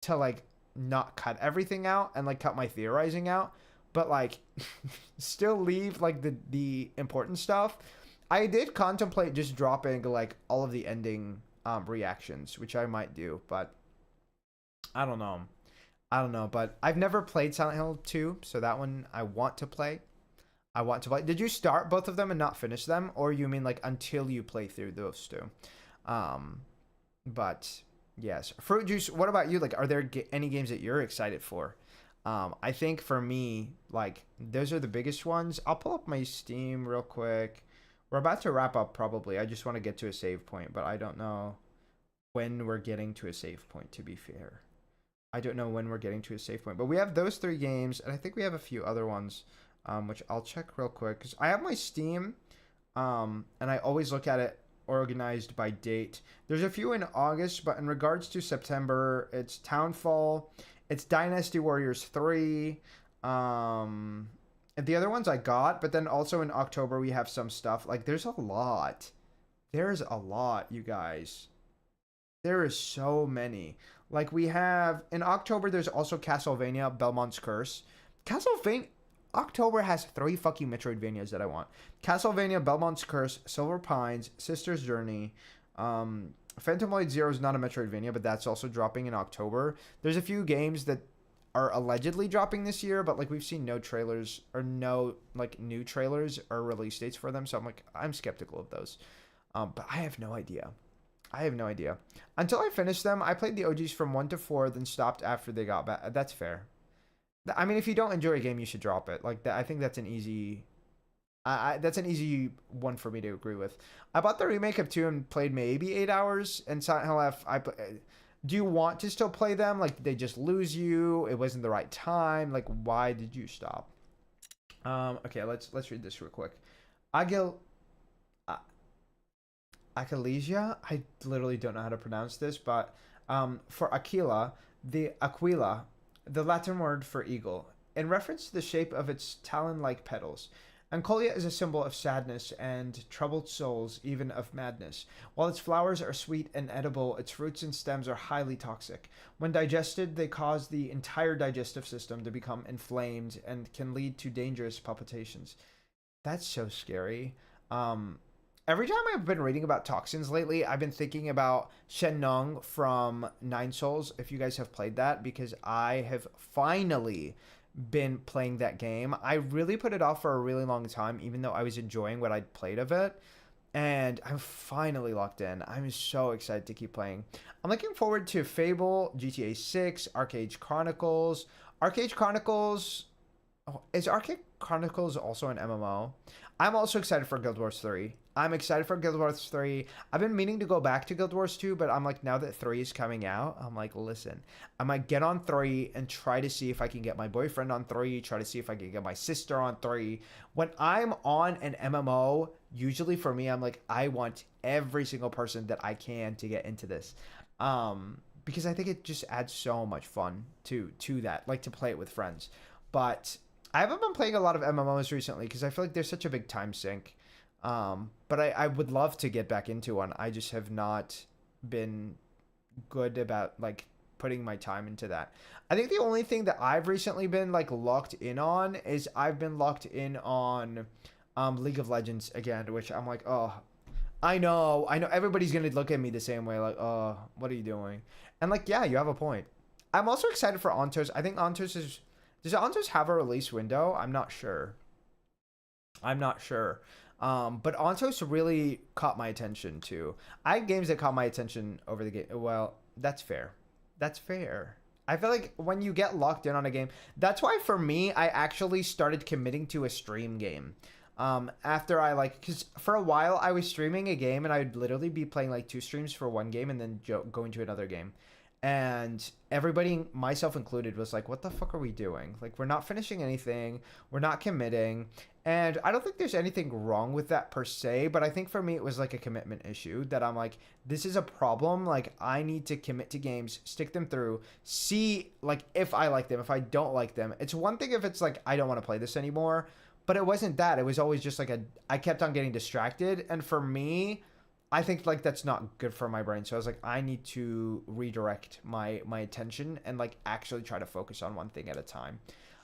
to, like, not cut everything out and, like, cut my theorizing out. But, like, still leave, like, the important stuff. I did contemplate just dropping, like, all of the ending reactions, which I might do. But I don't know. But I've never played Silent Hill 2, so that one I want to play. Did you start both of them and not finish them? Or you mean, like, until you play through those 2? But, yes. Fruit Juice, what about you? Like, are there any games that you're excited for? I think for me, like, those are the biggest ones. I'll pull up my Steam real quick. We're about to wrap up probably. I just want to get to a save point, but I don't know when we're getting to a save point, to be fair. I don't know when we're getting to a save point, but we have those 3 games, and I think we have a few other ones, which I'll check real quick, because I have my Steam, and I always look at it organized by date. There's a few in August, but in regards to September, it's Townfall, it's Dynasty Warriors 3, and the other ones I got, but then also in October we have some stuff. Like, there's a lot. There's a lot, you guys. There is so many. Like, we have, in October, there's also Castlevania, Belmont's Curse. October has 3 fucking Metroidvanias that I want. Castlevania, Belmont's Curse, Silver Pines, Sister's Journey, Phantomoid Zero is not a Metroidvania, but that's also dropping in October. There's a few games that are allegedly dropping this year, but, like, we've seen no trailers or no, like, new trailers or release dates for them, so I'm skeptical of those. But I have no idea. Until I finished them, I played the OGs from 1 to 4, then stopped after they got back. That's fair. I mean, if you don't enjoy a game, you should drop it. Like, I think that's an easy... that's an easy one for me to agree with. I bought the remake of 2 and played maybe 8 hours, and Silent Hill F, do you want to still play them? Like, did they just lose you? It wasn't the right time? Like, why did you stop? Okay, let's read this real quick. Achillesia? I literally don't know how to pronounce this, but for Aquila, the Latin word for eagle, in reference to the shape of its talon-like petals. Ancolia is a symbol of sadness and troubled souls, even of madness. While its flowers are sweet and edible, its roots and stems are highly toxic. When digested, they cause the entire digestive system to become inflamed and can lead to dangerous palpitations. That's so scary. Every time I've been reading about toxins lately, I've been thinking about Shenlong from Nine Souls, if you guys have played that, because I have finally been playing that game. I really put it off for a really long time, even though I was enjoying what I'd played of it. And I'm finally locked in. I'm so excited to keep playing. I'm looking forward to Fable, GTA 6, Arcade Chronicles. Arcade Chronicles... Oh, is Arcade Chronicles also an MMO? I'm also excited for Guild Wars 3. I've been meaning to go back to Guild Wars 2, but I'm like, now that 3 is coming out, I'm like, listen, I might get on 3 and try to see if I can get my boyfriend on 3, try to see if I can get my sister on 3. When I'm on an MMO, usually for me, I'm like, I want every single person that I can to get into this. Because I think it just adds so much fun to that, like to play it with friends. But I haven't been playing a lot of MMOs recently because I feel like there's such a big time sink. But I would love to get back into one. I just have not been good about, like, putting my time into that. I think the only thing that I've recently been, like, locked in on is I've been locked in on League of Legends again, which I'm like, oh, I know everybody's gonna look at me the same way, like, oh, what are you doing? And, like, yeah, you have a point. I'm also excited for Ontos. I think Ontos is... Does Ontos have a release window? I'm not sure. But Ontos really caught my attention too. I had games that caught my attention over the game. Well, that's fair. I feel like when you get locked in on a game, that's why for me, I actually started committing to a stream game. After I like, because for a while I was streaming a game and I would literally be playing like 2 streams for one game and then going to another game. And everybody, myself included, was like, what the fuck are we doing? Like, we're not finishing anything. We're not committing. And I don't think there's anything wrong with that per se, but I think for me it was like a commitment issue that I'm like, this is a problem. Like, I need to commit to games, stick them through, see like if I like them, if I don't like them. It's one thing if it's like, I don't want to play this anymore, but it wasn't that. It was always just like I kept on getting distracted. And for me, I think like that's not good for my brain. So I was like, I need to redirect my attention and like actually try to focus on one thing at a time.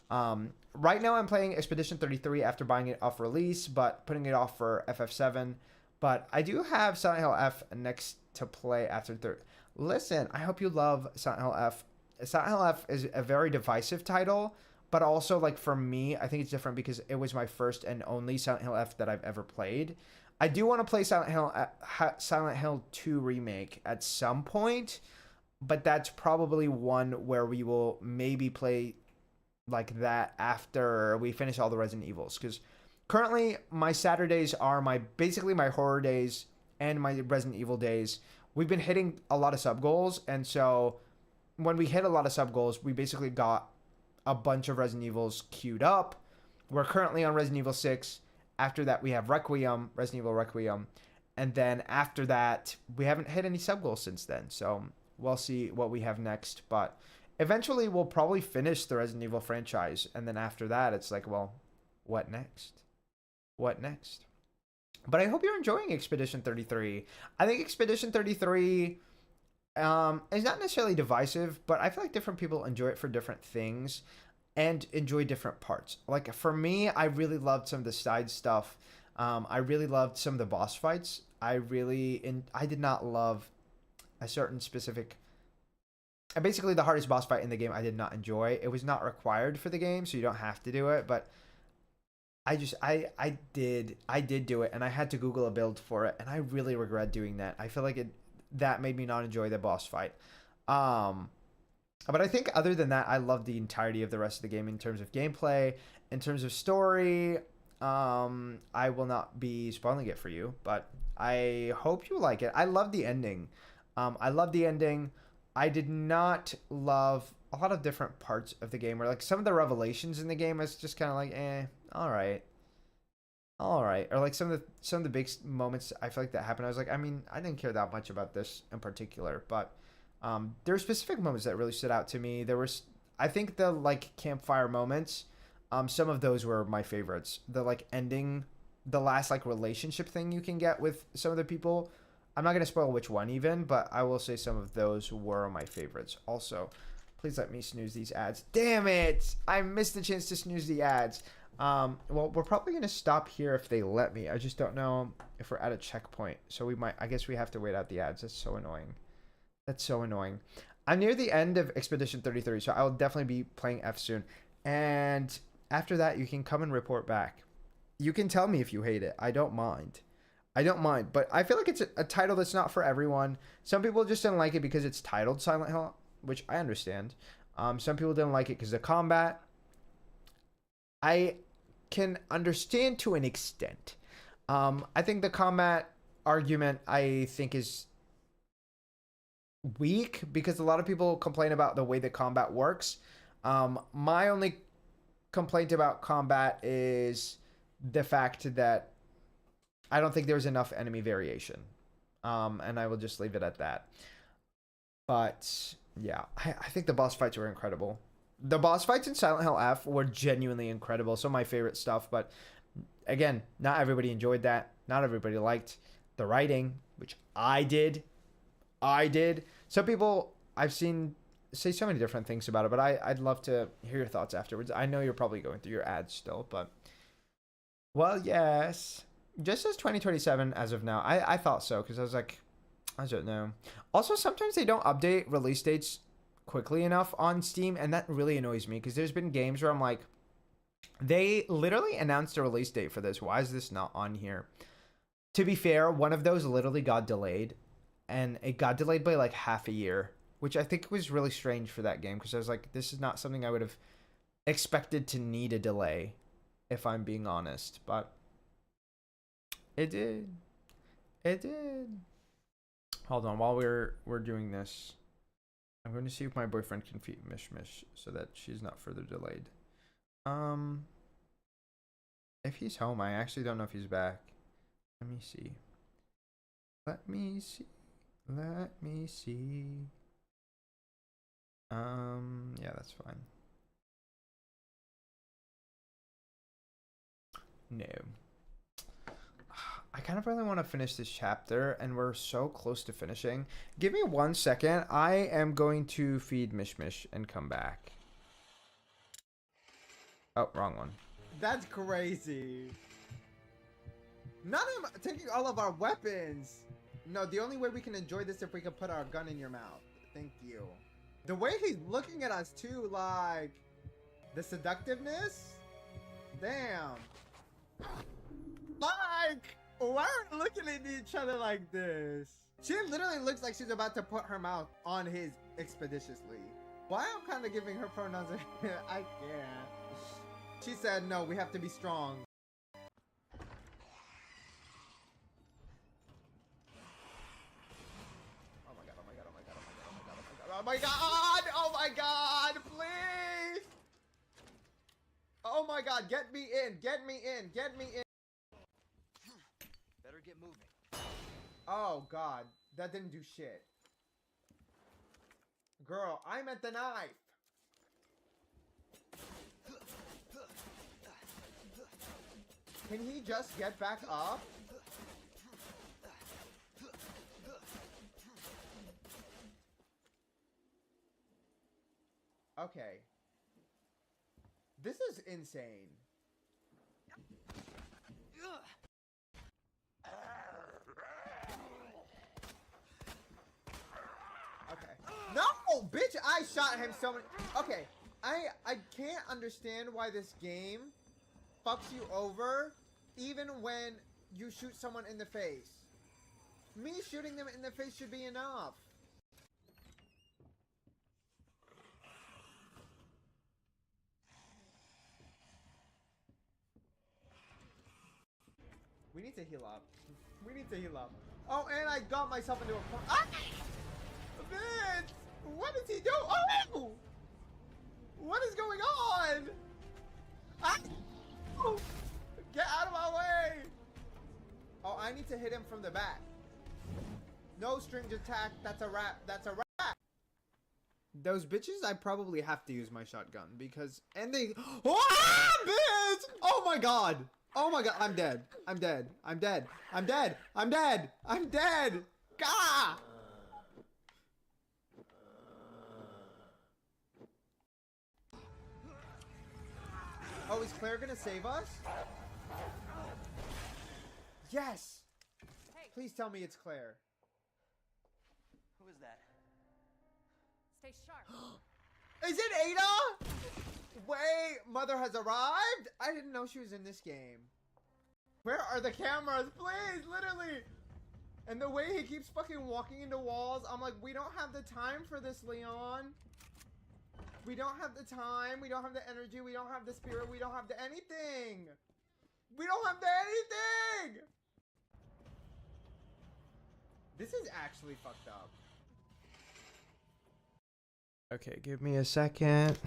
Right now I'm playing Expedition 33 after buying it off release, but putting it off for FF7. But I do have Silent Hill F next to play after third. Listen, I hope you love Silent Hill F. Silent Hill F is a very divisive title, but also like for me, I think it's different because it was my first and only Silent Hill F that I've ever played. I do want to play Silent Hill 2 Remake at some point, but that's probably one where we will maybe play like that after we finish all the Resident Evils. Because currently my Saturdays are basically my horror days and my Resident Evil days. We've been hitting a lot of sub goals, and so when we hit a lot of sub goals, we basically got a bunch of Resident Evils queued up. We're currently on Resident Evil 6. After that, we have Requiem, Resident Evil Requiem. And then after that, we haven't hit any sub goals since then. So we'll see what we have next. But eventually, we'll probably finish the Resident Evil franchise. And then after that, it's like, well, what next? What next? But I hope you're enjoying Expedition 33. I think Expedition 33 is not necessarily divisive, but I feel like different people enjoy it for different things and enjoy different parts. Like for me, I really loved some of the side stuff. I really loved some of the boss fights. I did not love a certain specific, basically the hardest boss fight in the game I did not enjoy. It was not required for the game, so you don't have to do it, but I did do it, and I had to Google a build for it, and I really regret doing that. I feel like that made me not enjoy the boss fight. But I think other than that, I love the entirety of the rest of the game in terms of gameplay, in terms of story. I will not be spoiling it for you, but I hope you like it. I love the ending. I love the ending. I did not love a lot of different parts of the game, where like some of the revelations in the game is just kind of like, all right. Or like some of the big moments I feel like that happened. I was like, I mean, I didn't care that much about this in particular, but there were specific moments that really stood out to me. There was, I think, the like campfire moments. Some of those were my favorites. The like ending, the last like relationship thing you can get with some of the people. I'm not gonna spoil which one even, but I will say some of those were my favorites. Also, please let me snooze these ads. Damn it! I missed the chance to snooze the ads. Well, we're probably gonna stop here if they let me. I just don't know if we're at a checkpoint, so we might. I guess we have to wait out the ads. That's so annoying. That's so annoying. I'm near the end of Expedition 33, so I will definitely be playing F soon. And after that, you can come and report back. You can tell me if you hate it. I don't mind. But I feel like it's a title that's not for everyone. Some people just didn't like it because it's titled Silent Hill, which I understand. Some people didn't like it because of combat. I can understand to an extent. I think the combat argument, I think, is weak because a lot of people complain about the way that combat works. My only complaint about combat is the fact that I don't think there's enough enemy variation. And I will just leave it at that. But yeah, I think the boss fights were incredible. The boss fights in Silent Hill F were genuinely incredible. Some of my favorite stuff, but again, not everybody enjoyed that. Not everybody liked the writing, which I did. Some people I've seen say so many different things about it, but I'd love to hear your thoughts afterwards. I know you're probably going through your ads still, but well, yes. Just as 2027 as of now. I thought so because I was like, I don't know. Also, sometimes they don't update release dates quickly enough on Steam, and that really annoys me because there's been games where I'm like, they literally announced a release date for this. Why is this not on here? To be fair, one of those literally got delayed, and it got delayed by like half a year, which I think was really strange for that game because I was like, this is not something I would have expected to need a delay, if I'm being honest. But It did. It did. Hold on, while we're doing this, I'm going to see if my boyfriend can feed Mish Mish so that she's not further delayed. If he's home, I actually don't know if he's back. Let me see. Let me see. Let me see. Yeah, that's fine. No. I kind of really want to finish this chapter, and we're so close to finishing. Give me 1 second. I am going to feed Mish Mish and come back. Oh, wrong one. That's crazy. Not him taking all of our weapons. No, the only way we can enjoy this if we can put our gun in your mouth. Thank you. The way he's looking at us too, like the seductiveness. Damn. Like, why are we looking at each other like this? She literally looks like she's about to put her mouth on his expeditiously. Why I'm kind of giving her pronouns. I can't. She said, no, we have to be strong. Oh my god, oh my god, oh my god, oh my god, oh my god, oh my god, please! Oh my god, get me in, get me in, get me in. Better get moving. Oh god, that didn't do shit. Girl, I'm at the knife. Can he just get back up? Okay. This is insane. Okay. No, bitch, I shot him so many. Okay. I can't understand why this game fucks you over even when you shoot someone in the face. Me shooting them in the face should be enough. We need to heal up. We need to heal up. Oh, and I got myself into a corner. Ah! Vince! What does he do? Oh! What is going on? Ah! Oh! Get out of my way! Oh, I need to hit him from the back. No strings attack. That's a wrap. That's a wrap. Those bitches, I probably have to use my shotgun because... And they... Oh, bitch! Oh my god! Oh my god, I'm dead. I'm dead. I'm dead. I'm dead. I'm dead. I'm dead. Gah! Oh, is Claire gonna save us? Yes! Please tell me it's Claire. Who is that? Stay sharp. Is it Ada? Wait, Mother has arrived? I didn't know she was in this game. Where are the cameras? Please, literally. And the way he keeps fucking walking into walls, I'm like, we don't have the time for this, Leon. We don't have the time. We don't have the energy. We don't have the spirit. We don't have the anything. We don't have the anything. This is actually fucked up. Okay, give me a second.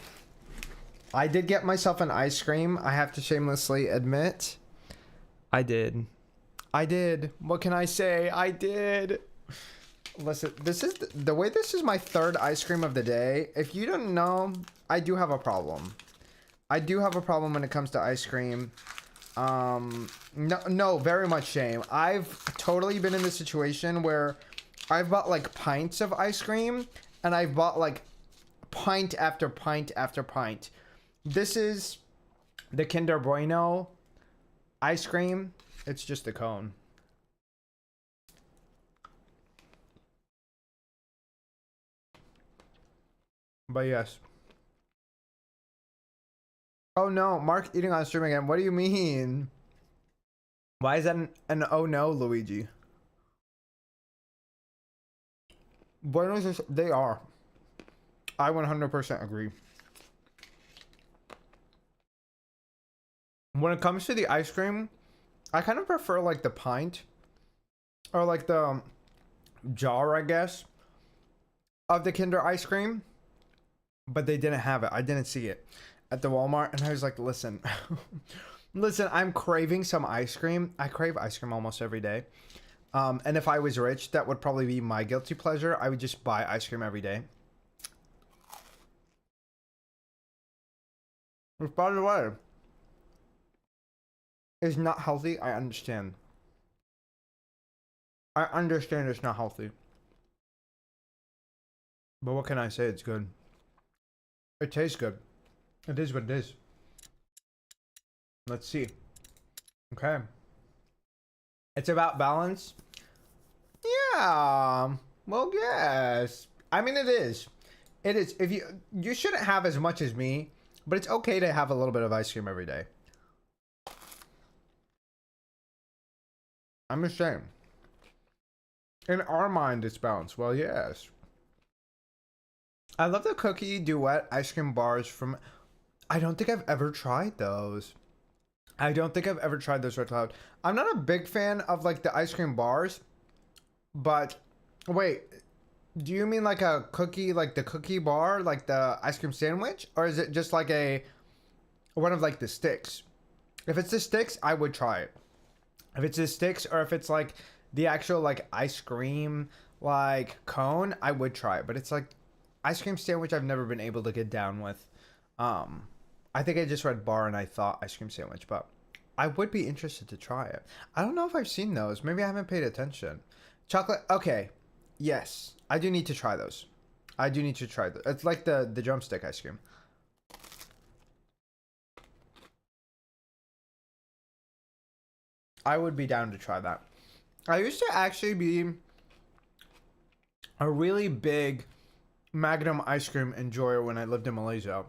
I did get myself an ice cream. I have to shamelessly admit. I did. I did. What can I say? I did. Listen, this is the way this is my third ice cream of the day. If you don't know, I do have a problem. I do have a problem when it comes to ice cream. No, very much shame. I've totally been in this situation where I've bought like pints of ice cream and I've bought like pint after pint after pint. This is the Kinder Bueno ice cream. It's just a cone. But yes. Oh no, Mark eating on stream again. What do you mean? Why is that an oh no, Luigi? Buenos, they are. I 100% agree. When it comes to the ice cream, I kind of prefer like the pint or like the jar, I guess, of the Kinder ice cream, but they didn't have it. I didn't see it at the Walmart, and I was like, listen, listen, I'm craving some ice cream. I crave ice cream almost every day. And if I was rich, that would probably be my guilty pleasure. I would just buy ice cream every day. Which, by the way, is not healthy. I understand. I understand it's not healthy. But what can I say? It's good. It tastes good. It is what it is. Let's see. Okay. It's about balance. Yeah. Well, yes. I mean, it is. It is. If you shouldn't have as much as me, but it's okay to have a little bit of ice cream every day. I'm just saying. In our mind, it's balanced. Well, yes. I love the cookie duet ice cream bars from... I don't think I've ever tried those. I don't think I've ever tried those Red Cloud. I'm not a big fan of like the ice cream bars. But... Wait. Do you mean like a cookie, like the cookie bar? Like the ice cream sandwich? Or is it just like a... one of like the sticks? If it's the sticks, I would try it. If it's the sticks or if it's like the actual like ice cream like cone, I would try it. But it's like ice cream sandwich I've never been able to get down with. I think I just read bar and I thought ice cream sandwich, but I would be interested to try it. I don't know if I've seen those. Maybe I haven't paid attention. Chocolate. Okay. Yes. I do need to try those. I do need to try those. It's like the drumstick ice cream. I would be down to try that. I used to actually be a really big Magnum ice cream enjoyer when I lived in Malaysia.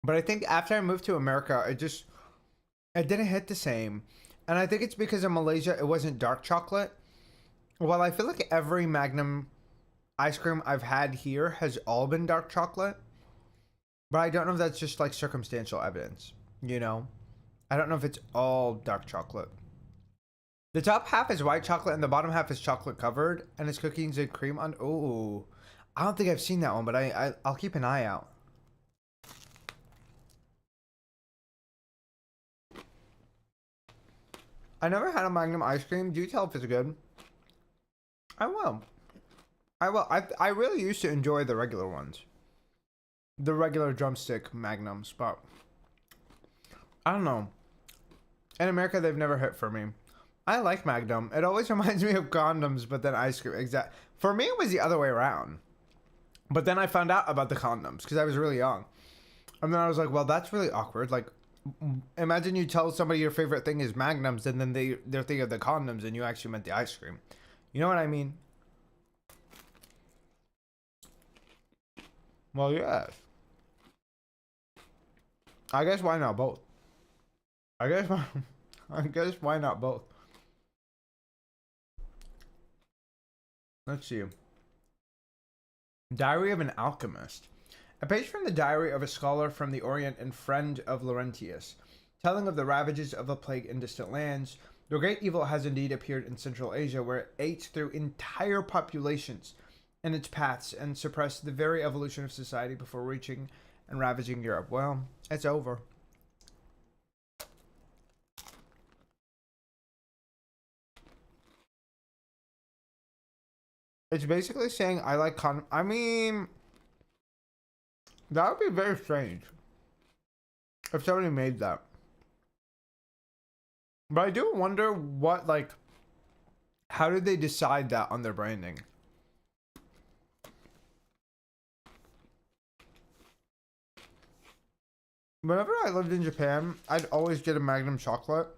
But I think after I moved to America, it didn't hit the same. And I think it's because in Malaysia, it wasn't dark chocolate. Well, I feel like every Magnum ice cream I've had here has all been dark chocolate. But I don't know if that's just like circumstantial evidence, you know? I don't know if it's all dark chocolate. The top half is white chocolate and the bottom half is chocolate covered. And it's cookies and cream on... Oh, I don't think I've seen that one, but I'll keep an eye out. I never had a Magnum ice cream. Do tell if it's good. I will. I will. I really used to enjoy the regular ones. The regular drumstick Magnums, but... I don't know. In America, they've never hit for me. I like Magnum. It always reminds me of condoms, but then ice cream. Exact. For me, it was the other way around. But then I found out about the condoms because I was really young. And then I was like, well, that's really awkward. Like, imagine you tell somebody your favorite thing is Magnums, and then they're thinking of the condoms, and you actually meant the ice cream. You know what I mean? Well, yes. I guess why not both? I guess why not both? Let's see. Diary of an Alchemist. A page from the diary of a scholar from the Orient and friend of Laurentius, telling of the ravages of a plague in distant lands. The great evil has indeed appeared in Central Asia, where it ate through entire populations in its paths and suppressed the very evolution of society before reaching and ravaging Europe. Well, it's over. It's basically saying I like I mean, that would be very strange if somebody made that. But I do wonder what, like, how did they decide that on their branding? Whenever I lived in Japan, I'd always get a Magnum chocolate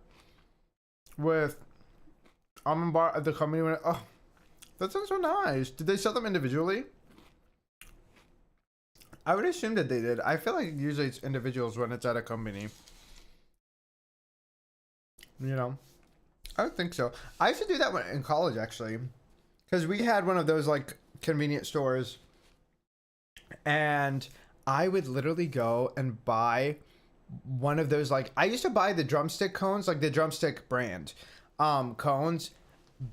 with almond bar at the company. When oh, that sounds so nice. Did they sell them individually? I would assume that they did. I feel like usually it's individuals when it's at a company. You know, I would think so. I used to do that when in college, actually, because we had one of those like convenience stores, and I would literally go and buy one of those, like, I used to buy the drumstick cones, like the drumstick brand cones,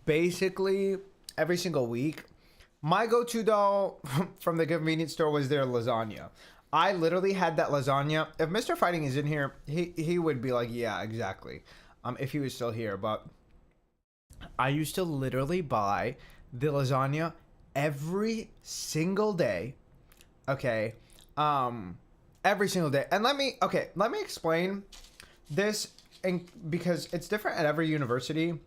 basically every single week. My go-to though from the convenience store was their lasagna. I literally had that lasagna. If Mr. Fighting is in here, he would be like, yeah, exactly. If he was still here. But I used to literally buy the lasagna every single day. Okay. Every single day. And let me explain this, because it's different at every university.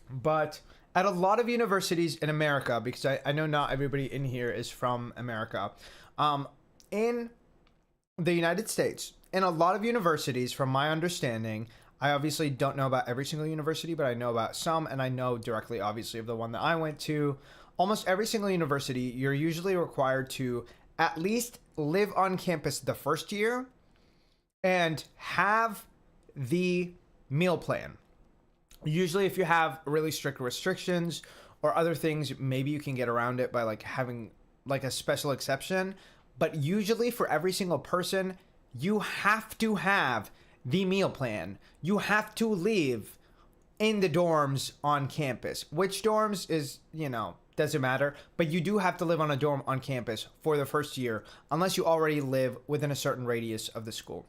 But at a lot of universities in America, because I know not everybody in here is from America, in the United States, in a lot of universities, from my understanding, I obviously don't know about every single university, but I know about some, and I know directly, obviously, of the one that I went to. Almost every single university, you're usually required to at least live on campus the first year and have the meal plan. Usually if you have really strict restrictions or other things, maybe you can get around it by like having like a special exception. But usually for every single person, you have to have the meal plan. You have to live in the dorms on campus. Which dorms is, doesn't matter. But you do have to live on a dorm on campus for the first year, unless you already live within a certain radius of the school.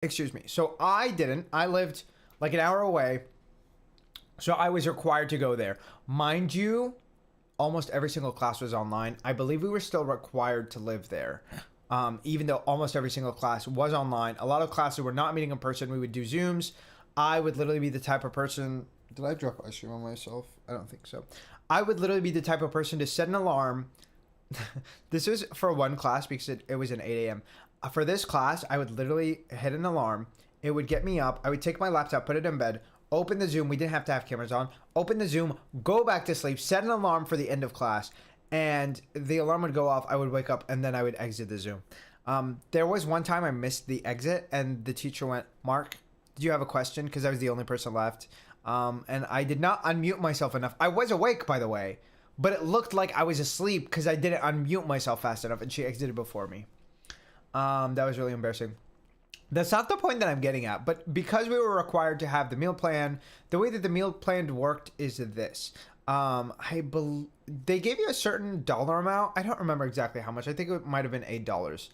Excuse me. So I didn't. I lived like an hour away. So I was required to go there. Mind you, almost every single class was online. I believe we were still required to live there. Even though almost every single class was online. A lot of classes were not meeting in person. We would do Zooms. I would literally be the type of person... Did I drop ice cream on myself? I don't think so. I would literally be the type of person to set an alarm. This was for one class because it was an 8 a.m. For this class, I would literally hit an alarm. It would get me up. I would take my laptop, put it in bed, open the Zoom. We didn't have to have cameras on. Open the Zoom, go back to sleep, set an alarm for the end of class, and the alarm would go off. I would wake up, and then I would exit the Zoom. There was one time I missed the exit, and the teacher went, "Mark, did you have a question?" Because I was the only person left. And I did not unmute myself enough. I was awake, by the way, but it looked like I was asleep because I didn't unmute myself fast enough, and she exited before me. That was really embarrassing. That's not the point that I'm getting at, but because we were required to have the meal plan, the way that the meal plan worked is this. They gave you a certain dollar amount. I don't remember exactly how much. I think it might have been $8.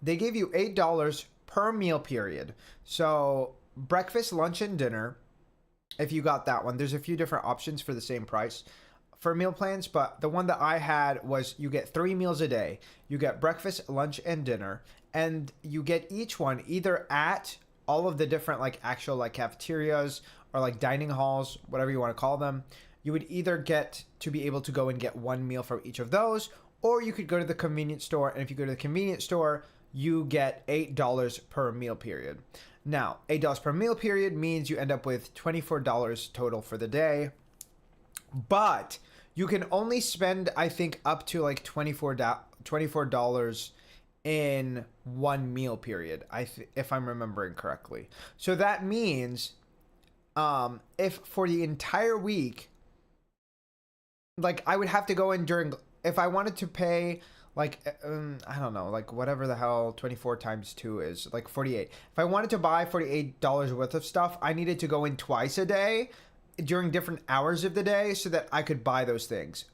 They gave you $8 per meal period. So breakfast, lunch, and dinner, if you got that one. There's a few different options for the same price for meal plans, but the one that I had was you get 3 meals a day. You get breakfast, lunch, and dinner. And you get each one either at all of the different like actual like cafeterias or like dining halls, whatever you want to call them. You would either get to be able to go and get one meal from each of those, or you could go to the convenience store. And if you go to the convenience store, you get $8 per meal period. Now, $8 per meal period means you end up with $24 total for the day. But you can only spend, I think, up to like $24 in one meal period, if I'm remembering correctly. So that means if for the entire week, like I would have to go in during, if I wanted to pay like, I don't know, like whatever the hell 24 times 2 is, like 48. If I wanted to buy $48 worth of stuff, I needed to go in twice a day during different hours of the day so that I could buy those things.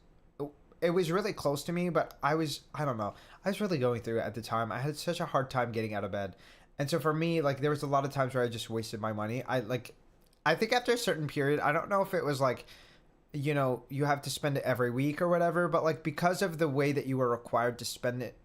It was really close to me, but I don't know. I was really going through it at the time. I had such a hard time getting out of bed. And so for me, like there was a lot of times where I just wasted my money. I think after a certain period, I don't know if it was like, you have to spend it every week or whatever, but like because of the way that you were required to spend it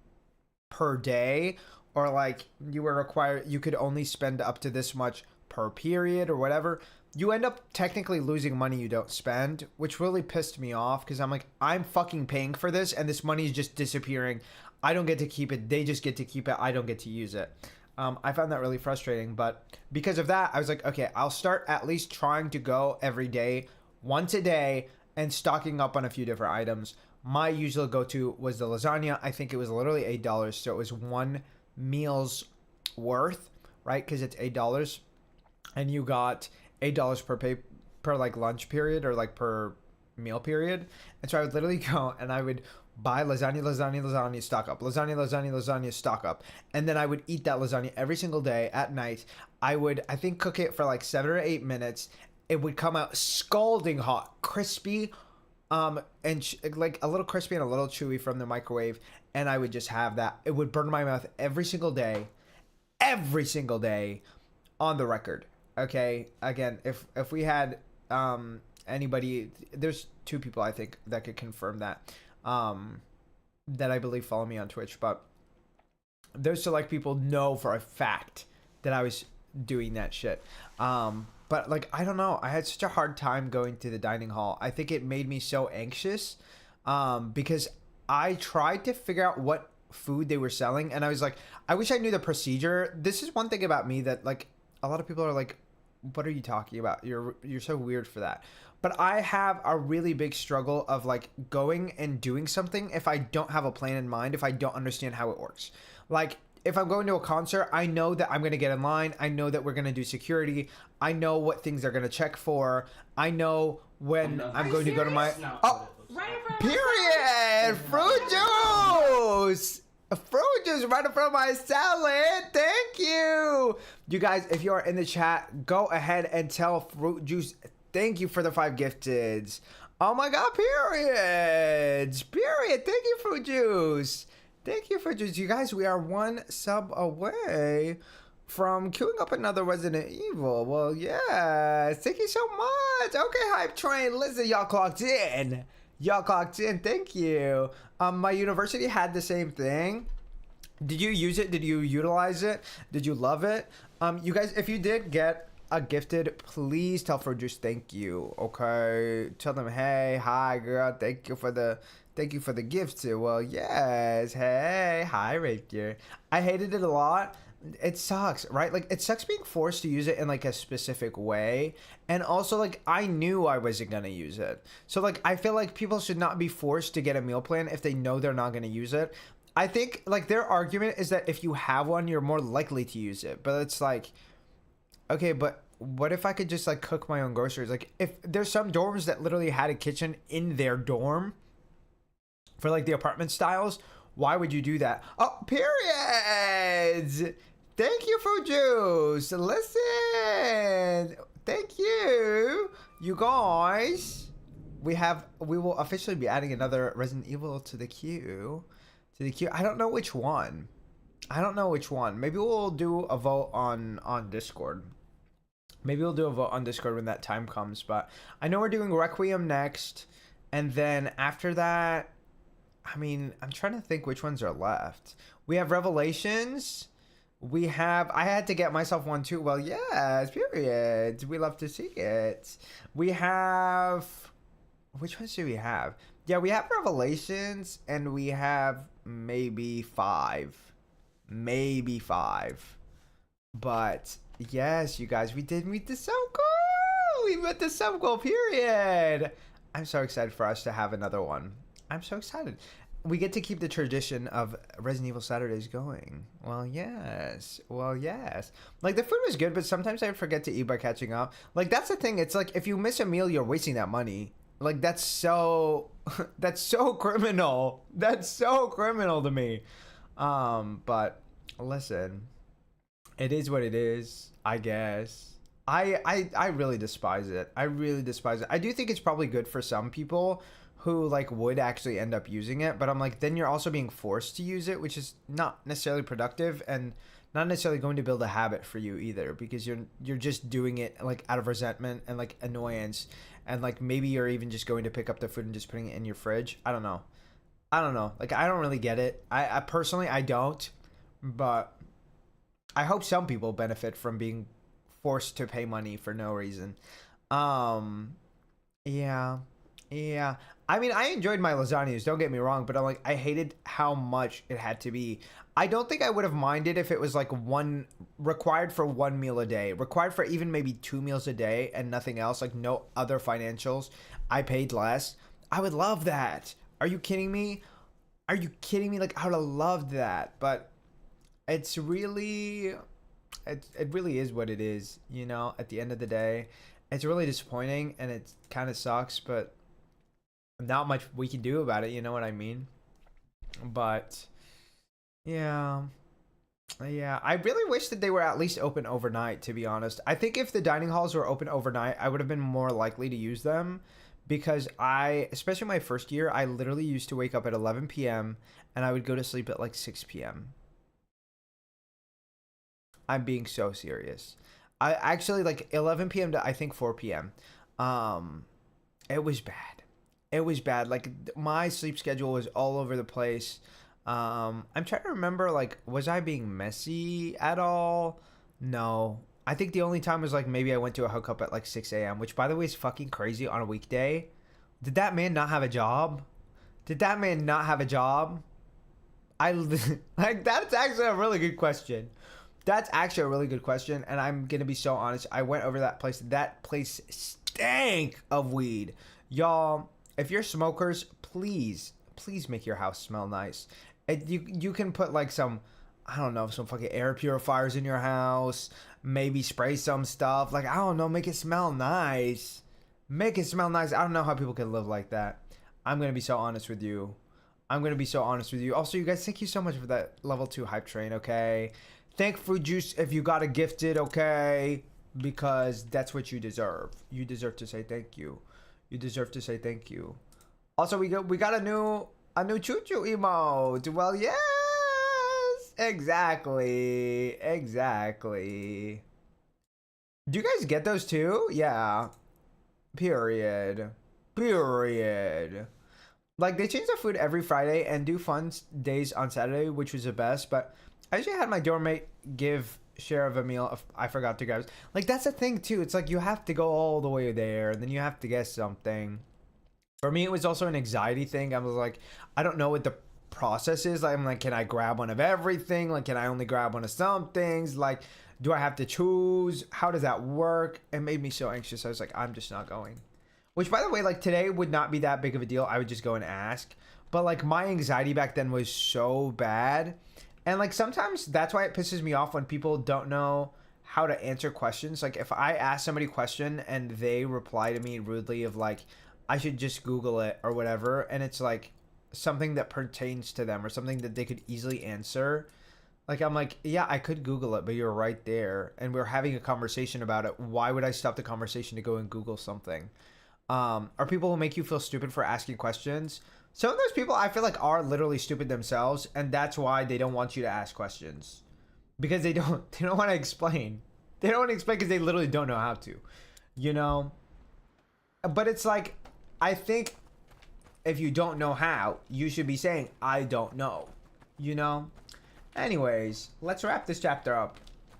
per day, or like you could only spend up to this much per period or whatever, you end up technically losing money you don't spend, which really pissed me off because I'm like, I'm fucking paying for this and this money is just disappearing. I don't get to keep it. They just get to keep it. I don't get to use it. I found that really frustrating, but because of that, I was like, okay, I'll start at least trying to go every day, once a day, and stocking up on a few different items. My usual go-to was the lasagna. I think it was literally $8, so it was one meal's worth, right? Because it's $8, and you got $8 per like lunch period or like per meal period. And so I would literally go and I would buy lasagna, lasagna, lasagna, stock up, lasagna, lasagna, lasagna, stock up. And then I would eat that lasagna every single day at night. I would, I think, cook it for like 7 or 8 minutes. It would come out scalding hot, crispy, like a little crispy and a little chewy from the microwave. And I would just have that. It would burn my mouth every single day on the record. Okay. Again, if we had, anybody, there's 2 people I think that could confirm that, that I believe follow me on Twitch, but those select people know for a fact that I was doing that shit. But like, I don't know, I had such a hard time going to the dining hall. I think it made me so anxious, because I tried to figure out what food they were selling, and I was like, I wish I knew the procedure. This is one thing about me that like a lot of people are like, what are you talking about? You're so weird for that. But I have a really big struggle of like going and doing something if I don't have a plan in mind, if I don't understand how it works. Like if I'm going to a concert, I know that I'm going to get in line. I know that we're going to do security. I know what things they're going to check for. I know when I'm going to go to my... Oh, period! Fruit juice! Fruit juice right in front of my salad. Thank you. You guys, if you are in the chat, go ahead and tell Fruit Juice thank you for the 5 gifteds. Oh my god, periods. Period. Thank you, Fruit Juice. Thank you, Fruit Juice. You guys, we are 1 sub away from queuing up another Resident Evil. Well, yes. Thank you so much. Okay, Hype Train. Listen, y'all clocked in. Y'all clocked in. Thank you. My university had the same thing. Did you use it? Did you utilize it? Did you love it? You guys, if you did get a gifted, please tell Fruit Juice thank you. Okay, tell them, hey, hi girl, thank you for the gift too. Well, yes, hey, hi Rapier. I hated it a lot. It sucks, right? Like it sucks being forced to use it in like a specific way, and also like I knew I wasn't gonna use it, so like I feel like people should not be forced to get a meal plan if they know they're not gonna use it. I think like their argument is that if you have one, you're more likely to use it, but it's like, okay, but what if I could just like cook my own groceries? Like if there's some dorms that literally had a kitchen in their dorm for like the apartment styles, why would you do that? Oh, periods. Thank you, Fruit Juice. Listen, thank you, you guys. We will officially be adding another Resident Evil to the queue. I don't know which one. Maybe we'll do a vote on Discord. Maybe we'll do a vote on Discord when that time comes. But I know we're doing Requiem next, and then after that, I mean, I'm trying to think which ones are left. We have Revelations. I had to get myself one too. Well, yes, period. We love to see it. We have, which ones do we have? Yeah, we have Revelations, and we have maybe 5. But yes, you guys, we did meet the sub goal. We met the sub goal, period. I'm so excited for us to have another one. I'm so excited. We get to keep the tradition of Resident Evil Saturdays going. Well, yes. Like, the food was good, but sometimes I would forget to eat by catching up. Like, that's the thing. It's like, if you miss a meal, you're wasting that money. Like, that's so criminal. That's so criminal to me. But listen, it is what it is, I guess. I really despise it. I do think it's probably good for some people who like would actually end up using it, but I'm like, then you're also being forced to use it, which is not necessarily productive and not necessarily going to build a habit for you either, because you're just doing it like out of resentment and like annoyance, and like maybe you're even just going to pick up the food and just putting it in your fridge. I don't know. Like, I don't really get it. I personally, I don't, but I hope some people benefit from being forced to pay money for no reason. Yeah. I mean, I enjoyed my lasagnas, don't get me wrong, but I'm like, I hated how much it had to be. I don't think I would have minded if it was like required for 1 meal a day, required for even maybe 2 meals a day and nothing else, like no other financials. I paid less. I would love that. Are you kidding me? Like, I would have loved that, but it really is what it is, you know, at the end of the day. It's really disappointing and it kind of sucks, but not much we can do about it, you know what I mean? But yeah. Yeah, I really wish that they were at least open overnight, to be honest. I think if the dining halls were open overnight, I would have been more likely to use them because especially my first year, I literally used to wake up at 11 p.m. and I would go to sleep at like 6 p.m. I'm being so serious. I actually like 11 p.m. to I think 4 p.m. It was bad. It was bad. Like my sleep schedule was all over the place. I'm trying to remember, like, was I being messy at all? No. I think the only time was like maybe I went to a hookup at like 6 a.m., which by the way is fucking crazy on a weekday. Did that man not have a job? Did that man not have a job? Like that's actually a really good question. That's actually a really good question, and I'm gonna be so honest. I went over that place. That place stank of weed. Y'all, if you're smokers, please make your house smell nice. You can put like some, I don't know, some fucking air purifiers in your house. Maybe spray some stuff. Like, I don't know, make it smell nice. Make it smell nice. I don't know how people can live like that. I'm going to be so honest with you. Also, you guys, thank you so much for that level 2 hype train, okay? Thank Fruit Juice if you got a gifted, okay? Because that's what you deserve. You deserve to say thank you. You deserve to say thank you. Also, we got a new choo-choo emote. Well, yes. Exactly. Do you guys get those too? Yeah. Period. Like, they change the food every Friday and do fun days on Saturday, which was the best. But I actually had my dorm mate give share of a meal if I forgot to grab. Like, that's the thing too. It's like you have to go all the way there, and then you have to get something. For me, it was also an anxiety thing. I was like, I don't know what the process is. I'm like, can I grab one of everything? Like, can I only grab one of some things? Like, do I have to choose? How does that work? It made me so anxious. I was like, I'm just not going. Which, by the way, like, today would not be that big of a deal. I would just go and ask. But, like, my anxiety back then was so bad. And, like, sometimes that's why it pisses me off when people don't know how to answer questions. Like, if I ask somebody a question and they reply to me rudely of, like, I should just Google it or whatever, and it's, like, something that pertains to them or something that they could easily answer. Like, I'm like, yeah, I could Google it, but you're right there. And we're having a conversation about it. Why would I stop the conversation to go and Google something? Are people who make you feel stupid for asking questions. Some of those people I feel like are literally stupid themselves, and that's why they don't want you to ask questions. Because they don't want to explain. They don't want to explain because they literally don't know how to. You know? But it's like, I think if you don't know how, you should be saying, I don't know. You know? Anyways, let's wrap this chapter up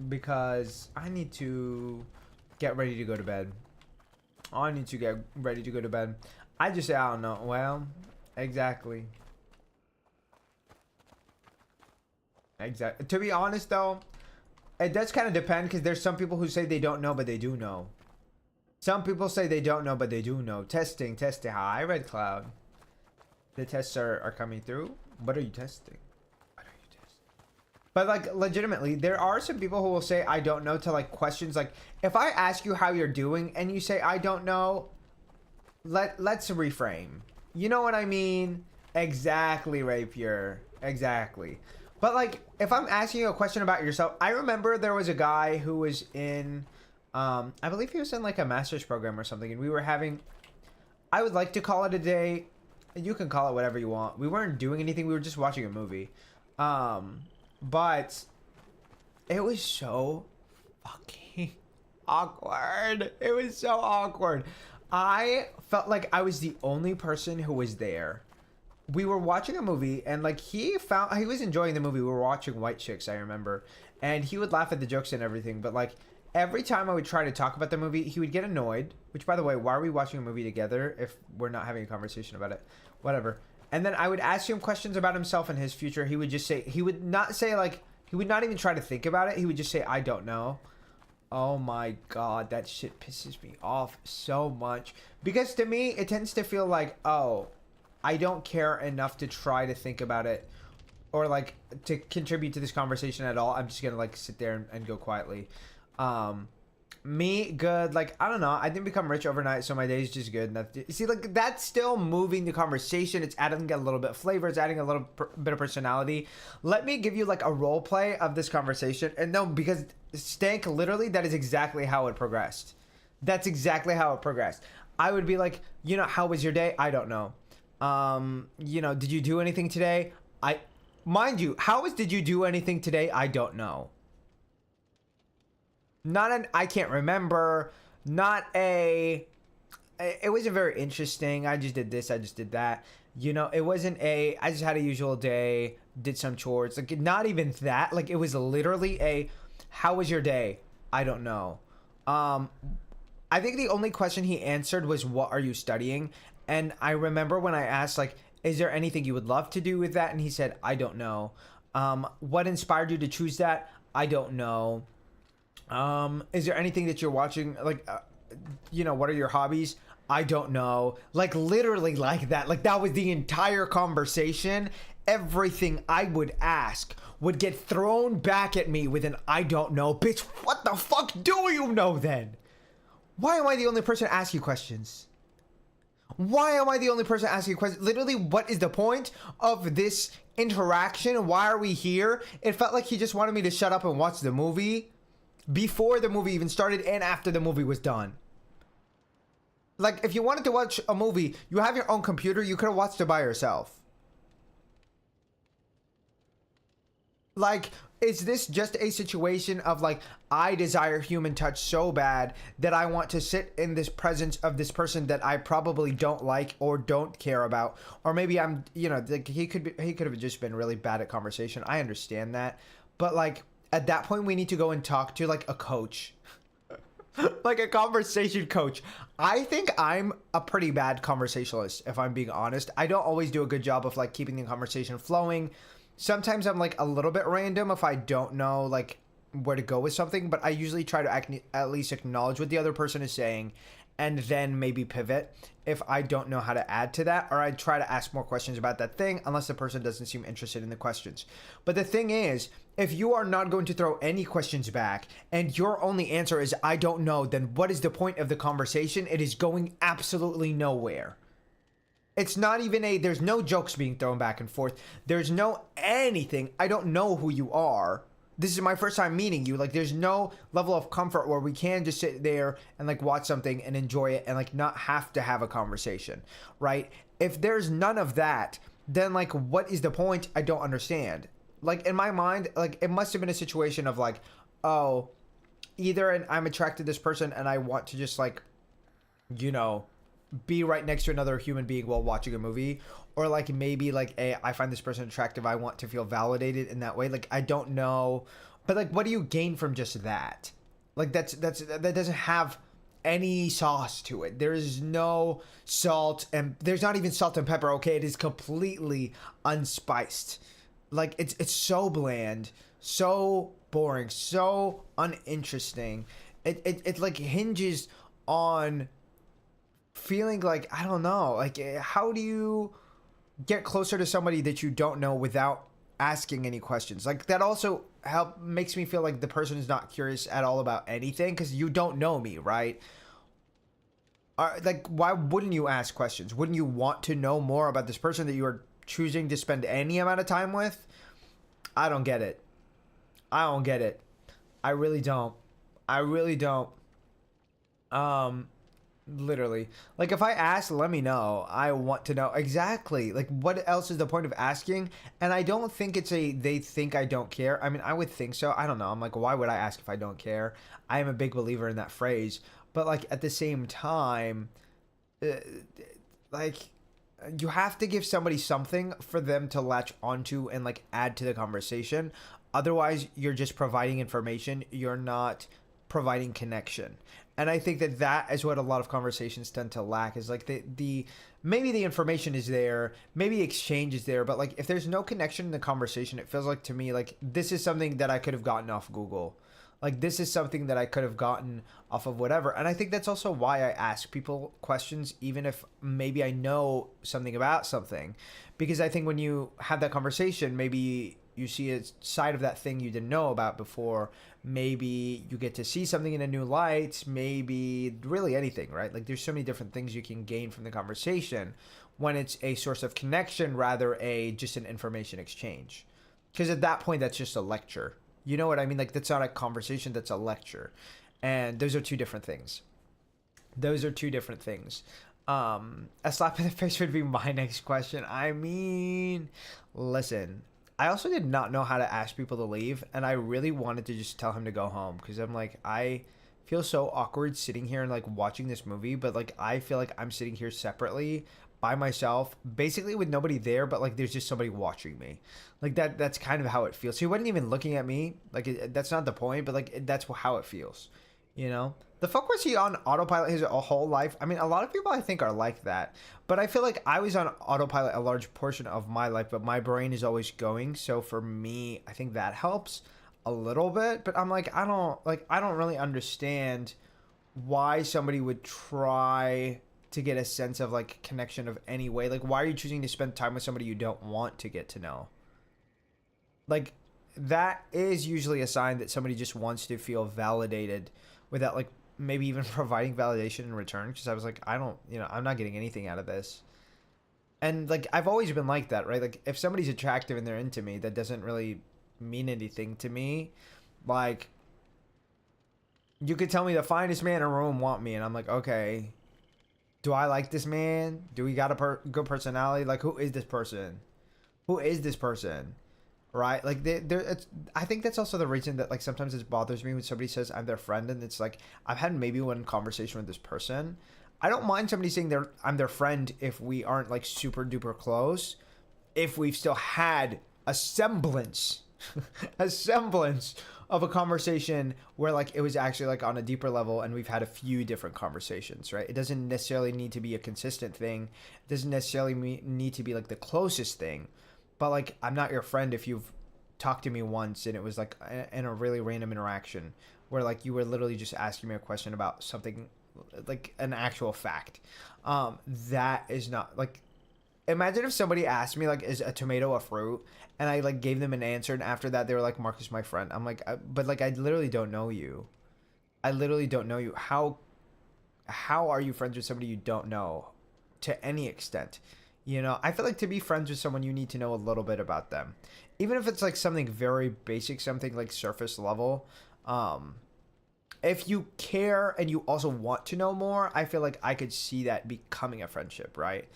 because I need to get ready to go to bed. I need to get ready to go to bed. I just say, I don't know. Well, exactly. To be honest, though, it does kind of depend because there's some people who say they don't know, but they do know. Some people say they don't know, but they do know. Testing. Hi, Red Cloud. The tests are coming through. What are you testing? But, like, legitimately, there are some people who will say, I don't know, to, like, questions. Like, if I ask you how you're doing and you say, I don't know, let's reframe. You know what I mean? Exactly, Rapier. Exactly. But, like, if I'm asking you a question about yourself, I remember there was a guy who was in, I believe he was in, like, a master's program or something. And we were having, I would like to call it a day. You can call it whatever you want. We weren't doing anything. We were just watching a movie. But it was so fucking awkward. It was so awkward. I felt like I was the only person who was there. We were watching a movie and like he was enjoying the movie. We were watching White Chicks, I remember. And he would laugh at the jokes and everything. But like every time I would try to talk about the movie, he would get annoyed. Which, by the way, why are we watching a movie together if we're not having a conversation about it? Whatever. And then I would ask him questions about himself and his future. He would just say, he would not even try to think about it. He would just say, I don't know. Oh my God, that shit pisses me off so much. Because to me, it tends to feel like, oh, I don't care enough to try to think about it or like to contribute to this conversation at all. I'm just going to like sit there and go quietly. Me, good. Like, I don't know. I didn't become rich overnight, so my day's just good. See, like, that's still moving the conversation. It's adding a little bit of flavor. It's adding a little bit of personality. Let me give you, like, a role play of this conversation. And no, because Stank, literally, that is exactly how it progressed. That's exactly how it progressed. I would be like, you know, how was your day? I don't know. You know, did you do anything today? Mind you, did you do anything today? I don't know. Not an I can't remember, not a it wasn't very interesting. I just did this, I just did that. You know, it wasn't a I just had a usual day, did some chores. Like, not even that. Like, it was literally a how was your day? I don't know. I think the only question he answered was what are you studying? And I remember when I asked, like, is there anything you would love to do with that? And he said, I don't know. What inspired you to choose that? I don't know. Is there anything that you're watching? Like, you know, what are your hobbies? I don't know. Like, literally like that. Like, that was the entire conversation. Everything I would ask would get thrown back at me with an I don't know. Bitch, what the fuck do you know then? Why am I the only person to ask you questions? Why am I the only person asking questions? Literally, what is the point of this interaction? Why are we here? It felt like he just wanted me to shut up and watch the movie before the movie even started and after the movie was done. Like, if you wanted to watch a movie, you have your own computer, you could have watched it by yourself. Like, is this just a situation of, like, I desire human touch so bad that I want to sit in this presence of this person that I probably don't like or don't care about? Or maybe I'm, you know, like, he could have just been really bad at conversation. I understand that. But, like, at that point, we need to go and talk to, like, a coach. Like, a conversation coach. I think I'm a pretty bad conversationalist, if I'm being honest. I don't always do a good job of, like, keeping the conversation flowing. Sometimes I'm, like, a little bit random if I don't know, like, where to go with something. But I usually try to at least acknowledge what the other person is saying and then maybe pivot if I don't know how to add to that, or I try to ask more questions about that thing unless the person doesn't seem interested in the questions. But the thing is, if you are not going to throw any questions back and your only answer is I don't know, then what is the point of the conversation? It is going absolutely nowhere. It's not even there's no jokes being thrown back and forth. There's no anything. I don't know who you are. This is my first time meeting you. Like, there's no level of comfort where we can just sit there and, like, watch something and enjoy it and, like, not have to have a conversation, right? If there's none of that, then, like, what is the point? I don't understand. Like, in my mind, like, it must have been a situation of, like, oh, either I'm attracted to this person and I want to just, like, you know, be right next to another human being while watching a movie, or like maybe like I find this person attractive, I want to feel validated in that way. Like, I don't know, but like, what do you gain from just that? Like, that doesn't have any sauce to it. There is no salt, and there's not even salt and pepper. Okay, it is completely unspiced. Like, it's so bland, so boring, so uninteresting. It like hinges on feeling like, I don't know, like, how do you get closer to somebody that you don't know without asking any questions? Like, that also makes me feel like the person is not curious at all about anything, because you don't know me, right? Like, why wouldn't you ask questions? Wouldn't you want to know more about this person that you are choosing to spend any amount of time with? I don't get it. I don't get it. I really don't. I really don't. Literally, like, if I ask, let me know. I want to know exactly, like, what else is the point of asking? And I don't think it's they think I don't care. I mean, I would think so. I don't know. I'm like, why would I ask if I don't care? I am a big believer in that phrase, but like, at the same time, like, you have to give somebody something for them to latch onto and like add to the conversation. Otherwise, you're just providing information. You're not providing connection. And I think that is what a lot of conversations tend to lack, is like the maybe the information is there, maybe exchange is there, but like, if there's no connection in the conversation, it feels like to me like this is something that I could have gotten off Google. Like, this is something that I could have gotten off of whatever. And I think that's also why I ask people questions, even if maybe I know something about something, because I think when you have that conversation, maybe you see a side of that thing you didn't know about before. Maybe you get to see something in a new light. Maybe really anything, right? Like there's so many different things you can gain from the conversation when it's a source of connection rather just an information exchange. Because at that point, that's just a lecture. You know what I mean? Like that's not a conversation, that's a lecture. And those are two different things. Those are two different things. A slap in the face would be my next question. I mean, listen, I also did not know how to ask people to leave, and I really wanted to just tell him to go home because I'm like, I feel so awkward sitting here and like watching this movie, but like I feel like I'm sitting here separately by myself, basically with nobody there, but like there's just somebody watching me. Like that's kind of how it feels. He wasn't even looking at me. Like that's not the point, but like that's how it feels, you know? The fuck was he on autopilot his whole life? I mean, a lot of people I think are like that, but I feel like I was on autopilot a large portion of my life, but my brain is always going. So for me, I think that helps a little bit, but I'm like, I don't really understand why somebody would try to get a sense of like connection of any way. Like, why are you choosing to spend time with somebody you don't want to get to know? Like, that is usually a sign that somebody just wants to feel validated without like maybe even providing validation in return. Because I was like, I'm not getting anything out of this. And like, I've always been like that, right? Like, if somebody's attractive and they're into me, that doesn't really mean anything to me. Like, you could tell me the finest man in a room want me, and I'm like, okay, do I like this man? Do we got a good personality? Like, who is this person? Who is this person? Right? Like, I think that's also the reason that, like, sometimes it bothers me when somebody says I'm their friend, and it's like, I've had maybe one conversation with this person. I don't mind somebody saying I'm their friend if we aren't, like, super duper close. If we've still had a semblance, a semblance of a conversation where, like, it was actually, like, on a deeper level, and we've had a few different conversations, right? It doesn't necessarily need to be a consistent thing. It doesn't necessarily need to be, like, the closest thing. But, like, I'm not your friend if you've talked to me once and it was, like, in a really random interaction where, like, you were literally just asking me a question about something, like, an actual fact. That is not, like, imagine if somebody asked me, like, is a tomato a fruit? And I, like, gave them an answer, and after that, they were like, Marcus, my friend. I'm like, but, like, I literally don't know you. I literally don't know you. How are you friends with somebody you don't know to any extent? You know, I feel like to be friends with someone, you need to know a little bit about them. Even if it's like something very basic, something like surface level. If you care and you also want to know more, I feel like I could see that becoming a friendship, right?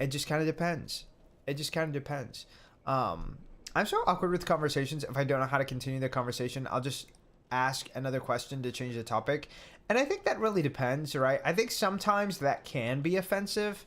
It just kind of depends. It just kind of depends. I'm so awkward with conversations. If I don't know how to continue the conversation, I'll just ask another question to change the topic. And I think that really depends, right? I think sometimes that can be offensive.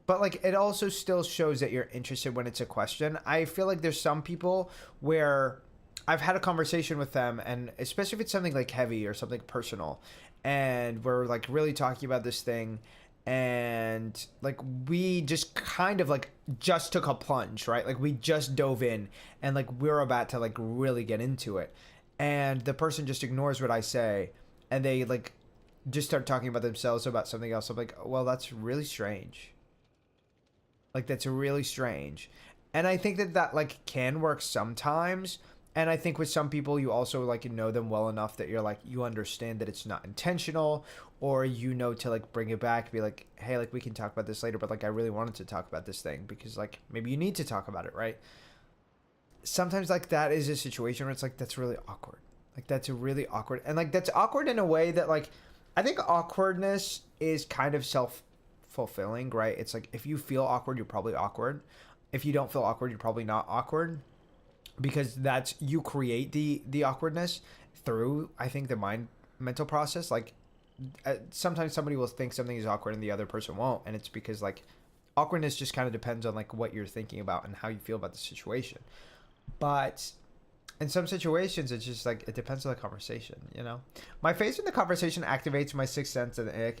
But, like, it also still shows that you're interested when it's a question. I feel like there's some people where I've had a conversation with them, and especially if it's something, like, heavy or something personal, and we're, like, really talking about this thing, and, like, we just kind of, like, just took a plunge, right? Like, we just dove in, and, like, we're about to, like, really get into it. And the person just ignores what I say, and they, like, just start talking about themselves, about something else. I'm like, well, that's really strange. Like, that's really strange. And I think that like can work sometimes. And I think with some people, you also like know them well enough that you're like, you understand that it's not intentional, or you know to like bring it back, be like, hey, like we can talk about this later, but like I really wanted to talk about this thing because like maybe you need to talk about it, right? Sometimes like that is a situation where it's like, that's really awkward. Like that's really awkward. And like that's awkward in a way that like, I think awkwardness is kind of self-fulfilling, right? It's like if you feel awkward, you're probably awkward. If you don't feel awkward, you're probably not awkward, because that's, you create the awkwardness through, I think, the mental process. Like sometimes somebody will think something is awkward and the other person won't, and it's because like awkwardness just kind of depends on like what you're thinking about and how you feel about the situation. But in some situations, it's just like, it depends on the conversation, you know? My face in the conversation activates my sixth sense, and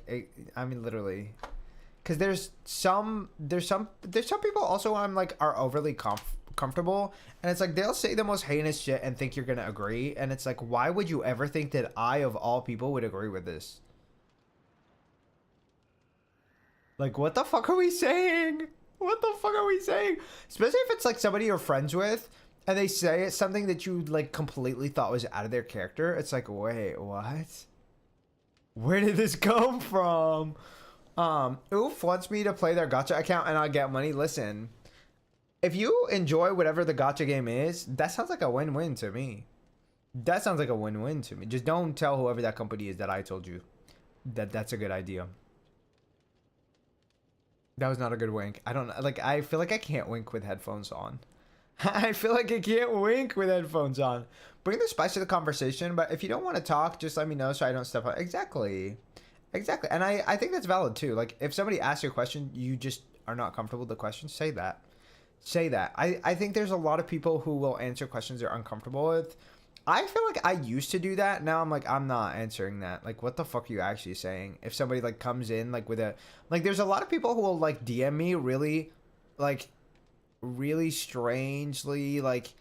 I mean, literally, because there's some people also I'm like are overly comfortable, and it's like they'll say the most heinous shit and think you're gonna agree, and it's like, why would you ever think that I of all people would agree with this? Like, what the fuck are we saying? What the fuck are we saying? Especially if it's like somebody you're friends with and they say it's something that you like completely thought was out of their character. It's like, wait, what? Where did this come from? Oof wants me to play their gacha account and I'll get money. Listen, if you enjoy whatever the gacha game is, that sounds like a win-win to me. That sounds like a win-win to me. Just don't tell whoever that company is that I told you that that's a good idea. That was not a good wink. I don't know. Like, I feel like I can't wink with headphones on. I feel like I can't wink with headphones on. Bring the spice to the conversation, but if you don't want to talk, just let me know so I don't step on. Exactly. Exactly. And I think that's valid too. Like, if somebody asks you a question, you just are not comfortable with the question, say that. Say that. I think there's a lot of people who will answer questions they're uncomfortable with. I feel like I used to do that. Now I'm like, I'm not answering that. Like, what the fuck are you actually saying? If somebody like comes in like with a, like, there's a lot of people who will like DM me really, like, really strangely like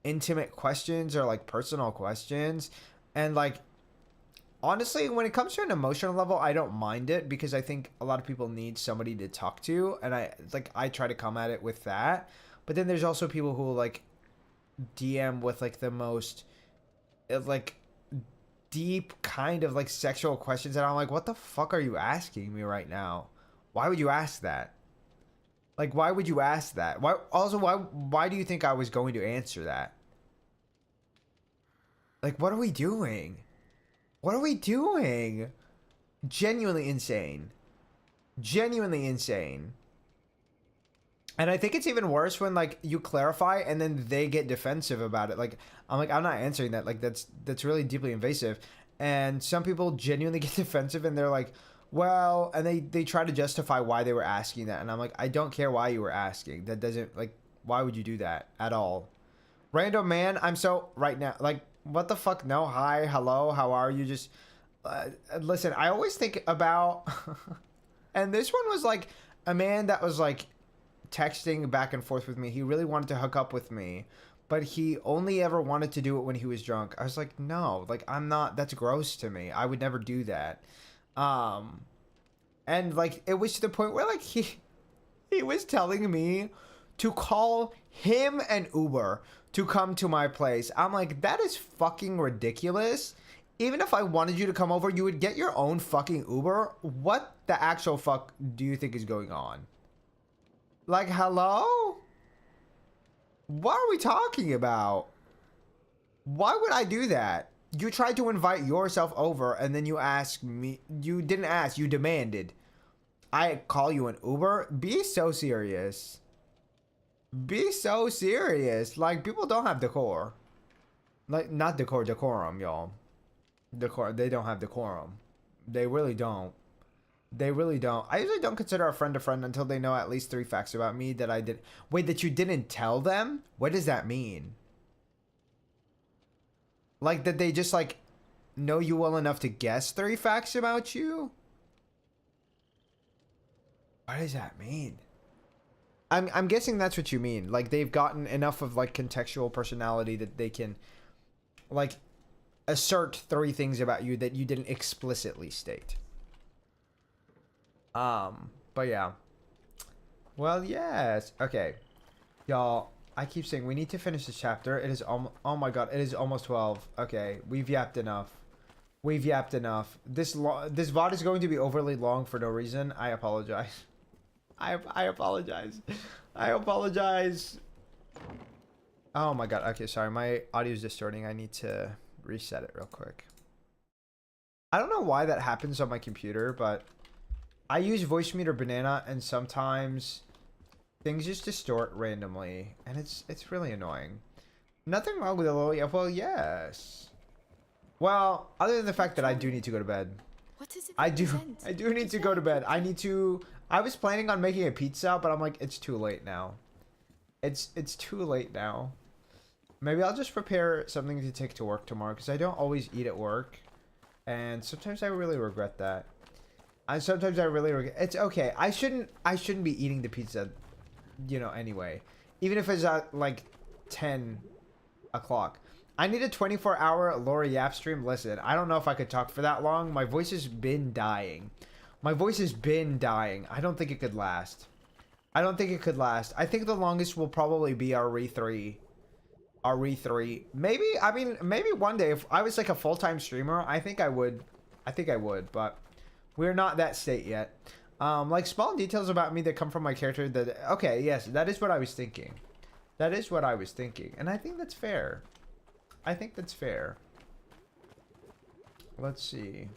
intimate questions or like personal questions. And like, honestly, when it comes to an emotional level, I don't mind it because I think a lot of people need somebody to talk to. And I try to come at it with that. But then there's also people who will like DM with like the most like deep kind of like sexual questions and I'm like, what the fuck are you asking me right now? Why would you ask that? Like, why would you ask that? Why do you think I was going to answer that? Like, what are we doing? What are we doing? Genuinely insane. Genuinely insane. And I think it's even worse when like you clarify and then they get defensive about it. Like, I'm like, I'm not answering that. Like, that's really deeply invasive. And some people genuinely get defensive and they're like, well, and they try to justify why they were asking that. And I'm like, I don't care why you were asking. That doesn't, like, why would you do that at all? Random man, I'm so right now, like, what the fuck? No, hi, hello, how are you? Just listen, I always think about and this one was like a man that was like texting back and forth with me. He really wanted to hook up with me, but he only ever wanted to do it when he was drunk. I was like, no, like, I'm not, that's gross to me. I would never do that. And like, it was to the point where like he was telling me to call him an Uber to come to my place. I'm like, that is fucking ridiculous. Even if I wanted you to come over, you would get your own fucking Uber. What the actual fuck do you think is going on? Like, hello? What are we talking about? Why would I do that? You tried to invite yourself over and then you asked me. You didn't ask, you demanded. I call you an Uber? Be so serious. Be so serious. Like, people don't have decor. Like, not decor, decorum, y'all. Decor, they don't have decorum. They really don't. They really don't. I usually don't consider a friend until they know at least 3 facts about me that I did. Wait, that you didn't tell them? What does that mean? Like, that they just, like, know you well enough to guess 3 facts about you? What does that mean? I'm guessing that's what you mean. Like, they've gotten enough of, like, contextual personality that they can, like, assert 3 things about you that you didn't explicitly state. But yeah. Well, yes. Okay. Y'all, I keep saying we need to finish this chapter. It is, oh my god, it is almost 12. Okay, we've yapped enough. We've yapped enough. This VOD is going to be overly long for no reason. I apologize. I apologize. I apologize. Oh my god. Okay, sorry. My audio is distorting. I need to reset it real quick. I don't know why that happens on my computer, but I use voice meter banana and sometimes things just distort randomly and it's really annoying. Nothing wrong with it. Well, yes. Well, other than the fact that I do need to go to bed. What is it? I do need to go to bed. I was planning on making a pizza, but I'm like, it's too late now. It's too late now. Maybe I'll just prepare something to take to work tomorrow because I don't always eat at work. And sometimes I really regret that. And sometimes I really regret. It's okay. I shouldn't be eating the pizza, you know, anyway. Even if it's at like 10 o'clock. I need a 24-hour Laura Yap stream. Listen, I don't know if I could talk for that long. My voice has been dying. My voice has been dying. I don't think it could last. I don't think it could last. I think the longest will probably be our re3. Our re3. Maybe, I mean, maybe one day if I was like a full-time streamer, I think I would. But we're not that state yet. Like small details about me that come from my character that, okay, yes, that is what I was thinking. That is what I was thinking. And I think that's fair. I think that's fair. Let's see.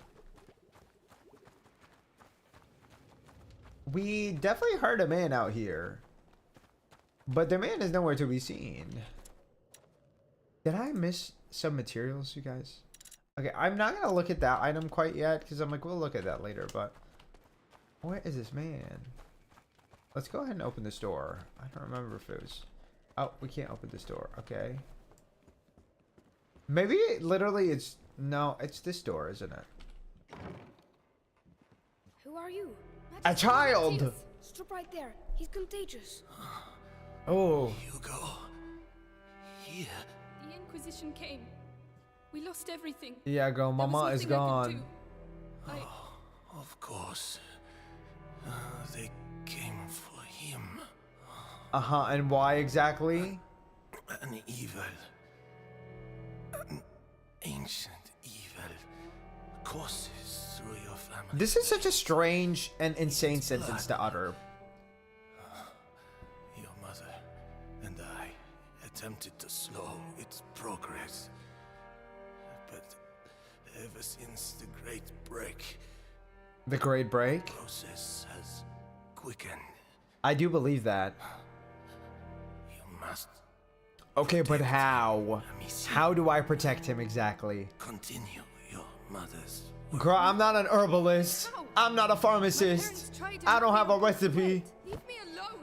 We definitely heard a man out here. But the man is nowhere to be seen. Did I miss some materials, you guys? Okay, I'm not going to look at that item quite yet. Because I'm like, we'll look at that later. But where is this man? Let's go ahead and open this door. I don't remember if it was... Oh, we can't open this door. Okay. Maybe literally it's... No, it's this door, isn't it? Who are you? A child! Matthias, stop right there. He's contagious. Oh. Hugo. Here. The Inquisition came. We lost everything. Yeah, girl, Mama is gone. Of course. They came for him. Uh-huh, and why exactly? An evil. An ancient evil courses through your family. This is such a strange and insane sentence to utter. Your mother and I attempted to slow its progress. But ever since the Great Break... The Great Break? The process has quickened. I do believe that. You must... Okay, but how? How do I protect him exactly? Continue your mother's... Girl, I'm not an herbalist. I'm not a pharmacist. I don't have a recipe. Leave me alone.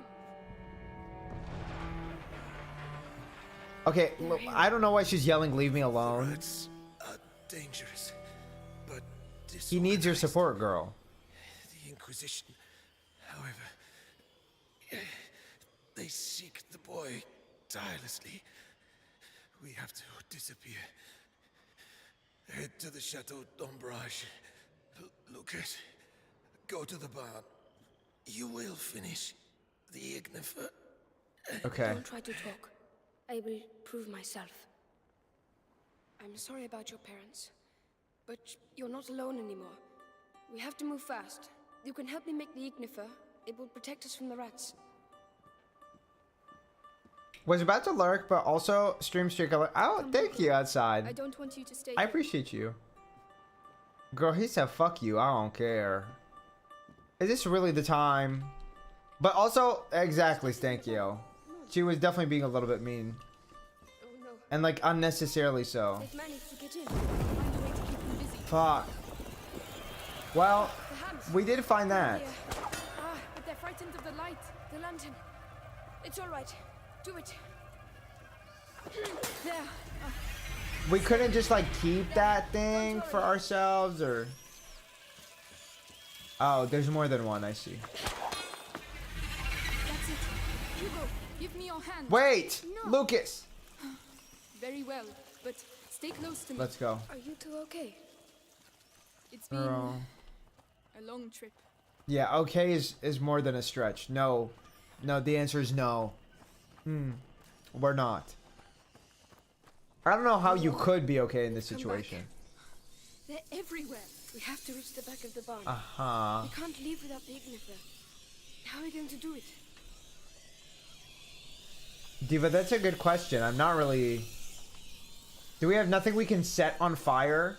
Okay, look, I don't know why she's yelling, leave me alone. Words are dangerous, but he needs your support, girl. The Inquisition, however, they seek the boy tirelessly. We have to disappear. Head to the Chateau d'Ombrage. Lucas, go to the barn. You will finish the ignifer. Okay. Don't try to talk. I will prove myself. I'm sorry about your parents, but you're not alone anymore. We have to move fast. You can help me make the ignifer. It will protect us from the rats. Was about to lurk, but also stream streak alert. Oh, thank you, outside. I don't want you to stay. I appreciate you. Girl, he said fuck you. I don't care. Is this really the time? But also, exactly, thank you. She was definitely being a little bit mean. Oh no. And like unnecessarily so. They've managed to get in. Find a way to keep them busy. Fuck. Well, we did find that. Yeah. Ah, but they're frightened of the light, the lantern. It's all right. Do it. There. We couldn't just like keep that thing for ourselves, or... Oh, there's more than one, I see. That's it. Hugo, give me your hand. Wait! No. Lucas! Very well, but stay close to me. Let's go. Are you two okay? It's been Girl. a long trip. Yeah, okay is more than a stretch. No. No, the answer is no. We're not. I don't know how you could be okay in this situation. They're everywhere. We have to reach the back of the barn. Uh-huh. We can't leave without the ignifer. How are we going to do it? Diva, that's a good question. I'm not really... Do we have nothing we can set on fire?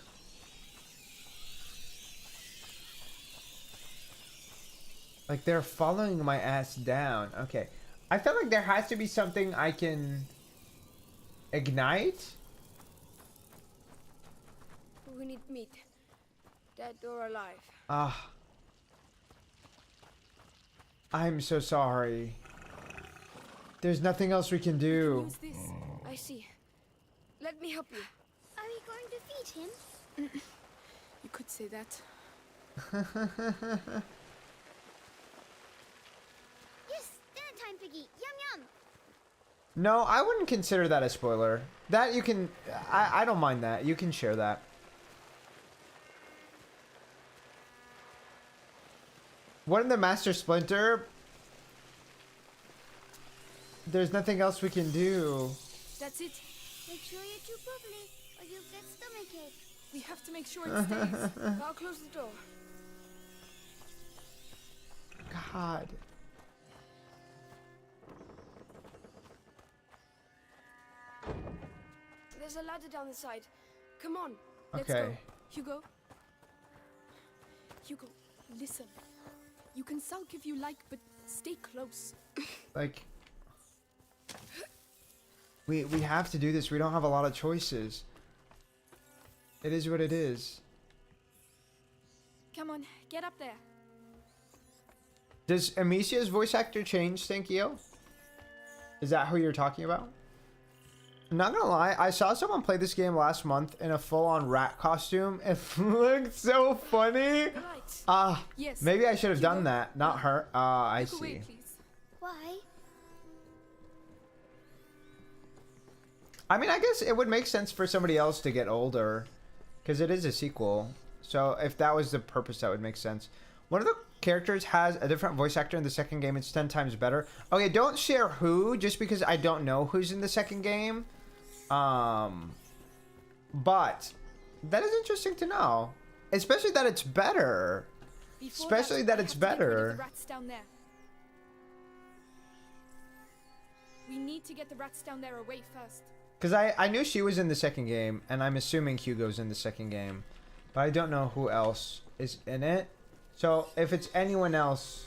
Like, they're following my ass down. Okay. I feel like there has to be something I can... ignite? We need meat. Dead or alive. Ah. I'm so sorry. There's nothing else we can do. Use this. I see. Let me help you. Are we going to feed him? You could say that. Yes, dinner time, Piggy. Yum yum. No, I wouldn't consider that a spoiler. That you can... I don't mind that. You can share that. What in the Master Splinter? there's nothing else we can do. That's it. Make sure you chew properly, or you'll get stomachache. We have to make sure it stays. I'll close the door. God. There's a ladder down the side. Come on. Let's Okay. go. Hugo. Hugo, listen. You can sulk if you like, but stay close. Like, we have to do this. We don't have a lot of choices. It is what it is. Come on, get up there. Does Amicia's voice actor change, Thankio? Is that who you're talking about? I'm not gonna lie, I saw someone play this game last month in a full-on rat costume. It looked so funny. Yes. Maybe I should have done that, not her. I Look see. away, please. Why? I mean, I guess it would make sense for somebody else to get older, because it is a sequel. So if that was the purpose, that would make sense. One of the characters has a different voice actor in the second game. It's 10 times better. Okay, don't share who, just because I don't know who's in the second game. But that is interesting to know, especially that it's better. Especially that it's better. The rats down there. We need to get the rats down there away first. Because I knew she was in the second game, and I'm assuming Hugo's in the second game. But I don't know who else is in it. So if it's anyone else,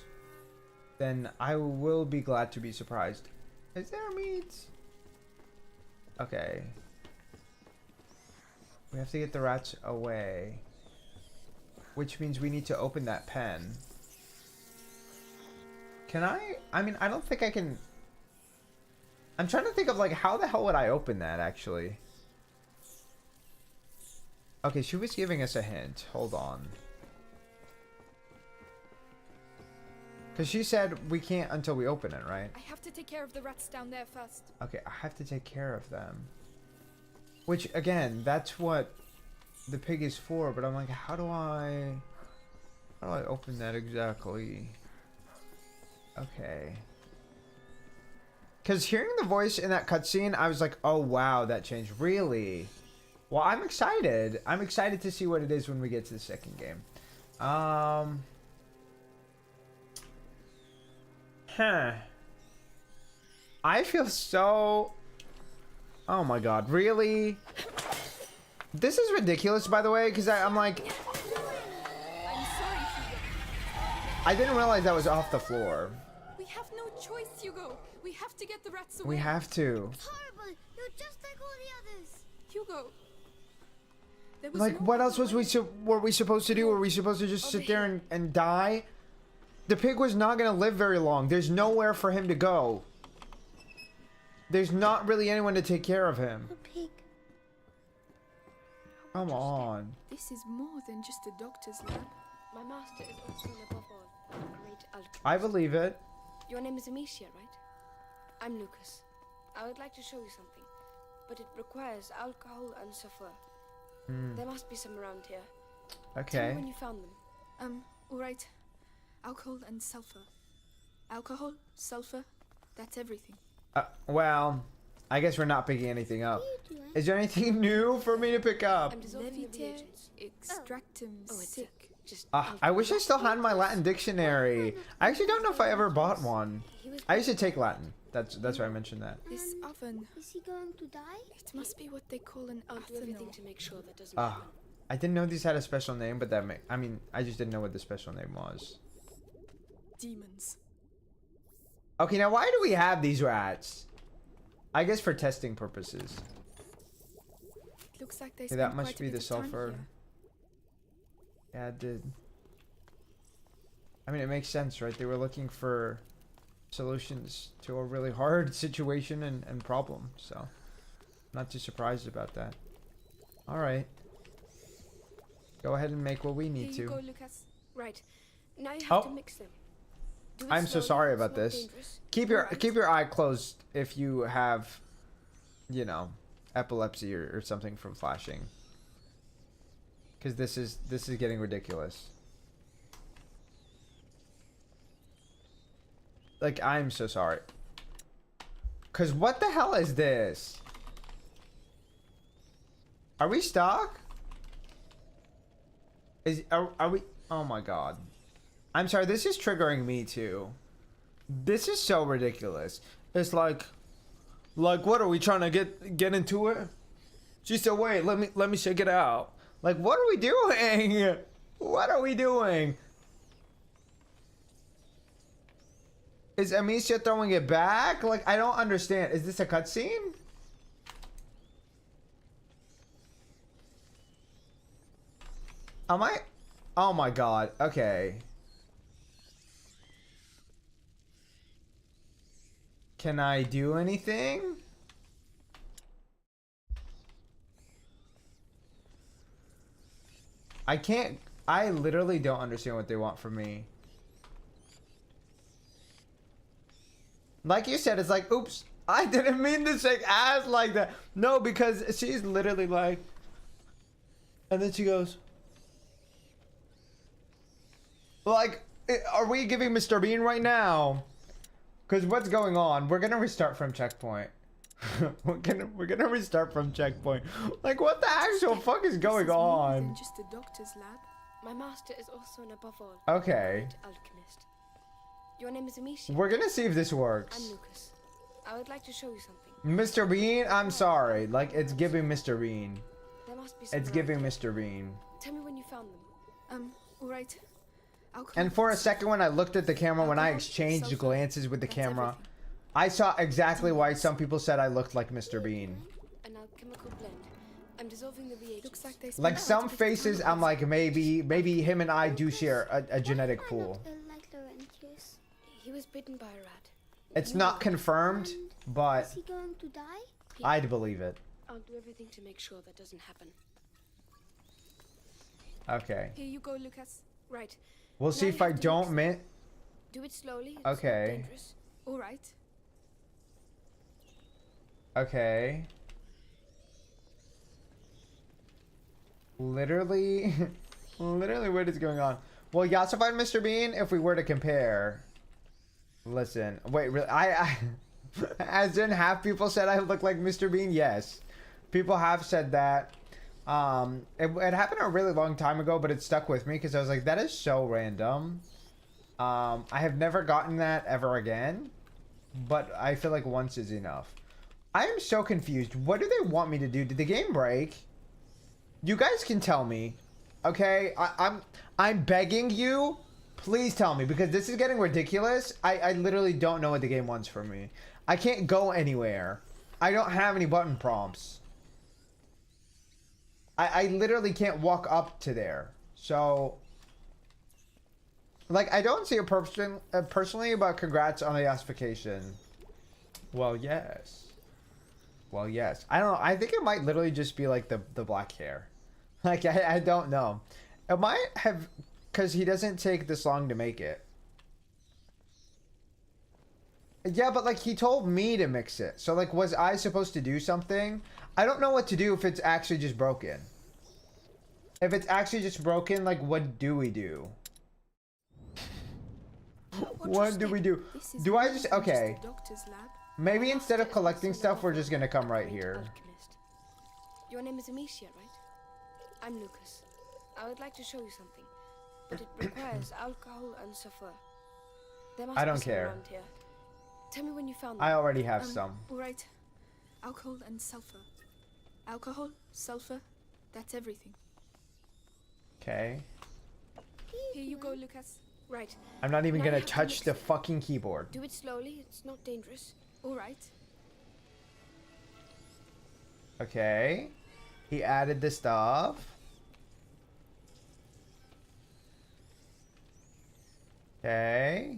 then I will be glad to be surprised. Is there meat? Okay. We have to get the rats away. Which means we need to open that pen. Can I? I mean, I don't think I can. I'm trying to think of, like, how the hell would I open that, actually? Okay, she was giving us a hint. Hold on. Because she said we can't until we open it, right? I have to take care of the rats down there first. Okay, I have to take care of them. Which, again, that's what the pig is for, but I'm like, how do I open that exactly? Okay. Because hearing the voice in that cutscene, I was like, oh wow, that changed. Really? Well, I'm excited. I'm excited to see what it is when we get to the second game. Huh. I feel so... Oh my god, really? This is ridiculous, by the way, because I'm like... I'm sorry, Hugo. I didn't realize that was off the floor. We have no choice, Hugo. We have to get the rats away. We have to. It's horrible. You're just like all the others. Hugo. There was Like, no what else other was way. were we supposed to do? Were we supposed to just sit there and die? The pig was not going to live very long. There's nowhere for him to go. There's not really anyone to take care of him. A pig. Come on. This is more than just a doctor's lab. My master is also above all a great alchemist. I believe it. Your name is Amicia, right? I'm Lucas. I would like to show you something, but it requires alcohol and sulfur. There must be some around here. Tell Okay. me when you found them. All right. Alcohol and sulfur. Alcohol, sulfur, that's everything. Well, I guess we're not picking anything up. Is there anything new for me to pick up? I'm dissolving the reagents. Extractum sick. Just I wish I still had my Latin dictionary. I actually don't know if I ever bought one. I used to take Latin. That's why I mentioned that. This oven. Is he going to die? It must be what they call an ethanol. To make sure that doesn't I didn't know these had a special name, but I mean, I just didn't know what the special name was. Demons. Okay, now why do we have these rats? I guess for testing purposes. It looks like they Okay, that must be the sulfur. Yeah, it did. I mean, it makes sense, right? They were looking for solutions to a really hard situation and problem, so not too surprised about that. All right. Go ahead and make what we need Here you to. go, Lucas. Right. Now you have to Oh. mix them. Do it I'm so slowly, sorry it's about not this. dangerous. Keep your eye closed if you have, you know, epilepsy or something from flashing. Because this is getting ridiculous. Like, I'm so sorry. Cause what the hell is this? Are we stuck? Are we? Oh my god. I'm sorry, this is triggering me too. This is so ridiculous. It's like what are we trying to get into it? She said, wait, let me shake it out. Like, what are we doing? What are we doing? Is Amicia throwing it back? Like, I don't understand. Is this a cutscene? Am I? Oh my god. Okay. Can I do anything? I can't. I literally don't understand what they want from me. Like you said, it's like, oops, I didn't mean to shake ass like that. No, because she's literally like, and then she goes, like, are we giving Mr. Bean right now? Because what's going on? We're gonna restart from checkpoint. we're gonna restart from checkpoint. Like, what the actual fuck is going on? Just a doctor's lab. My master is also and above all Okay. an alchemist. Your name is Amicia. We're gonna see if this works. I'm Lucas. I would like to show you something. Mr. Bean, I'm sorry. Like, it's giving Mr. Bean. There must be some It's around giving here. Mr. Bean. Tell me when you found them. All right. I'll come. And for a second when I looked at the camera, when I exchanged glances with the camera, I saw exactly why some people said I looked like Mr. Bean. An alchemical blend. I'm dissolving the reagents. Looks like they Like some faces, I'm like, maybe him and I do share a genetic Why pool. not like Laurentius? He was bitten by a rat. It's not confirmed, but Is he going to die? I'd believe it. I'll do everything to make sure that doesn't happen. Okay. Here you go, Lucas. Right. We'll see if I don't mint. Do it slowly. It's not Okay. dangerous. All right. Okay. Literally, literally what is going on? Well, you also find Mr. Bean if we were to compare. Listen, wait, really? I as in half people said I look like Mr. Bean? Yes. People have said that. It happened a really long time ago, but it stuck with me because I was like, that is so random. I have never gotten that ever again, but I feel like once is enough. I am so confused. What do they want me to do? Did the game break? You guys can tell me. Okay, I'm begging you. Please tell me, because this is getting ridiculous. I literally don't know what the game wants from me. I can't go anywhere. I don't have any button prompts. I literally can't walk up to there. So, like, I don't see a person personally, but congrats on the ossification. Well, yes. Well, yes. I don't know. I think it might literally just be like the black hair. Like, I don't know. It might have, because he doesn't take this long to make it. Yeah, but like he told me to mix it. So like, was I supposed to do something? I don't know what to do if it's actually just broken. If it's actually just broken, like what do we do? What do we do? Do I just, okay. Maybe instead of collecting stuff, we're just gonna come right here. Your name is Amicia, right? I'm Lucas. I would like to show you something, but it requires alcohol and sulfur. There must I don't be some care. around here. Tell me when you found them. I already have some. All right. Alcohol and sulfur. Alcohol, sulfur, that's everything. Okay. Here you go, Lucas. Right. I'm not even Now gonna you have to touch mix the it. fucking keyboard. Do it slowly. It's not dangerous. All right. Okay. He added the stuff. Okay.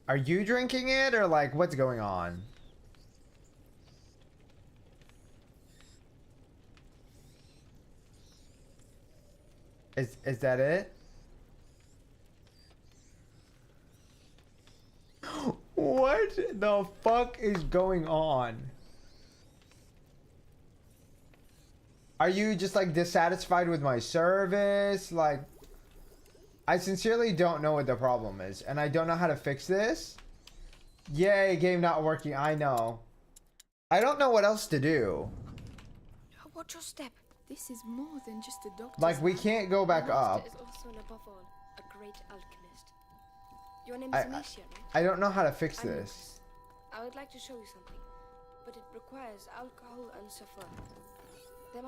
Are you drinking it or like what's going on? Is that it? What the fuck is going on? Are you just like dissatisfied with my service? Like, I sincerely don't know what the problem is, and I don't know how to fix this. Yay, game not working. I know. I don't know what else to do. Watch your step. This is more than just a doctor. Like, we can't go back up. Is also and above all a great alchemist. Your name is Amicia, right? I don't know how to fix this. I would like to show you something, but it requires alcohol and sulfur.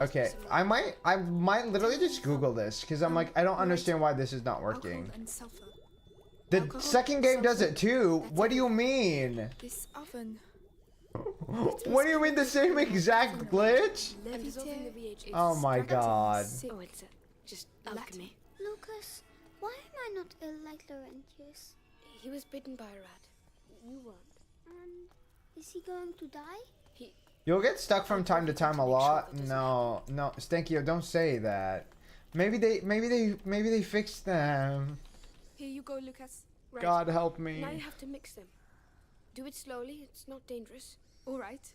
Okay, I might literally just Google this because I'm like, I don't understand why this is not working. The second game does it too. What do you mean? This oven. What do you mean the same exact glitch? Oh my god. Oh, it's just alchemy. Lucas, why am I not ill like Laurentius? He was bitten by a rat. You weren't. And is he going to die? You'll get stuck from time to time a lot. No, Stanky, don't say that. Maybe they fixed them. Here you go, Lucas. Right. God help me. Now you have to mix them. Do it slowly. It's not dangerous. All right.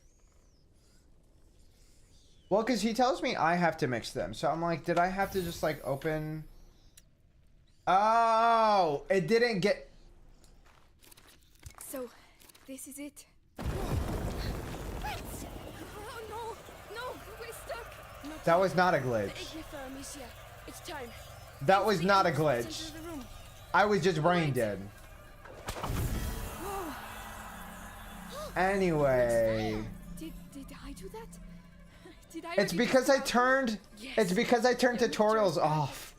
Well, because he tells me I have to mix them. So I'm like, did I have to just like open? Oh, it didn't get. So, this is it. That was not a glitch. It's time. That was not a glitch. I was just brain dead. Anyway. Did I do that? Did I? It's because I turned. It's because I turned tutorials off.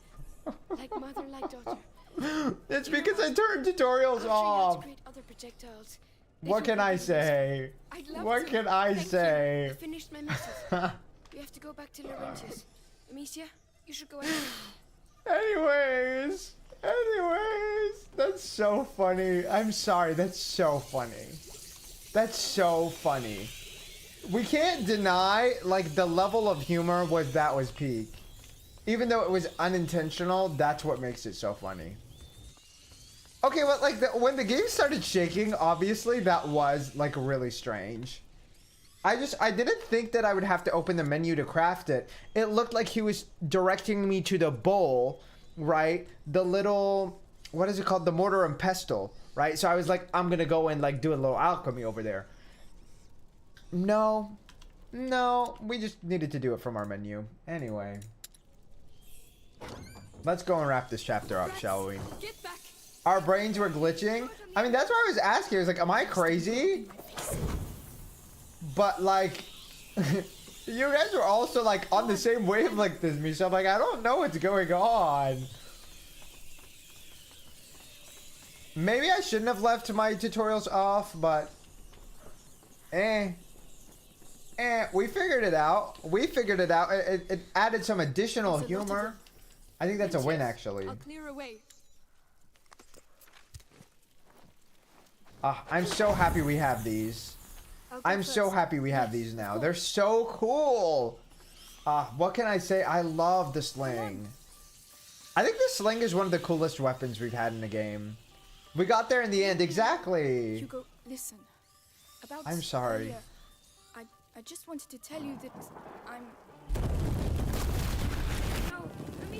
Like mother, like daughter. It's because I turned tutorials off. What can I say? What can I say? I finished my message. You have to go back to Laurentius. Amicia, you should go ahead. Anyways, that's so funny. I'm sorry, that's so funny. That's so funny. We can't deny, like, the level of humor was peak. Even though it was unintentional, that's what makes it so funny. Okay, but like, when the game started shaking, obviously that was, like, really strange. I didn't think that I would have to open the menu to craft it. It looked like he was directing me to the bowl, right? The little, what is it called? The mortar and pestle, right? So I was like, I'm gonna go and like do a little alchemy over there. No, we just needed to do it from our menu. Anyway. Let's go and wrap this chapter up, shall we? Our brains were glitching. I mean, that's why I was asking. I was like, am I crazy? But like, you guys were also like on the same wavelength as me, so I'm like, I don't know what's going on. Maybe I shouldn't have left my tutorials off, but we figured it out. It added some additional humor. I think that's a win, actually. I'll clear away. I'm so happy we have these. I'm so happy we have these now. They're so cool. What can I say? I love the sling. I think the sling is one of the coolest weapons we've had in the game. We got there in the end, exactly. Hugo, listen. I'm sorry. I just wanted to tell you that I'm...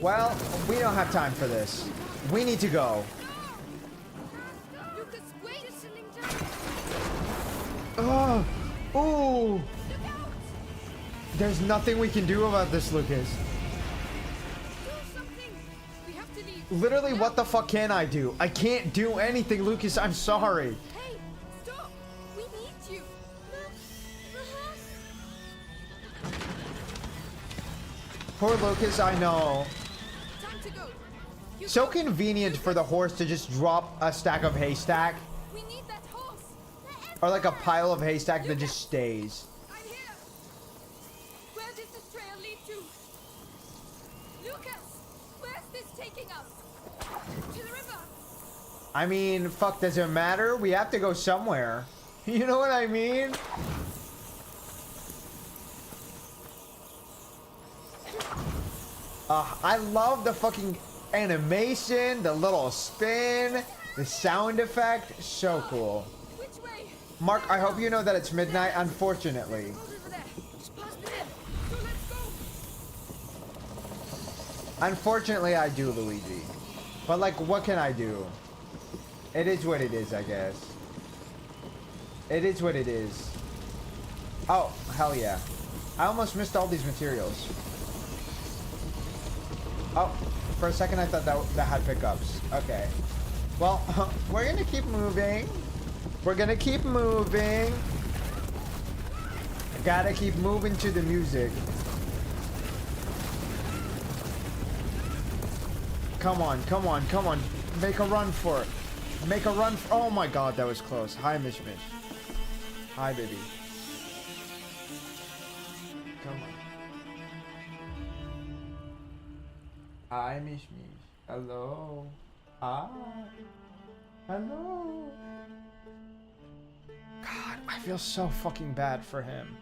Well, we don't have time for this. We need to go. Lucas, wait! Oh, ooh. There's nothing we can do about this, Lucas. Literally, what the fuck can I do? I can't do anything, Lucas. I'm sorry. Hey, stop! We need you. Poor Lucas, I know. Time to go. So convenient for the horse to just drop a stack of haystack. We need that horse. Or like a pile of haystack that just stays. I'm here. Where does this trail lead to? Lucas, where's this taking us? To the river. I mean, fuck, does it matter? We have to go somewhere. You know what I mean? I love the fucking animation, the little spin, the sound effect. So cool. Which way? Mark, I hope you know that it's midnight, unfortunately. Unfortunately, I do, Luigi. But like, what can I do? It is what it is, I guess. It is what it is. Oh, hell yeah. I almost missed all these materials. Oh, for a second I thought that had pickups. Okay. Well, we're gonna keep moving. We're gonna keep moving. Gotta keep moving to the music. Come on, come on, come on. Make a run for it. Make a run for— oh my god, that was close. Hi, Mish Mish. Hi, baby. Come on. Hi, Mish Mish. Hello. Hi. Hello. God, I feel so fucking bad for him.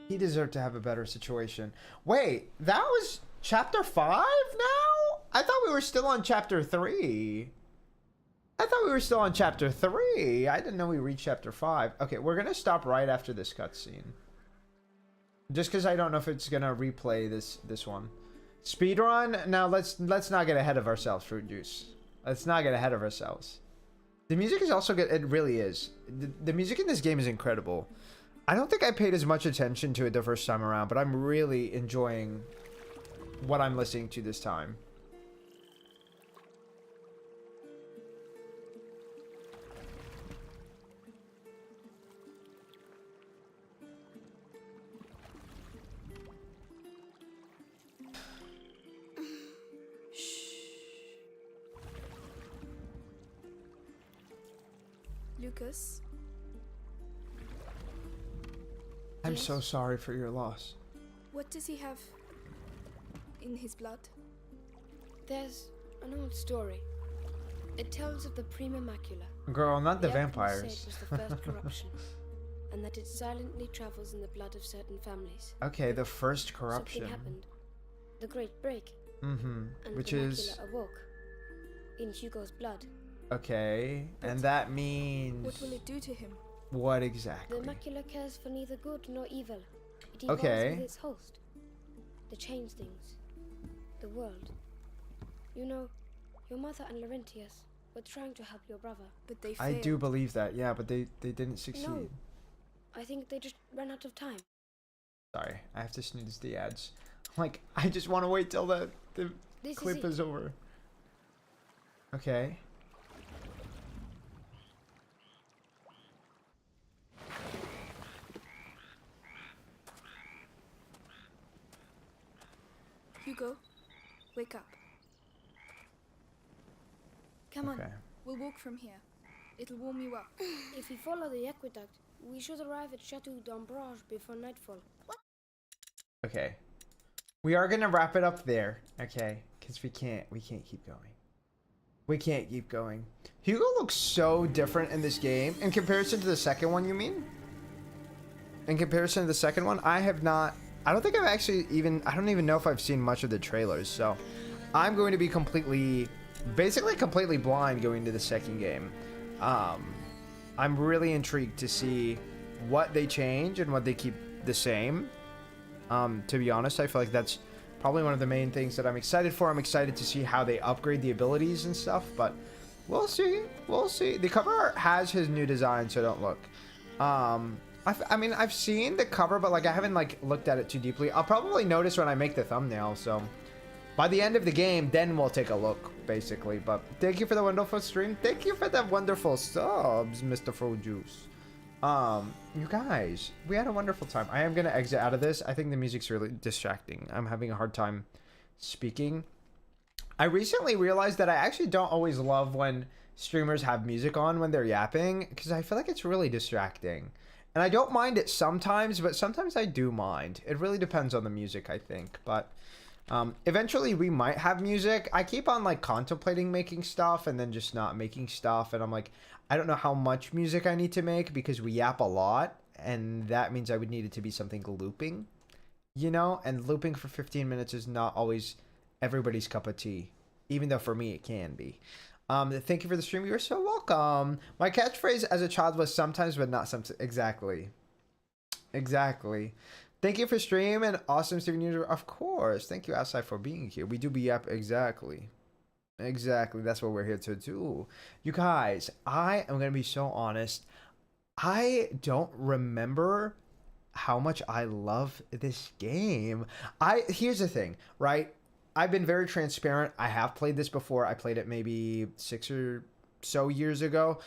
He deserved to have a better situation. Wait, that was chapter 5 now? I thought we were still on chapter 3. I thought we were still on chapter 3. I didn't know we reached chapter 5. Okay, we're gonna stop right after this cutscene. Just because I don't know if it's gonna replay this one. Speedrun? Now let's not get ahead of ourselves, Fruit Juice. Let's not get ahead of ourselves. The music is also good. It really is. The music in this game is incredible. I don't think I paid as much attention to it the first time around, but I'm really enjoying what I'm listening to this time. Lucas? I'm so sorry for your loss. What does he have in his blood? There's an old story. It tells of the Prima Macula. Girl, not the alchemists vampires. say it was the first corruption, and that it silently travels in the blood of certain families. Okay, the first corruption. Something happened. The Great Break. Mm-hmm. And Which the is... macula awoke in Hugo's blood. Okay, and that means... What will it do to him? What exactly? The macula cares for neither good nor evil. It evolves Okay. with its host. To change things. The world. You know, your mother and Laurentius were trying to help your brother. But they I failed. do believe that, yeah, but they didn't succeed. No. I think they just ran out of time. Sorry, I have to snooze the ads. Like, I just want to wait till the This clip is over. Okay. Hugo, wake up. Come on, Okay. we'll walk from here. It'll warm you up. If we follow the aqueduct, we should arrive at Chateau d'Ambrage before nightfall. Okay. We are gonna wrap it up there, okay? Because we can't keep going. We can't keep going. Hugo looks so different in this game. In comparison to the second one, you mean? In comparison to the second one, I don't think I've actually I don't even know if I've seen much of the trailers, so I'm going to be basically completely blind going to the second game. I'm really intrigued to see what they change and what they keep the same. To be honest, I feel like that's probably one of the main things that I'm excited for. I'm excited to see how they upgrade the abilities and stuff, but we'll see. We'll see. The cover art has his new design, so don't look. I mean, I've seen the cover, but like I haven't like looked at it too deeply. I'll probably notice when I make the thumbnail, so by the end of the game, then we'll take a look, basically. But thank you for the wonderful stream. Thank you for the wonderful subs, Mr. Fruit Juice. You guys, we had a wonderful time. I am gonna exit out of this. I think the music's really distracting. I'm having a hard time speaking. I recently realized that I actually don't always love when streamers have music on when they're yapping, because I feel like it's really distracting. And I don't mind it sometimes, but sometimes I do mind. It really depends on the music, I think. But eventually we might have music. I keep on like contemplating making stuff and then just not making stuff. And I'm like, I don't know how much music I need to make because we yap a lot. And that means I would need it to be something looping, you know? And looping for 15 minutes is not always everybody's cup of tea, even though for me it can be. Thank you for the stream. You're so welcome. My catchphrase as a child was sometimes, but not sometimes. Exactly. Thank you for stream and awesome Steven Universe. Of course. Thank you, Outside, for being here. We do be up exactly. Exactly. That's what we're here to do. You guys, I am gonna be so honest. I don't remember how much I love this game. Here's the thing, right? I've been very transparent. I have played this before. I played it maybe 6 or so years ago.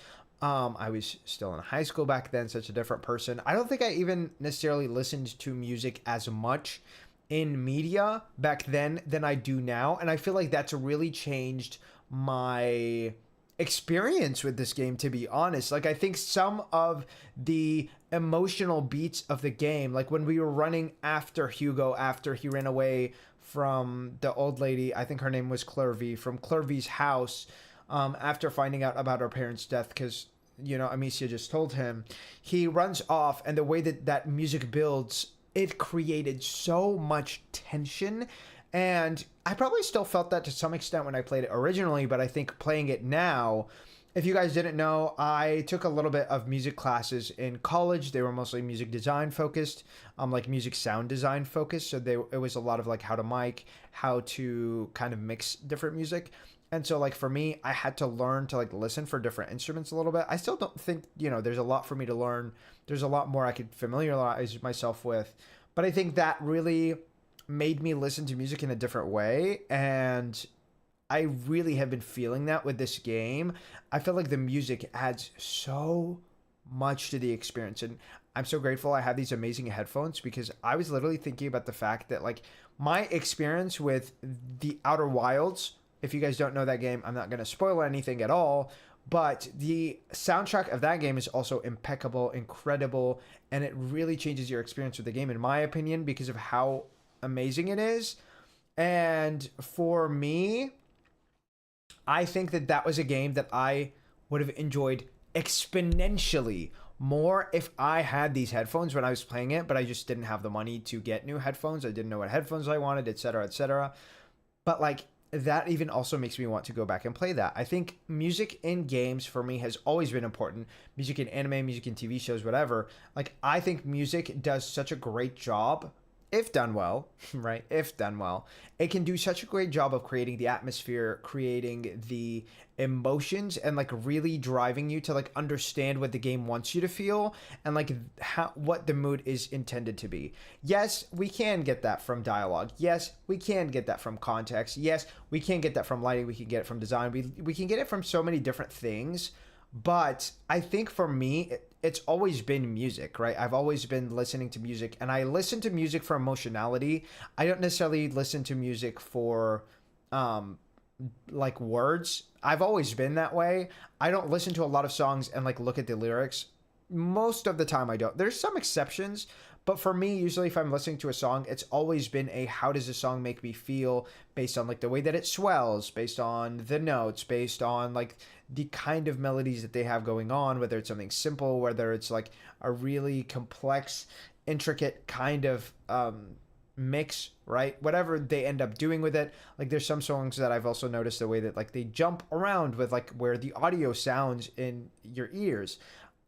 I was still in high school back then, such a different person. I don't think I even necessarily listened to music as much in media back then than I do now. And I feel like that's really changed my experience with this game, to be honest. Like, I think some of the emotional beats of the game, like when we were running after Hugo after he ran away from the old lady, I think her name was Clervy, from Clervy's house, after finding out about her parents' death, because Amicia just told him, he runs off, and the way that that music builds, it created so much tension. And I probably still felt that to some extent when I played it originally, but I think playing it now, if you guys didn't know, I took a little bit of music classes in college. They were mostly music design focused, like music sound design focused. So it was a lot of like how to mic, how to kind of mix different music. And so like for me, I had to learn to like listen for different instruments a little bit. I still don't think, there's a lot for me to learn. There's a lot more I could familiarize myself with. But I think that really made me listen to music in a different way. And I really have been feeling that with this game. I feel like the music adds so much to the experience. And I'm so grateful I have these amazing headphones, because I was literally thinking about the fact that like my experience with the Outer Wilds, if you guys don't know that game, I'm not going to spoil anything at all, but the soundtrack of that game is also impeccable, incredible, and it really changes your experience with the game, in my opinion, because of how amazing it is. And for me, I think that that was a game that I would have enjoyed exponentially more if I had these headphones when I was playing it, but I just didn't have the money to get new headphones. I didn't know what headphones I wanted, etc., etc. But like, that even also makes me want to go back and play that. I think music in games for me has always been important. Music in anime, music in TV shows, whatever. Like, I think music does such a great job, if done well, right? If done well, it can do such a great job of creating the atmosphere, creating the emotions, and like really driving you to like understand what the game wants you to feel, and like what the mood is intended to be. Yes, we can get that from dialogue. Yes, we can get that from context. Yes, we can get that from lighting. We can get it from design. We can get it from so many different things. But I think for me, it's always been music, right? I've always been listening to music, and I listen to music for emotionality. I don't necessarily listen to music for like words. I've always been that way. I don't listen to a lot of songs and like look at the lyrics. Most of the time I don't. There's some exceptions, but for me, usually if I'm listening to a song, it's always been a how does the song make me feel, based on like the way that it swells, based on the notes, based on like the kind of melodies that they have going on, whether it's something simple, whether it's like a really complex, intricate kind of mix, right? Whatever they end up doing with it. Like, there's some songs that I've also noticed the way that like they jump around with like where the audio sounds in your ears.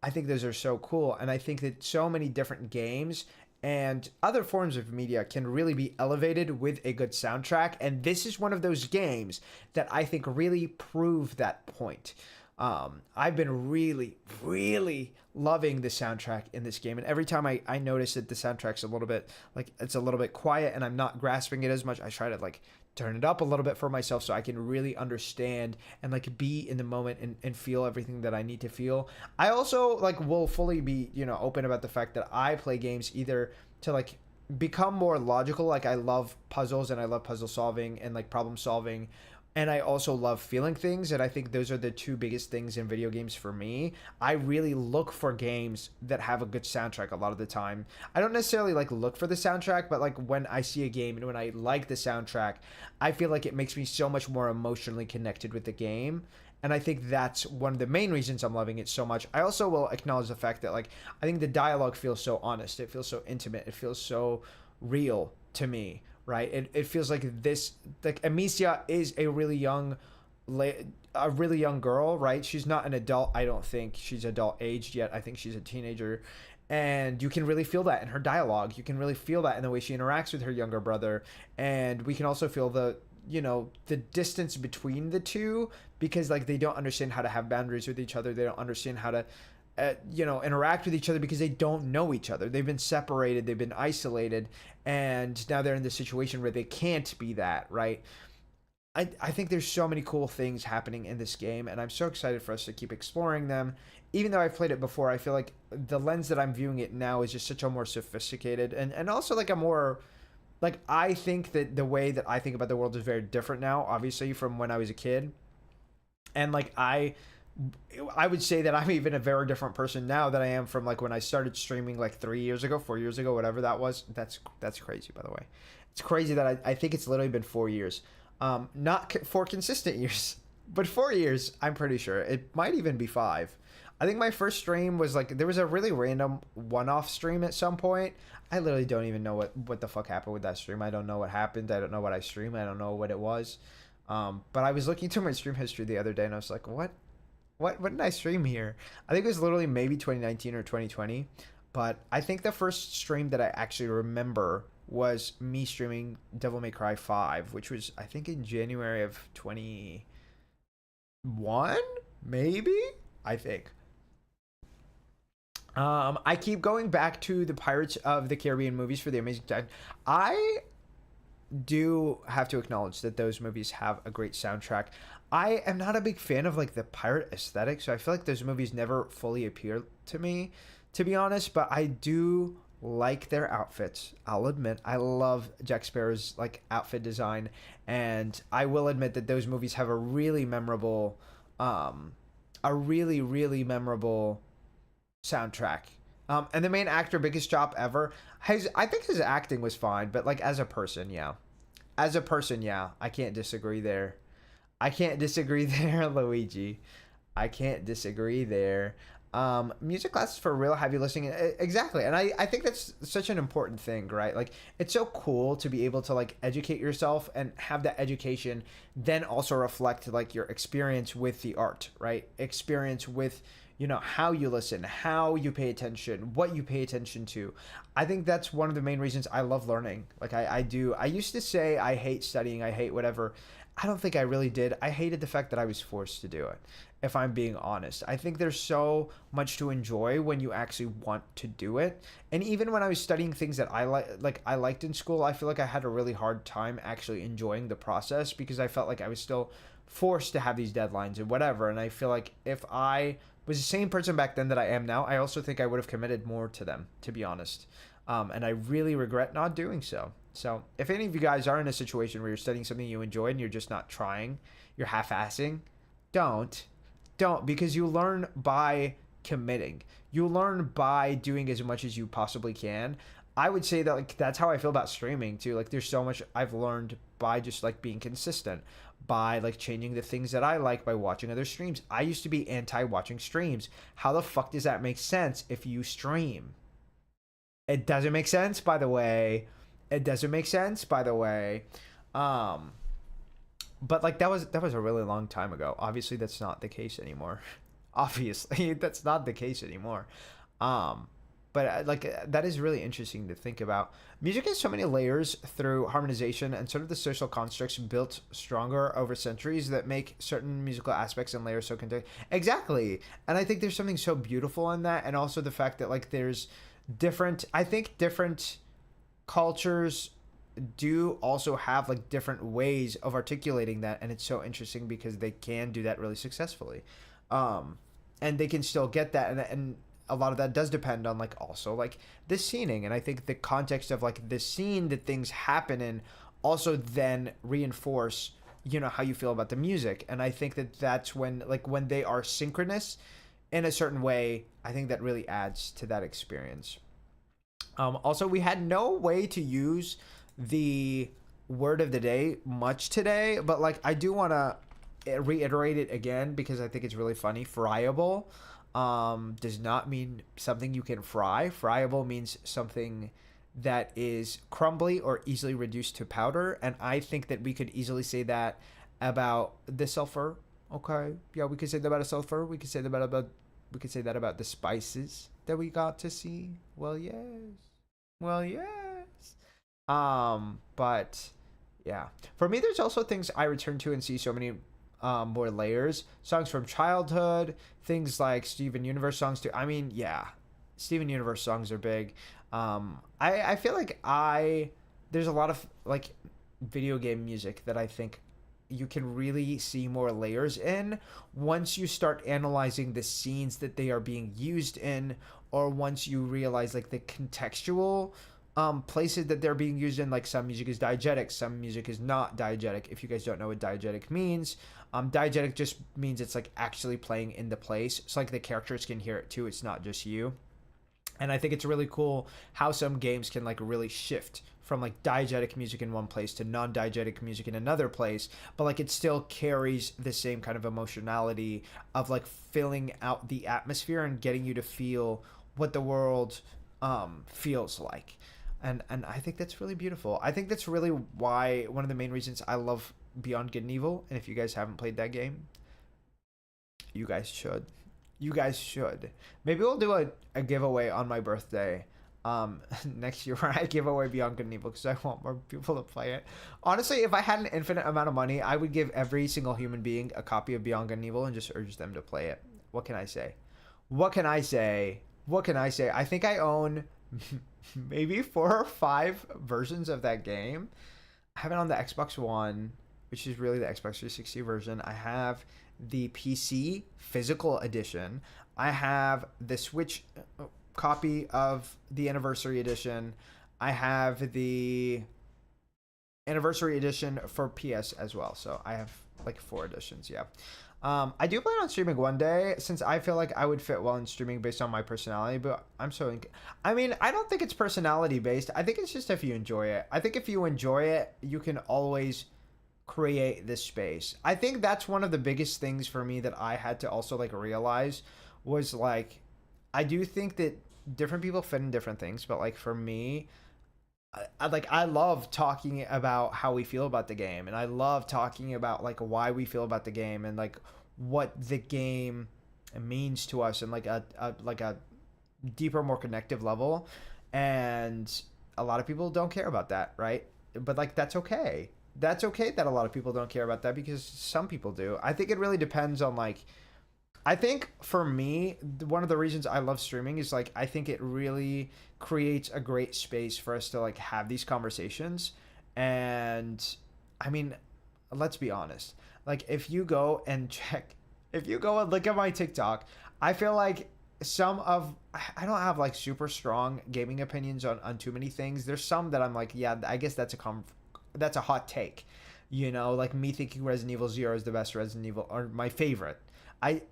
I think those are so cool. And I think that so many different games and other forms of media can really be elevated with a good soundtrack. And this is one of those games that I think really prove that point. I've been really, really loving the soundtrack in this game. And every time I notice that the soundtrack's a little bit, like, it's a little bit quiet and I'm not grasping it as much, I try to like turn it up a little bit for myself so I can really understand and like be in the moment and feel everything that I need to feel. I also like will fully be, open about the fact that I play games either to like become more logical. Like, I love puzzles and I love puzzle solving and like problem solving. And I also love feeling things, and I think those are the two biggest things in video games for me. I really look for games that have a good soundtrack a lot of the time. I don't necessarily like look for the soundtrack, but like when I see a game and when I like the soundtrack, I feel like it makes me so much more emotionally connected with the game. And I think that's one of the main reasons I'm loving it so much. I also will acknowledge the fact that like I think the dialogue feels so honest. It feels so intimate. It feels so real to me. Right, it feels like this, like Amicia is a really young girl, right? She's not an adult. I don't think she's adult aged yet. I think she's a teenager, And you can really feel that in her dialogue. You can really feel that in the way she interacts with her younger brother. And we can also feel the, you know, the distance between the two, because like they don't understand how to have boundaries with each other. They don't understand how to you know, interact with each other because they don't know each other. They've been separated, they've been isolated, and now they're in this situation where they can't be that, right? I think there's so many cool things happening in this game, and I'm so excited for us to keep exploring them. Even though I've played it before, I feel like the lens that I'm viewing it now is just such a more sophisticated and also like a more, like, I think that the way that I think about the world is very different now, obviously, from when I was a kid. And like I would say that I'm even a very different person now than I am from like when I started streaming like 3 years ago, 4 years ago, whatever that was. That's crazy, by the way. It's crazy that I think it's literally been 4 years. Not 4 consistent years, but 4 years, I'm pretty sure. It might even be 5. I think my first stream was like, there was a really random one-off stream at some point. I literally don't even know what the fuck happened with that stream. I don't know what happened. I don't know what I streamed. I don't know what it was. But I was looking through my stream history the other day and I was like, what did I stream here? I think it was literally maybe 2019 or 2020. But I think the first stream that I actually remember was me streaming Devil May Cry 5, which was, I think, in January of 21, maybe? I think. I keep going back to the Pirates of the Caribbean movies for the amazing time. I do have to acknowledge that those movies have a great soundtrack. I am not a big fan of like the pirate aesthetic, so I feel like those movies never fully appeal to me, to be honest, but I do like their outfits. I'll admit I love Jack Sparrow's like outfit design, and I will admit that those movies have a really memorable really memorable soundtrack. And the main actor, biggest job ever. I think his acting was fine, but like as a person, yeah. As a person, yeah. I can't disagree there. I can't disagree there, Luigi. I can't disagree there. Music classes for real, have you listening? Exactly. And I think that's such an important thing, right? Like, it's so cool to be able to like educate yourself and have that education then also reflect like your experience with the art, right? Experience with, you know, how you listen, how you pay attention, what you pay attention to. I think that's one of the main reasons I love learning. Like I do. I used to say I hate studying, I hate whatever. I don't think I really did. I hated the fact that I was forced to do it, if I'm being honest. I think there's so much to enjoy when you actually want to do it. And even when I was studying things that I liked in school, I feel like I had a really hard time actually enjoying the process because I felt like I was still forced to have these deadlines and whatever. And I feel like if I was the same person back then that I am now, I also think I would have committed more to them, to be honest. And I really regret not doing so. So if any of you guys are in a situation where you're studying something you enjoy and you're just not trying, you're half-assing, don't, because you learn by committing. You learn by doing as much as you possibly can. I would say that like that's how I feel about streaming too. Like there's so much I've learned by just like being consistent, by like changing the things that I like by watching other streams. I used to be anti-watching streams. How the fuck does that make sense if you stream? It doesn't make sense, by the way. It doesn't make sense, by the way. But like that was a really long time ago. Obviously that's not the case anymore. Obviously that's not the case anymore. But like that is really interesting to think about. Music has so many layers through harmonization and sort of the social constructs built stronger over centuries that make certain musical aspects and layers so contained. Exactly. And I think there's something so beautiful in that, and also the fact that like there's different cultures do also have like different ways of articulating that, and it's so interesting because they can do that really successfully, and they can still get that, and a lot of that does depend on like also like the scening, and I think the context of like the scene that things happen in also then reinforce, you know, how you feel about the music. And I think that that's when they are synchronous in a certain way, I think that really adds to that experience. Also, we had no way to use the word of the day much today, but like I do want to reiterate it again because I think it's really funny. Friable does not mean something you can fry. Friable means something that is crumbly or easily reduced to powder, and I think that we could easily say that about the sulfur. Okay, yeah, we could say that about a sulfur. We could say that about the spices. that we got to see? Well, yes. Well, yes. But yeah, for me, there's also things I return to and see so many more layers. Songs from childhood, things like Steven Universe songs too. I mean, yeah, Steven Universe songs are big. I feel like there's a lot of like video game music that I think you can really see more layers in once you start analyzing the scenes that they are being used in, or once you realize like the contextual places that they're being used in. Like some music is diegetic, some music is not diegetic. If you guys don't know what diegetic means, diegetic just means it's like actually playing in the place, so like the characters can hear it too, it's not just you. And I think it's really cool how some games can like really shift from like diegetic music in one place to non-diegetic music in another place, but like it still carries the same kind of emotionality of like filling out the atmosphere and getting you to feel what the world feels like. And I think that's really beautiful. I think that's really why one of the main reasons I love Beyond Good and Evil. And if you guys haven't played that game, you guys should. You guys should. Maybe we'll do a giveaway on my birthday next year where I give away Beyond Good and Evil because I want more people to play it. Honestly, if I had an infinite amount of money, I would give every single human being a copy of Beyond Good and Evil and just urge them to play it. What can I say? What can I say? What can I say? I think I own maybe 4 or 5 versions of that game. I have it on the Xbox One, which is really the Xbox 360 version. I have the PC physical edition. I have the Switch copy of the Anniversary Edition. I have the Anniversary Edition for PS as well. So I have like 4 editions, yeah. I do plan on streaming one day, since I feel like I would fit well in streaming based on my personality, but I don't think it's personality based. I think it's just if you enjoy it. I think if you enjoy it, you can always create this space. I think that's one of the biggest things for me that I had to also like realize was like, I do think that different people fit in different things, but like for me, I love talking about how we feel about the game, and I love talking about like why we feel about the game and like what the game means to us and like a deeper, more connective level. And a lot of people don't care about that, right? But like that's okay. That's okay that a lot of people don't care about that, because some people do. I think it really depends on like, I think for me, one of the reasons I love streaming is like, I think it really creates a great space for us to like have these conversations. And I mean, let's be honest. Like if you go and look at my TikTok, I feel like I don't have like super strong gaming opinions on too many things. There's some that I'm like, yeah, I guess that's a hot take. You know, like me thinking Resident Evil 0 is the best Resident Evil, or my favorite.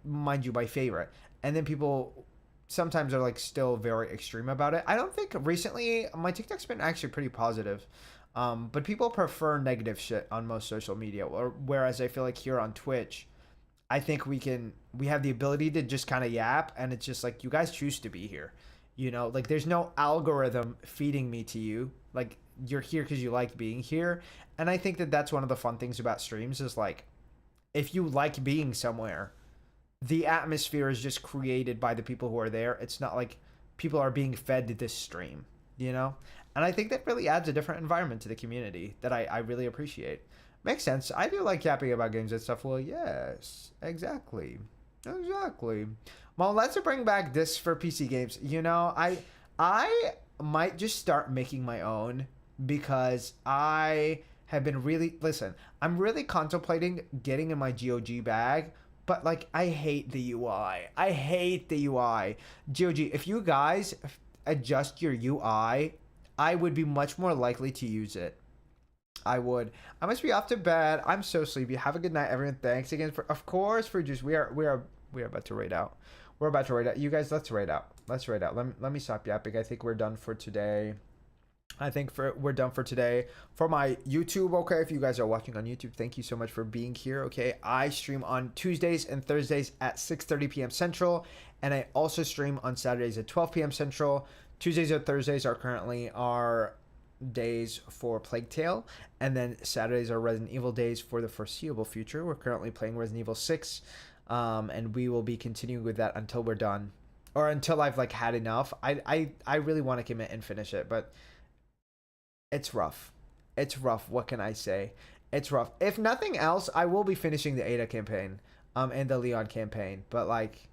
My favorite. And then people sometimes are like still very extreme about it. I don't think recently my TikTok's been actually pretty positive. But people prefer negative shit on most social media. Whereas I feel like here on Twitch, I think we have the ability to just kind of yap, and it's just like, you guys choose to be here. You know, like there's no algorithm feeding me to you. Like you're here because you like being here. And I think that that's one of the fun things about streams is like, if you like being somewhere, the atmosphere is just created by the people who are there. It's not like people are being fed to this stream, you know? And I think that really adds a different environment to the community that I really appreciate. Makes sense. I do like yapping about games and stuff. Well, yes, exactly. Well, let's bring back this for PC games. You know, I might just start making my own, because I have been I'm really contemplating getting in my GOG bag. But like, I hate the UI. GOG, if you guys adjust your UI, I would be much more likely to use it. I would. I must be off to bed. I'm so sleepy. Have a good night, everyone. Thanks again of course, for juice. We are about to raid out. We're about to raid out. You guys, let's raid out. Let me stop yapping. I think we're done for today. We're done for today for my YouTube. Okay, if you guys are watching on YouTube, thank you so much for being here. Okay, I stream on Tuesdays and Thursdays at 6:30 p.m. Central, and I also stream on Saturdays at 12 p.m. Central. Tuesdays and Thursdays are currently our days for Plague Tale, and then Saturdays are Resident Evil days for the foreseeable future. We're currently playing Resident Evil 6, and we will be continuing with that until we're done. or until I've like had enough. I really want to commit and finish it, but it's rough. It's rough. What can I say? It's rough. If nothing else, I will be finishing the Ada campaign, and the Leon campaign. But like,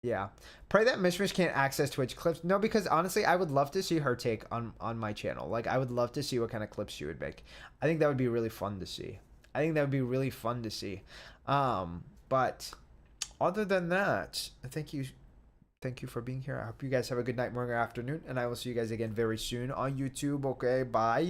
yeah. Pray that Mishmish can't access Twitch clips. No, because honestly, I would love to see her take on my channel. Like, I would love to see what kind of clips she would make. I think that would be really fun to see. I think that would be really fun to see. But other than that, thank you for being here. I hope you guys have a good night, morning, or afternoon, and I will see you guys again very soon on YouTube. Okay, bye.